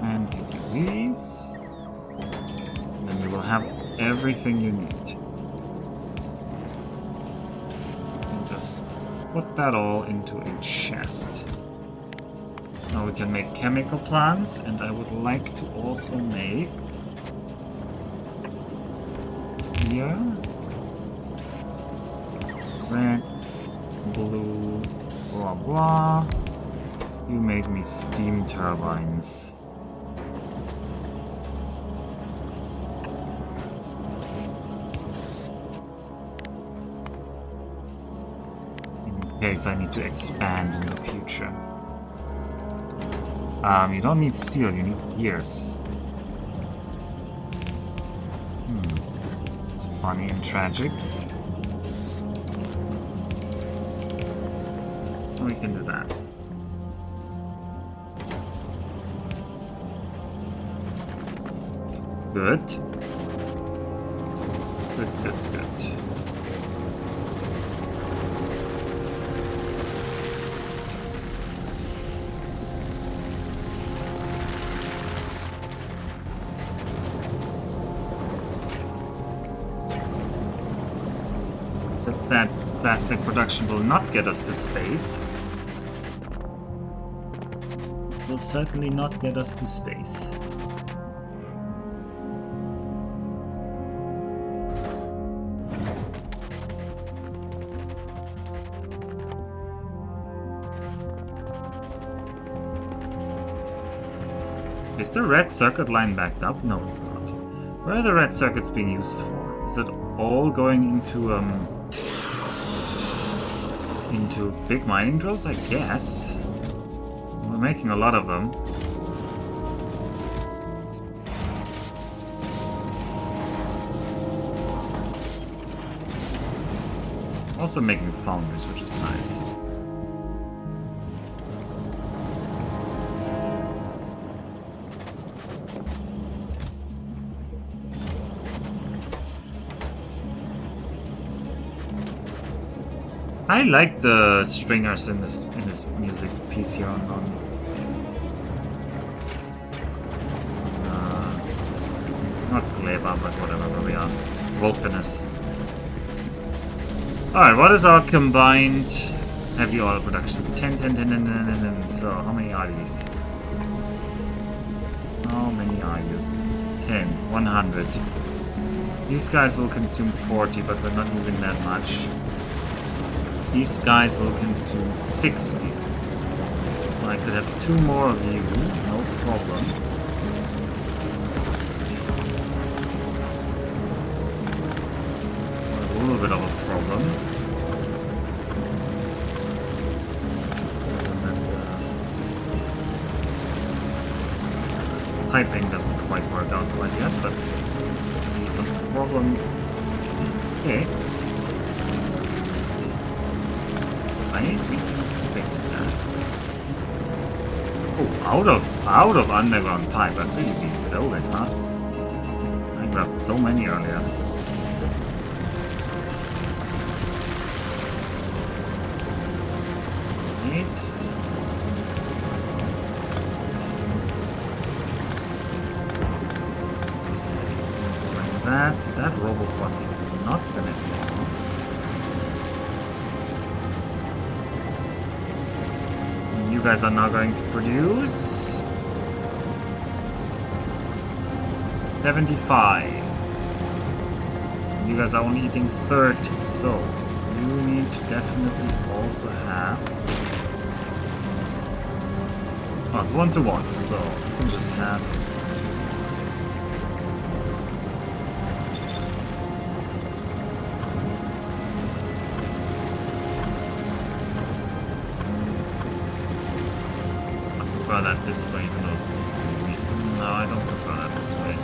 And you do these. And then you will have everything you need. And just put that all into a chest. Now we can make chemical plants, and I would like to also make here red, blue, blah blah. You make me steam turbines. In case I need to expand in the future. You don't need steel, you need gears. It's funny and tragic. We can do that. Good. Good. That plastic production will not get us to space. Will certainly not get us to space. Is the red circuit line backed up? No, it's not. Where are the red circuits being used for? Is it all going into big mining drills? I guess. We're making a lot of them. Also making foundries, which is nice. I like the stringers in this music piece here on not Gleba, but whatever where we are. Vulcanus. Alright, what is our combined heavy oil productions? 10. So how many are these? How many are you? 10, 100. These guys will consume 40, but we're not using that much. These guys will consume 60. So I could have 2 more of you, no problem. There's a little bit of a problem. Piping doesn't quite work out quite yet, but the problem fix. We can fix that. Oh, out of underground pipe. I've really been building, huh? I grabbed so many earlier. Right. Let's see. Like that robopod is not gonna be on. You guys are now going to produce 75. You guys are only eating 30, so you need to definitely also have. Oh, it's 1-to-1, so you can just have. That this way, even though it's... No, I don't prefer that this way.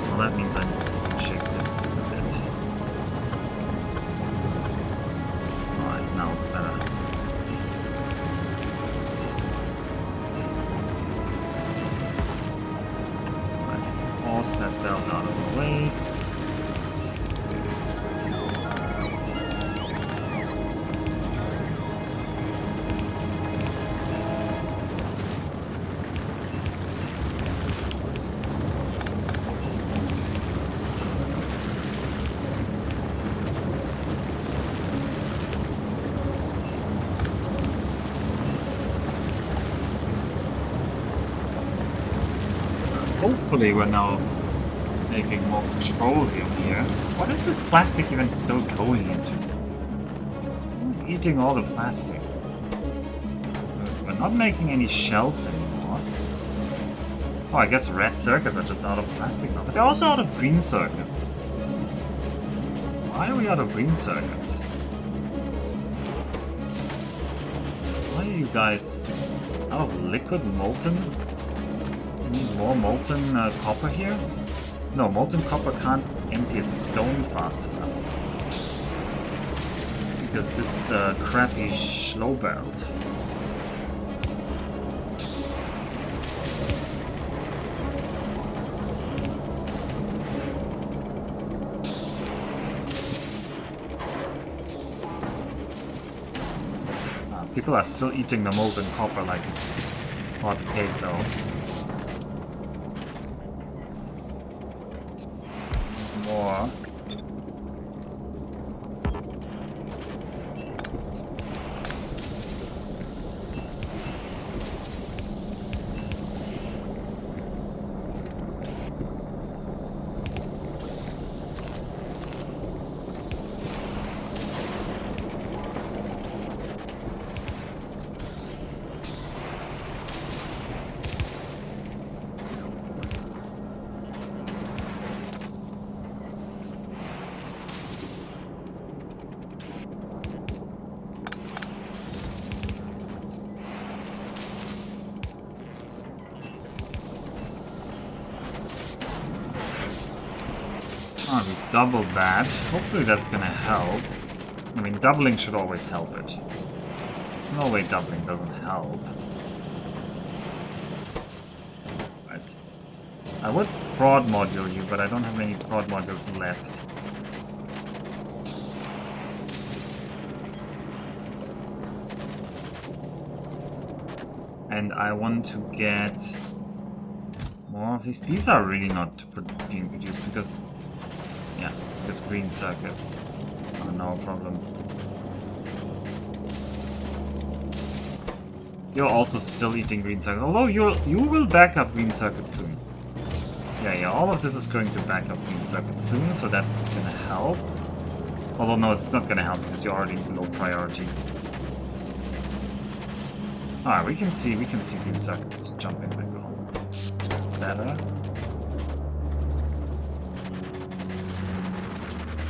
Well, that means I need to shake this a bit. Alright, now it's better. Alright, pause that belt out of the way. Hopefully we're now making more petroleum here. What is this plastic even still going into? Who's eating all the plastic? We're not making any shells anymore. Oh, I guess red circuits are just out of plastic now. But they're also out of green circuits. Why are we out of green circuits? Why are you guys out of liquid molten? We need more molten copper here? No, molten copper can't empty its stone fast enough. Because this is a crappy slow barreled. People are still eating the molten copper like it's hot cake though. More. Oh, we doubled that. Hopefully that's gonna help. I mean, doubling should always help it. There's no way doubling doesn't help. Right. I would prod module you, but I don't have any prod modules left. And I want to get more of these. These are really not being produced because... yeah, because green circuits are no problem. You're also still eating green circuits, although you will back up green circuits soon. Yeah, all of this is going to back up green circuits soon, so that's gonna help. Although no, it's not gonna help because you're already low priority. Alright, we can see green circuits jumping the goal. Better.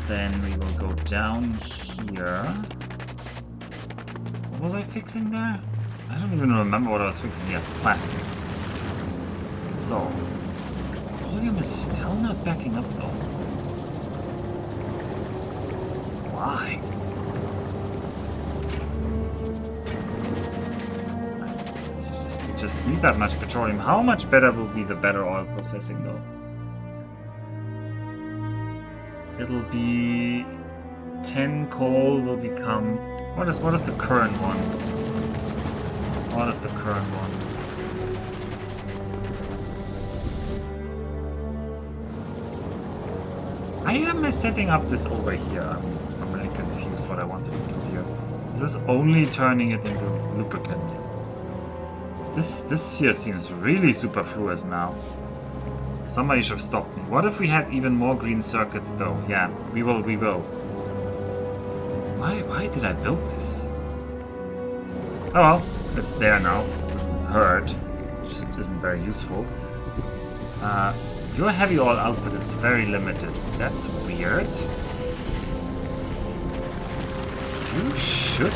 Then we will go down here. What was I fixing there? I don't even remember what I was fixing. Yes, plastic. So, volume is still not backing up though. Why? We just need that much petroleum. How much better will be the better oil processing though? It'll be 10 coal will become... What is the current one? What is the current one? I am setting up this over here. I'm really confused what I wanted to do here. This is only turning it into lubricant. This here seems really superfluous now. Somebody should have stopped me. What if we had even more green circuits though? Yeah, we will. Why did I build this? Oh well, it's there now. It doesn't hurt. It just isn't very useful. Your heavy oil output is very limited. That's weird. You should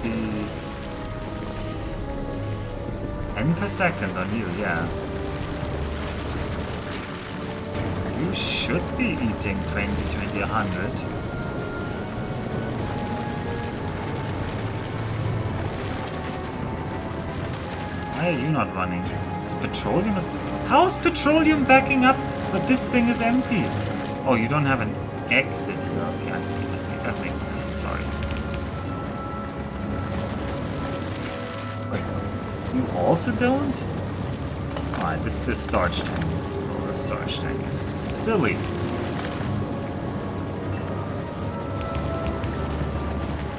be... N per second on you, yeah. You should be eating 20, 100. Why are you not running? Because petroleum is... How is petroleum backing up, but this thing is empty? Oh, you don't have an exit here. Okay, I see. That makes sense. Sorry. Wait, you also don't? Alright, this storage tank needs to go. The storage tank is silly.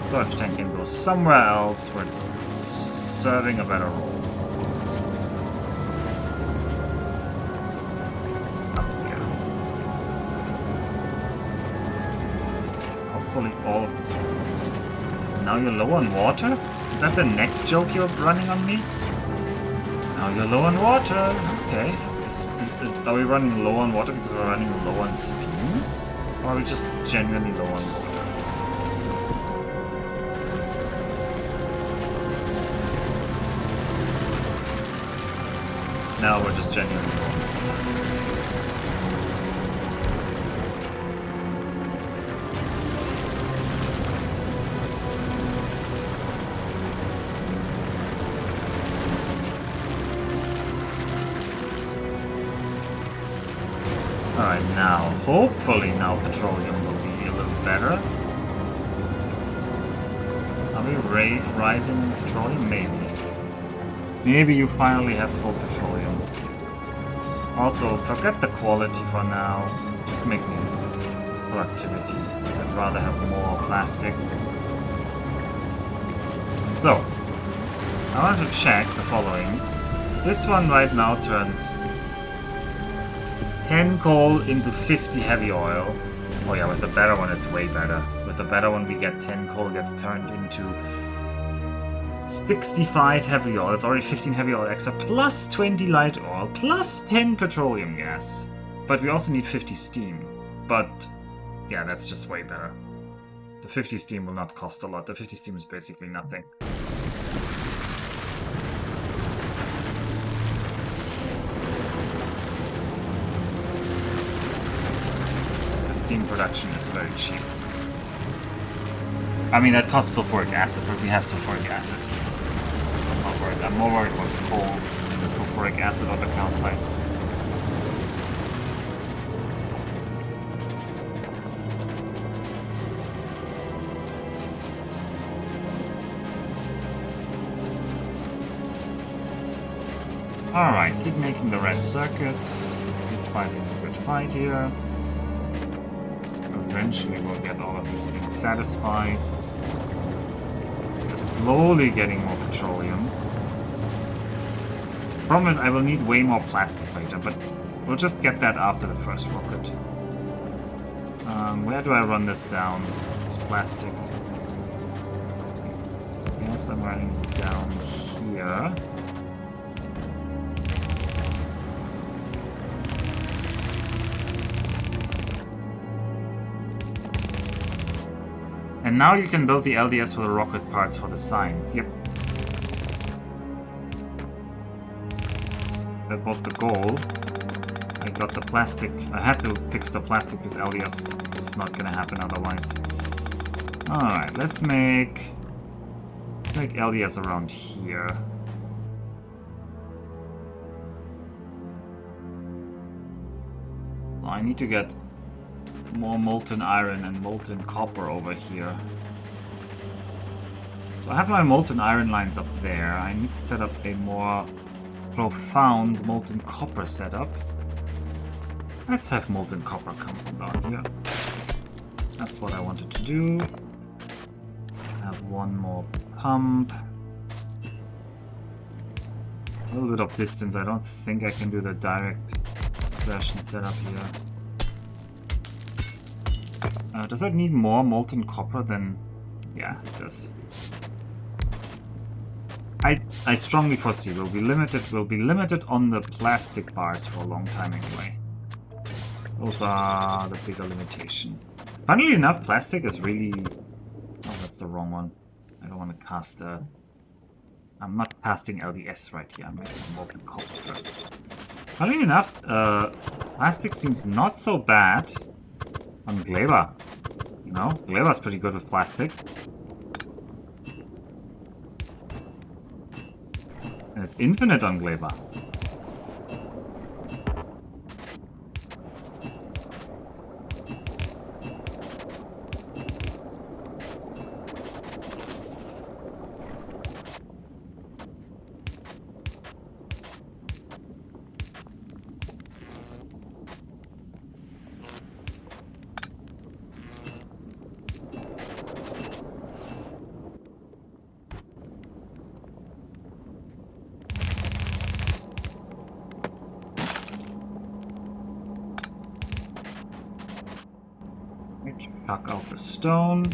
Storage tank can go somewhere else where it's serving a better role. hopefully all of them. Now you're low on water? Is that the next joke you're running on me? Now you're low on water. Okay. Are we running low on water because we're running low on steam? Or are we just genuinely low on water? No, we're just genuinely low on water. Alright, now, hopefully now petroleum will be a little better. Are we rising in petroleum? Maybe. Maybe you finally have full petroleum. Also, forget the quality for now. Just make me productivity. I'd rather have more plastic. So, I want to check the following. This one right now turns 10 coal into 50 heavy oil. Oh yeah, with the better one it's way better. With the better one we get 10 coal gets turned into 65 heavy oil. It's already 15 heavy oil extra, plus 20 light oil, plus 10 petroleum gas. But we also need 50 steam. But yeah, that's just way better. The 50 steam will not cost a lot. The 50 steam is basically nothing. Steam production is very cheap. I mean, that costs sulfuric acid, but we have sulfuric acid. I'm not worried. I'm more worried about the coal than the sulfuric acid or the calcite. Alright, keep making the red circuits. Keep fighting a good fight here. Eventually we'll get all of these things satisfied. We're slowly getting more petroleum. Problem is I will need way more plastic later, but we'll just get that after the first rocket. Where do I run this down? This plastic. Yes, I'm running down here. And now you can build the LDS for the rocket parts for the signs. Yep. That was the goal. I got the plastic. I had to fix the plastic because LDS was not gonna happen otherwise. Alright, let's make LDS around here. So I need to get more molten iron and molten copper over here. So I have my molten iron lines up there. I need to set up a more profound molten copper setup. Let's have molten copper come from down here. That's what I wanted to do. Have one more pump. A little bit of distance. I don't think I can do the direct exertion setup here. Does that need more molten copper than... Yeah, it does. I strongly foresee we'll be limited on the plastic bars for a long time anyway. Those are the bigger limitation. Funnily enough, plastic is really... Oh, that's the wrong one. I don't want to cast a... I'm not casting LDS right here. I'm making molten copper first. Funnily enough, plastic seems not so bad on Gleba. You know, Gleba's pretty good with plastic. And it's infinite on Gleba. Chuck out the stone.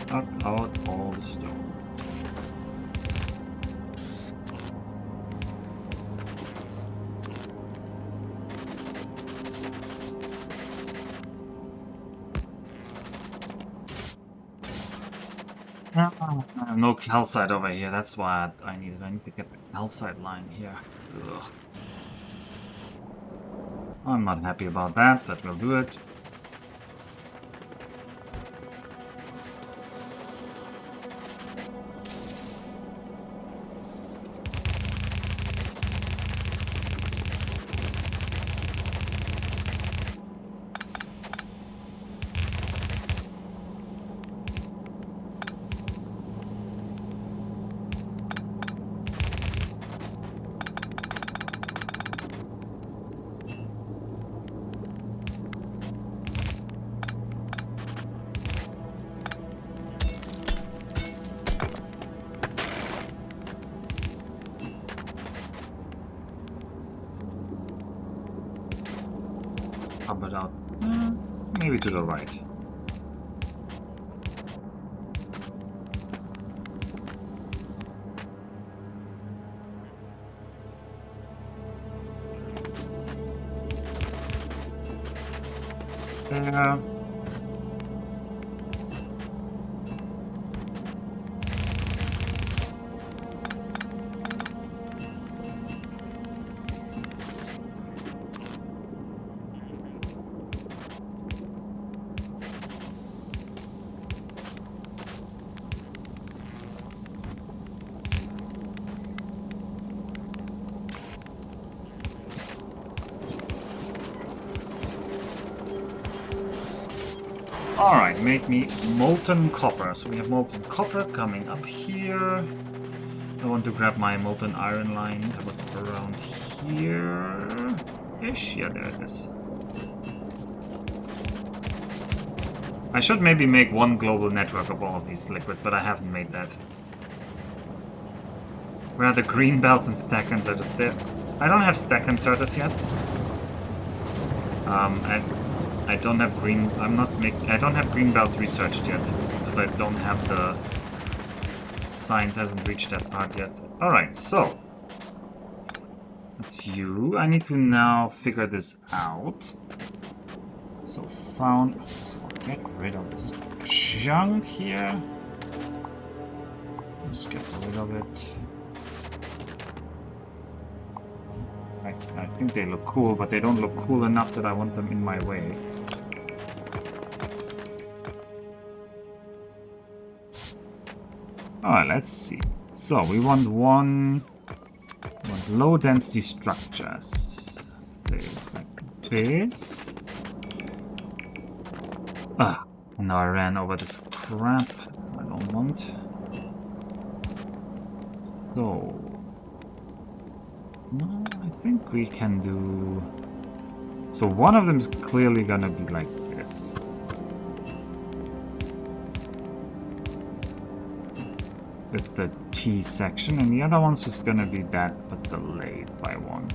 Chuck out all the stone. No calcite over here, that's what I needed. I need to get the calcite line here. Ugh. I'm not happy about that, but we'll do it. Pump it out. Maybe to the right. Alright, make me molten copper. So we have molten copper coming up here. I want to grab my molten iron line that was around here-ish. Yeah, there it is. I should maybe make one global network of all of these liquids, but I haven't made that. Where are the green belts and stack inserters there? I don't have stack inserters yet. I don't have green. I don't have green belts researched yet because I don't have the science hasn't reached that part yet. All right, so that's you. I need to now figure this out. So so get rid of this junk here. Just get rid of it. I think they look cool, but they don't look cool enough that I want them in my way. Alright, let's see. So we want low density structures. Let's say it's like this. Now I ran over this crap I don't want. So no, I think we can do... So one of them is clearly gonna be like this. With the T section, and the other one's just gonna be that, but delayed by one.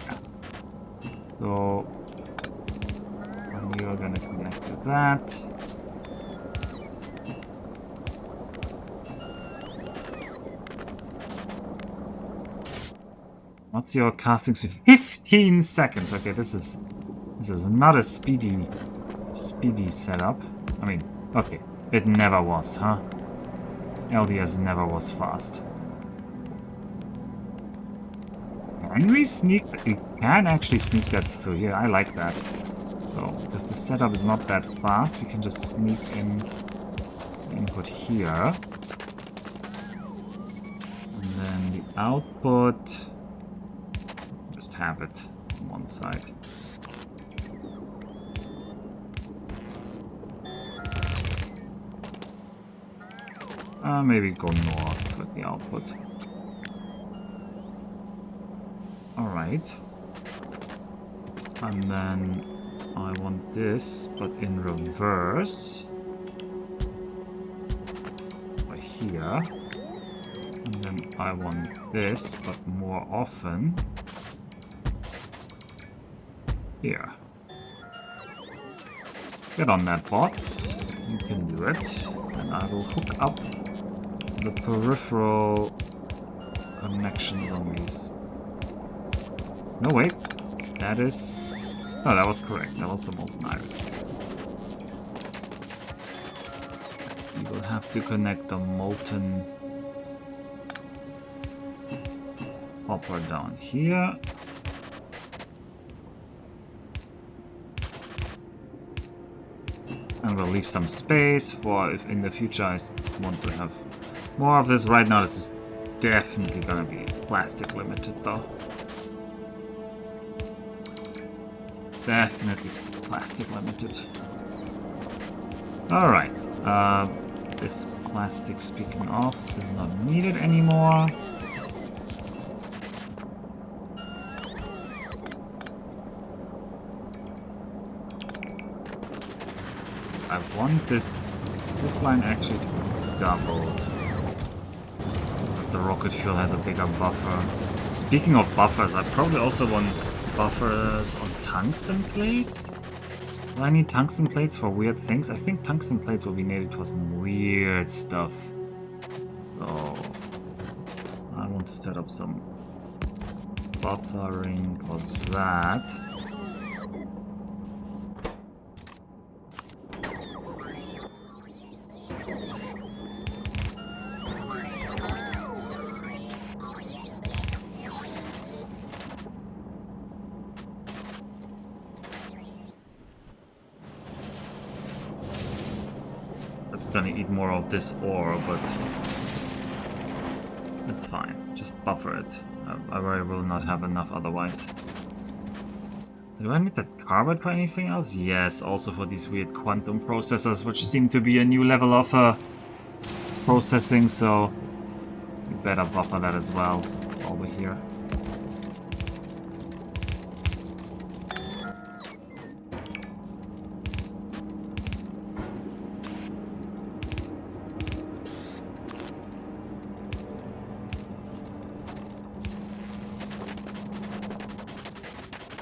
Yeah. So... and you're gonna connect to that. What's your casting speed? 15 seconds. Okay, this is not a speedy setup. I mean, okay, it never was, huh? LDS never was fast. Can we sneak? We can actually sneak that through here. I like that. So because the setup is not that fast, we can just sneak in input here, and then the output. Have it on one side. Maybe go north with the output. Alright. And then I want this, but in reverse. By here. And then I want this, but more often here. Get on that, bots. You can do it. And I will hook up the peripheral connections on these. No, wait. That is... No, that was correct. That was the molten iron. We will have to connect the molten copper down here. And we'll leave some space for if in the future I want to have more of this. Right now this is definitely gonna be plastic limited though. Definitely plastic limited. Alright. This plastic, speaking of, is not needed anymore. I want this line actually to be doubled. But the rocket fuel has a bigger buffer. Speaking of buffers, I probably also want buffers on tungsten plates. Do I need tungsten plates for weird things? I think tungsten plates will be needed for some weird stuff. So I want to set up some buffering for that. Gonna eat more of this ore, but it's fine. Just buffer it. I will not have enough otherwise. Do I need that carbide for anything else? Yes, also for these weird quantum processors, which seem to be a new level of processing, so we better buffer that as well over here.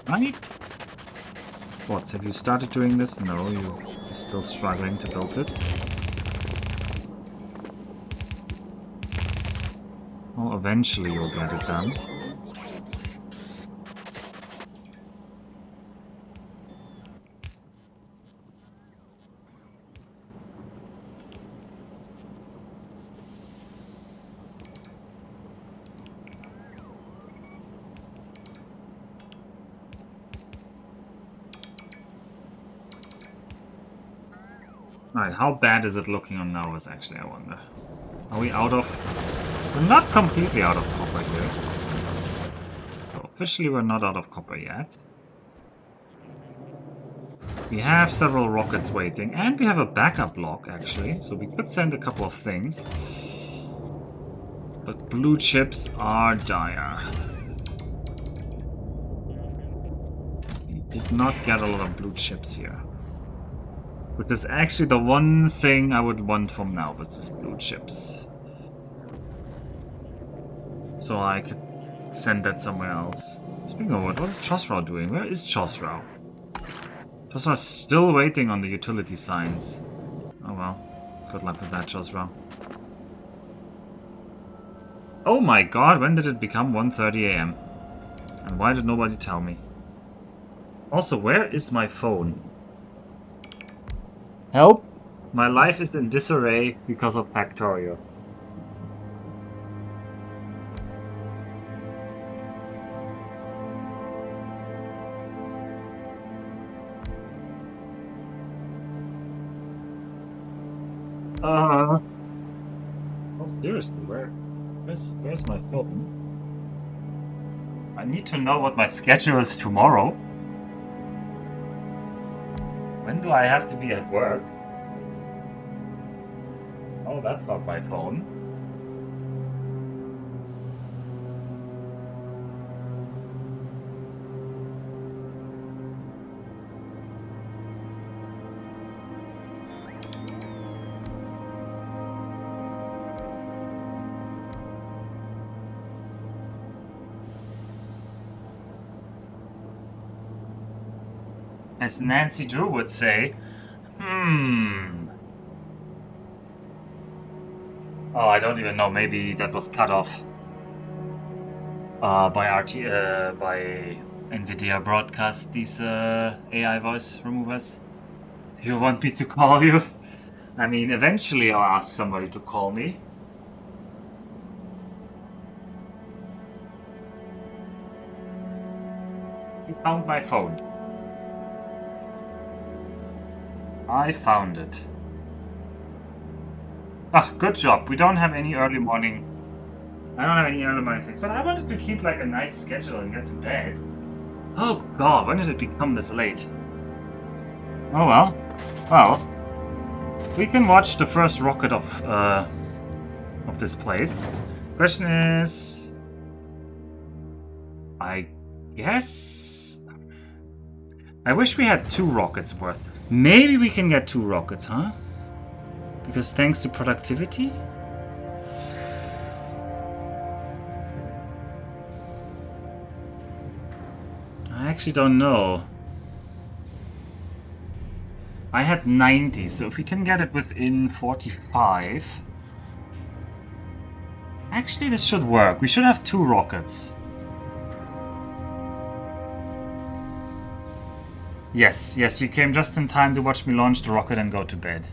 Right? What, have you started doing this? No, you're still struggling to build this. Well, eventually you'll get it done. Alright, how bad is it looking on ours, actually, I wonder. Are we out of... We're not completely out of copper here. So officially we're not out of copper yet. We have several rockets waiting, and we have a backup block, actually. So we could send a couple of things. But blue chips are dire. We did not get a lot of blue chips here. Which is actually the one thing I would want from now, was this blue chips. So I could send that somewhere else. Speaking of what is Chosrau doing? Where is Chosrau? Chosrau is still waiting on the utility signs. Oh well. Good luck with that, Chosrau. Oh my god, when did it become 1:30 AM? And why did nobody tell me? Also, where is my phone? Help! My life is in disarray because of Factorio. Oh, seriously, where's my phone? I need to know what my schedule is tomorrow. When do I have to be at work? Oh, that's not my phone. As Nancy Drew would say, Oh, I don't even know. Maybe that was cut off by NVIDIA broadcast, these AI voice removers. Do you want me to call you? I mean, eventually I'll ask somebody to call me. You found my phone. I found it. Ah, good job. We don't have any early morning. I don't have any early morning things, but I wanted to keep like a nice schedule and get to bed. Oh god, when did it become this late? Oh well. Well, we can watch the first rocket of this place. Question is, I guess I wish we had 2 rockets worth. Maybe we can get 2 rockets, huh? Because thanks to productivity? I actually don't know. I had 90, so if we can get it within 45... Actually, this should work. We should have 2 rockets. Yes, you came just in time to watch me launch the rocket and go to bed.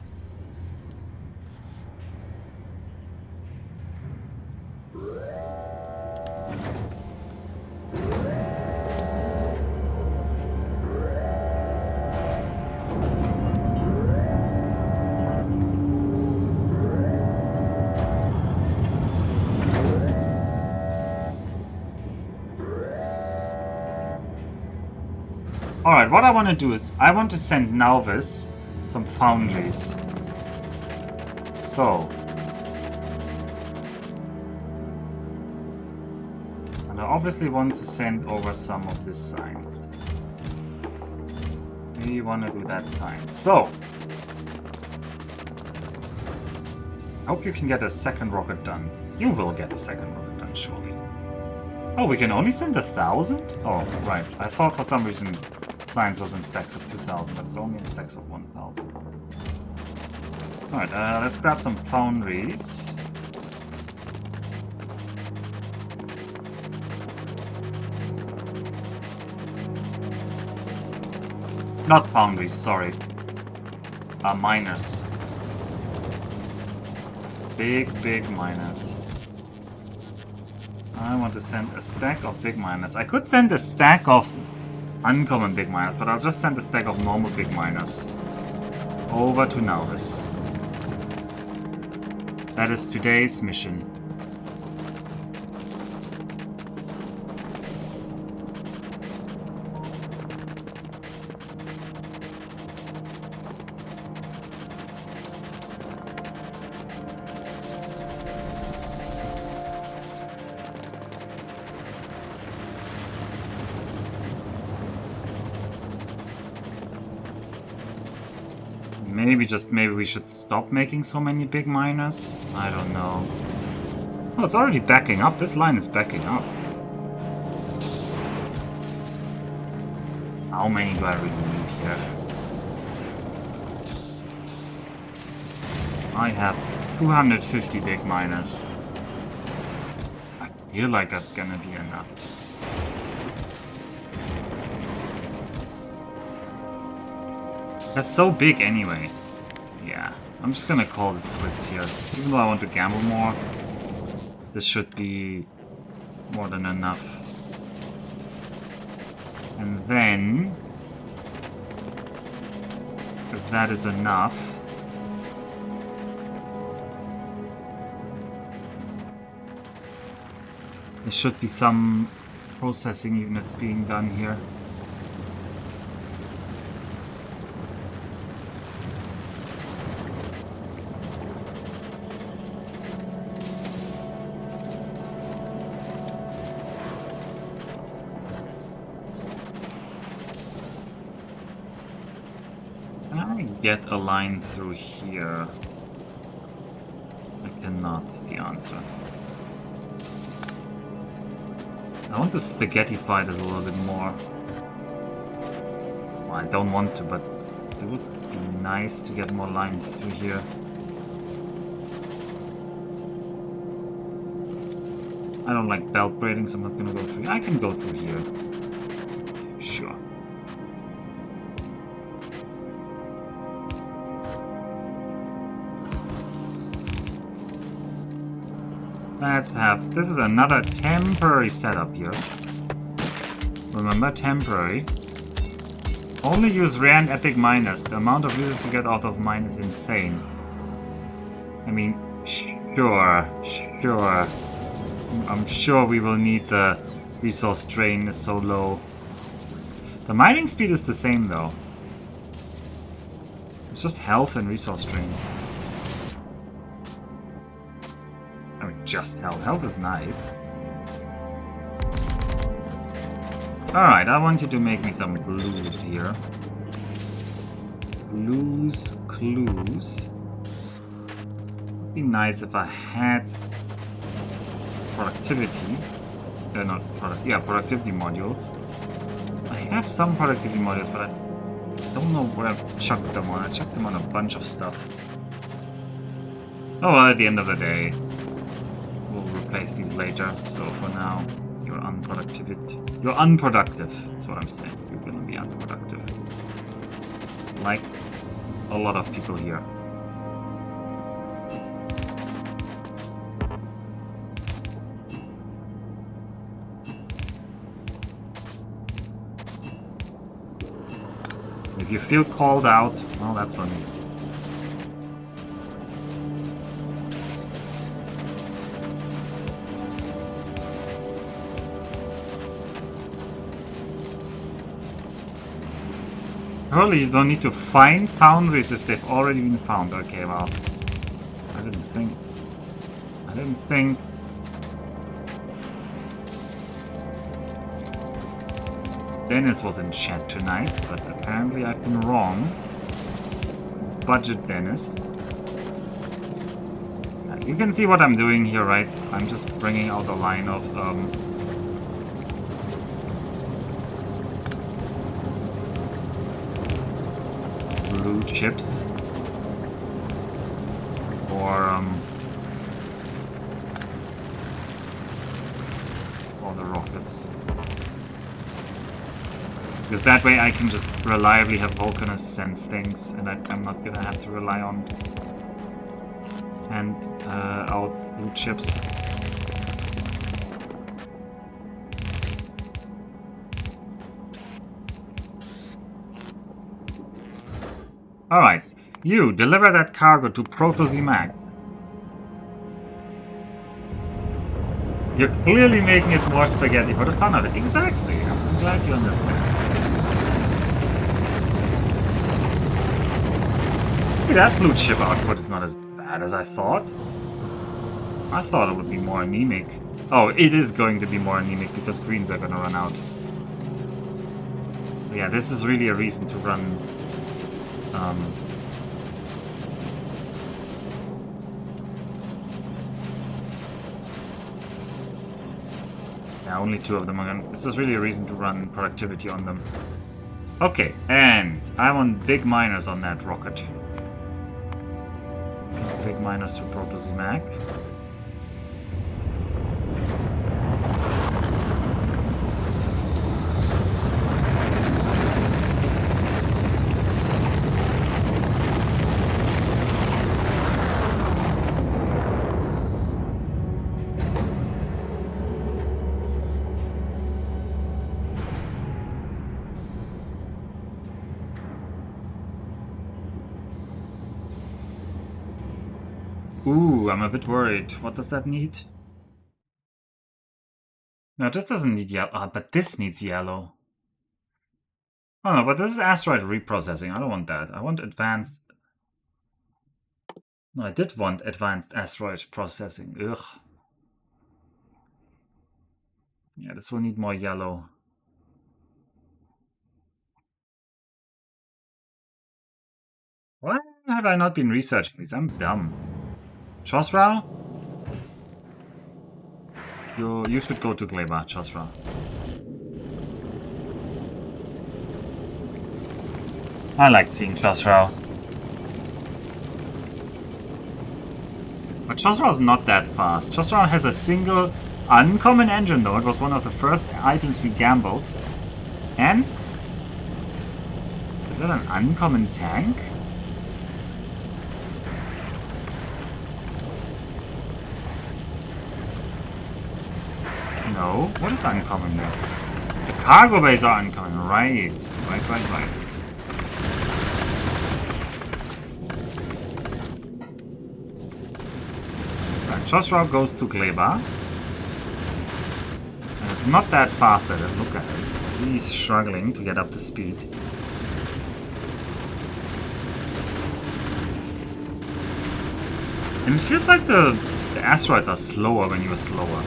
Alright, what I want to do is, I want to send Nauvis some Foundries. So. And I obviously want to send over some of this science. We want to do that science. So. I hope you can get a second rocket done. You will get a second rocket done, surely. Oh, we can only send 1,000? Oh, right. I thought for some reason science was in stacks of 2,000, but it's only in stacks of 1,000. Alright, let's grab some Foundries. Not Foundries, sorry. Miners. Big miners. I want to send a stack of big miners. I could send a stack of uncommon big miners, but I'll just send a stack of normal big miners over to Nauvis. That is today's mission. Maybe we should stop making so many big miners? I don't know. Oh, it's already backing up. This line is backing up. How many do I really need here? I have 250 big miners. I feel like that's gonna be enough. That's so big anyway. Yeah, I'm just gonna call this quits here. Even though I want to gamble more, this should be more than enough. And then, if that is enough, there should be some processing units being done here. Get a line through here. I cannot, is the answer. I want to spaghettify this a little bit more. I don't want to, but it would be nice to get more lines through here. I don't like belt braiding, so I'm not gonna go through. I can go through here. Sure. Let's have... This is another temporary setup here. Remember, temporary. Only use rare and epic miners. The amount of uses you get out of mine is insane. I mean, sure. I'm sure we will need the resource drain is so low. The mining speed is the same though. It's just health and resource drain. I mean, just health. Health is nice. Alright, I want you to make me some glues here. Glues, clues. Would be nice if I had productivity. Productivity modules. I have some productivity modules, but I don't know where I've chucked them on. I chucked them on a bunch of stuff. Oh well, at the end of the day, we'll replace these later. So for now, you're unproductive. You're unproductive, that's what I'm saying. You're gonna be unproductive. Like a lot of people here. If you feel called out, well, that's on you. Surely you don't need to find foundries if they've already been found. Okay, well, I didn't think. Dennis was in chat tonight, but apparently I've been wrong. It's budget Dennis. You can see what I'm doing here, right? I'm just bringing out a line of blue chips or the rockets. Because that way I can just reliably have Vulcanus sense things, and I'm not gonna have to rely on and out blue chips. Alright, you deliver that cargo to Proto-Zimag. You're clearly making it more spaghetti for the fun of it. Exactly. I'm glad you understand. That blue chip output is not as bad as I thought. I thought it would be more anemic. Oh, it is going to be more anemic because greens are going to run out. So yeah, this is really a reason to run... yeah, only two of them are going. This is really a reason to run productivity on them. Okay, and I want big miners on that rocket. Big miners to Proto-Zimag. Ooh, I'm a bit worried. What does that need? No, this doesn't need yellow. Ah, but this needs yellow. Oh no, but this is asteroid reprocessing. I don't want that. I want advanced... No, I did want advanced asteroid processing. Ugh. Yeah, this will need more yellow. Why have I not been researching these? I'm dumb. Chosra? You should go to Gleba, Chosra. I like seeing Chosrau. But Chosrau is not that fast. Chosrau has a single uncommon engine though. It was one of the first items we gambled. And... is that an uncommon tank? No. What is uncommon here? The cargo bays are uncommon. Right. Right. Chosrau goes to Gleba. And it's not that fast at it. Look at him. He's struggling to get up to speed. And it feels like the asteroids are slower when you're slower.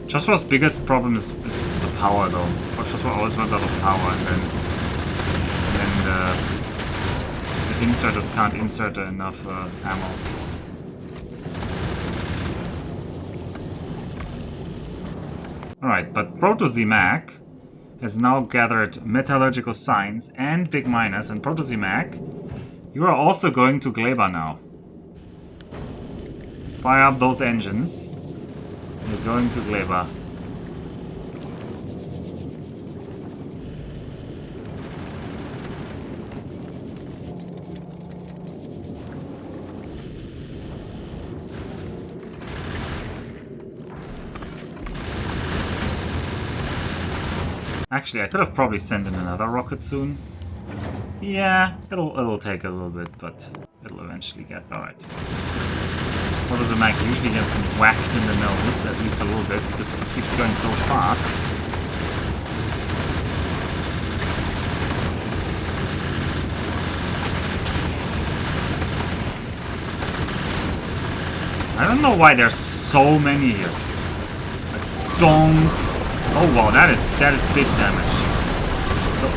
Chosrau's biggest problem is the power though. Chosrau always runs out of power and then the inserters can't insert enough ammo. Alright, but Proto-Z-Mac has now gathered metallurgical science and big miners, and Proto-Z-Mac, you are also going to Gleba now. Fire up those engines. You're going to Gleba. Actually, I could have probably sent in another rocket soon. Yeah, it'll take a little bit, but it'll eventually get alright. Proto-Z-Mac usually gets whacked in the nose, at least a little bit, because he keeps going so fast. I don't know why there's so many here. Like, dong. Oh wow, that is big damage.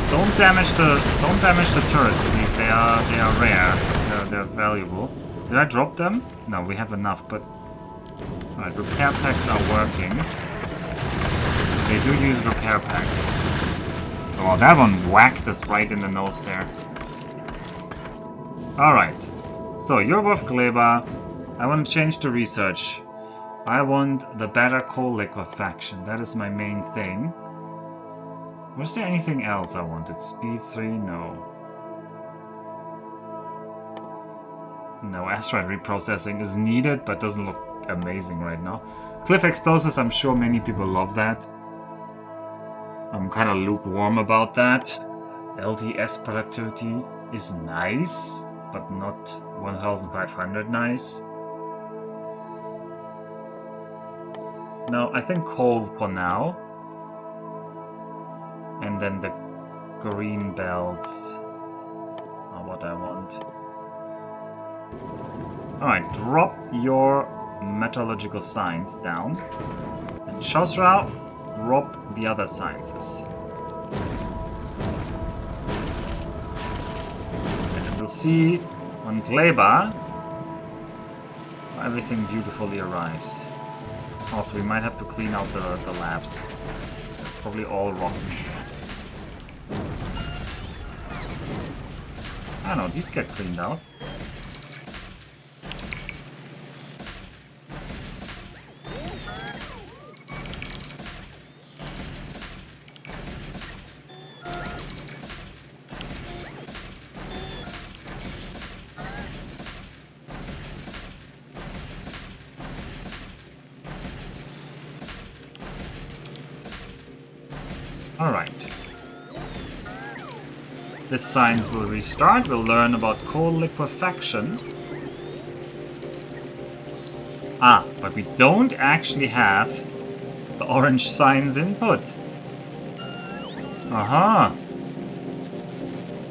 Don't damage the turrets, please. They are rare. They're valuable. Did I drop them? No, we have enough, but... Alright, repair packs are working. They do use repair packs. Oh, that one whacked us right in the nose there. Alright. So, you're above Gleba. I want to change to research. I want the better coal liquefaction. That is my main thing. Was there anything else I wanted? Speed 3? No. No, asteroid reprocessing is needed, but doesn't look amazing right now. Cliff explosives, I'm sure many people love that. I'm kind of lukewarm about that. LTS productivity is nice, but not 1500 nice. No, I think coal for now. And then the green belts are what I want. Alright, drop your metallurgical science down. And Chosrau, drop the other sciences. And we'll see on Gleba everything beautifully arrives. Also, we might have to clean out the labs. They're probably all rotten. I don't know, these get cleaned out. Alright. This science will restart. We'll learn about coal liquefaction. Ah, but we don't actually have the orange science input. Aha.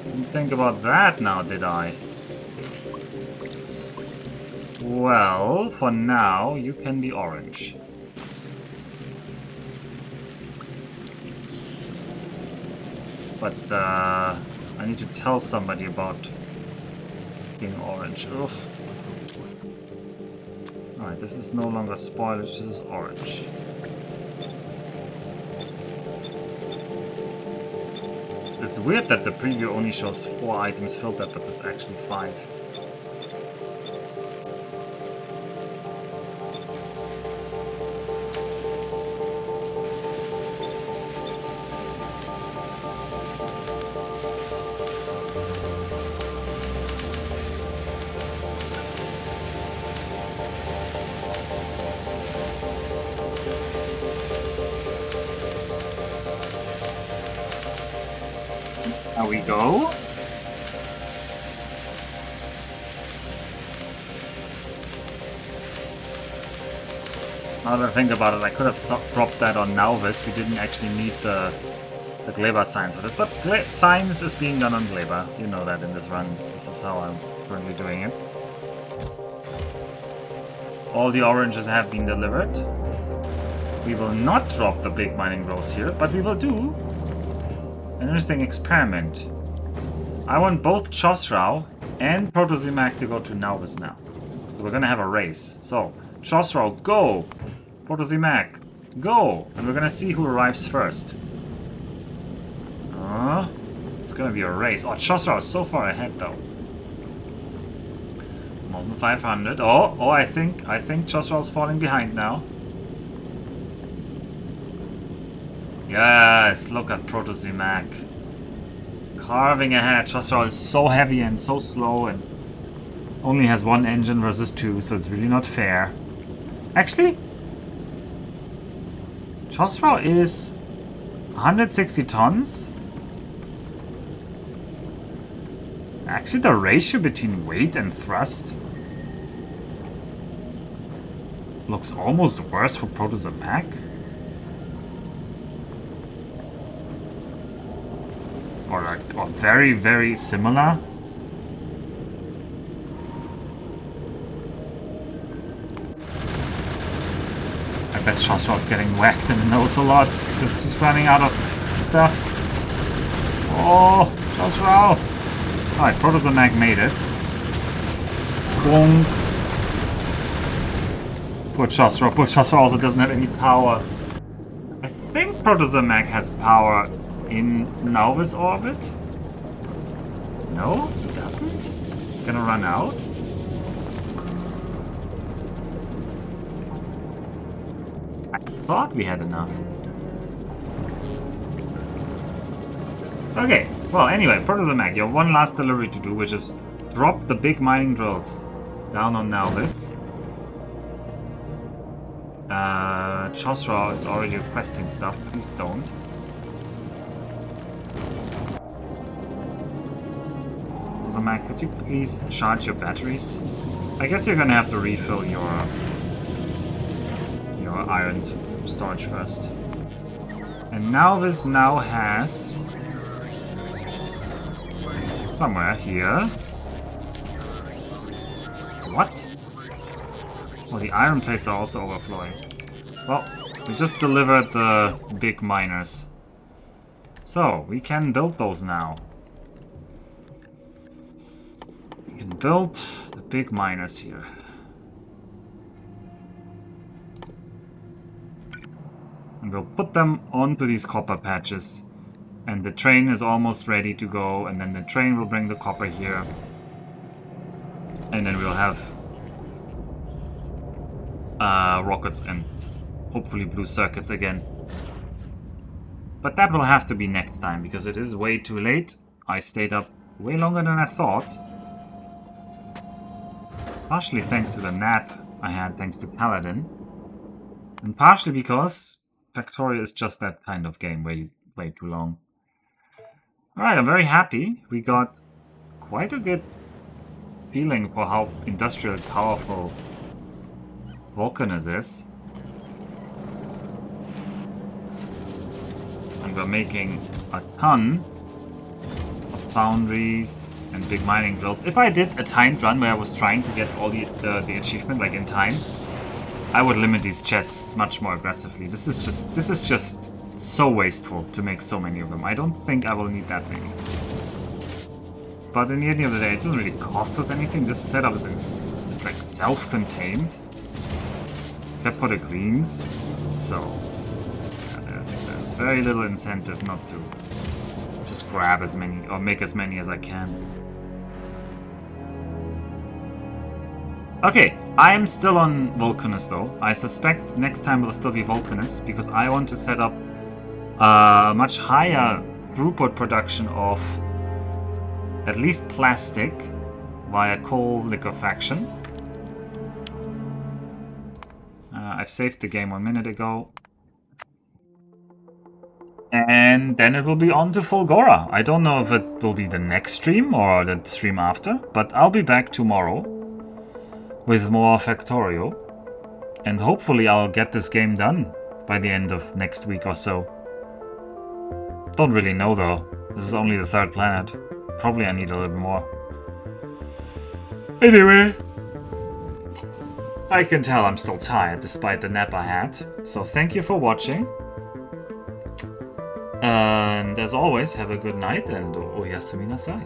Didn't think about that now, did I? Well, for now, you can be orange. But, I need to tell somebody about being orange. Ugh. Alright, this is no longer spoilage, this is orange. It's weird that the preview only shows 4 items filtered, but it's actually 5. There we go. Now that I think about it, I could have dropped that on Nauvis. We didn't actually need the Glaber signs for this, but signs is being done on Glaber. You know that in this run. This is how I'm currently doing it. All the oranges have been delivered. We will not drop the big mining rolls here, but we will do an interesting experiment. I want both Chosrau and Protozimac to go to Nauvis now. So we're gonna have a race. So, Chosrau, go! Protozimac, go! And we're gonna see who arrives first. It's gonna be a race. Oh, Chosrau is so far ahead though. 1,500. Oh, I think Chosrau is falling behind now. Yes, look at Protozimac. Carving ahead. Chosrau is so heavy and so slow and only has 1 engine versus 2, so it's really not fair. Actually, Chosrau is 160 tons. Actually, the ratio between weight and thrust looks almost worse for Protozimac. Or very, very similar. I bet Chosrau's getting whacked in the nose a lot because he's running out of stuff. Oh, Chosrau! Alright, Protozimac made it. Boom. Poor Chosrau. Poor Chosrau also doesn't have any power. I think Protozimac has power in Nauvis orbit? No, he doesn't? It's gonna run out? I thought we had enough. Okay, well anyway, Protozimac, you have one last delivery to do, which is drop the big mining drills down on Nauvis. Chosrau is already requesting stuff, please don't. So Mac, could you please charge your batteries? I guess you're gonna have to refill your iron storage first. And Nauvis now has somewhere here. What? Well, the iron plates are also overflowing. Well, we just delivered the big miners. So, we can build those now. We can build the big miners here. And we'll put them onto these copper patches. And the train is almost ready to go, and then the train will bring the copper here. And then we'll have rockets and hopefully blue circuits again. But that will have to be next time, because it is way too late. I stayed up way longer than I thought. Partially thanks to the nap I had thanks to Paladin. And partially because Factorio is just that kind of game where you play too long. Alright, I'm very happy. We got quite a good feeling for how industrial powerful Vulcanus is. And we're making a ton of foundries and big mining drills. If I did a timed run where I was trying to get all the achievement like in time, I would limit these chests much more aggressively. This is just so wasteful to make so many of them. I don't think I will need that many. But in the end of the day, it doesn't really cost us anything. This setup is like self-contained. except for the greens. So yeah, there's very little incentive not to just grab as many or make as many as I can. Okay, I am still on Vulcanus though. I suspect next time will still be Vulcanus because I want to set up a much higher throughput production of at least plastic via coal liquefaction. I've saved the game 1 minute ago. And then it will be on to Fulgora. I don't know if it will be the next stream or the stream after, but I'll be back tomorrow with more Factorio. And hopefully I'll get this game done by the end of next week or so. Don't really know though. This is only the 3rd planet. Probably I need a little more. Anyway, I can tell I'm still tired despite the nap I had. So thank you for watching. And as always, have a good night and oyasumi nasai.